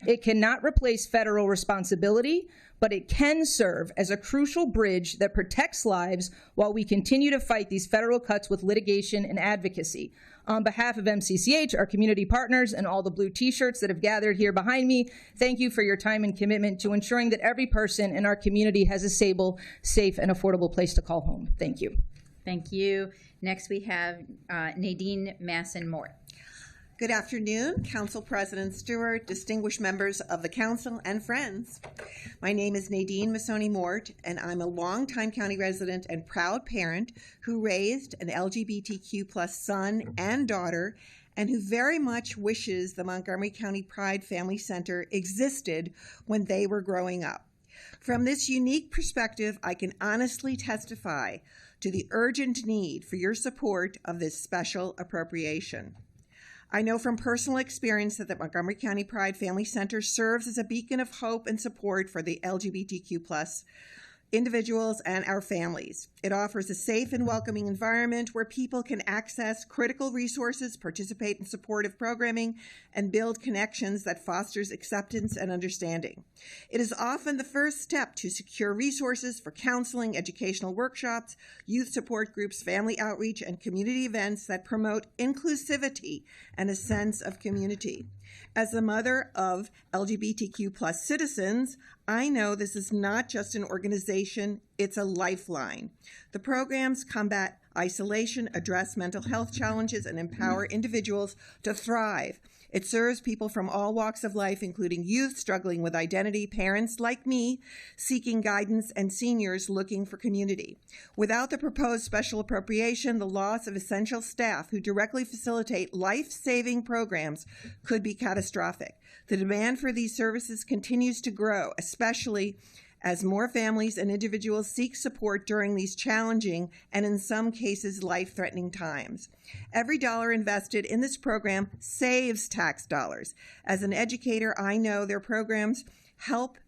S4: It cannot replace federal responsibility, but it can serve as a crucial bridge that protects lives while we continue to fight these federal cuts with litigation and advocacy. On behalf of MCCH, our community partners, and all the blue t-shirts that have gathered here behind me, thank you for your time and commitment to ensuring that every person in our community has a stable, safe, and affordable place to call home. Thank you.
S1: Thank you. Next, we have Nadine Masson-Moore.
S18: Good afternoon, Council President Stewart, distinguished members of the Council, and friends. My name is Nadine Masson-Moore, and I'm a longtime county resident and proud parent who raised an LGBTQ+ son and daughter, and who very much wishes the Montgomery County Pride Family Center existed when they were growing up. From this unique perspective, I can honestly testify to the urgent need for your support of this special appropriation. I know from personal experience that the Montgomery County Pride Family Center serves as a beacon of hope and support for the LGBTQ+ individuals and our families. It offers a safe and welcoming environment where people can access critical resources, participate in supportive programming, and build connections that fosters acceptance and understanding. It is often the first step to secure resources for counseling, educational workshops, youth support groups, family outreach, and community events that promote inclusivity and a sense of community. As the mother of LGBTQ+ citizens, I know this is not just an organization, it's a lifeline. The programs combat isolation, address mental health challenges, and empower individuals to thrive. It serves people from all walks of life, including youth struggling with identity, parents like me seeking guidance, and seniors looking for community. Without the proposed special appropriation, the loss of essential staff who directly facilitate life-saving programs could be catastrophic. The demand for these services continues to grow, especially as more families and individuals seek support during these challenging and in some cases life-threatening times. Every dollar invested in this program saves tax dollars. As an educator, I know their programs help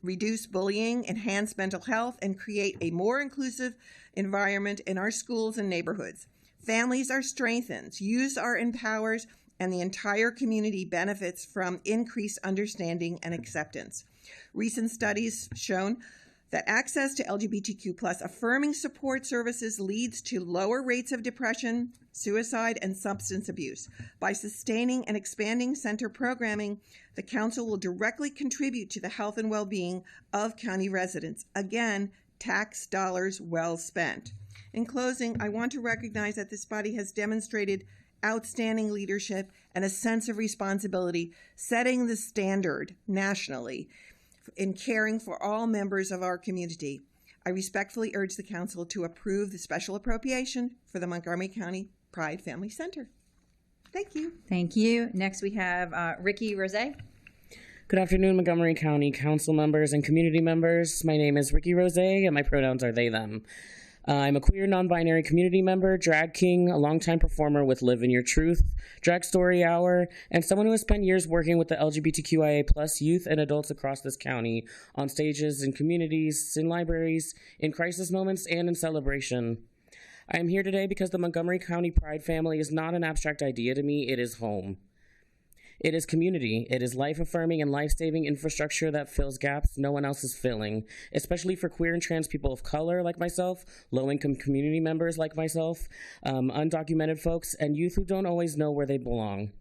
S18: reduce bullying, enhance mental health, and create a more inclusive environment in our schools and neighborhoods. Families are strengthened, youth are empowered, and the entire community benefits from increased understanding and acceptance. Recent studies shown that access to LGBTQ+ affirming support services leads to lower rates of depression, suicide, and substance abuse. By sustaining and expanding center programming, the Council will directly contribute to the health and well-being of county residents. Again, tax dollars well spent. In closing, I want to recognize that this body has demonstrated outstanding leadership and a sense of responsibility, setting the standard nationally in caring for all members of our community. I respectfully urge the Council to approve the special appropriation for the Montgomery County Pride Family Center. Thank you.
S1: Thank you. Next, we have Ricky Rose.
S6: Good afternoon, Montgomery County Council members and community members. My name is Ricky Rose, and my pronouns are they, them. I'm a queer, non-binary community member, drag king, a longtime performer with Live in Your Truth, Drag Story Hour, and someone who has spent years working with the LGBTQIA+ youth and adults across this county on stages, in communities, in libraries, in crisis moments, and in celebration. I am here today because the Montgomery County Pride family is not an abstract idea to me, it is home. It is community. It is life-affirming and life-saving infrastructure that fills gaps no one else is filling, especially for queer and trans people of color like myself, low-income community members like myself, undocumented folks, and youth who don't always know where they belong.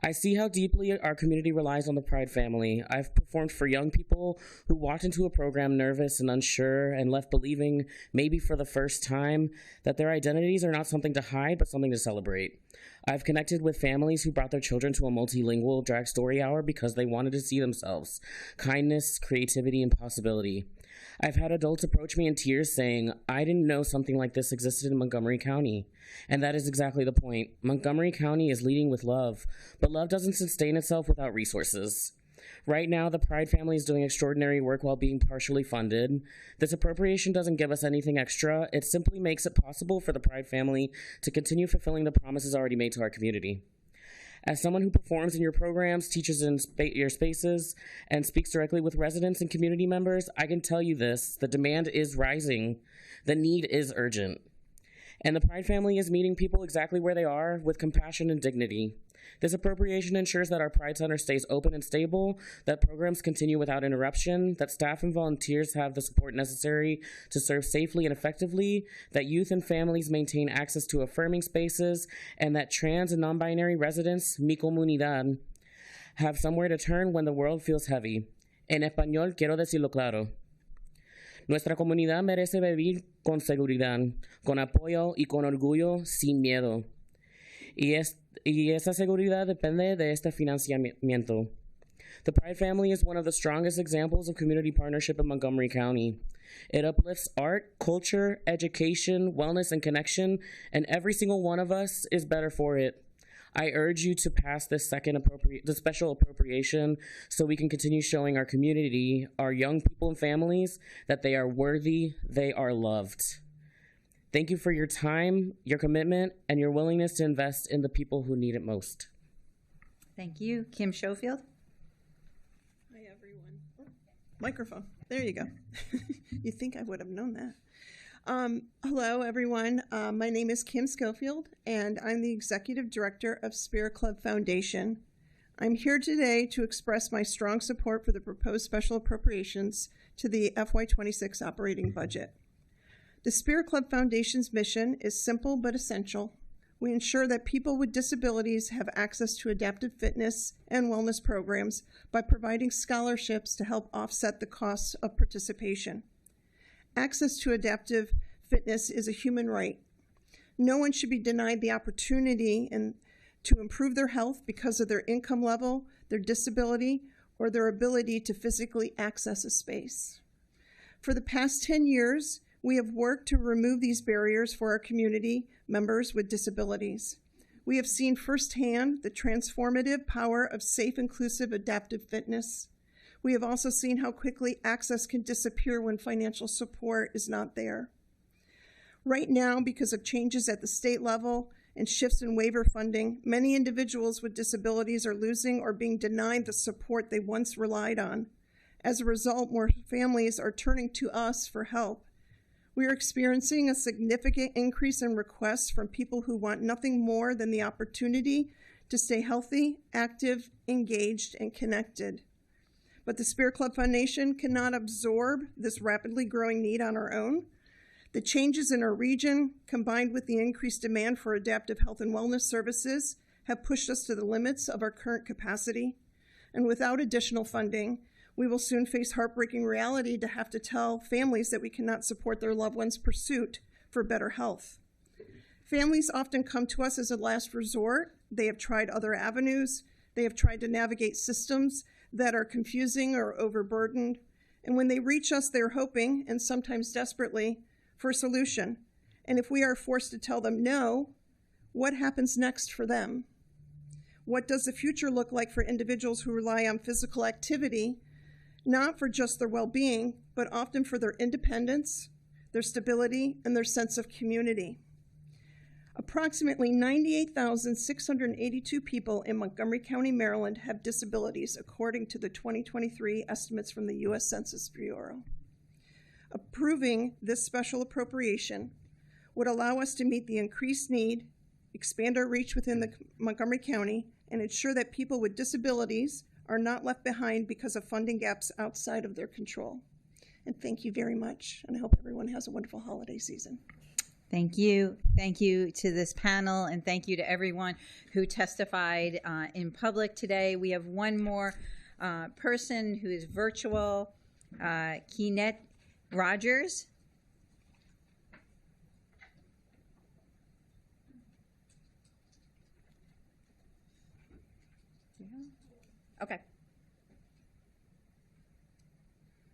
S6: I see how deeply our community relies on the Pride family. I've performed for young people who walked into a program nervous and unsure and left believing, maybe for the first time, that their identities are not something to hide but something to celebrate. I've connected with families who brought their children to a multilingual drag story hour because they wanted to see themselves, kindness, creativity, and possibility. I've had adults approach me in tears saying, I didn't know something like this existed in Montgomery County. And that is exactly the point. Montgomery County is leading with love, but love doesn't sustain itself without resources. Right now, the Pride family is doing extraordinary work while being partially funded. This appropriation doesn't give us anything extra. It simply makes it possible for the Pride family to continue fulfilling the promises already made to our community. As someone who performs in your programs, teaches in your spaces, and speaks directly with residents and community members, I can tell you this: the demand is rising. The need is urgent. And the Pride family is meeting people exactly where they are with compassion and dignity. This appropriation ensures that our Pride Center stays open and stable, that programs continue without interruption, that staff and volunteers have the support necessary to serve safely and effectively, that youth and families maintain access to affirming spaces, and that trans and non-binary residents, mi comunidad, have somewhere to turn when the world feels heavy. En español, quiero decirlo claro. Nuestra comunidad merece vivir con seguridad, con apoyo y con orgullo, sin miedo. Y esa seguridad depende de este financiamiento. The Pride family is one of the strongest examples of community partnership in Montgomery County. It uplifts art, culture, education, wellness, and connection, and every single one of us is better for it. I urge you to pass this special appropriation so we can continue showing our community, our young people and families, that they are worthy, they are loved. Thank you for your time, your commitment, and your willingness to invest in the people who need it most.
S1: Thank you. Kim Schofield.
S7: Hi, everyone. Microphone. There you go. You'd think I would have known that. Hello, everyone. My name is Kim Schofield, and I'm the Executive Director of Spirit Club Foundation. I'm here today to express my strong support for the proposed special appropriations to the FY26 operating budget. The Spirit Club Foundation's mission is simple but essential. We ensure that people with disabilities have access to adaptive fitness and wellness programs by providing scholarships to help offset the costs of participation. Access to adaptive fitness is a human right. No one should be denied the opportunity to improve their health because of their income level, their disability, or their ability to physically access a space. For the past 10 years, we have worked to remove these barriers for our community members with disabilities. We have seen firsthand the transformative power of safe, inclusive, adaptive fitness. We have also seen how quickly access can disappear when financial support is not there. Right now, because of changes at the state level and shifts in waiver funding, many individuals with disabilities are losing or being denied the support they once relied on. As a result, more families are turning to us for help. We are experiencing a significant increase in requests from people who want nothing more than the opportunity to stay healthy, active, engaged, and connected. But the Spirit Club Foundation cannot absorb this rapidly growing need on our own. The changes in our region, combined with the increased demand for adaptive health and wellness services, have pushed us to the limits of our current capacity. And without additional funding, we will soon face heartbreaking reality to have to tell families that we cannot support their loved ones' pursuit for better health. Families often come to us as a last resort. They have tried other avenues. They have tried to navigate systems that are confusing or overburdened. And when they reach us, they're hoping, and sometimes desperately, for a solution. And if we are forced to tell them no, what happens next for them? What does the future look like for individuals who rely on physical activity, not for just their well-being, but often for their independence, their stability, and their sense of community? Approximately 98,682 people in Montgomery County, Maryland have disabilities, according to the 2023 estimates from the U.S. Census Bureau. Approving this special appropriation would allow us to meet the increased need, expand our reach within the Montgomery County, and ensure that people with disabilities are not left behind because of funding gaps outside of their control. And thank you very much, and I hope everyone has a wonderful holiday season.
S1: Thank you. Thank you to this panel, and thank you to everyone who testified in public today. We have one more person who is virtual, Keenet Rogers. Okay.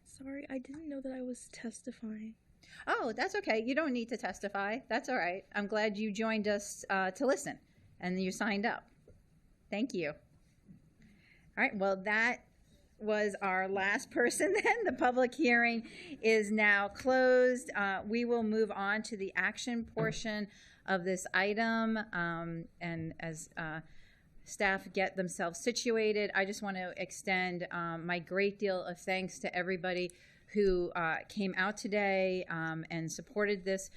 S3: Sorry, I didn't know that I was testifying.
S1: Oh, that's okay. You don't need to testify. That's all right. I'm glad you joined us to listen and you signed up. Thank you. All right. Well, that was our last person then. The public hearing is now closed. We will move on to the action portion of this item. And as staff get themselves situated, I just want to extend my great deal of thanks to everybody who came out today and supported this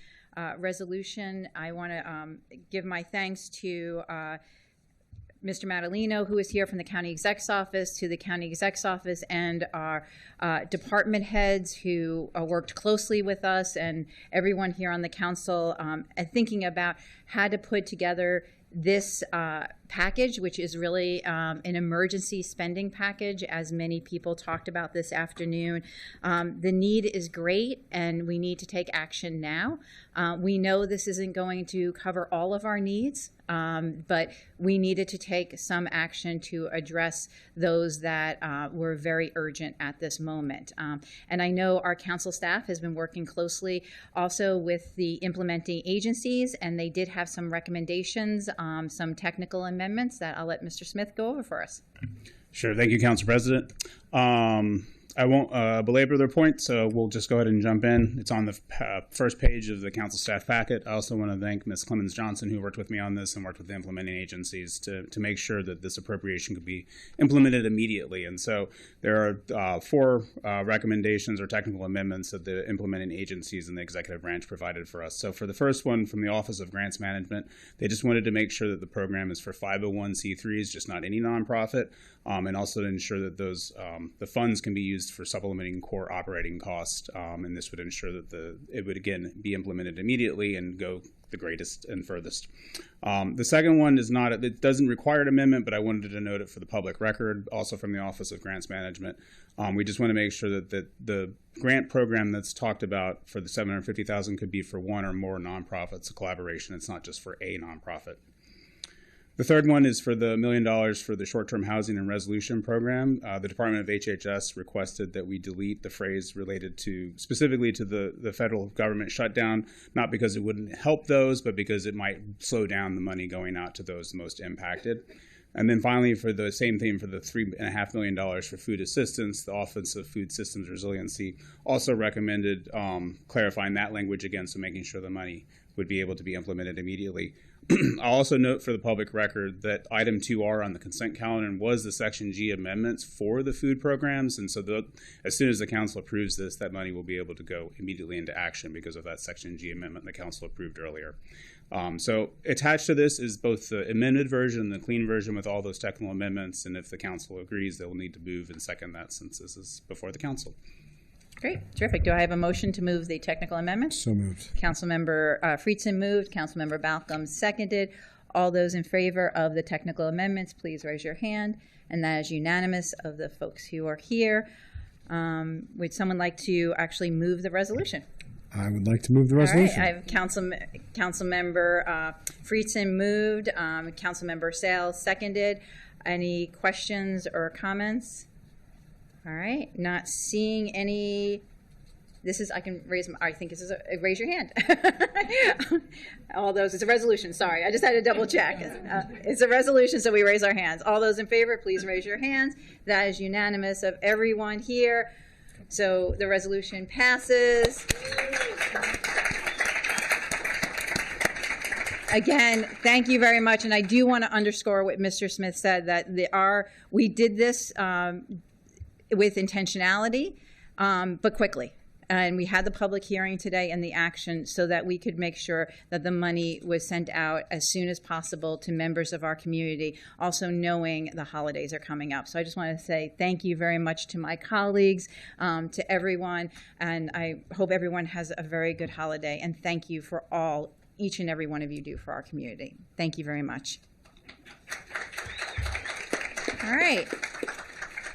S1: resolution. I want to give my thanks to Mr. Madalino, who is here from the County Exec's Office, to the County Exec's Office, and our department heads who worked closely with us, and everyone here on the council thinking about how to put together this package, which is really an emergency spending package, as many people talked about this afternoon. The need is great, and we need to take action now. We know this isn't going to cover all of our needs, but we needed to take some action to address those that were very urgent at this moment. And I know our council staff has been working closely also with the implementing agencies, and they did have some recommendations, some technical amendments that I'll let Mr. Smith go over for us.
S13: Sure. Thank you, Council President. I won't belabor their point, so we'll just go ahead and jump in. It's on the first page of the council staff packet. I also want to thank Ms. Clemens Johnson, who worked with me on this and worked with the implementing agencies to make sure that this appropriation could be implemented immediately. And so there are 4 recommendations or technical amendments that the implementing agencies and the executive branch provided for us. So for the first one from the Office of Grants Management, they just wanted to make sure that the program is for 501c3s, just not any nonprofit, and also to ensure that those the funds can be used for supplementing core operating costs, and this would ensure that it would again be implemented immediately and go the greatest and furthest. The second one is not, it doesn't require an amendment, but I wanted to note it for the public record, also from the Office of Grants Management. We just want to make sure that the grant program that's talked about for the $750,000 could be for one or more nonprofits, a collaboration. It's not just for a nonprofit. The third one is for the $1 million for the short-term housing and resolution program. The Department of HHS requested that we delete the phrase related to specifically to the federal government shutdown, not because it wouldn't help those, but because it might slow down the money going out to those most impacted. And then finally, for the same thing for the $3.5 million for food assistance, the Office of Food Systems Resiliency also recommended clarifying that language again, so making sure the money would be able to be implemented immediately. I'll also note for the public record that item 2R on the consent calendar was the Section G amendments for the food programs. And so as soon as the council approves this, that money will be able to go immediately into action because of that Section G amendment the council approved earlier. So attached to this is both the amended version and the clean version with all those technical amendments. And if the council agrees, they will need to move and second that since this is before the council.
S1: Great, terrific. Do I have a motion to move the technical amendments?
S16: So moved.
S1: Councilmember Friedson moved. Councilmember Balcom seconded. All those in favor of the technical amendments, please raise your hand. And that is unanimous of the folks who are here. Would someone like to actually move the resolution?
S16: I would like to move the resolution.
S1: All right, I have Councilmember Friedson moved. Councilmember Sales seconded. Any questions or comments? All right, not seeing any. I can raise my, I think this is raise your hand. All those, it's a resolution, sorry. I just had to double check. It's a resolution, so we raise our hands. All those in favor, please raise your hands. That is unanimous of everyone here. So the resolution passes. Again, thank you very much. And I do want to underscore what Mr. Smith said, that we did this with intentionality, but quickly. And we had the public hearing today and the action so that we could make sure that the money was sent out as soon as possible to members of our community, also knowing the holidays are coming up. So I just want to say thank you very much to my colleagues, to everyone, and I hope everyone has a very good holiday. And thank you for each and every one of you do for our community. Thank you very much. All right.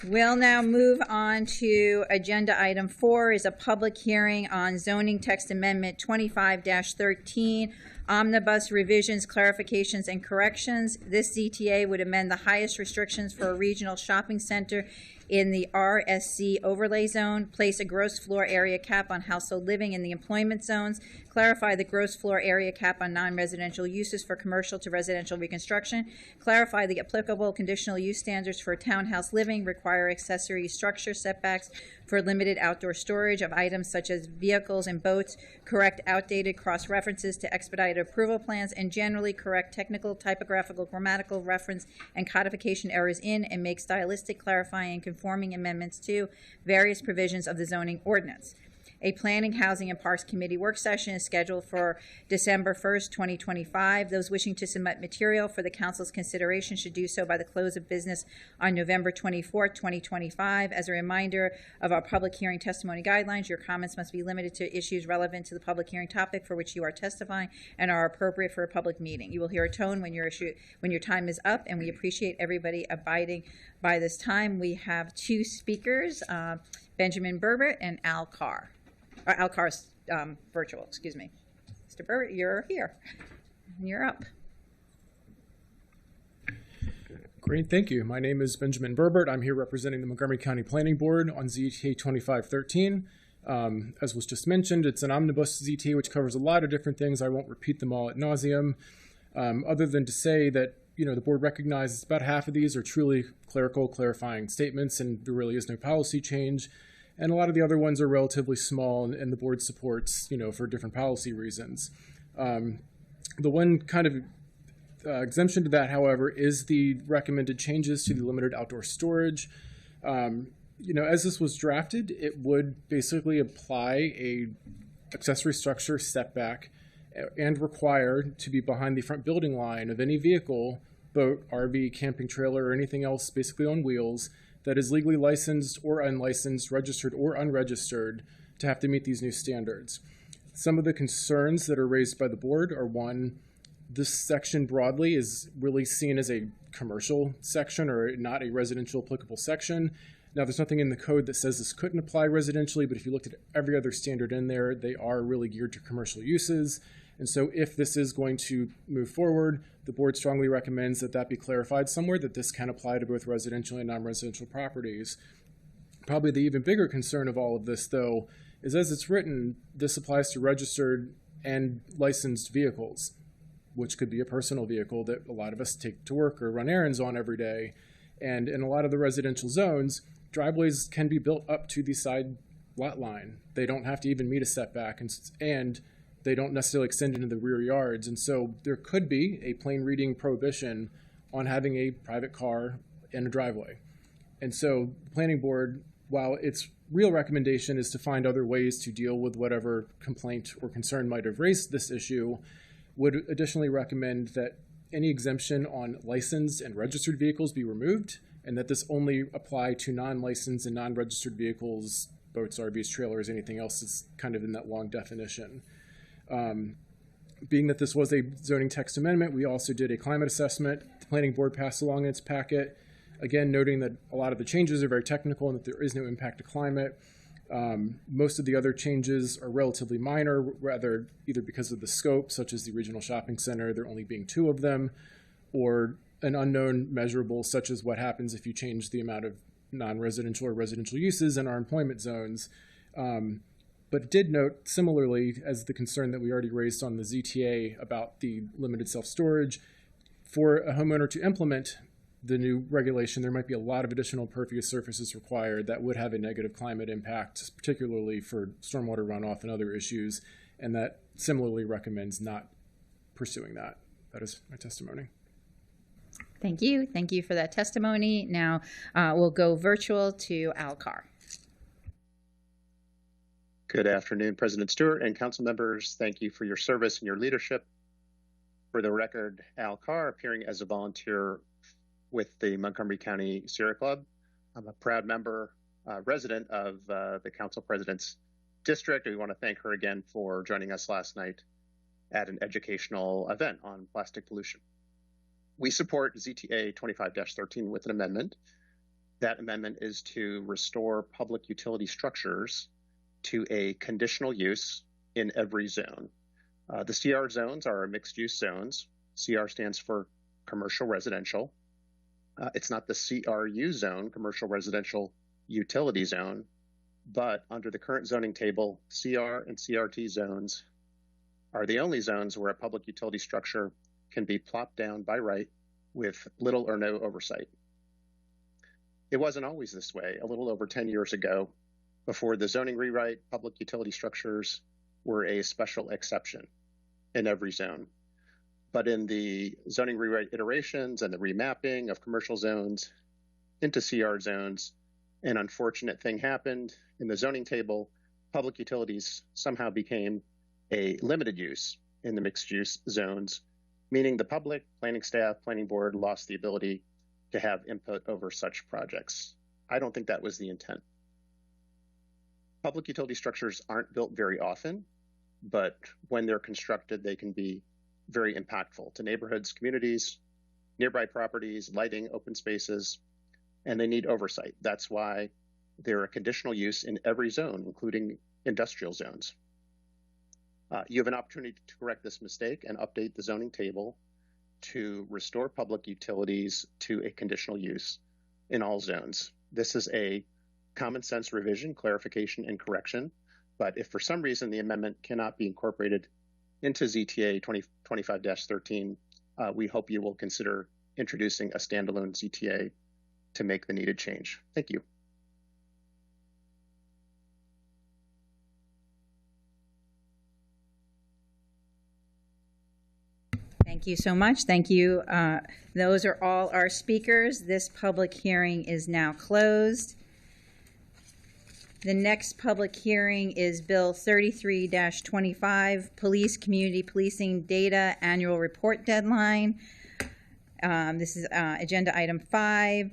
S1: We'll now move on to agenda item 4 is a public hearing on zoning text amendment 25-13, omnibus revisions, clarifications, and corrections. This ZTA would amend the highest restrictions for a regional shopping center in the RSC overlay zone, place a gross floor area cap on household living in the employment zones, clarify the gross floor area cap on non-residential uses for commercial to residential reconstruction, clarify the applicable conditional use standards for townhouse living, require accessory structure setbacks for limited outdoor storage of items such as vehicles and boats, correct outdated cross-references to expedited approval plans, and generally correct technical, typographical, grammatical, reference, and codification errors in and make stylistic, clarifying, and conforming amendments to various provisions of the zoning ordinance. A Planning, Housing, and Parks Committee work session is scheduled for December 1st, 2025. Those wishing to submit material for the Council's consideration should do so by the close of business on November 24th, 2025. As a reminder of our public hearing testimony guidelines, your comments must be limited to issues relevant to the public hearing topic for which you are testifying and are appropriate for a public meeting. You will hear a tone when your time is up, and we appreciate everybody abiding by this time. We have two speakers, Benjamin Burbert and Al Carr. Al Carr's virtual, excuse me. Mr. Burbert, you're here. And you're up.
S22: Great, thank you. My name is Benjamin Burbert. I'm here representing the Montgomery County Planning Board on ZTA 2513. As was just mentioned, it's an omnibus ZTA which covers a lot of different things. I won't repeat them all ad nauseum, other than to say that the board recognizes about half of these are truly clerical, clarifying statements, and there really is no policy change. And a lot of the other ones are relatively small, and the board supports, for different policy reasons. The one kind of exemption to that, however, is the recommended changes to the limited outdoor storage. As this was drafted, it would basically apply a accessory structure setback and require to be behind the front building line of any vehicle, boat, RV, camping trailer, or anything else basically on wheels that is legally licensed or unlicensed, registered or unregistered, to have to meet these new standards. Some of the concerns that are raised by the board are, one, this section broadly is really seen as a commercial section or not a residential applicable section. Now, there's nothing in the code that says this couldn't apply residentially, but if you looked at every other standard in there, they are really geared to commercial uses. And so if this is going to move forward, the board strongly recommends that that be clarified somewhere, that this can apply to both residential and non-residential properties. Probably the even bigger concern of all of this, though, is as it's written, this applies to registered and licensed vehicles. which could be a personal vehicle that a lot of us take to work or run errands on every day. And in a lot of the residential zones, driveways can be built up to the side lot line. They don't have to even meet a setback, and they don't necessarily extend into the rear yards. And so there could be a plain reading prohibition on having a private car in a driveway. And so the planning board, while its real recommendation is to find other ways to deal with whatever complaint or concern might have raised this issue, would additionally recommend that any exemption on licensed and registered vehicles be removed, and that this only apply to non-licensed and non-registered vehicles, boats, RVs, trailers, anything else that's kind of in that long definition. Being that this was a zoning text amendment, we also did a climate assessment. The planning board passed along in its packet, again noting that a lot of the changes are very technical and that there is no impact to climate. Most of the other changes are relatively minor, rather either because of the scope, such as the regional shopping center, there only being 2 of them, or an unknown measurable, such as what happens if you change the amount of non-residential or residential uses in our employment zones. But did note, similarly, as the concern that we already raised on the ZTA about the limited self-storage, for a homeowner to implement the new regulation, there might be a lot of additional impervious surfaces required that would have a negative climate impact, particularly for stormwater runoff and other issues, and that similarly recommends not pursuing that. That is my testimony.
S1: Thank you. Thank you for that testimony. Now we'll go virtual to Al Carr.
S11: Good afternoon, President Stewart and council members. Thank you for your service and your leadership. For the record, Al Carr, appearing as a volunteer with the Montgomery County Sierra Club. I'm a proud member, resident of the council president's district. We want to thank her again for joining us last night at an educational event on plastic pollution. We support ZTA 25-13 with an amendment. That amendment is to restore public utility structures to a conditional use in every zone. The CR zones are mixed use zones. CR stands for commercial residential. It's not the CRU zone, commercial residential utility zone, but under the current zoning table, CR and CRT zones are the only zones where a public utility structure can be plopped down by right with little or no oversight. It wasn't always this way. A little over 10 years ago, before the zoning rewrite, public utility structures were a special exception in every zone. But in the zoning rewrite iterations and the remapping of commercial zones into CR zones, an unfortunate thing happened. In the zoning table, public utilities somehow became a limited use in the mixed use zones, meaning the public, planning staff, planning board lost the ability to have input over such projects. I don't think that was the intent. Public utility structures aren't built very often, but when they're constructed, they can be very impactful to neighborhoods, communities, nearby properties, lighting, open spaces, and they need oversight. That's why they're a conditional use in every zone, including industrial zones. You have an opportunity to correct this mistake and update the zoning table to restore public utilities to a conditional use in all zones. This is a common sense revision, clarification, and correction. But if for some reason the amendment cannot be incorporated into ZTA 25-13, we hope you will consider introducing a standalone ZTA to make the needed change. Thank you.
S1: Thank you so much. Thank you. Those are all our speakers. This public hearing is now closed. The next public hearing is Bill 33-25, Police Community Policing Data Annual Report Deadline. This is Agenda Item 5.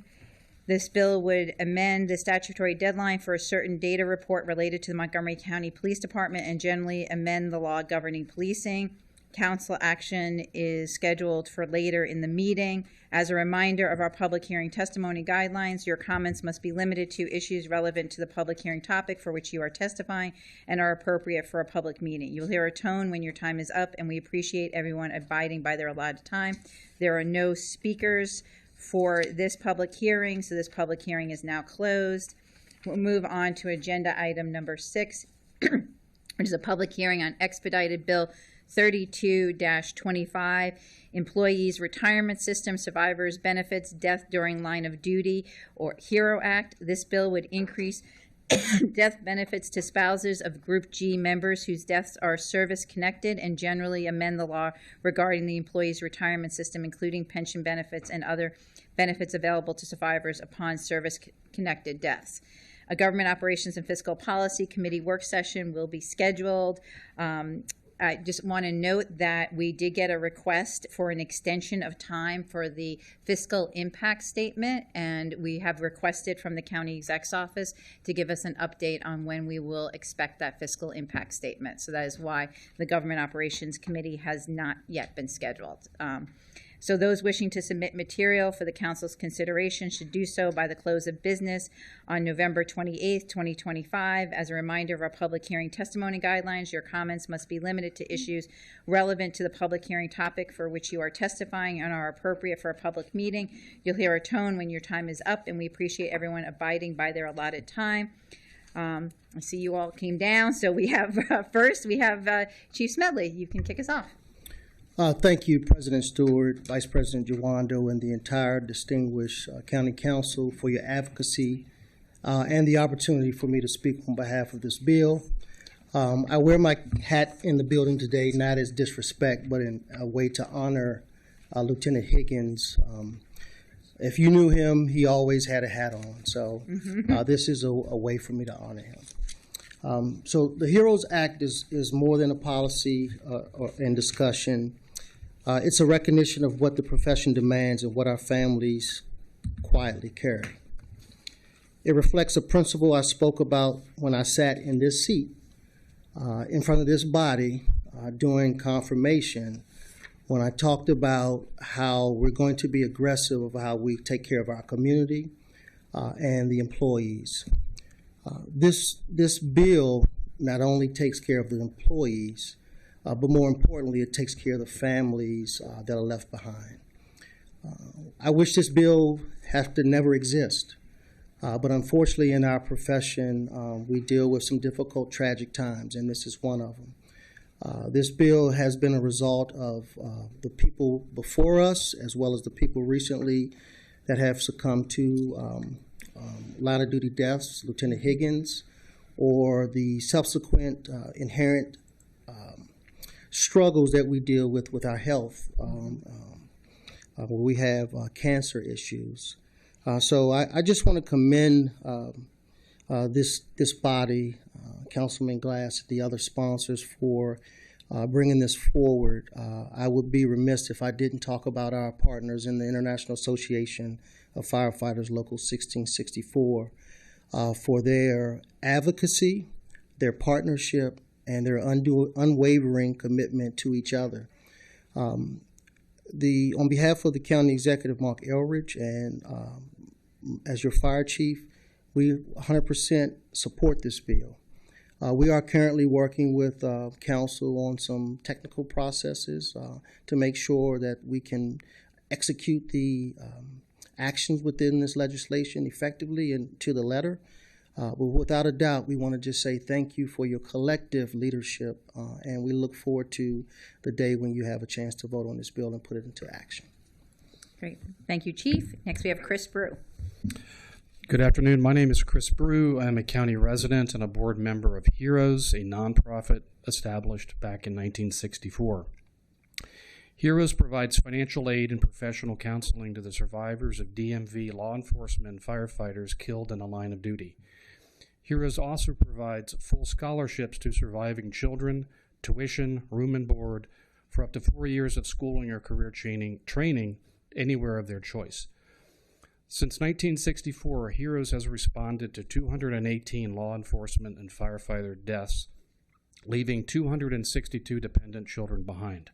S1: This bill would amend the statutory deadline for a certain data report related to the Montgomery County Police Department and generally amend the law governing policing. Council action is scheduled for later in the meeting. As a reminder of our public hearing testimony guidelines, your comments must be limited to issues relevant to the public hearing topic for which you are testifying and are appropriate for a public meeting. You'll hear a tone when your time is up, and we appreciate everyone abiding by their allotted time. There are no speakers for this public hearing, so this public hearing is now closed. We'll move on to agenda item number 6, which is a public hearing on expedited bill 32-25, Employees Retirement System Survivors Benefits Death During Line of Duty or HERO Act. This bill would increase death benefits to spouses of Group G members whose deaths are service-connected and generally amend the law regarding the employees' retirement system, including pension benefits and other benefits available to survivors upon service-connected deaths. A Government Operations and Fiscal Policy Committee work session will be scheduled. I just want to note that we did get a request for an extension of time for the fiscal impact statement, and we have requested from the county exec's office to give us an update on when we will expect that fiscal impact statement. So that is why the Government Operations Committee has not yet been scheduled. So those wishing to submit material for the council's consideration should do so by the close of business on November 28th, 2025. As a reminder of our public hearing testimony guidelines, your comments must be limited to issues relevant to the public hearing topic for which you are testifying and are appropriate for a public meeting. You'll hear a tone when your time is up, and we appreciate everyone abiding by their allotted time. I see you all came down, so we have first we have Chief Smedley. You can kick us off.
S14: Thank you, President Stewart, Vice President Jawando, and the entire distinguished County Council for your advocacy and the opportunity for me to speak on behalf of this bill. I wear my hat in the building today, not as disrespect, but in a way to honor Lieutenant Higgins. If you knew him, he always had a hat on, so this is a way for me to honor him. So the HEROES Act is more than a policy and discussion. It's a recognition of what the profession demands and what our families quietly carry. It reflects a principle I spoke about when I sat in this seat in front of this body during confirmation, when I talked about how we're going to be aggressive of how we take care of our community and the employees. This bill not only takes care of the employees, but more importantly, it takes care of the families that are left behind. I wish this bill had to never exist, but unfortunately in our profession, we deal with some difficult, tragic times, and this is one of them. This bill has been a result of the people before us, as well as the people recently that have succumbed to line of duty deaths, Lieutenant Higgins, or the subsequent inherent struggles that we deal with our health, where we have cancer issues. So I just want to commend this body, Councilman Glass, the other sponsors for bringing this forward. I would be remiss if I didn't talk about our partners in the International Association of Firefighters Local 1664 for their advocacy, their partnership, and their unwavering commitment to each other. On behalf of the County Executive, Mark Elridge, and as your fire chief, we 100% support this bill. We are currently working with council on some technical processes to make sure that we can execute the actions within this legislation effectively and to the letter. But without a doubt, we want to just say thank you for your collective leadership, and we look forward to the day when you have a chance to vote on this bill and put it into action.
S1: Great. Thank you, Chief. Next, we have Chris Brew.
S17: Good afternoon. My name is Chris Brew. I'm a county resident and a board member of HEROES, a nonprofit established back in 1964. HEROES provides financial aid and professional counseling to the survivors of DMV law enforcement and firefighters killed in the line of duty. HEROES also provides full scholarships to surviving children, tuition, room and board for up to 4 years of schooling or career training anywhere of their choice. Since 1964, HEROES has responded to 218 law enforcement and firefighter deaths, leaving 262 dependent children behind.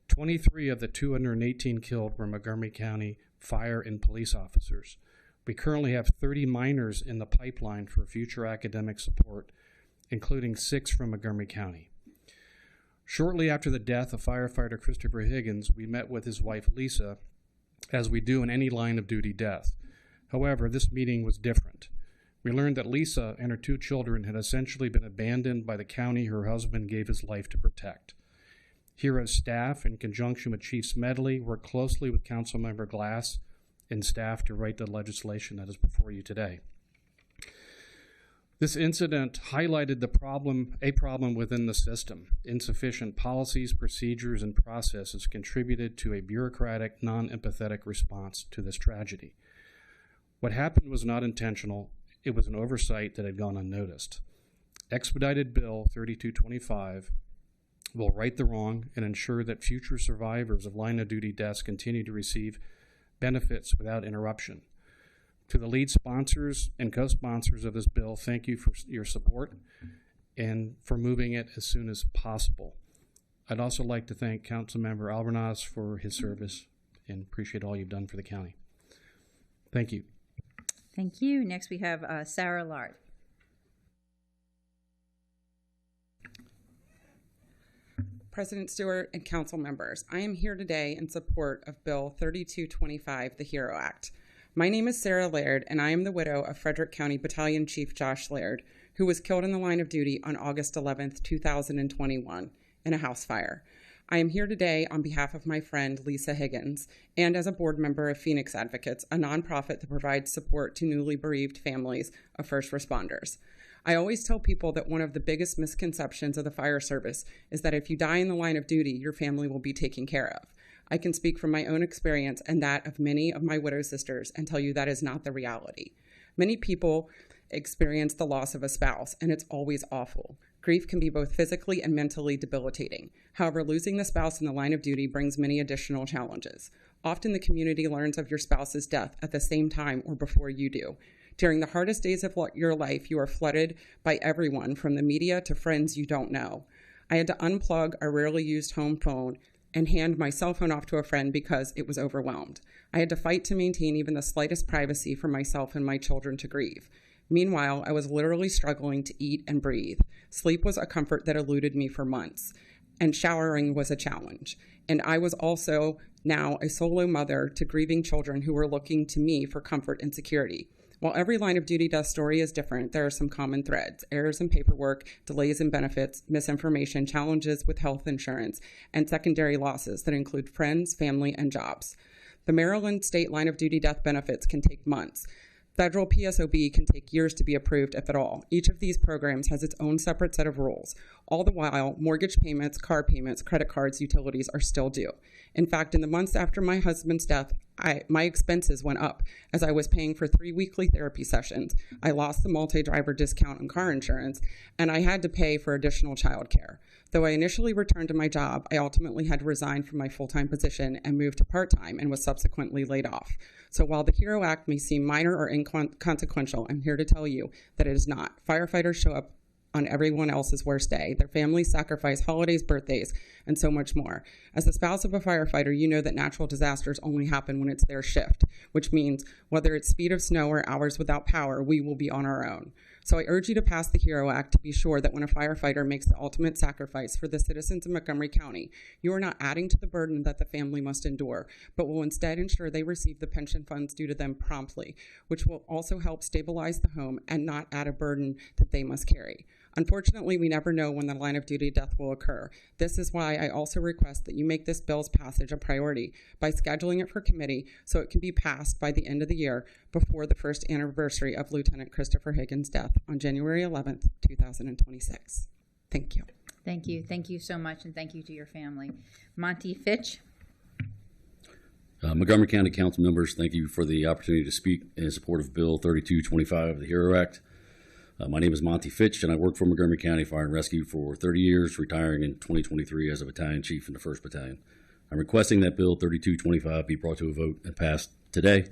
S17: 23 of the 218 killed were Montgomery County fire and police officers. We currently have 30 minors in the pipeline for future academic support, including 6 from Montgomery County. Shortly after the death of firefighter Christopher Higgins, we met with his wife Lisa, as we do in any line of duty death. However, this meeting was different. We learned that Lisa and her 2 children had essentially been abandoned by the county her husband gave his life to protect. Heroes staff, in conjunction with Chief Smedley, worked closely with Councilmember Glass and staff to write the legislation that is before you today. This incident highlighted a problem within the system. Insufficient policies, procedures, and processes contributed to a bureaucratic, non-empathetic response to this tragedy. What happened was not intentional. It was an oversight that had gone unnoticed. Expedited Bill 3225 will right the wrong and ensure that future survivors of line-of-duty deaths continue to receive benefits without interruption. To the lead sponsors and co-sponsors of this bill, thank you for your support and for moving it as soon as possible. I'd also like to thank Councilmember Albornoz for his service and appreciate all you've done for the county. Thank you.
S1: Thank you. Next we have Sarah Lard.
S10: President Stewart and council members, I am here today in support of Bill 3225, the HERO Act. My name is Sarah Laird, and I am the widow of Frederick County Battalion Chief Josh Laird, who was killed in the line of duty on August 11th, 2021 in a house fire. I am here today on behalf of my friend Lisa Higgins and as a board member of Phoenix Advocates, a nonprofit that provides support to newly bereaved families of first responders. I always tell people that one of the biggest misconceptions of the fire service is that if you die in the line of duty, your family will be taken care of. I can speak from my own experience and that of many of my widow sisters and tell you that is not the reality. Many people experience the loss of a spouse, and it's always awful. Grief can be both physically and mentally debilitating. However, losing the spouse in the line of duty brings many additional challenges. Often the community learns of your spouse's death at the same time or before you do. During the hardest days of your life, you are flooded by everyone from the media to friends you don't know. I had to unplug a rarely used home phone and hand my cell phone off to a friend because it was overwhelmed. I had to fight to maintain even the slightest privacy for myself and my children to grieve. Meanwhile, I was literally struggling to eat and breathe. Sleep was a comfort that eluded me for months, and showering was a challenge. And I was also now a solo mother to grieving children who were looking to me for comfort and security. While every line of duty death story is different, there are some common threads: errors in paperwork, delays in benefits, misinformation, challenges with health insurance, and secondary losses that include friends, family, and jobs. The Maryland state line of duty death benefits can take months. Federal PSOB can take years to be approved, if at all. Each of these programs has its own separate set of rules. All the while, mortgage payments, car payments, credit cards, utilities are still due. In fact, in the months after my husband's death, my expenses went up as I was paying for 3 weekly therapy sessions. I lost the multi-driver discount on car insurance, and I had to pay for additional childcare. Though I initially returned to my job, I ultimately had to resign from my full-time position and move to part-time and was subsequently laid off. So while the HERO Act may seem minor or inconsequential, I'm here to tell you that it is not. Firefighters show up on everyone else's worst day. Their families sacrifice holidays, birthdays, and so much more. As the spouse of a firefighter, you know that natural disasters only happen when it's their shift, which means whether it's speed of snow or hours without power, we will be on our own. So I urge you to pass the HERO Act to be sure that when a firefighter makes the ultimate sacrifice for the citizens of Montgomery County, you are not adding to the burden that the family must endure, but will instead ensure they receive the pension funds due to them promptly, which will also help stabilize the home and not add a burden that they must carry. Unfortunately, we never know when the line of duty death will occur. This is why I also request that you make this bill's passage a priority by scheduling it for committee so it can be passed by the end of the year before the first anniversary of Lieutenant Christopher Higgins' death on January 11th, 2026. Thank you.
S1: Thank you. Thank you so much, and thank you to your family. Monty Fitch.
S21: Montgomery County Council members, thank you for the opportunity to speak in support of Bill 3225, the HERO Act. My name is Monty Fitch, and I worked for Montgomery County Fire and Rescue for 30 years, retiring in 2023 as a battalion chief in the 1st Battalion. I'm requesting that Bill 3225 be brought to a vote and passed today,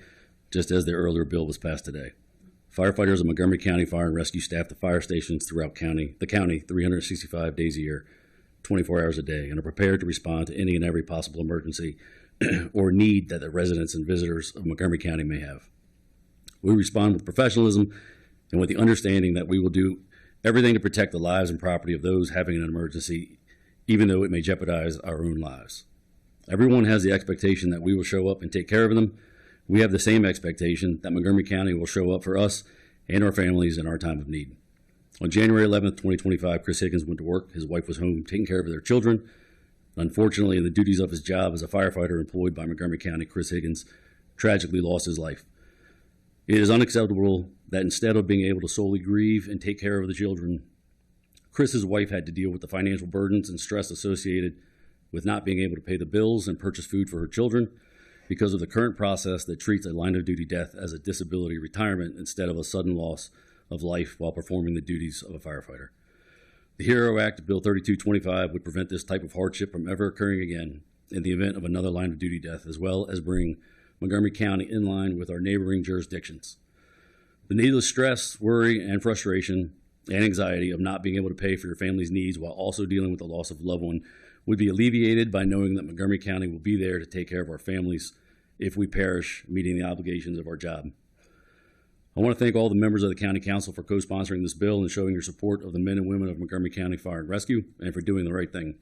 S21: just as the earlier bill was passed today. Firefighters of Montgomery County Fire and Rescue staff the fire stations throughout the county 365 days a year, 24 hours a day, and are prepared to respond to any and every possible emergency or need that the residents and visitors of Montgomery County may have. We respond with professionalism and with the understanding that we will do everything to protect the lives and property of those having an emergency, even though it may jeopardize our own lives. Everyone has the expectation that we will show up and take care of them. We have the same expectation that Montgomery County will show up for us and our families in our time of need. On January 11th, 2025, Chris Higgins went to work. His wife was home taking care of their children. Unfortunately, in the duties of his job as a firefighter employed by Montgomery County, Chris Higgins tragically lost his life. It is unacceptable that instead of being able to solely grieve and take care of the children, Chris's wife had to deal with the financial burdens and stress associated with not being able to pay the bills and purchase food for her children because of the current process that treats a line of duty death as a disability retirement instead of a sudden loss of life while performing the duties of a firefighter. The HERO Act, Bill 3225, would prevent this type of hardship from ever occurring again in the event of another line of duty death, as well as bring Montgomery County in line with our neighboring jurisdictions. The needless stress, worry, and frustration and anxiety of not being able to pay for your family's needs while also dealing with the loss of a loved one would be alleviated by knowing that Montgomery County will be there to take care of our families if we perish meeting the obligations of our job. I want to thank all the members of the County Council for co-sponsoring this bill and showing your support of the men and women of Montgomery County Fire and Rescue and for doing the right thing.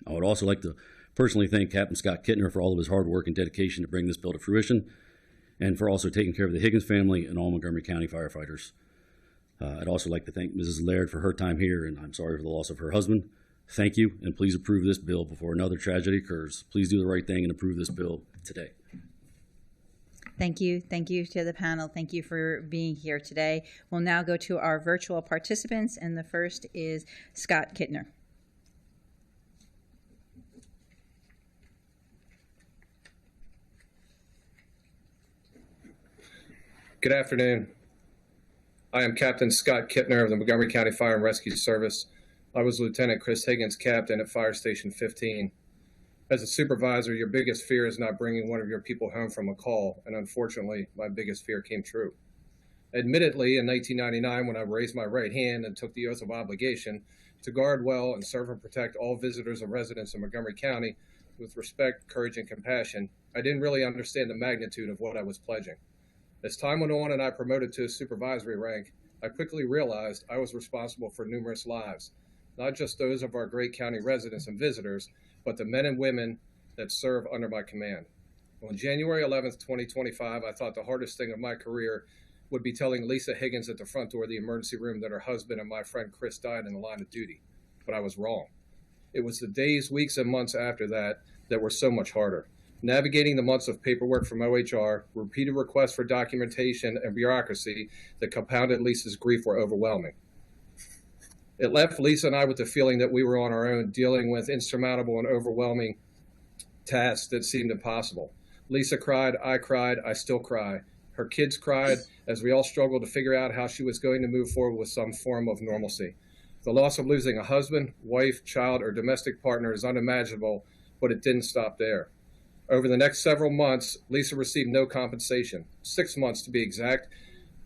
S21: I would also like to personally thank Captain Scott Kittner for all of his hard work and dedication to bring this bill to fruition and for also taking care of the Higgins family and all Montgomery County firefighters. I'd also like to thank Mrs. Laird for her time here, and I'm sorry for the loss of her husband. Thank you, and please approve this bill before another tragedy occurs. Please do the right thing and approve this bill today.
S1: Thank you. Thank you to the panel. Thank you for being here today. We'll now go to our virtual participants, and the first is Scott Kittner.
S2: Good afternoon. I am Captain Scott Kittner of the Montgomery County Fire and Rescue Service. I was Lieutenant Chris Higgins' captain at Fire Station 15. As a supervisor, your biggest fear is not bringing one of your people home from a call, and unfortunately, my biggest fear came true. Admittedly, in 1999, when I raised my right hand and took the oath of obligation to guard well and serve and protect all visitors and residents of Montgomery County with respect, courage, and compassion, I didn't really understand the magnitude of what I was pledging. As time went on and I promoted to a supervisory rank, I quickly realized I was responsible for numerous lives, not just those of our great county residents and visitors, but the men and women that serve under my command. On January 11th, 2025, I thought the hardest thing of my career would be telling Lisa Higgins at the front door of the emergency room that her husband and my friend Chris died in the line of duty, but I was wrong. It was the days, weeks, and months after that that were so much harder. Navigating the months of paperwork from OHR, repeated requests for documentation, and bureaucracy that compounded Lisa's grief were overwhelming. It left Lisa and I with the feeling that we were on our own, dealing with insurmountable and overwhelming tasks that seemed impossible. Lisa cried, I still cry. Her kids cried as we all struggled to figure out how she was going to move forward with some form of normalcy. The loss of losing a husband, wife, child, or domestic partner is unimaginable, but it didn't stop there. Over the next several months, Lisa received no compensation, 6 months to be exact.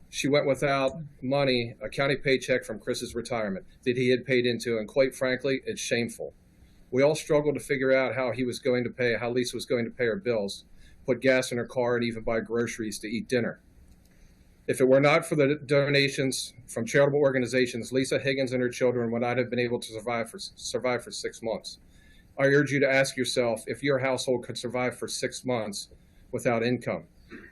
S2: She went without money, a county paycheck from Chris's retirement that he had paid into, and quite frankly, it's shameful. We all struggled to figure out how Lisa was going to pay her bills, put gas in her car, and even buy groceries to eat dinner. If it were not for the donations from charitable organizations, Lisa Higgins and her children would not have been able to survive for 6 months. I urge you to ask yourself if your household could survive for 6 months without income.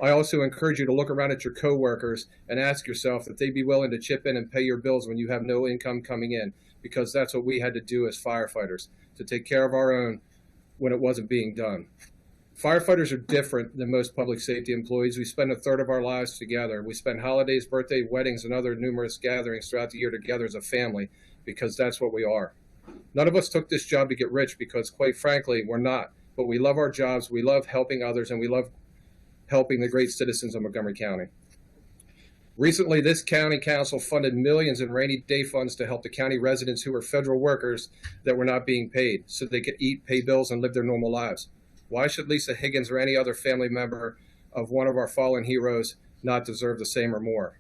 S2: I also encourage you to look around at your coworkers and ask yourself if they'd be willing to chip in and pay your bills when you have no income coming in, because that's what we had to do as firefighters, to take care of our own when it wasn't being done. Firefighters are different than most public safety employees. We spend a third of our lives together. We spend holidays, birthday, weddings, and other numerous gatherings throughout the year together as a family, because that's what we are. None of us took this job to get rich, because quite frankly, we're not. But we love our jobs, we love helping others, and we love helping the great citizens of Montgomery County. Recently, this county council funded millions in rainy day funds to help the county residents who were federal workers that were not being paid so they could eat, pay bills, and live their normal lives. Why should Lisa Higgins or any other family member of one of our fallen heroes not deserve the same or more?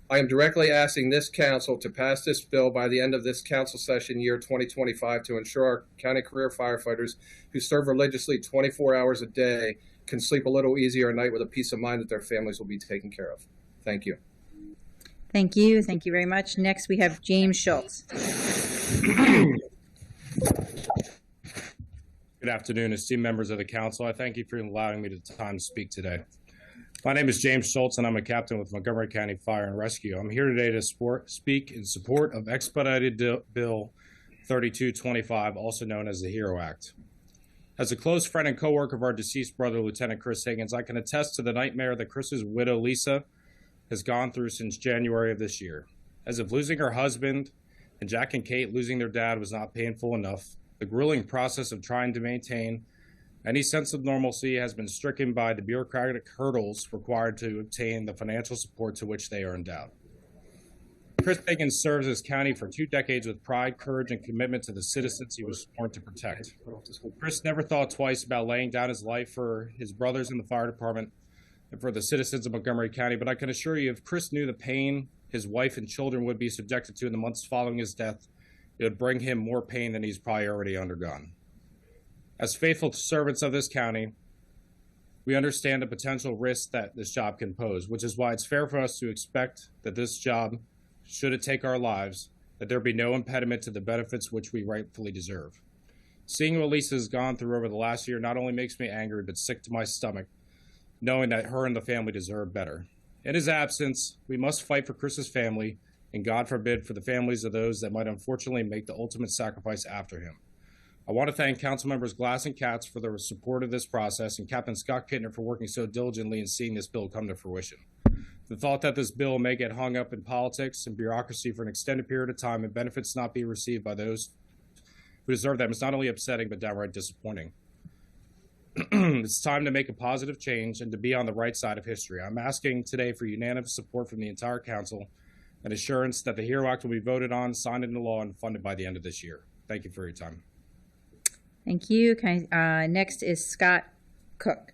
S2: I am directly asking this council to pass this bill by the end of this council session year 2025 to ensure our county career firefighters who serve religiously 24 hours a day can sleep a little easier at night with a peace of mind that their families will be taken care of. Thank you.
S1: Thank you. Thank you very much. Next, we have James Schultz.
S12: Good afternoon, esteemed members of the council. I thank you for allowing me the time to speak today. My name is James Schultz, and I'm a captain with Montgomery County Fire and Rescue. I'm here today to speak in support of expedited Bill 3225, also known as the HERO Act. As a close friend and coworker of our deceased brother, Lieutenant Chris Higgins, I can attest to the nightmare that Chris's widow, Lisa, has gone through since January of this year. As if losing her husband and Jack and Kate losing their dad was not painful enough, the grueling process of trying to maintain any sense of normalcy has been stricken by the bureaucratic hurdles required to obtain the financial support to which they are endowed. Chris Higgins serves his county for 2 decades with pride, courage, and commitment to the citizens he was sworn to protect. Chris never thought twice about laying down his life for his brothers in the fire department and for the citizens of Montgomery County, but I can assure you, if Chris knew the pain his wife and children would be subjected to in the months following his death, it would bring him more pain than he's probably already undergone. As faithful servants of this county, we understand the potential risks that this job can pose, which is why it's fair for us to expect that this job, should it take our lives, that there be no impediment to the benefits which we rightfully deserve. Seeing what Lisa has gone through over the last year not only makes me angry, but sick to my stomach, knowing that her and the family deserve better. In his absence, we must fight for Chris's family, and God forbid for the families of those that might unfortunately make the ultimate sacrifice after him. I want to thank Council Members Glass and Katz for their support of this process, and Captain Scott Kittner for working so diligently in seeing this bill come to fruition. The thought that this bill may get hung up in politics and bureaucracy for an extended period of time and benefits not be received by those who deserve them is not only upsetting but downright disappointing. It's time to make a positive change and to be on the right side of history. I'm asking today for unanimous support from the entire council and assurance that the HERO Act will be voted on, signed into law, and funded by the end of this year. Thank you for your time.
S1: Thank you. Next is Scott Cook.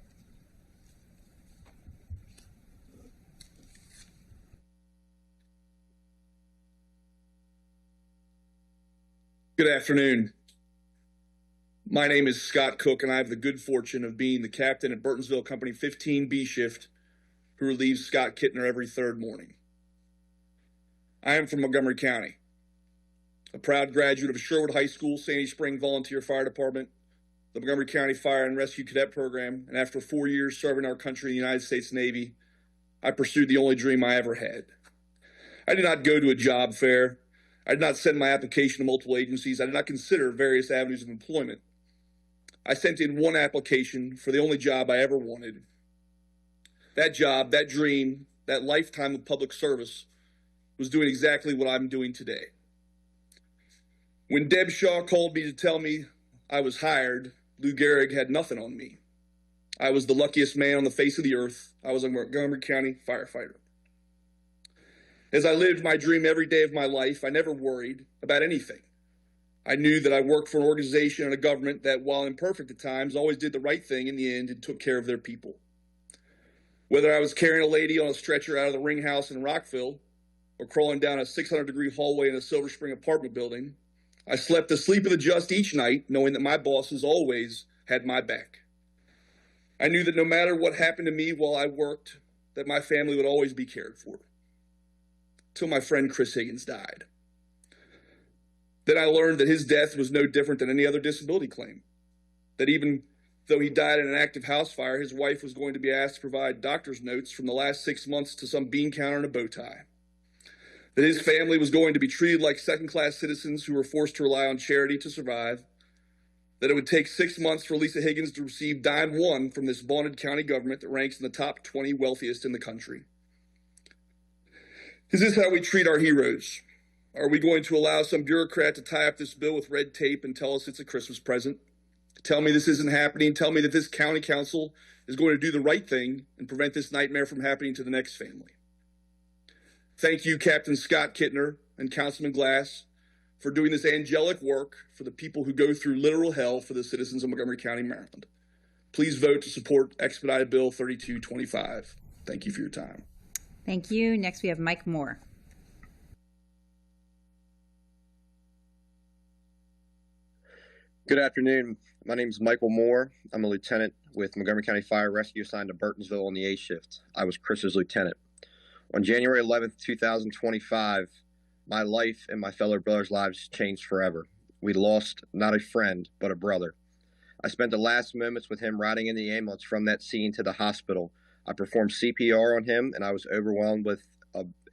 S8: Good afternoon. My name is Scott Cook, and I have the good fortune of being the captain at Burtonsville Company 15B shift who relieves Scott Kittner every third morning. I am from Montgomery County, a proud graduate of Sherwood High School, Sandy Spring Volunteer Fire Department, the Montgomery County Fire and Rescue Cadet Program, and after 4 years serving our country in the United States Navy, I pursued the only dream I ever had. I did not go to a job fair. I did not send my application to multiple agencies. I did not consider various avenues of employment. I sent in one application for the only job I ever wanted. That job, that dream, that lifetime of public service was doing exactly what I'm doing today. When Deb Shaw called me to tell me I was hired, Lou Gehrig had nothing on me. I was the luckiest man on the face of the earth. I was a Montgomery County firefighter. As I lived my dream every day of my life, I never worried about anything. I knew that I worked for an organization and a government that, while imperfect at times, always did the right thing in the end and took care of their people. Whether I was carrying a lady on a stretcher out of the Ring House in Rockville or crawling down a 600-degree hallway in a Silver Spring apartment building, I slept the sleep of the just each night, knowing that my bosses always had my back. I knew that no matter what happened to me while I worked, that my family would always be cared for. Till my friend Chris Higgins died. Then I learned that his death was no different than any other disability claim. That even though he died in an active house fire, his wife was going to be asked to provide doctor's notes from the last 6 months to some bean counter and a bow tie. That his family was going to be treated like second-class citizens who were forced to rely on charity to survive. That it would take 6 months for Lisa Higgins to receive dime one from this vaunted county government that ranks in the top 20 wealthiest in the country. Is this how we treat our heroes? Are we going to allow some bureaucrat to tie up this bill with red tape and tell us it's a Christmas present? Tell me this isn't happening. Tell me that this county council is going to do the right thing and prevent this nightmare from happening to the next family. Thank you, Captain Scott Kittner and Councilman Glass, for doing this angelic work for the people who go through literal hell for the citizens of Montgomery County, Maryland. Please vote to support Expedited Bill 3225. Thank you for your time.
S1: Thank you. Next, we have Mike Moore.
S9: Good afternoon. My name is Michael Moore. I'm a lieutenant with Montgomery County Fire Rescue assigned to Burtonsville on the A shift. I was Chris's lieutenant. On January 11th, 2025, my life and my fellow brothers' lives changed forever. We lost not a friend, but a brother. I spent the last moments with him riding in the ambulance from that scene to the hospital. I performed CPR on him, and I was overwhelmed with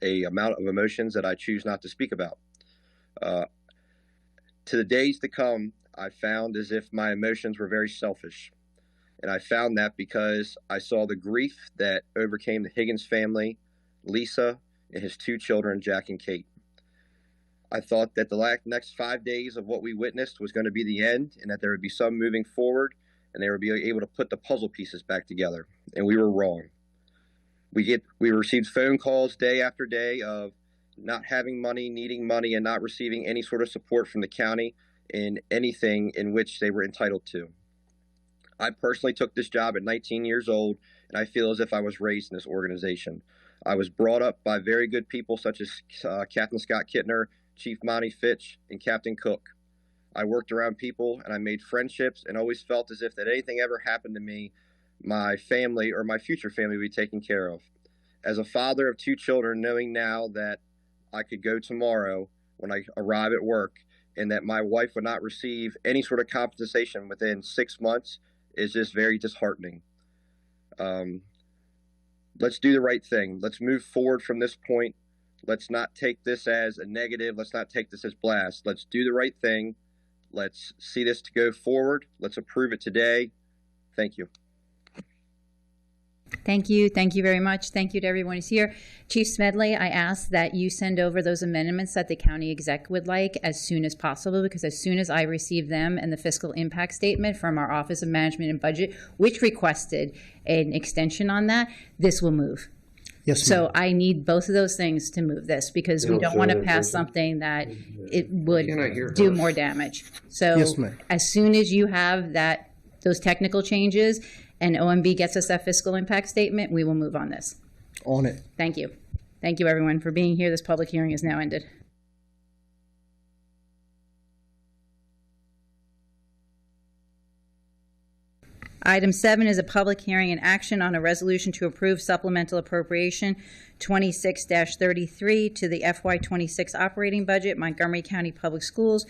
S9: a amount of emotions that I choose not to speak about. To the days to come, I found as if my emotions were very selfish. And I found that because I saw the grief that overcame the Higgins family, Lisa, and his 2 children, Jack and Kate. I thought that the next 5 days of what we witnessed was going to be the end, and that there would be some moving forward, and they would be able to put the puzzle pieces back together. And we were wrong. We received phone calls day after day of not having money, needing money, and not receiving any sort of support from the county in anything in which they were entitled to. I personally took this job at 19 years old, and I feel as if I was raised in this organization. I was brought up by very good people such as Captain Scott Kittner, Chief Monty Fitch, and Captain Cook. I worked around people, and I made friendships, and always felt as if that anything ever happened to me, my family or my future family would be taken care of. As a father of 2 children, knowing now that I could go tomorrow when I arrive at work and that my wife would not receive any sort of compensation within 6 months is just very disheartening. Let's do the right thing. Let's move forward from this point. Let's not take this as a negative. Let's not take this as blast. Let's do the right thing. Let's see this to go forward. Let's approve it today. Thank you.
S1: Thank you. Thank you very much. Thank you to everyone who's here. Chief Smedley, I ask that you send over those amendments that the county exec would like as soon as possible, because as soon as I receive them and the fiscal impact statement from our Office of Management and Budget, which requested an extension on that, this will move.
S14: Yes,
S1: so I need both of those things to move this, because we don't want to pass something that it would do more damage. So
S14: Yes, ma'am.
S1: as soon as you have those technical changes and OMB gets us that fiscal impact statement, we will move on this.
S14: On it.
S1: Thank you. Thank you, everyone, for being here. This public hearing is now ended. Item 7 is a public hearing and action on a resolution to approve supplemental appropriation 26-33 to the FY26 operating budget, Montgomery County Public Schools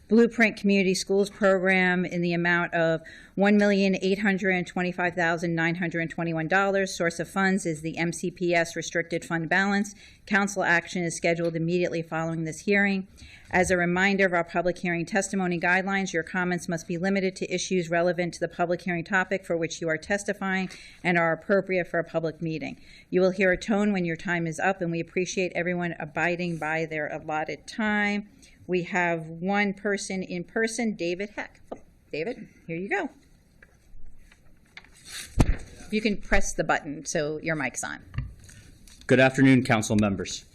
S1: Blueprint Community Schools Program in the amount of $1,825,921. Source of funds is the MCPS restricted fund balance. Council action is scheduled immediately following this hearing. As a reminder of our public hearing testimony guidelines, your comments must be limited to issues relevant to the public hearing topic for which you are testifying and are appropriate for a public meeting. You will hear a tone when your time is up, and we appreciate everyone abiding by their allotted time. We have one person in person, David Heck. Oh, David, here you go. You can press the button so your mic's on.
S5: Good afternoon, council members.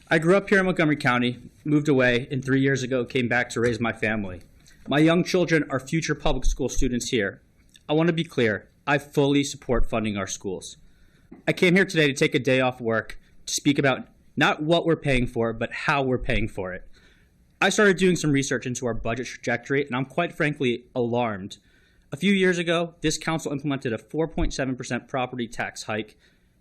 S5: I grew up here in Montgomery County, moved away, and 3 years ago came back to raise my family. My young children are future public school students here. I want to be clear, I fully support funding our schools. I came here today to take a day off work to speak about not what we're paying for, but how we're paying for it. I started doing some research into our budget trajectory, and I'm quite frankly alarmed. A few years ago, this council implemented a 4.7% property tax hike.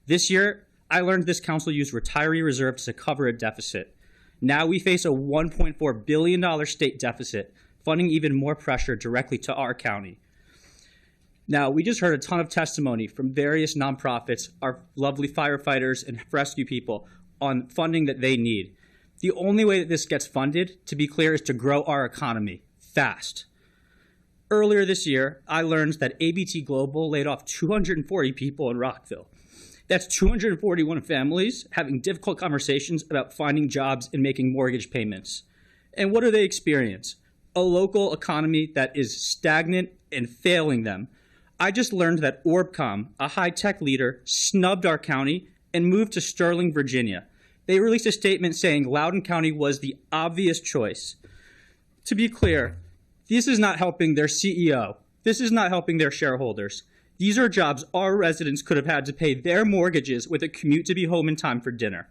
S5: This year, I learned this council used retiree reserves to cover a deficit. Now we face a $1.4 billion state deficit, funding even more pressure directly to our county. Now, we just heard a ton of testimony from various nonprofits, our lovely firefighters and rescue people on funding that they need. The only way that this gets funded, to be clear, is to grow our economy fast. Earlier this year, I learned that ABT Global laid off 240 people in Rockville. That's 241 families having difficult conversations about finding jobs and making mortgage payments. And what do they experience? A local economy that is stagnant and failing them. I just learned that Orbcom, a high-tech leader, snubbed our county and moved to Sterling, Virginia. They released a statement saying Loudoun County was the obvious choice. To be clear, this is not helping their CEO. This is not helping their shareholders. These are jobs our residents could have had to pay their mortgages with a commute to be home in time for dinner.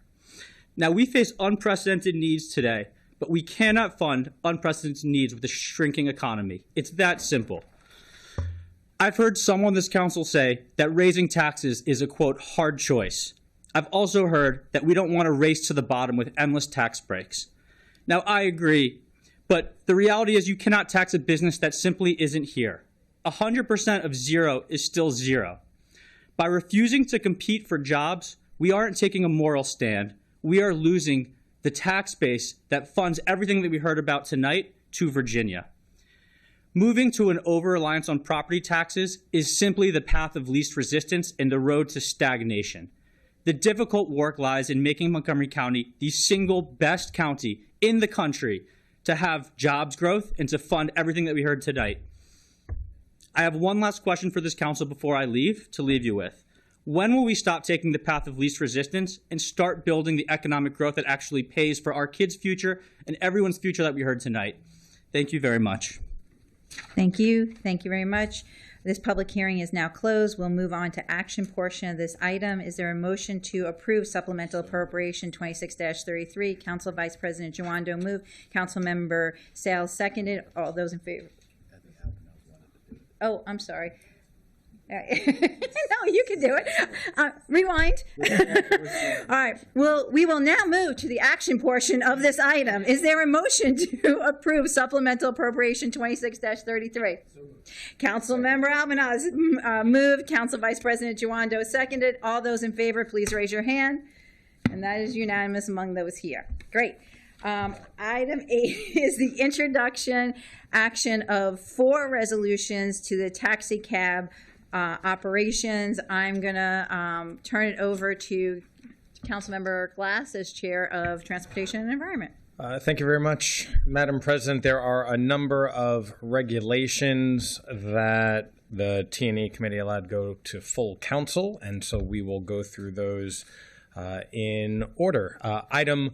S5: Now, we face unprecedented needs today, but we cannot fund unprecedented needs with a shrinking economy. It's that simple. I've heard some on this council say that raising taxes is a, quote, hard choice. I've also heard that we don't want to race to the bottom with endless tax breaks. Now, I agree, but the reality is you cannot tax a business that simply isn't here. 100% of zero is still zero. By refusing to compete for jobs, we aren't taking a moral stand. We are losing the tax base that funds everything that we heard about tonight to Virginia. Moving to an over-reliance on property taxes is simply the path of least resistance and the road to stagnation. The difficult work lies in making Montgomery County the single best county in the country to have jobs growth and to fund everything that we heard tonight. I have one last question for this council before I leave you with. When will we stop taking the path of least resistance and start building the economic growth that actually pays for our kids' future and everyone's future that we heard tonight? Thank you very much.
S1: Thank you. Thank you very much. This public hearing is now closed. We'll move on to action portion of this item. Is there a motion to approve supplemental appropriation 26-33? Council Vice President Jawando moved. Councilmember Sales seconded. All those in favor? Oh, I'm sorry. No, you can do it. Rewind. All right. Well, we will now move to the action portion of this item. Is there a motion to approve supplemental appropriation 26-33? Councilmember Albanaz moved. Council Vice President Jawando seconded. All those in favor, please raise your hand. And that is unanimous among those here. Great. Item 8 is the introduction action of 4 resolutions to the taxi cab operations. I'm going to turn it over to Councilmember Glass as Chair of Transportation and Environment.
S19: Thank you very much, Madam President. There are a number of regulations that the T&E committee allowed go to full council, and so we will go through those in order. Item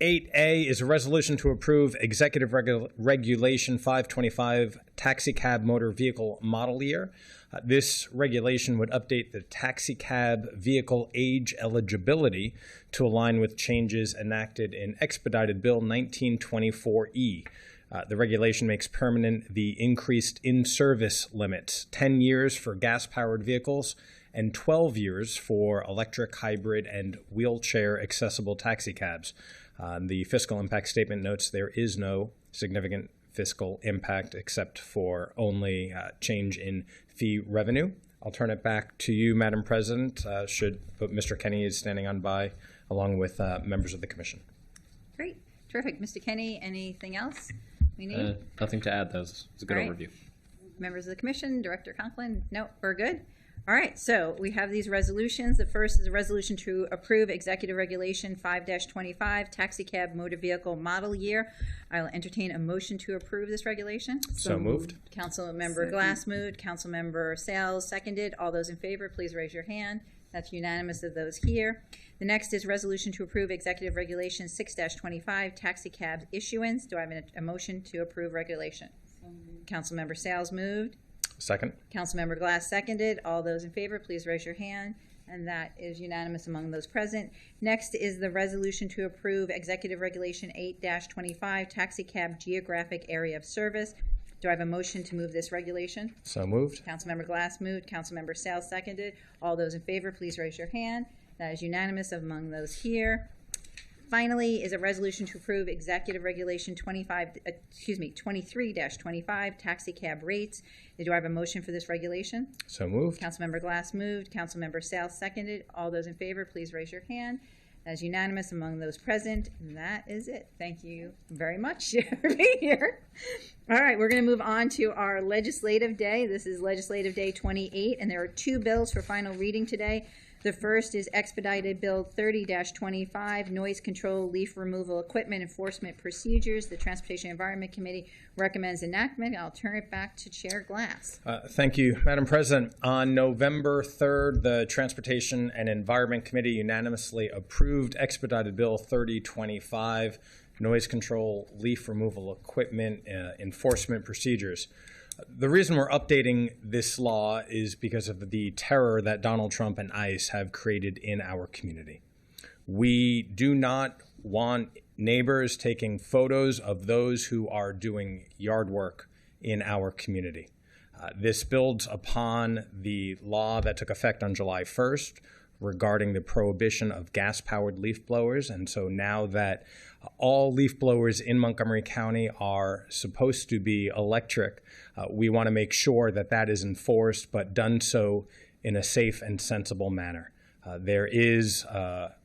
S19: 8A is a resolution to approve Executive Regulation 525 Taxi Cab Motor Vehicle Model Year. This regulation would update the taxi cab vehicle age eligibility to align with changes enacted in Expedited Bill 1924E. The regulation makes permanent the increased in-service limits, 10 years for gas-powered vehicles and 12 years for electric, hybrid, and wheelchair-accessible taxi cabs. The fiscal impact statement notes there is no significant fiscal impact except for only change in fee revenue. I'll turn it back to you, Madam President, but Mr. Kenny is standing on by along with members of the commission.
S1: Great. Terrific. Mr. Kenny, anything else we need?
S20: Nothing to add. That was a good overview.
S1: Members of the commission, Director Conklin? No, we're good. All right, so we have these resolutions. The first is a resolution to approve Executive Regulation 5-25, Taxi Cab Motor Vehicle Model Year. I'll entertain a motion to approve this regulation.
S19: So moved.
S1: Councilmember Glass moved. Councilmember Sales seconded. All those in favor, please raise your hand. That's unanimous of those here. The next is resolution to approve Executive Regulation 6-25, Taxi Cab Issuance. Do I have a motion to approve regulation? Councilmember Sales moved.
S19: Second.
S1: Councilmember Glass seconded. All those in favor, please raise your hand. And that is unanimous among those present. Next is the resolution to approve Executive Regulation 8-25, Taxi Cab Geographic Area of Service. Do I have a motion to move this regulation?
S19: So moved.
S1: Councilmember Glass moved. Councilmember Sales seconded. All those in favor, please raise your hand. That is unanimous among those here. Finally is a resolution to approve Executive Regulation 23-25, Taxi Cab Rates. Do I have a motion for this regulation?
S19: So moved.
S1: Councilmember Glass moved. Councilmember Sales seconded. All those in favor, please raise your hand. That is unanimous among those present. And that is it. Thank you very much for being here. All right, we're going to move on to our legislative day. This is Legislative Day 28, and there are 2 bills for final reading today. The first is Expedited Bill 30-25, Noise Control, Leaf Removal Equipment Enforcement Procedures. The Transportation Environment Committee recommends enactment. I'll turn it back to Chair Glass.
S19: Thank you, Madam President. On November 3rd, the Transportation and Environment Committee unanimously approved Expedited Bill 30-25, Noise Control, Leaf Removal Equipment Enforcement Procedures. The reason we're updating this law is because of the terror that Donald Trump and ICE have created in our community. We do not want neighbors taking photos of those who are doing yard work in our community. This builds upon the law that took effect on July 1st regarding the prohibition of gas-powered leaf blowers. And so now that all leaf blowers in Montgomery County are supposed to be electric, we want to make sure that that is enforced, but done so in a safe and sensible manner. There is a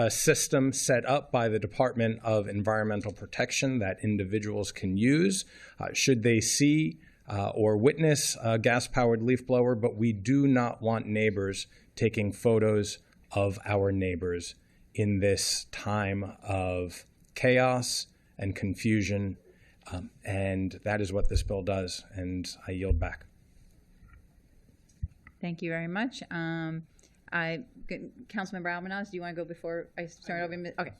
S19: system set up by the Department of Environmental Protection that individuals can use should they see or witness a gas-powered leaf blower, but we do not want neighbors taking photos of our neighbors in this time of chaos and confusion, and that is what this bill does, and I yield back.
S1: Thank you very much. Councilmember Albanaz, do you want to go before I turn it over? Okay.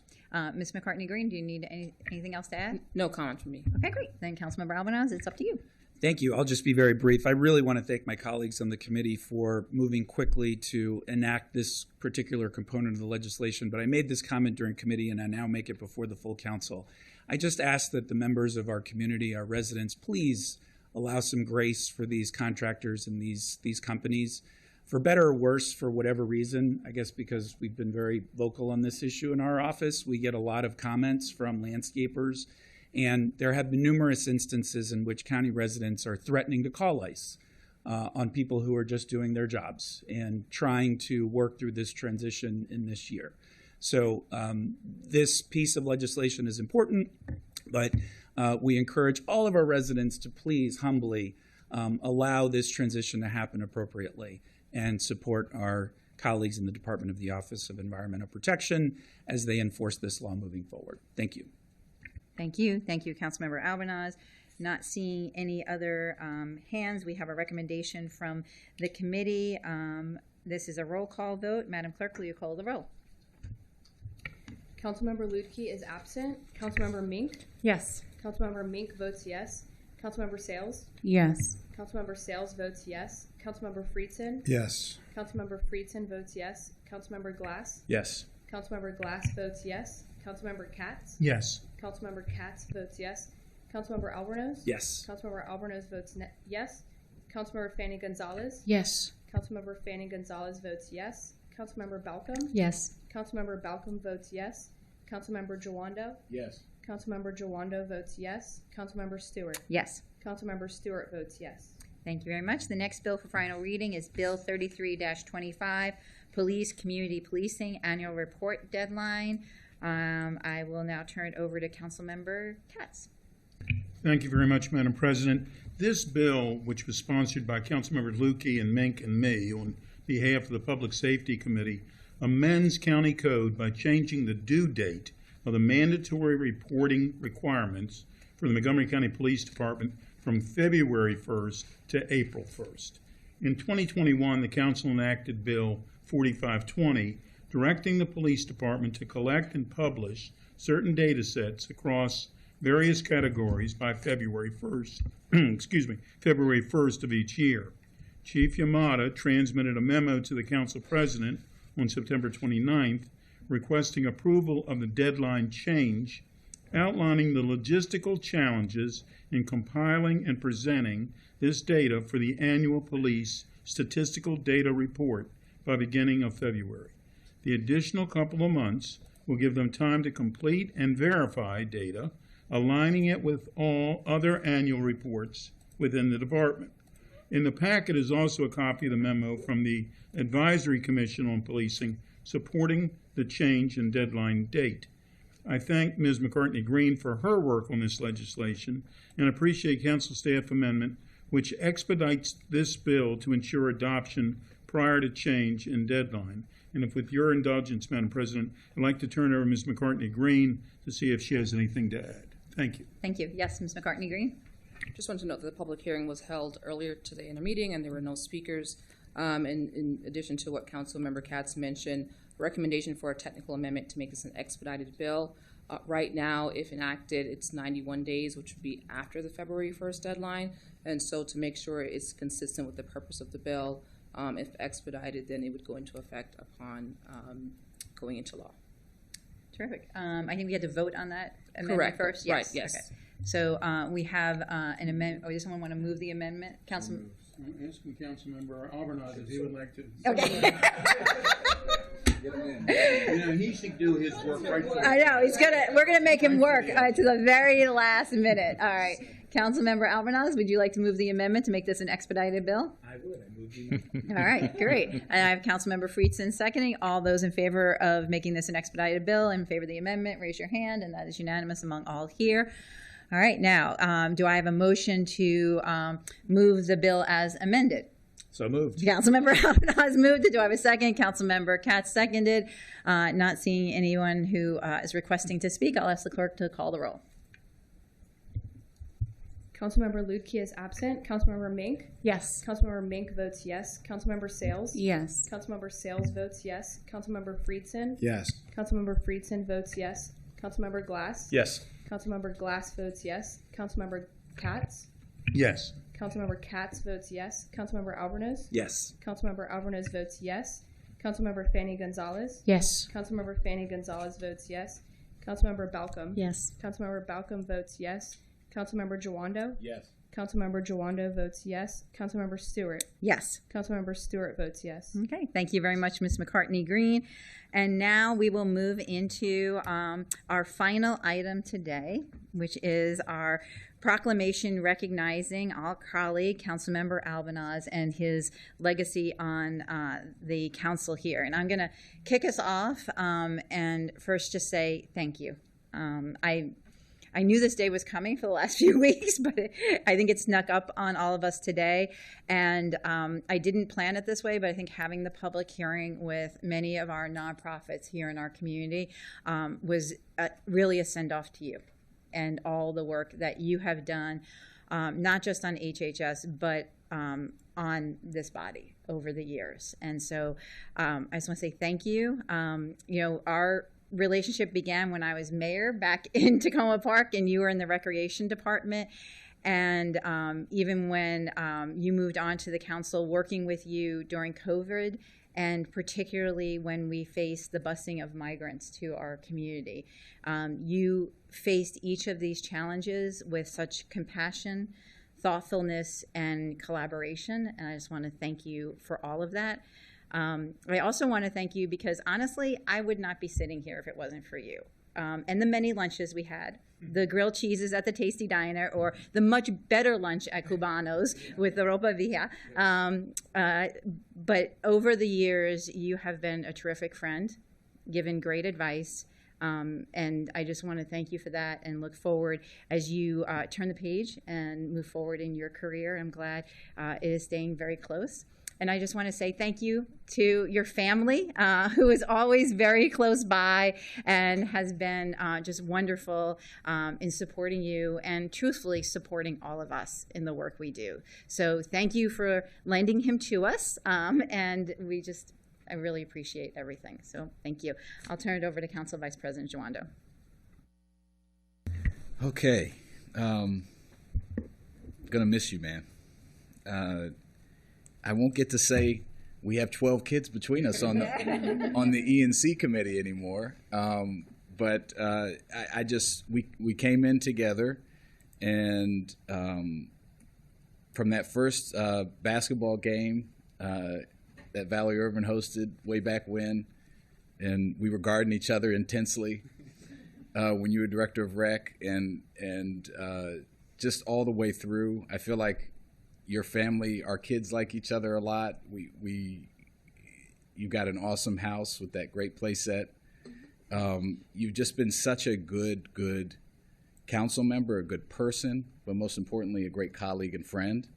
S1: Ms. McCartney Green, do you need anything else to add?
S10: No comment from me.
S1: Okay, great. Then Councilmember Albanaz, it's up to you.
S4: Thank you. I'll just be very brief. I really want to thank my colleagues on the committee for moving quickly to enact this particular component of the legislation, but I made this comment during committee and I now make it before the full council. I just ask that the members of our community, our residents, please allow some grace for these contractors and these companies. For better or worse, for whatever reason, I guess because we've been very vocal on this issue in our office, we get a lot of comments from landscapers, and there have been numerous instances in which county residents are threatening to call ICE on people who are just doing their jobs and trying to work through this transition in this year. So this piece of legislation is important, but we encourage all of our residents to please humbly allow this transition to happen appropriately and support our colleagues in the Department of the Office of Environmental Protection as they enforce this law moving forward. Thank you.
S1: Thank you. Thank you, Councilmember Albanaz. Not seeing any other hands, we have a recommendation from the committee. This is a roll call vote. Madam Clerk, will you call the roll?
S3: Councilmember Lutke is absent. Councilmember Mink?
S1: Yes.
S3: Councilmember Mink votes yes. Councilmember Sales?
S1: Yes.
S3: Councilmember Sales votes yes. Councilmember Friedson?
S16: Yes.
S3: Councilmember Friedson votes yes. Councilmember Glass?
S12: Yes.
S3: Councilmember Glass votes yes. Councilmember Katz?
S16: Yes.
S3: Councilmember Katz votes yes. Councilmember Albornoz?
S4: Yes.
S3: Councilmember Albornoz votes yes. Councilmember Fanny Gonzalez?
S1: Yes.
S3: Councilmember Fanny Gonzalez votes yes. Councilmember Balcom?
S1: Yes.
S3: Councilmember Balcom votes yes. Councilmember Jawando?
S12: Yes.
S3: Councilmember Jawando votes yes. Councilmember Stewart?
S1: Yes.
S3: Councilmember Stewart votes yes.
S1: Thank you very much. The next bill for final reading is Bill 33-25, Police Community Policing Annual Report Deadline. I will now turn it over to Councilmember Katz.
S15: Thank you very much, Madam President. This bill, which was sponsored by Councilmembers Lukey and Mink and me on behalf of the Public Safety Committee, amends county code by changing the due date of the mandatory reporting requirements for the Montgomery County Police Department from February 1st to April 1st. In 2021, the Council enacted Bill 4520, directing the Police Department to collect and publish certain data sets across various categories by February 1st, February 1st of each year. Chief Yamada transmitted a memo to the Council President on September 29th requesting approval of the deadline change, outlining the logistical challenges in compiling and presenting this data for the annual police statistical data report by beginning of February. The additional couple of months will give them time to complete and verify data, aligning it with all other annual reports within the department. In the packet is also a copy of the memo from the Advisory Commission on Policing supporting the change in deadline date. I thank Ms. McCartney Green for her work on this legislation and appreciate Council staff amendment which expedites this bill to ensure adoption prior to change in deadline. And if with your indulgence, Madam President, I'd like to turn over to Ms. McCartney Green to see if she has anything to add. Thank you.
S1: Thank you. Yes, Ms. McCartney Green.
S10: Just wanted to note that the public hearing was held earlier today in a meeting and there were no speakers. In addition to what Councilmember Katz mentioned, a recommendation for a technical amendment to make this an expedited bill. Right now, if enacted, it's 91 days, which would be after the February 1st deadline. And so to make sure it's consistent with the purpose of the bill, if expedited, then it would go into effect upon going into law.
S1: Terrific. I think we had to vote on that amendment
S10: Correct.
S1: first. Yes.
S10: Right, yes.
S1: Okay. So we have an amendment. Oh, does someone want to move the amendment? Council.
S15: I'm asking Councilmember Albornoz if he would like to.
S1: Okay.
S15: He should do his work right there.
S1: I know we're gonna make him work to the very last minute. All right, Councilmember Albanaz, would you like to move the amendment to make this an expedited bill?
S4: I would. I move the
S1: All right, great. And I have Councilmember Friedson seconding. All those in favor of making this an expedited bill, in favor of the amendment, raise your hand, and that is unanimous among all here. All right, now, do I have a motion to move the bill as amended?
S4: So moved.
S1: Councilmember Albanaz moved it. Do I have a second? Councilmember Katz seconded. Not seeing anyone who is requesting to speak, I'll ask the clerk to call the roll.
S3: Councilmember Lutke is absent. Councilmember Mink?
S1: Yes.
S3: Councilmember Mink votes yes. Councilmember Sales?
S1: Yes.
S3: Councilmember Sales votes yes. Councilmember Friedson?
S16: Yes.
S3: Councilmember Friedson votes yes. Councilmember Glass?
S12: Yes.
S3: Councilmember Glass votes yes. Councilmember Katz?
S15: Yes.
S3: Councilmember Katz votes yes. Councilmember Alvarez?
S4: Yes.
S3: Councilmember Alvarez votes yes. Councilmember Fanny Gonzalez?
S1: Yes.
S3: Councilmember Fanny Gonzalez votes yes. Councilmember Balcom?
S1: Yes.
S3: Councilmember Balcom votes yes. Councilmember Jawando?
S12: Yes.
S3: Councilmember Jawando votes yes. Councilmember Stewart?
S1: Yes.
S3: Councilmember Stewart votes yes.
S1: Okay, thank you very much, Ms. McCartney Green. And now we will move into our final item today, which is our proclamation recognizing our colleague, Councilmember Albanaz, and his legacy on the council here. And I'm going to kick us off and first just say thank you. I knew this day was coming for the last few weeks, but I think it snuck up on all of us today. And I didn't plan it this way, but I think having the public hearing with many of our nonprofits here in our community was really a send-off to you and all the work that you have done, not just on HHS, but on this body over the years. And so I just want to say thank you. Our relationship began when I was mayor back in Tacoma Park and you were in the recreation department. And even when you moved on to the council, working with you during COVID, and particularly when we faced the busing of migrants to our community. You faced each of these challenges with such compassion, thoughtfulness, and collaboration. And I just want to thank you for all of that. I also want to thank you because honestly, I would not be sitting here if it wasn't for you. And the many lunches we had, the grilled cheeses at the Tasty Diner, or the much better lunch at Cubano's with the Ropa Vieja. But over the years, you have been a terrific friend, given great advice. And I just want to thank you for that and look forward as you turn the page and move forward in your career. I'm glad it is staying very close. And I just want to say thank you to your family, who is always very close by and has been just wonderful in supporting you and truthfully supporting all of us in the work we do. So thank you for lending him to us. And I really appreciate everything. So thank you. I'll turn it over to Council Vice President Jawando.
S6: Okay. Gonna miss you, man. I won't get to say we have 12 kids between us on the E&C committee anymore. But we came in together, and from that first basketball game that Valley Urban hosted way back when, and we were guarding each other intensely when you were director of rec, and just all the way through, I feel like your family, our kids like each other a lot. You got an awesome house with that great play set. You've just been such a good council member, a good person, but most importantly, a great colleague and friend.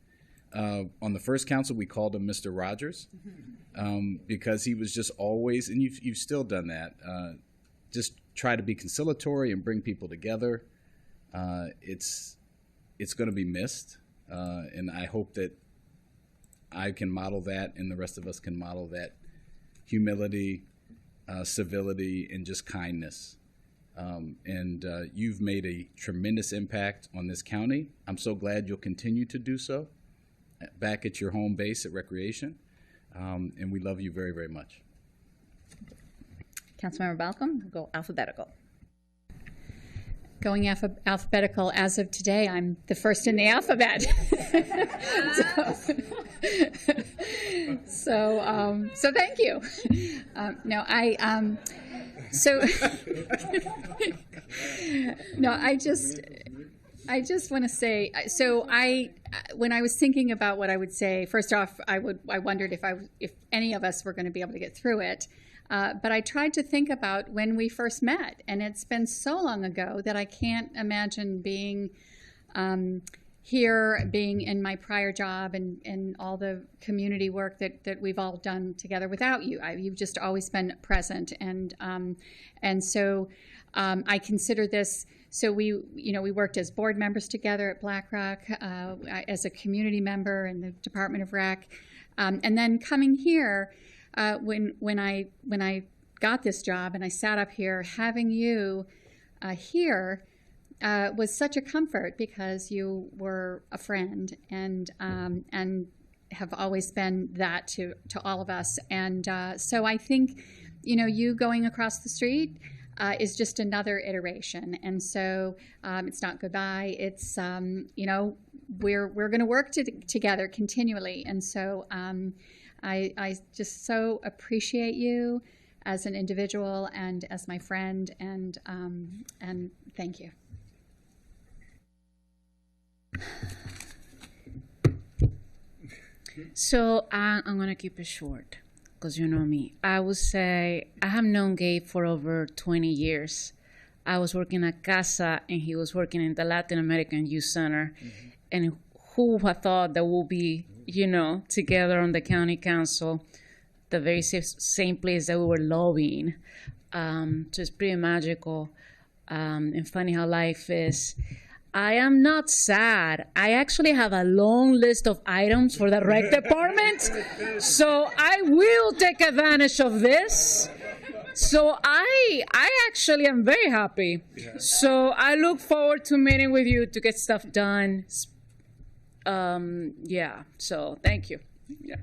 S6: On the first council, we called him Mr. Rogers because he was just always, and you've still done that, just try to be conciliatory and bring people together. It's going to be missed. And I hope that I can model that and the rest of us can model that humility, civility, and just kindness. And you've made a tremendous impact on this county. I'm so glad you'll continue to do so back at your home base at Recreation. And we love you very, very much.
S1: Councilmember Balcom, we'll go alphabetical.
S18: Going alphabetical as of today, I'm the first in the alphabet. So thank you. I just want to say, so when I was thinking about what I would say, first off, I wondered if any of us were going to be able to get through it. But I tried to think about when we first met, and it's been so long ago that I can't imagine being here, being in my prior job and all the community work that we've all done together without you. You've just always been present, and so I consider this. So we worked as board members together at BlackRock, as a community member in the Department of Rec, and then coming here when I got this job and I sat up here, having you here was such a comfort because you were a friend and have always been that to all of us. And so I think you going across the street is just another iteration, and so it's not goodbye. It's we're going to work together continually, and so I just so appreciate you as an individual and as my friend, and thank you.
S7: So I'm gonna keep it short. Because you know me. I would say I have known Gabe for over 20 years. I was working at CASA and he was working in the Latin American Youth Center. Mm-hmm. And who would have thought that we'll be, together on the county council, the very same place that we were lobbying. So it's pretty magical and funny how life is. I am not sad. I actually have a long list of items for the rec department, so I will take advantage of this. So I actually am very happy. So I look forward to meeting with you to get stuff done. So thank you. Yeah.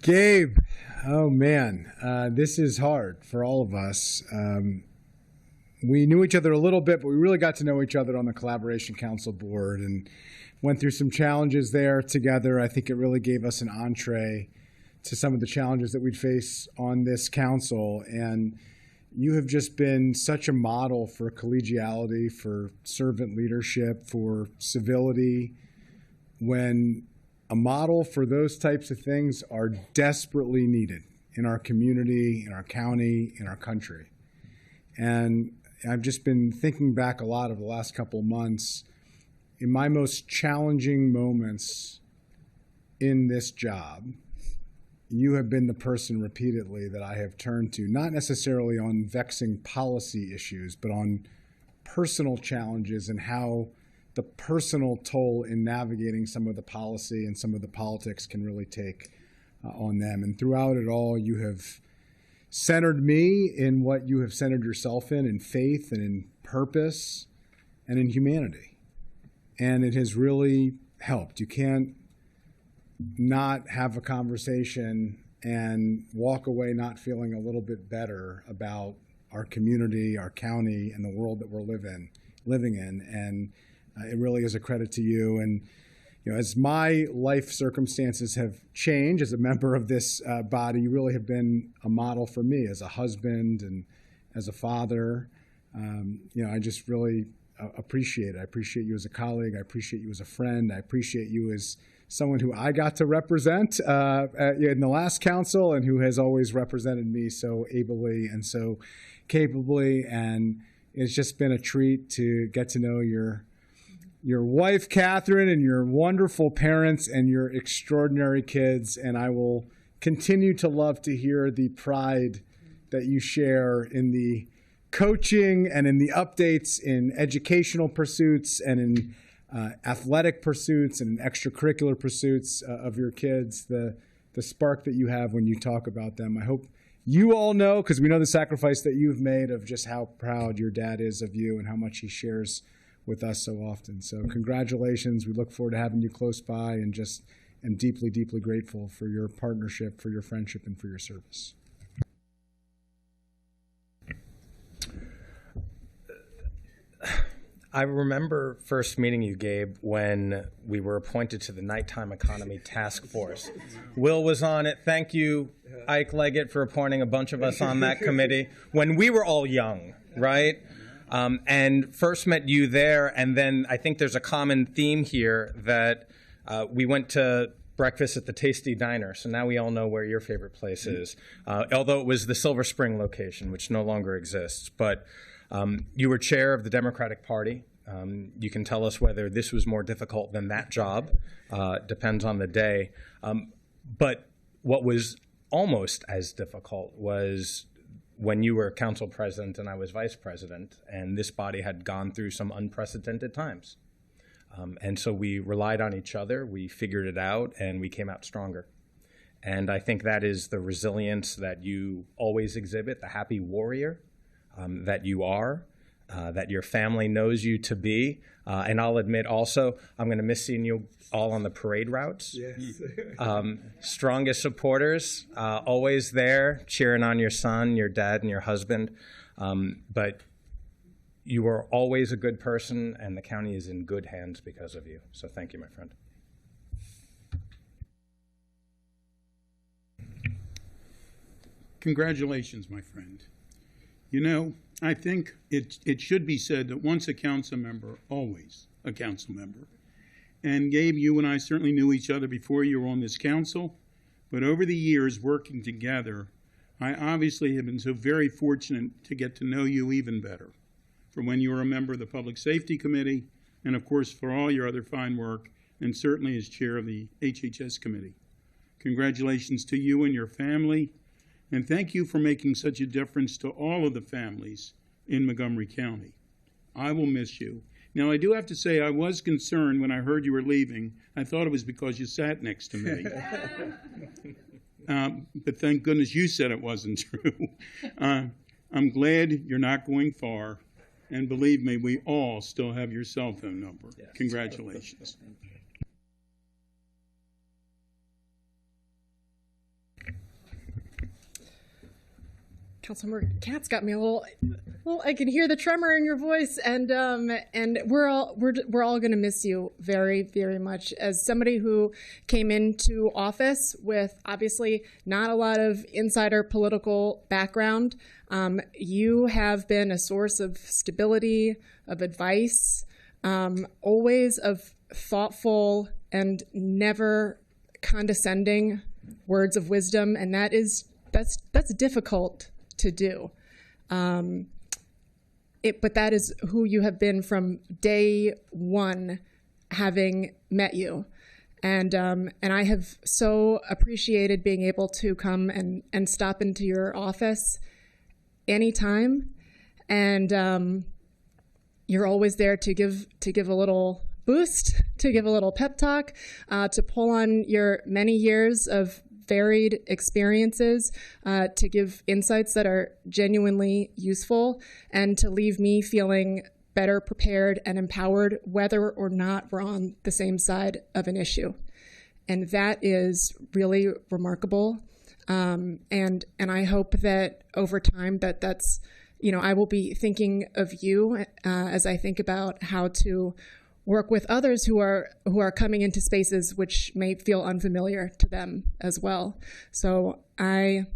S16: Gabe, oh man, this is hard for all of us. We knew each other a little bit, but we really got to know each other on the Collaboration Council board and went through some challenges there together. I think it really gave us an entree to some of the challenges that we'd face on this council. And you have just been such a model for collegiality, for servant leadership, for civility, when a model for those types of things are desperately needed in our community, in our county, in our country. And I've just been thinking back a lot over the last couple of months. In my most challenging moments in this job, you have been the person repeatedly that I have turned to, not necessarily on vexing policy issues, but on personal challenges and how the personal toll in navigating some of the policy and some of the politics can really take on them. And throughout it all, you have centered me in what you have centered yourself in faith and in purpose and in humanity. And it has really helped. You can't not have a conversation and walk away not feeling a little bit better about our community, our county, and the world that we're living in. And it really is a credit to you. And as my life circumstances have changed as a member of this body, you really have been a model for me as a husband and as a father. I just really appreciate it. I appreciate you as a colleague. I appreciate you as a friend. I appreciate you as someone who I got to represent in the last council and who has always represented me so ably and so capably. And it's just been a treat to get to know your wife, Catherine, and your wonderful parents and your extraordinary kids. And I will continue to love to hear the pride that you share in the coaching and in the updates in educational pursuits and in athletic pursuits and in extracurricular pursuits of your kids, the spark that you have when you talk about them. I hope you all know, because we know the sacrifice that you've made, of just how proud your dad is of you and how much he shares with us so often. So congratulations. We look forward to having you close by, and just am deeply, deeply grateful for your partnership, for your friendship, and for your service.
S19: I remember first meeting you, Gabe, when we were appointed to the Nighttime Economy Task Force. Will was on it. Thank you, Ike Leggett, for appointing a bunch of us on that committee when we were all young, right? and first met you there, and then I think there's a common theme here that we went to breakfast at the Tasty Diner, so now we all know where your favorite place is, although it was the Silver Spring location, which no longer exists. But you were chair of the Democratic Party. You can tell us whether this was more difficult than that job, depends on the day. But what was almost as difficult was when you were council president and I was vice president, and this body had gone through some unprecedented times. And so we relied on each other, we figured it out, and we came out stronger. And I think that is the resilience that you always exhibit, the happy warrior that you are, that your family knows you to be. And I'll admit also, I'm going to miss seeing you all on the parade routes.
S13: Yes.
S19: Strongest supporters, always there, cheering on your son, your dad, and your husband. But you are always a good person, and the county is in good hands because of you. So thank you, my friend.
S15: Congratulations, my friend. You know, I think it should be said that once a council member, always a council member. And Gabe, you and I certainly knew each other before you were on this council, but over the years working together, I obviously have been so very fortunate to get to know you even better. From when you were a member of the Public Safety Committee, and of course for all your other fine work, and certainly as chair of the HHS Committee. Congratulations to you and your family, and thank you for making such a difference to all of the families in Montgomery County. I will miss you. Now, I do have to say I was concerned when I heard you were leaving. I thought it was because you sat next to me. But thank goodness you said it wasn't true. I'm glad you're not going far. And believe me, we all still have your cell phone number. Yes. Congratulations.
S22: Councilmember Katz got me a little. I can hear the tremor in your voice, and we're all going to miss you very, very much. As somebody who came into office with obviously not a lot of insider political background, you have been a source of stability, of advice, always of thoughtful and never condescending words of wisdom, and that's difficult to do. But that is who you have been from day one, having met you. And I have so appreciated being able to come and stop into your office anytime. And you're always there to give a little boost, to give a little pep talk, to pull on your many years of varied experiences, to give insights that are genuinely useful, and to leave me feeling better prepared and empowered whether or not we're on the same side of an issue. And that is really remarkable. And I hope that over time that's, I will be thinking of you as I think about how to work with others who are coming into spaces which may feel unfamiliar to them as well. So I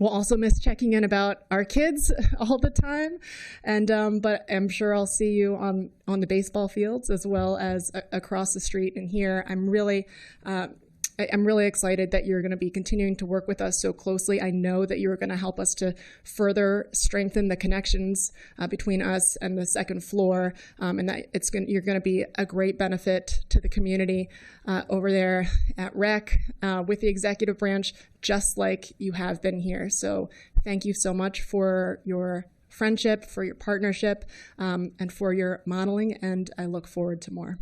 S22: will also miss checking in about our kids all the time, and but I'm sure I'll see you on the baseball fields as well as across the street and here. I'm really excited that you're going to be continuing to work with us so closely. I know that you're going to help us to further strengthen the connections between us and the second floor, and that you're going to be a great benefit to the community over there at REC with the executive branch, just like you have been here. So thank you so much for your friendship, for your partnership, and for your modeling, and I look forward to more.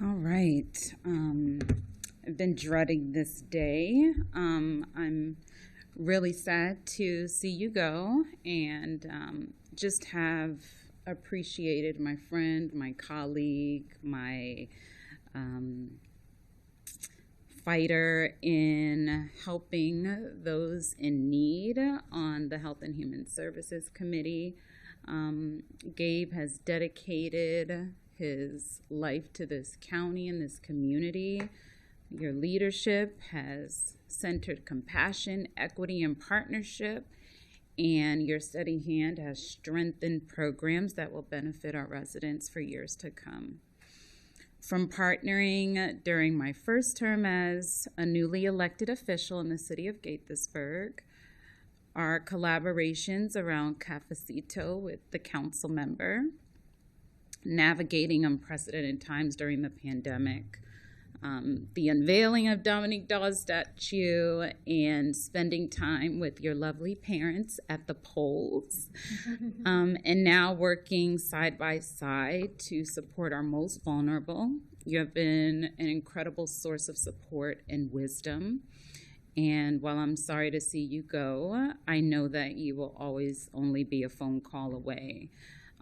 S23: All right. I've been dreading this day. I'm really sad to see you go, and just have appreciated my friend, my colleague, my fighter in helping those in need on the Health and Human Services Committee. Gabe has dedicated his life to this county and this community. Your leadership has centered compassion, equity, and partnership. and your steady hand has strengthened programs that will benefit our residents for years to come. From partnering during my first term as a newly elected official in the city of Gaithersburg, our collaborations around Cafecito with the council member, navigating unprecedented times during the pandemic, the unveiling of Dominique Dawes' statue, and spending time with your lovely parents at the polls, and now working side by side to support our most vulnerable. You have been an incredible source of support and wisdom. And while I'm sorry to see you go, I know that you will always only be a phone call away.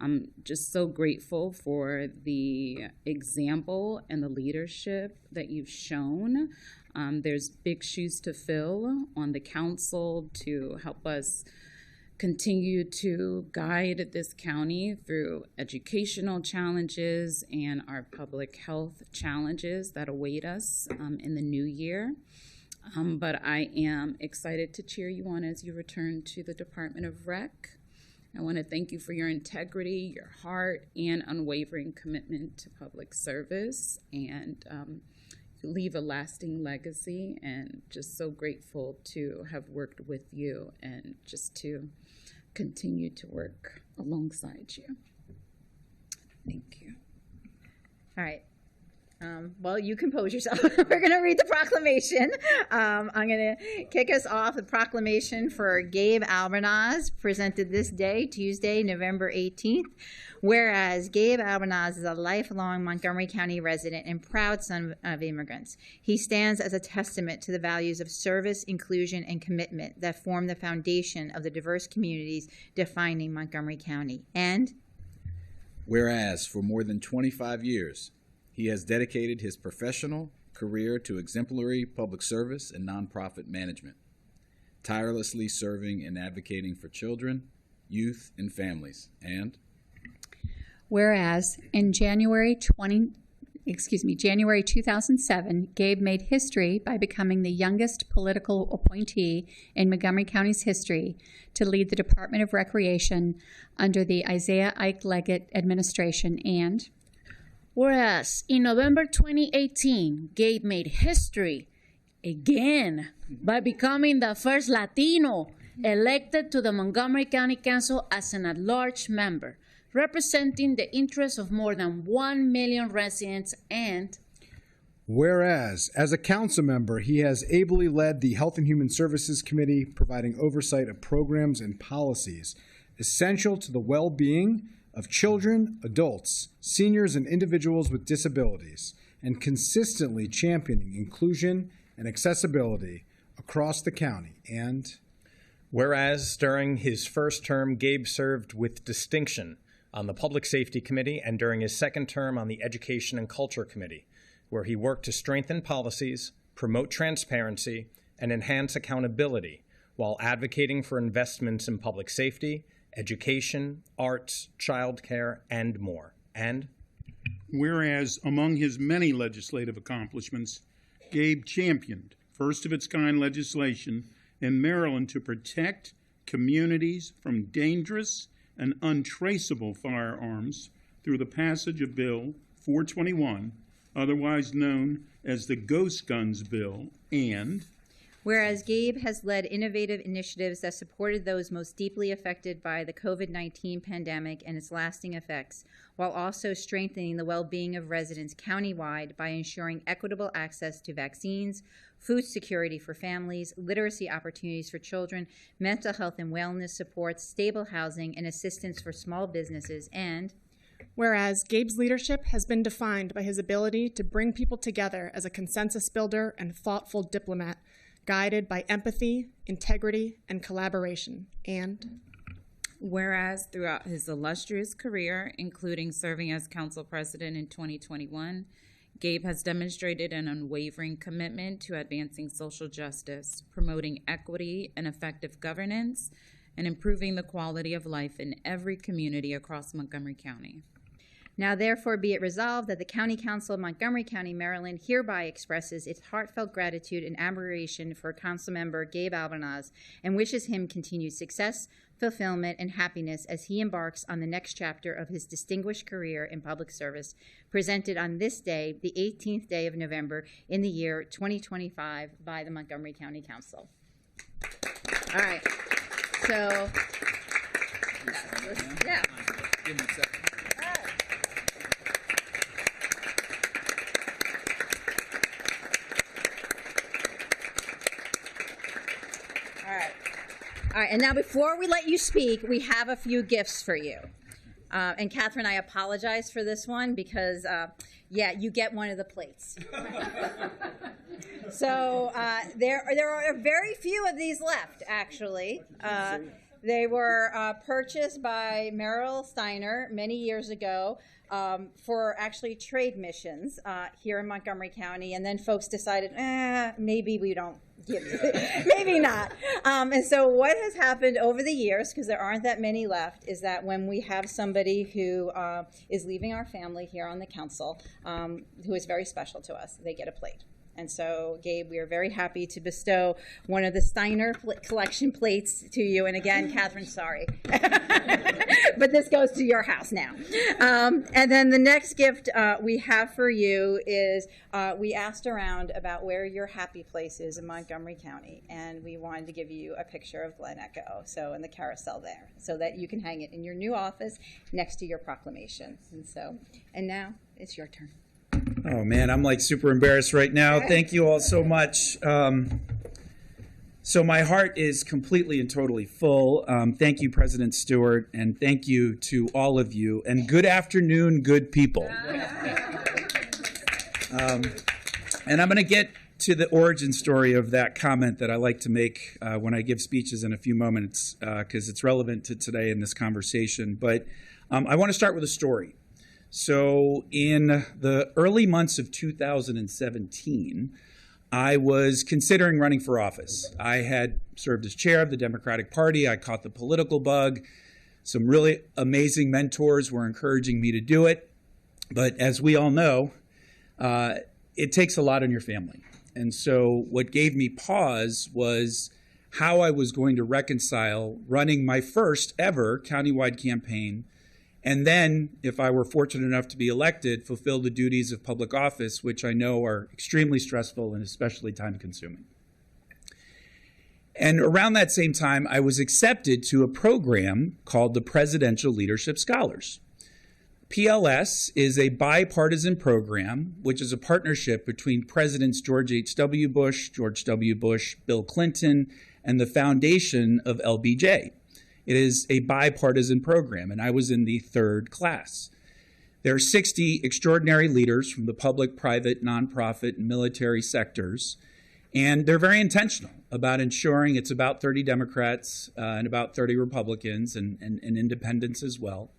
S23: I'm just so grateful for the example and the leadership that you've shown. There's big shoes to fill on the council to help us continue to guide this county through educational challenges and our public health challenges that await us in the new year. But I am excited to cheer you on as you return to the Department of Rec. I want to thank you for your integrity, your heart, and unwavering commitment to public service, and leave a lasting legacy, and just so grateful to have worked with you and just to continue to work alongside you. Thank you.
S1: All right. Well, you compose yourself. We're going to read the proclamation. I'm going to kick us off. The proclamation for Gabe Albanaz, presented this day, Tuesday, November 18th. Whereas Gabe Albanaz is a lifelong Montgomery County resident and proud son of immigrants. He stands as a testament to the values of service, inclusion, and commitment that form the foundation of the diverse communities defining Montgomery County. And
S6: whereas for more than 25 years, he has dedicated his professional career to exemplary public service and nonprofit management, tirelessly serving and advocating for children, youth, and families. And
S18: whereas in January 2007, Gabe made history by becoming the youngest political appointee in Montgomery County's history to lead the Department of Recreation under the Isaiah Ike Leggett administration. And
S7: whereas in November 2018, Gabe made history again by becoming the first Latino elected to the Montgomery County Council as an at-large member, representing the interests of more than 1 million residents. And
S16: whereas, as a council member, he has ably led the Health and Human Services Committee, providing oversight of programs and policies essential to the well-being of children, adults, seniors, and individuals with disabilities, and consistently championing inclusion and accessibility across the county. And
S19: whereas during his first term, Gabe served with distinction on the Public Safety Committee and during his second term on the Education and Culture Committee, where he worked to strengthen policies, promote transparency, and enhance accountability while advocating for investments in public safety, education, arts, childcare, and more. And
S15: whereas among his many legislative accomplishments, Gabe championed first-of-its-kind legislation in Maryland to protect communities from dangerous and untraceable firearms through the passage of Bill 421, otherwise known as the Ghost Guns Bill. And
S1: whereas Gabe has led innovative initiatives that supported those most deeply affected by the COVID-19 pandemic and its lasting effects, while also strengthening the well-being of residents countywide by ensuring equitable access to vaccines, food security for families, literacy opportunities for children, mental health and wellness supports, stable housing, and assistance for small businesses. And
S22: whereas Gabe's leadership has been defined by his ability to bring people together as a consensus builder and thoughtful diplomat, guided by empathy, integrity, and collaboration. And
S23: whereas throughout his illustrious career, including serving as council president in 2021, Gabe has demonstrated an unwavering commitment to advancing social justice, promoting equity and effective governance, and improving the quality of life in every community across Montgomery County.
S1: Now therefore be it resolved that the County Council of Montgomery County, Maryland hereby expresses its heartfelt gratitude and admiration for Councilmember Gabe Albanaz and wishes him continued success, fulfillment, and happiness as he embarks on the next chapter of his distinguished career in public service, presented on this day, the 18th day of November in the year 2025 by the Montgomery County Council. All right. So, yeah.
S6: Give me a second.
S1: All right, and now before we let you speak, we have a few gifts for you. And Catherine, I apologize for this one because, yeah, you get one of the plates. So there are very few of these left, actually. They were purchased by Merrill Steiner many years ago for actually trade missions here in Montgomery County. And then folks decided, maybe we don't give it. Maybe not. And so what has happened over the years, because there aren't that many left, is that when we have somebody who is leaving our family here on the council, who is very special to us, they get a plate. And so, Gabe, we are very happy to bestow one of the Steiner collection plates to you. And again, Catherine, sorry. But this goes to your house now. And then the next gift we have for you is we asked around about where your happy place is in Montgomery County. And we wanted to give you a picture of Glen Echo, so in the carousel there, so that you can hang it in your new office next to your proclamation. And now it's your turn.
S4: Oh man, I'm like super embarrassed right now. Thank you all so much. So my heart is completely and totally full. Thank you, President Stewart, and thank you to all of you. And good afternoon, good people. And I'm going to get to the origin story of that comment that I like to make when I give speeches in a few moments, because it's relevant to today in this conversation. But I want to start with a story. So in the early months of 2017, I was considering running for office. I had served as chair of the Democratic Party. I caught the political bug. Some really amazing mentors were encouraging me to do it. But as we all know, it takes a lot on your family. And so what gave me pause was how I was going to reconcile running my first ever countywide campaign, and then, if I were fortunate enough to be elected, fulfill the duties of public office, which I know are extremely stressful and especially time-consuming. And around that same time, I was accepted to a program called the Presidential Leadership Scholars. PLS is a bipartisan program, which is a partnership between Presidents George H.W. Bush, George W. Bush, Bill Clinton, and the foundation of LBJ. It is a bipartisan program, and I was in the third class. There are 60 extraordinary leaders from the public, private, nonprofit, and military sectors, and they're very intentional about ensuring it's about 30 Democrats and about 30 Republicans and independents as well.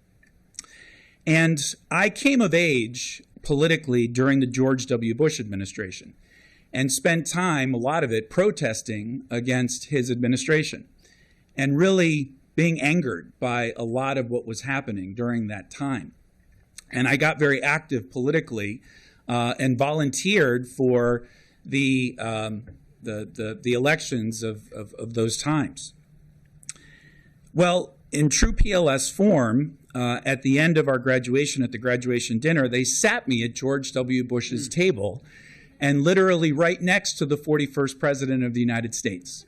S4: And I came of age politically during the George W. Bush administration and spent time, a lot of it, protesting against his administration and really being angered by a lot of what was happening during that time. And I got very active politically and volunteered for the elections of those times. Well, in true PLS form, at the end of our graduation, at the graduation dinner, they sat me at George W. Bush's table and literally right next to the 41st President of the United States.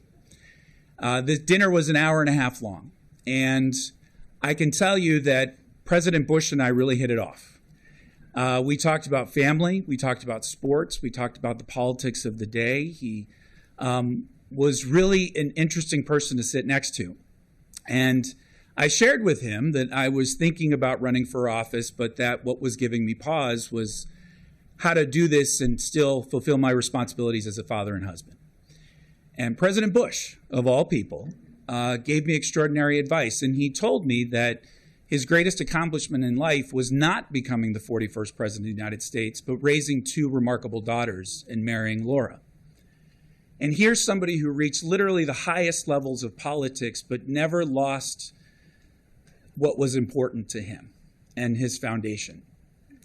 S4: This dinner was an hour and a half long. And I can tell you that President Bush and I really hit it off. We talked about family. We talked about sports. We talked about the politics of the day. He was really an interesting person to sit next to. And I shared with him that I was thinking about running for office, but that what was giving me pause was how to do this and still fulfill my responsibilities as a father and husband. And President Bush, of all people, gave me extraordinary advice. And he told me that his greatest accomplishment in life was not becoming the 41st President of the United States, but raising two remarkable daughters and marrying Laura. And here's somebody who reached literally the highest levels of politics, but never lost what was important to him and his foundation.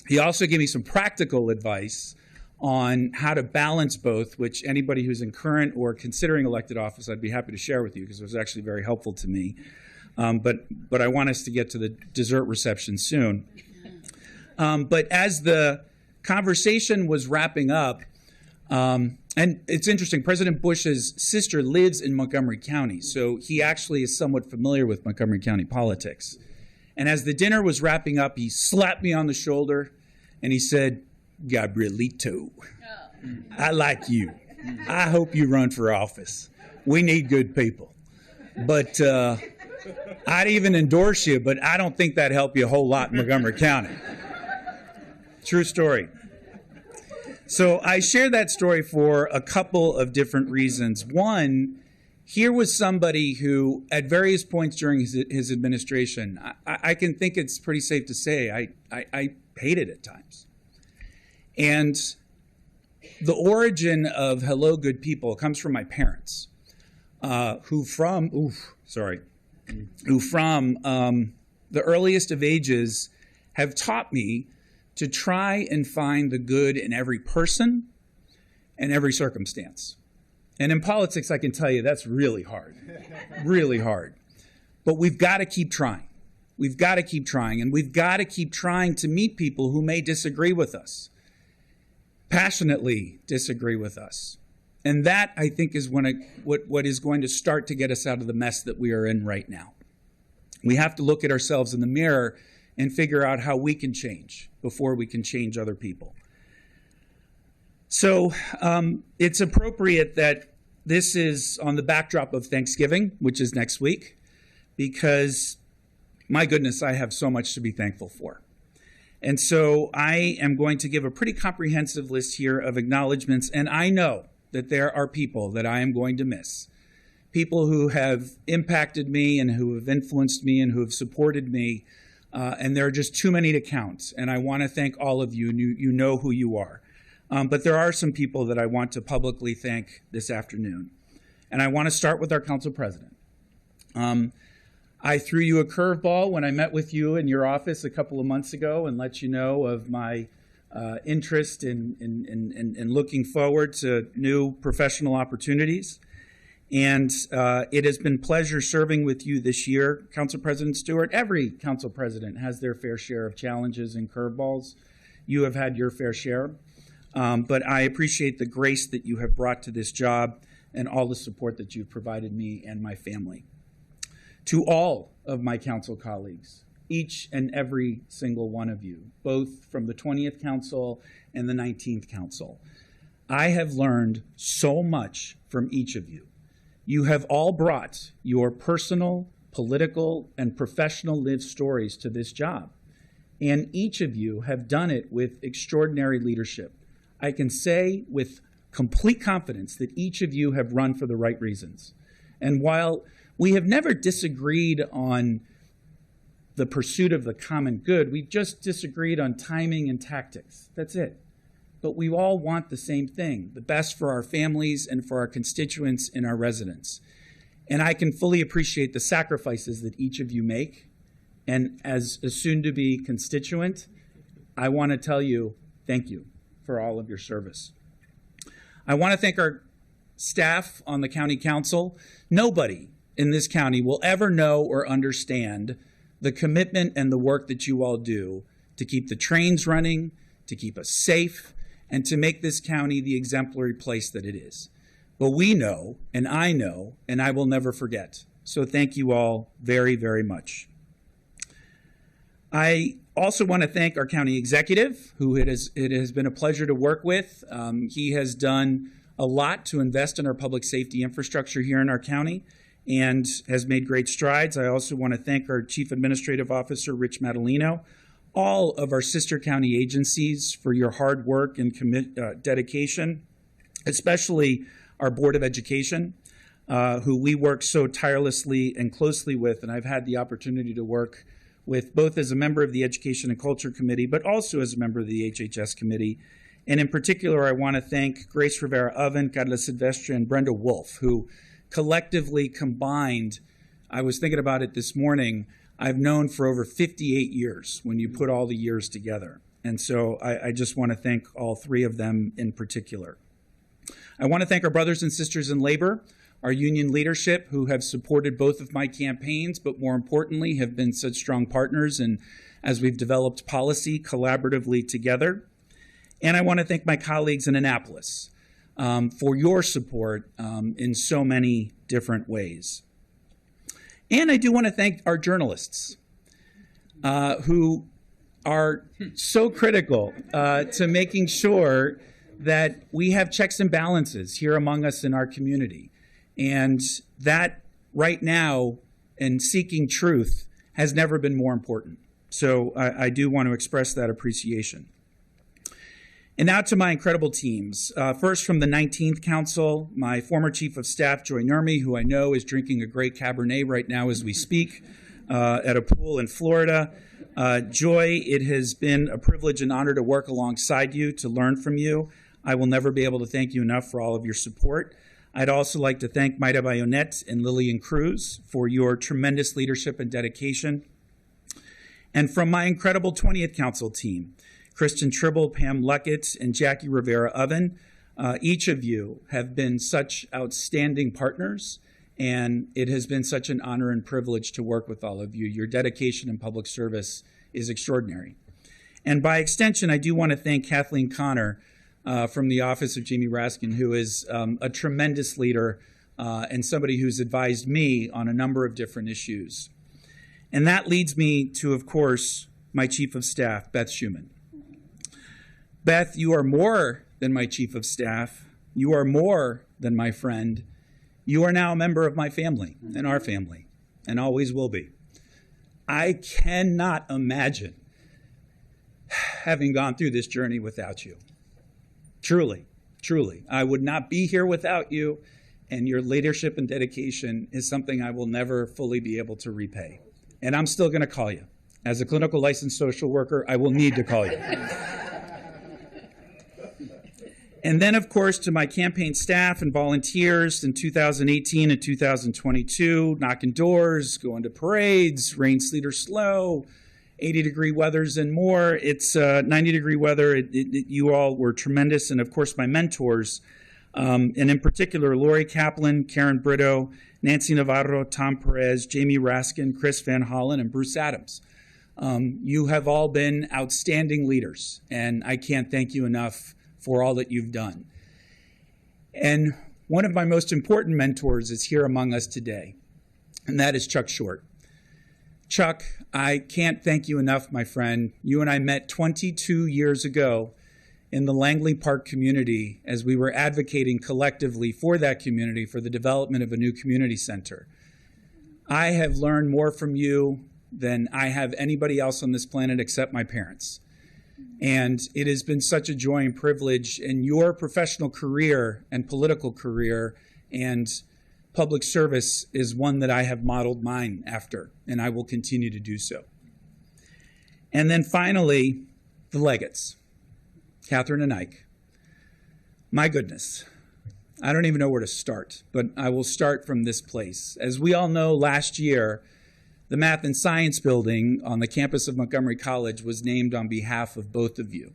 S4: He also gave me some practical advice on how to balance both, which anybody who's in current or considering elected office, I'd be happy to share with you because it was actually very helpful to me. But I want us to get to the dessert reception soon. But as the conversation was wrapping up, and it's interesting, President Bush's sister lives in Montgomery County, so he actually is somewhat familiar with Montgomery County politics. And as the dinner was wrapping up, he slapped me on the shoulder and he said, "Gabrielito, I like you. I hope you run for office. We need good people. But I'd even endorse you, but I don't think that'd help you a whole lot in Montgomery County." True story. So I share that story for a couple of different reasons. One, here was somebody who, at various points during his administration, I can think it's pretty safe to say I hated at times. And the origin of Hello Good People comes from my parents, who from the earliest of ages have taught me to try and find the good in every person and every circumstance. And in politics, I can tell you that's really hard, really hard. But we've got to keep trying. We've got to keep trying, and we've got to keep trying to meet people who may disagree with us, passionately disagree with us. And that, I think, is what is going to start to get us out of the mess that we are in right now. We have to look at ourselves in the mirror and figure out how we can change before we can change other people. So it's appropriate that this is on the backdrop of Thanksgiving, which is next week, because, my goodness, I have so much to be thankful for. And so I am going to give a pretty comprehensive list here of acknowledgments, and I know that there are people that I am going to miss, people who have impacted me and who have influenced me and who have supported me, and there are just too many to count, and I want to thank all of you, and you know who you are. But there are some people that I want to publicly thank this afternoon. And I want to start with our council president. I threw you a curveball when I met with you in your office a couple of months ago and let you know of my interest in looking forward to new professional opportunities. And it has been pleasure serving with you this year, Council President Stewart. Every council president has their fair share of challenges and curveballs. You have had your fair share. But I appreciate the grace that you have brought to this job and all the support that you've provided me and my family. To all of my council colleagues, each and every single one of you, both from the 20th Council and the 19th Council, I have learned so much from each of you. You have all brought your personal, political, and professional lived stories to this job, and each of you have done it with extraordinary leadership. I can say with complete confidence that each of you have run for the right reasons. And while we have never disagreed on the pursuit of the common good, we've just disagreed on timing and tactics. That's it. But we all want the same thing, the best for our families and for our constituents and our residents. And I can fully appreciate the sacrifices that each of you make. And as a soon-to-be constituent, I want to tell you thank you for all of your service. I want to thank our staff on the county council. Nobody in this county will ever know or understand the commitment and the work that you all do to keep the trains running, to keep us safe, and to make this county the exemplary place that it is. But we know, and I will never forget. So thank you all very, very much. I also want to thank our county executive, who it has been a pleasure to work with. He has done a lot to invest in our public safety infrastructure here in our county and has made great strides. I also want to thank our Chief Administrative Officer, Rich Madalino, all of our sister county agencies for your hard work and dedication, especially our Board of Education, who we work so tirelessly and closely with, and I've had the opportunity to work with both as a member of the Education and Culture Committee, but also as a member of the HHS Committee. And in particular, I want to thank Grace Rivera-Oven, Carla Silvestre, and Brenda Wolf, who collectively combined, I was thinking about it this morning, I've known for over 58 years when you put all the years together. And so I just want to thank all three of them in particular. I want to thank our brothers and sisters in labor, our union leadership who have supported both of my campaigns, but more importantly have been such strong partners and as we've developed policy collaboratively together. And I want to thank my colleagues in Annapolis for your support in so many different ways. And I do want to thank our journalists who are so critical to making sure that we have checks and balances here among us in our community. And that right now, and seeking truth, has never been more important. So I do want to express that appreciation. And now to my incredible teams. First from the 19th Council, my former Chief of Staff, Joy Nurmi, who I know is drinking a great Cabernet right now as we speak at a pool in Florida. Joy, it has been a privilege and honor to work alongside you, to learn from you. I will never be able to thank you enough for all of your support. I'd also like to thank Maida Bayonet and Lillian Cruz for your tremendous leadership and dedication. And from my incredible 20th Council team, Kristen Tribble, Pam Luckett, and Jackie Rivera Oven, each of you have been such outstanding partners, and it has been such an honor and privilege to work with all of you. Your dedication in public service is extraordinary. And by extension, I do want to thank Kathleen Connor from the office of Jamie Raskin, who is a tremendous leader and somebody who's advised me on a number of different issues. And that leads me to, of course, my Chief of Staff, Beth Schuman. Beth, you are more than my Chief of Staff. You are more than my friend. You are now a member of my family and our family, and always will be. I cannot imagine having gone through this journey without you. Truly, truly. I would not be here without you, and your leadership and dedication is something I will never fully be able to repay. And I'm still going to call you. As a clinical licensed social worker, I will need to call you. And then, of course, to my campaign staff and volunteers in 2018 and 2022, knocking doors, going to parades, rain, sleet, or snow, 80-degree weathers and more. It's 90-degree weather. You all were tremendous. And, of course, my mentors, and in particular, Lori Kaplan, Karen Brito, Nancy Navarro, Tom Perez, Jamie Raskin, Chris Van Hollen, and Bruce Adams. You have all been outstanding leaders, and I can't thank you enough for all that you've done. And one of my most important mentors is here among us today, and that is Chuck Short. Chuck, I can't thank you enough, my friend. You and I met 22 years ago in the Langley Park community as we were advocating collectively for that community for the development of a new community center. I have learned more from you than I have anybody else on this planet except my parents. And it has been such a joy and privilege in your professional career and political career, and public service is one that I have modeled mine after, and I will continue to do so. And then finally, the Leggetts, Catherine and Ike. My goodness, I don't even know where to start, but I will start from this place. As we all know, last year, the Math and Science Building on the campus of Montgomery College was named on behalf of both of you.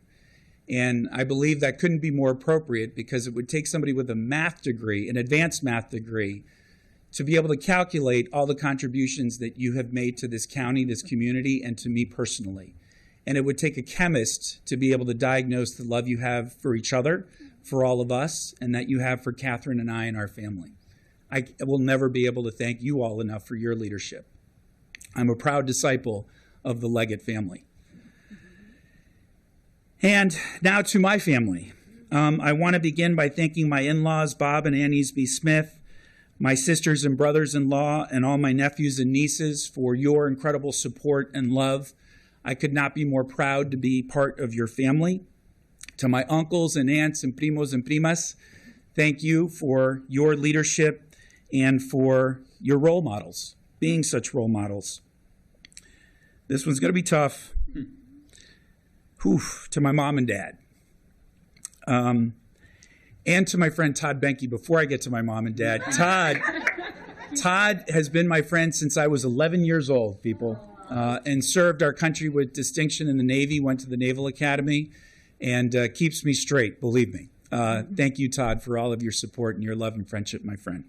S4: And I believe that couldn't be more appropriate because it would take somebody with a math degree, an advanced math degree, to be able to calculate all the contributions that you have made to this county, this community, and to me personally. And it would take a chemist to be able to diagnose the love you have for each other, for all of us, and that you have for Catherine and I and our family. I will never be able to thank you all enough for your leadership. I'm a proud disciple of the Leggett family. And now to my family. I want to begin by thanking my in-laws, Bob and Ann Easby Smith, my sisters and brothers-in-law, and all my nephews and nieces for your incredible support and love. I could not be more proud to be part of your family. To my uncles and aunts and primos and primas, thank you for your leadership and for your role models, being such role models. This one's going to be tough. To my mom and dad. And to my friend Todd Benke. Before I get to my mom and dad, Todd has been my friend since I was 11 years old, people. and served our country with distinction in the Navy, went to the Naval Academy, and keeps me straight, believe me. Thank you, Todd, for all of your support and your love and friendship, my friend.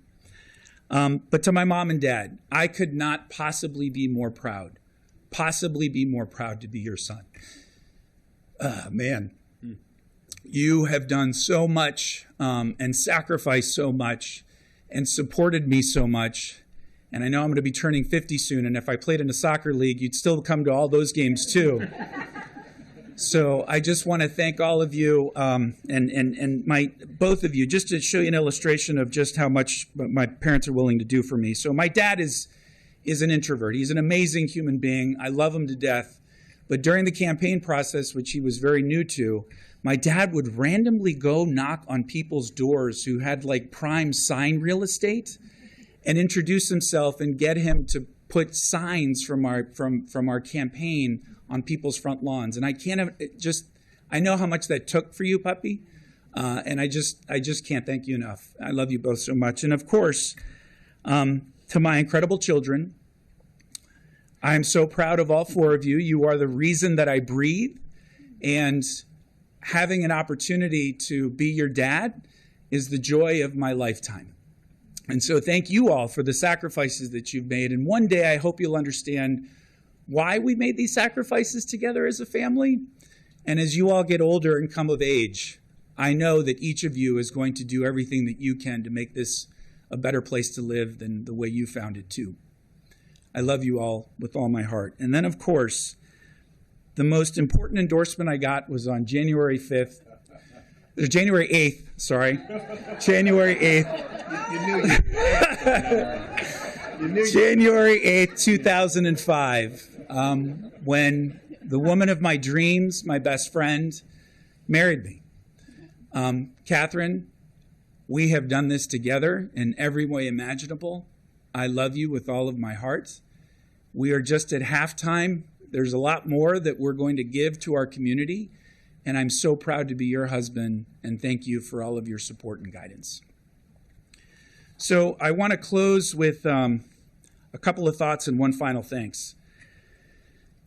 S4: But to my mom and dad, I could not possibly be more proud to be your son. Man, you have done so much and sacrificed so much and supported me so much. And I know I'm going to be turning 50 soon, and if I played in a soccer league, you'd still come to all those games too. So I just want to thank all of you and both of you, just to show you an illustration of just how much my parents are willing to do for me. So my dad is an introvert. He's an amazing human being. I love him to death. But during the campaign process, which he was very new to, my dad would randomly go knock on people's doors who had like prime sign real estate and introduce himself and get him to put signs from our campaign on people's front lawns. And I know how much that took for you, puppy. And I just can't thank you enough. I love you both so much. And of course, to my incredible children, I am so proud of all four of you. You are the reason that I breathe. And having an opportunity to be your dad is the joy of my lifetime. And so thank you all for the sacrifices that you've made. And one day I hope you'll understand why we made these sacrifices together as a family. And as you all get older and come of age, I know that each of you is going to do everything that you can to make this a better place to live than the way you found it too. I love you all with all my heart. And then, of course, the most important endorsement I got was on January 8th, sorry. January 8th.
S15: You knew
S4: January 8th, 2005, when the woman of my dreams, my best friend, married me. Catherine, we have done this together in every way imaginable. I love you with all of my heart. We are just at halftime. There's a lot more that we're going to give to our community, and I'm so proud to be your husband, and thank you for all of your support and guidance. So I want to close with a couple of thoughts and one final thanks.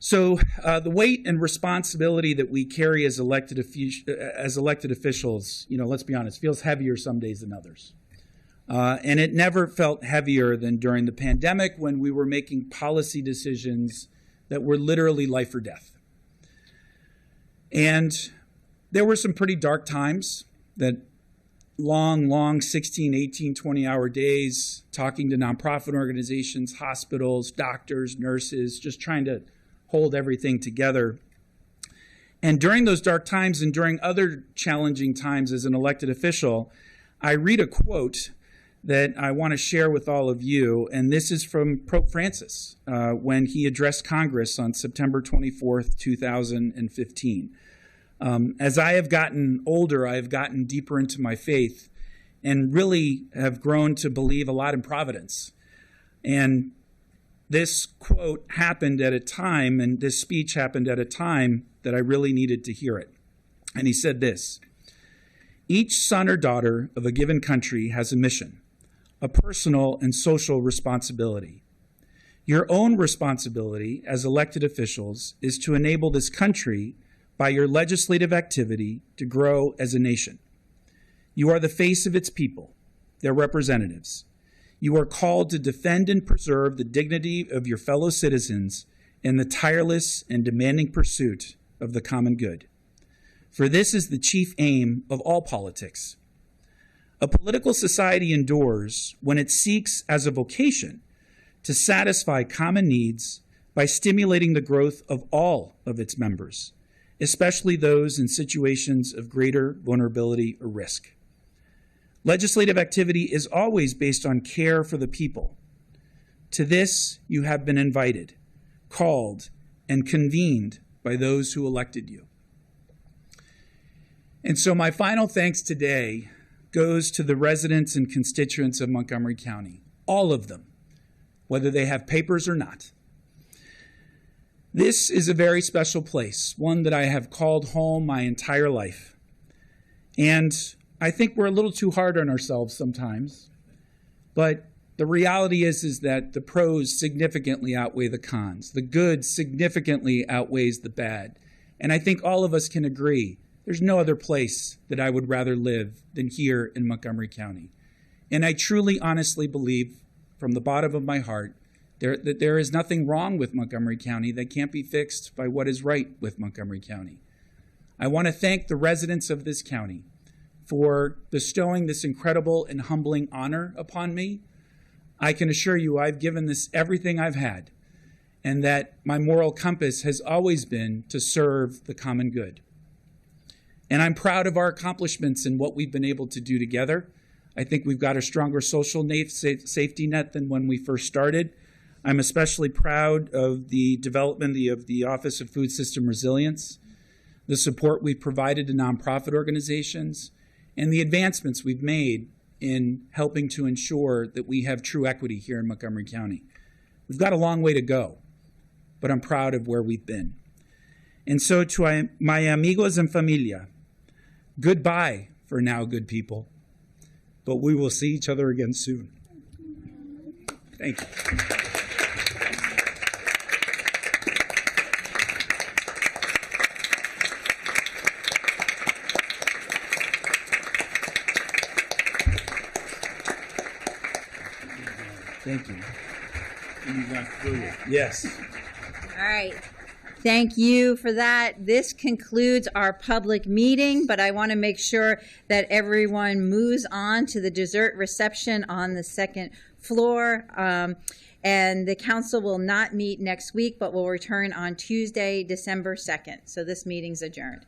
S4: So the weight and responsibility that we carry as elected officials, let's be honest, feels heavier some days than others. And it never felt heavier than during the pandemic when we were making policy decisions that were literally life or death. And there were some pretty dark times, that long 16, 18, 20-hour days, talking to nonprofit organizations, hospitals, doctors, nurses, just trying to hold everything together. And during those dark times and during other challenging times as an elected official, I read a quote that I want to share with all of you, and this is from Pope Francis when he addressed Congress on September 24th, 2015. As I have gotten older, I have gotten deeper into my faith and really have grown to believe a lot in providence. And this quote happened at a time, and this speech happened at a time that I really needed to hear it. And he said this: each son or daughter of a given country has a mission, a personal and social responsibility. Your own responsibility as elected officials is to enable this country by your legislative activity to grow as a nation. You are the face of its people, their representatives. You are called to defend and preserve the dignity of your fellow citizens in the tireless and demanding pursuit of the common good. For this is the chief aim of all politics. A political society endures when it seeks as a vocation to satisfy common needs by stimulating the growth of all of its members, especially those in situations of greater vulnerability or risk. Legislative activity is always based on care for the people. To this you have been invited, called, and convened by those who elected you. And so my final thanks today goes to the residents and constituents of Montgomery County, all of them, whether they have papers or not. This is a very special place, one that I have called home my entire life. And I think we're a little too hard on ourselves sometimes, but The reality is that the pros significantly outweigh the cons. The good significantly outweighs the bad. And I think all of us can agree there's no other place that I would rather live than here in Montgomery County. And I truly, honestly believe from the bottom of my heart that there is nothing wrong with Montgomery County that can't be fixed by what is right with Montgomery County. I want to thank the residents of this county for bestowing this incredible and humbling honor upon me. I can assure you I've given this everything I've had, and that my moral compass has always been to serve the common good. And I'm proud of our accomplishments and what we've been able to do together. I think we've got a stronger social safety net than when we first started. I'm especially proud of the development of the Office of Food System Resilience, the support we've provided to nonprofit organizations, and the advancements we've made in helping to ensure that we have true equity here in Montgomery County. We've got a long way to go, but I'm proud of where we've been. And so to my amigos and familia, goodbye for now, good people, but we will see each other again soon. Thank you. Thank you.
S15: You got through it.
S4: Yes.
S1: All right. Thank you for that. This concludes our public meeting, but I want to make sure that everyone moves on to the dessert reception on the second floor. And the council will not meet next week, but will return on Tuesday, December 2nd. So this meeting's adjourned.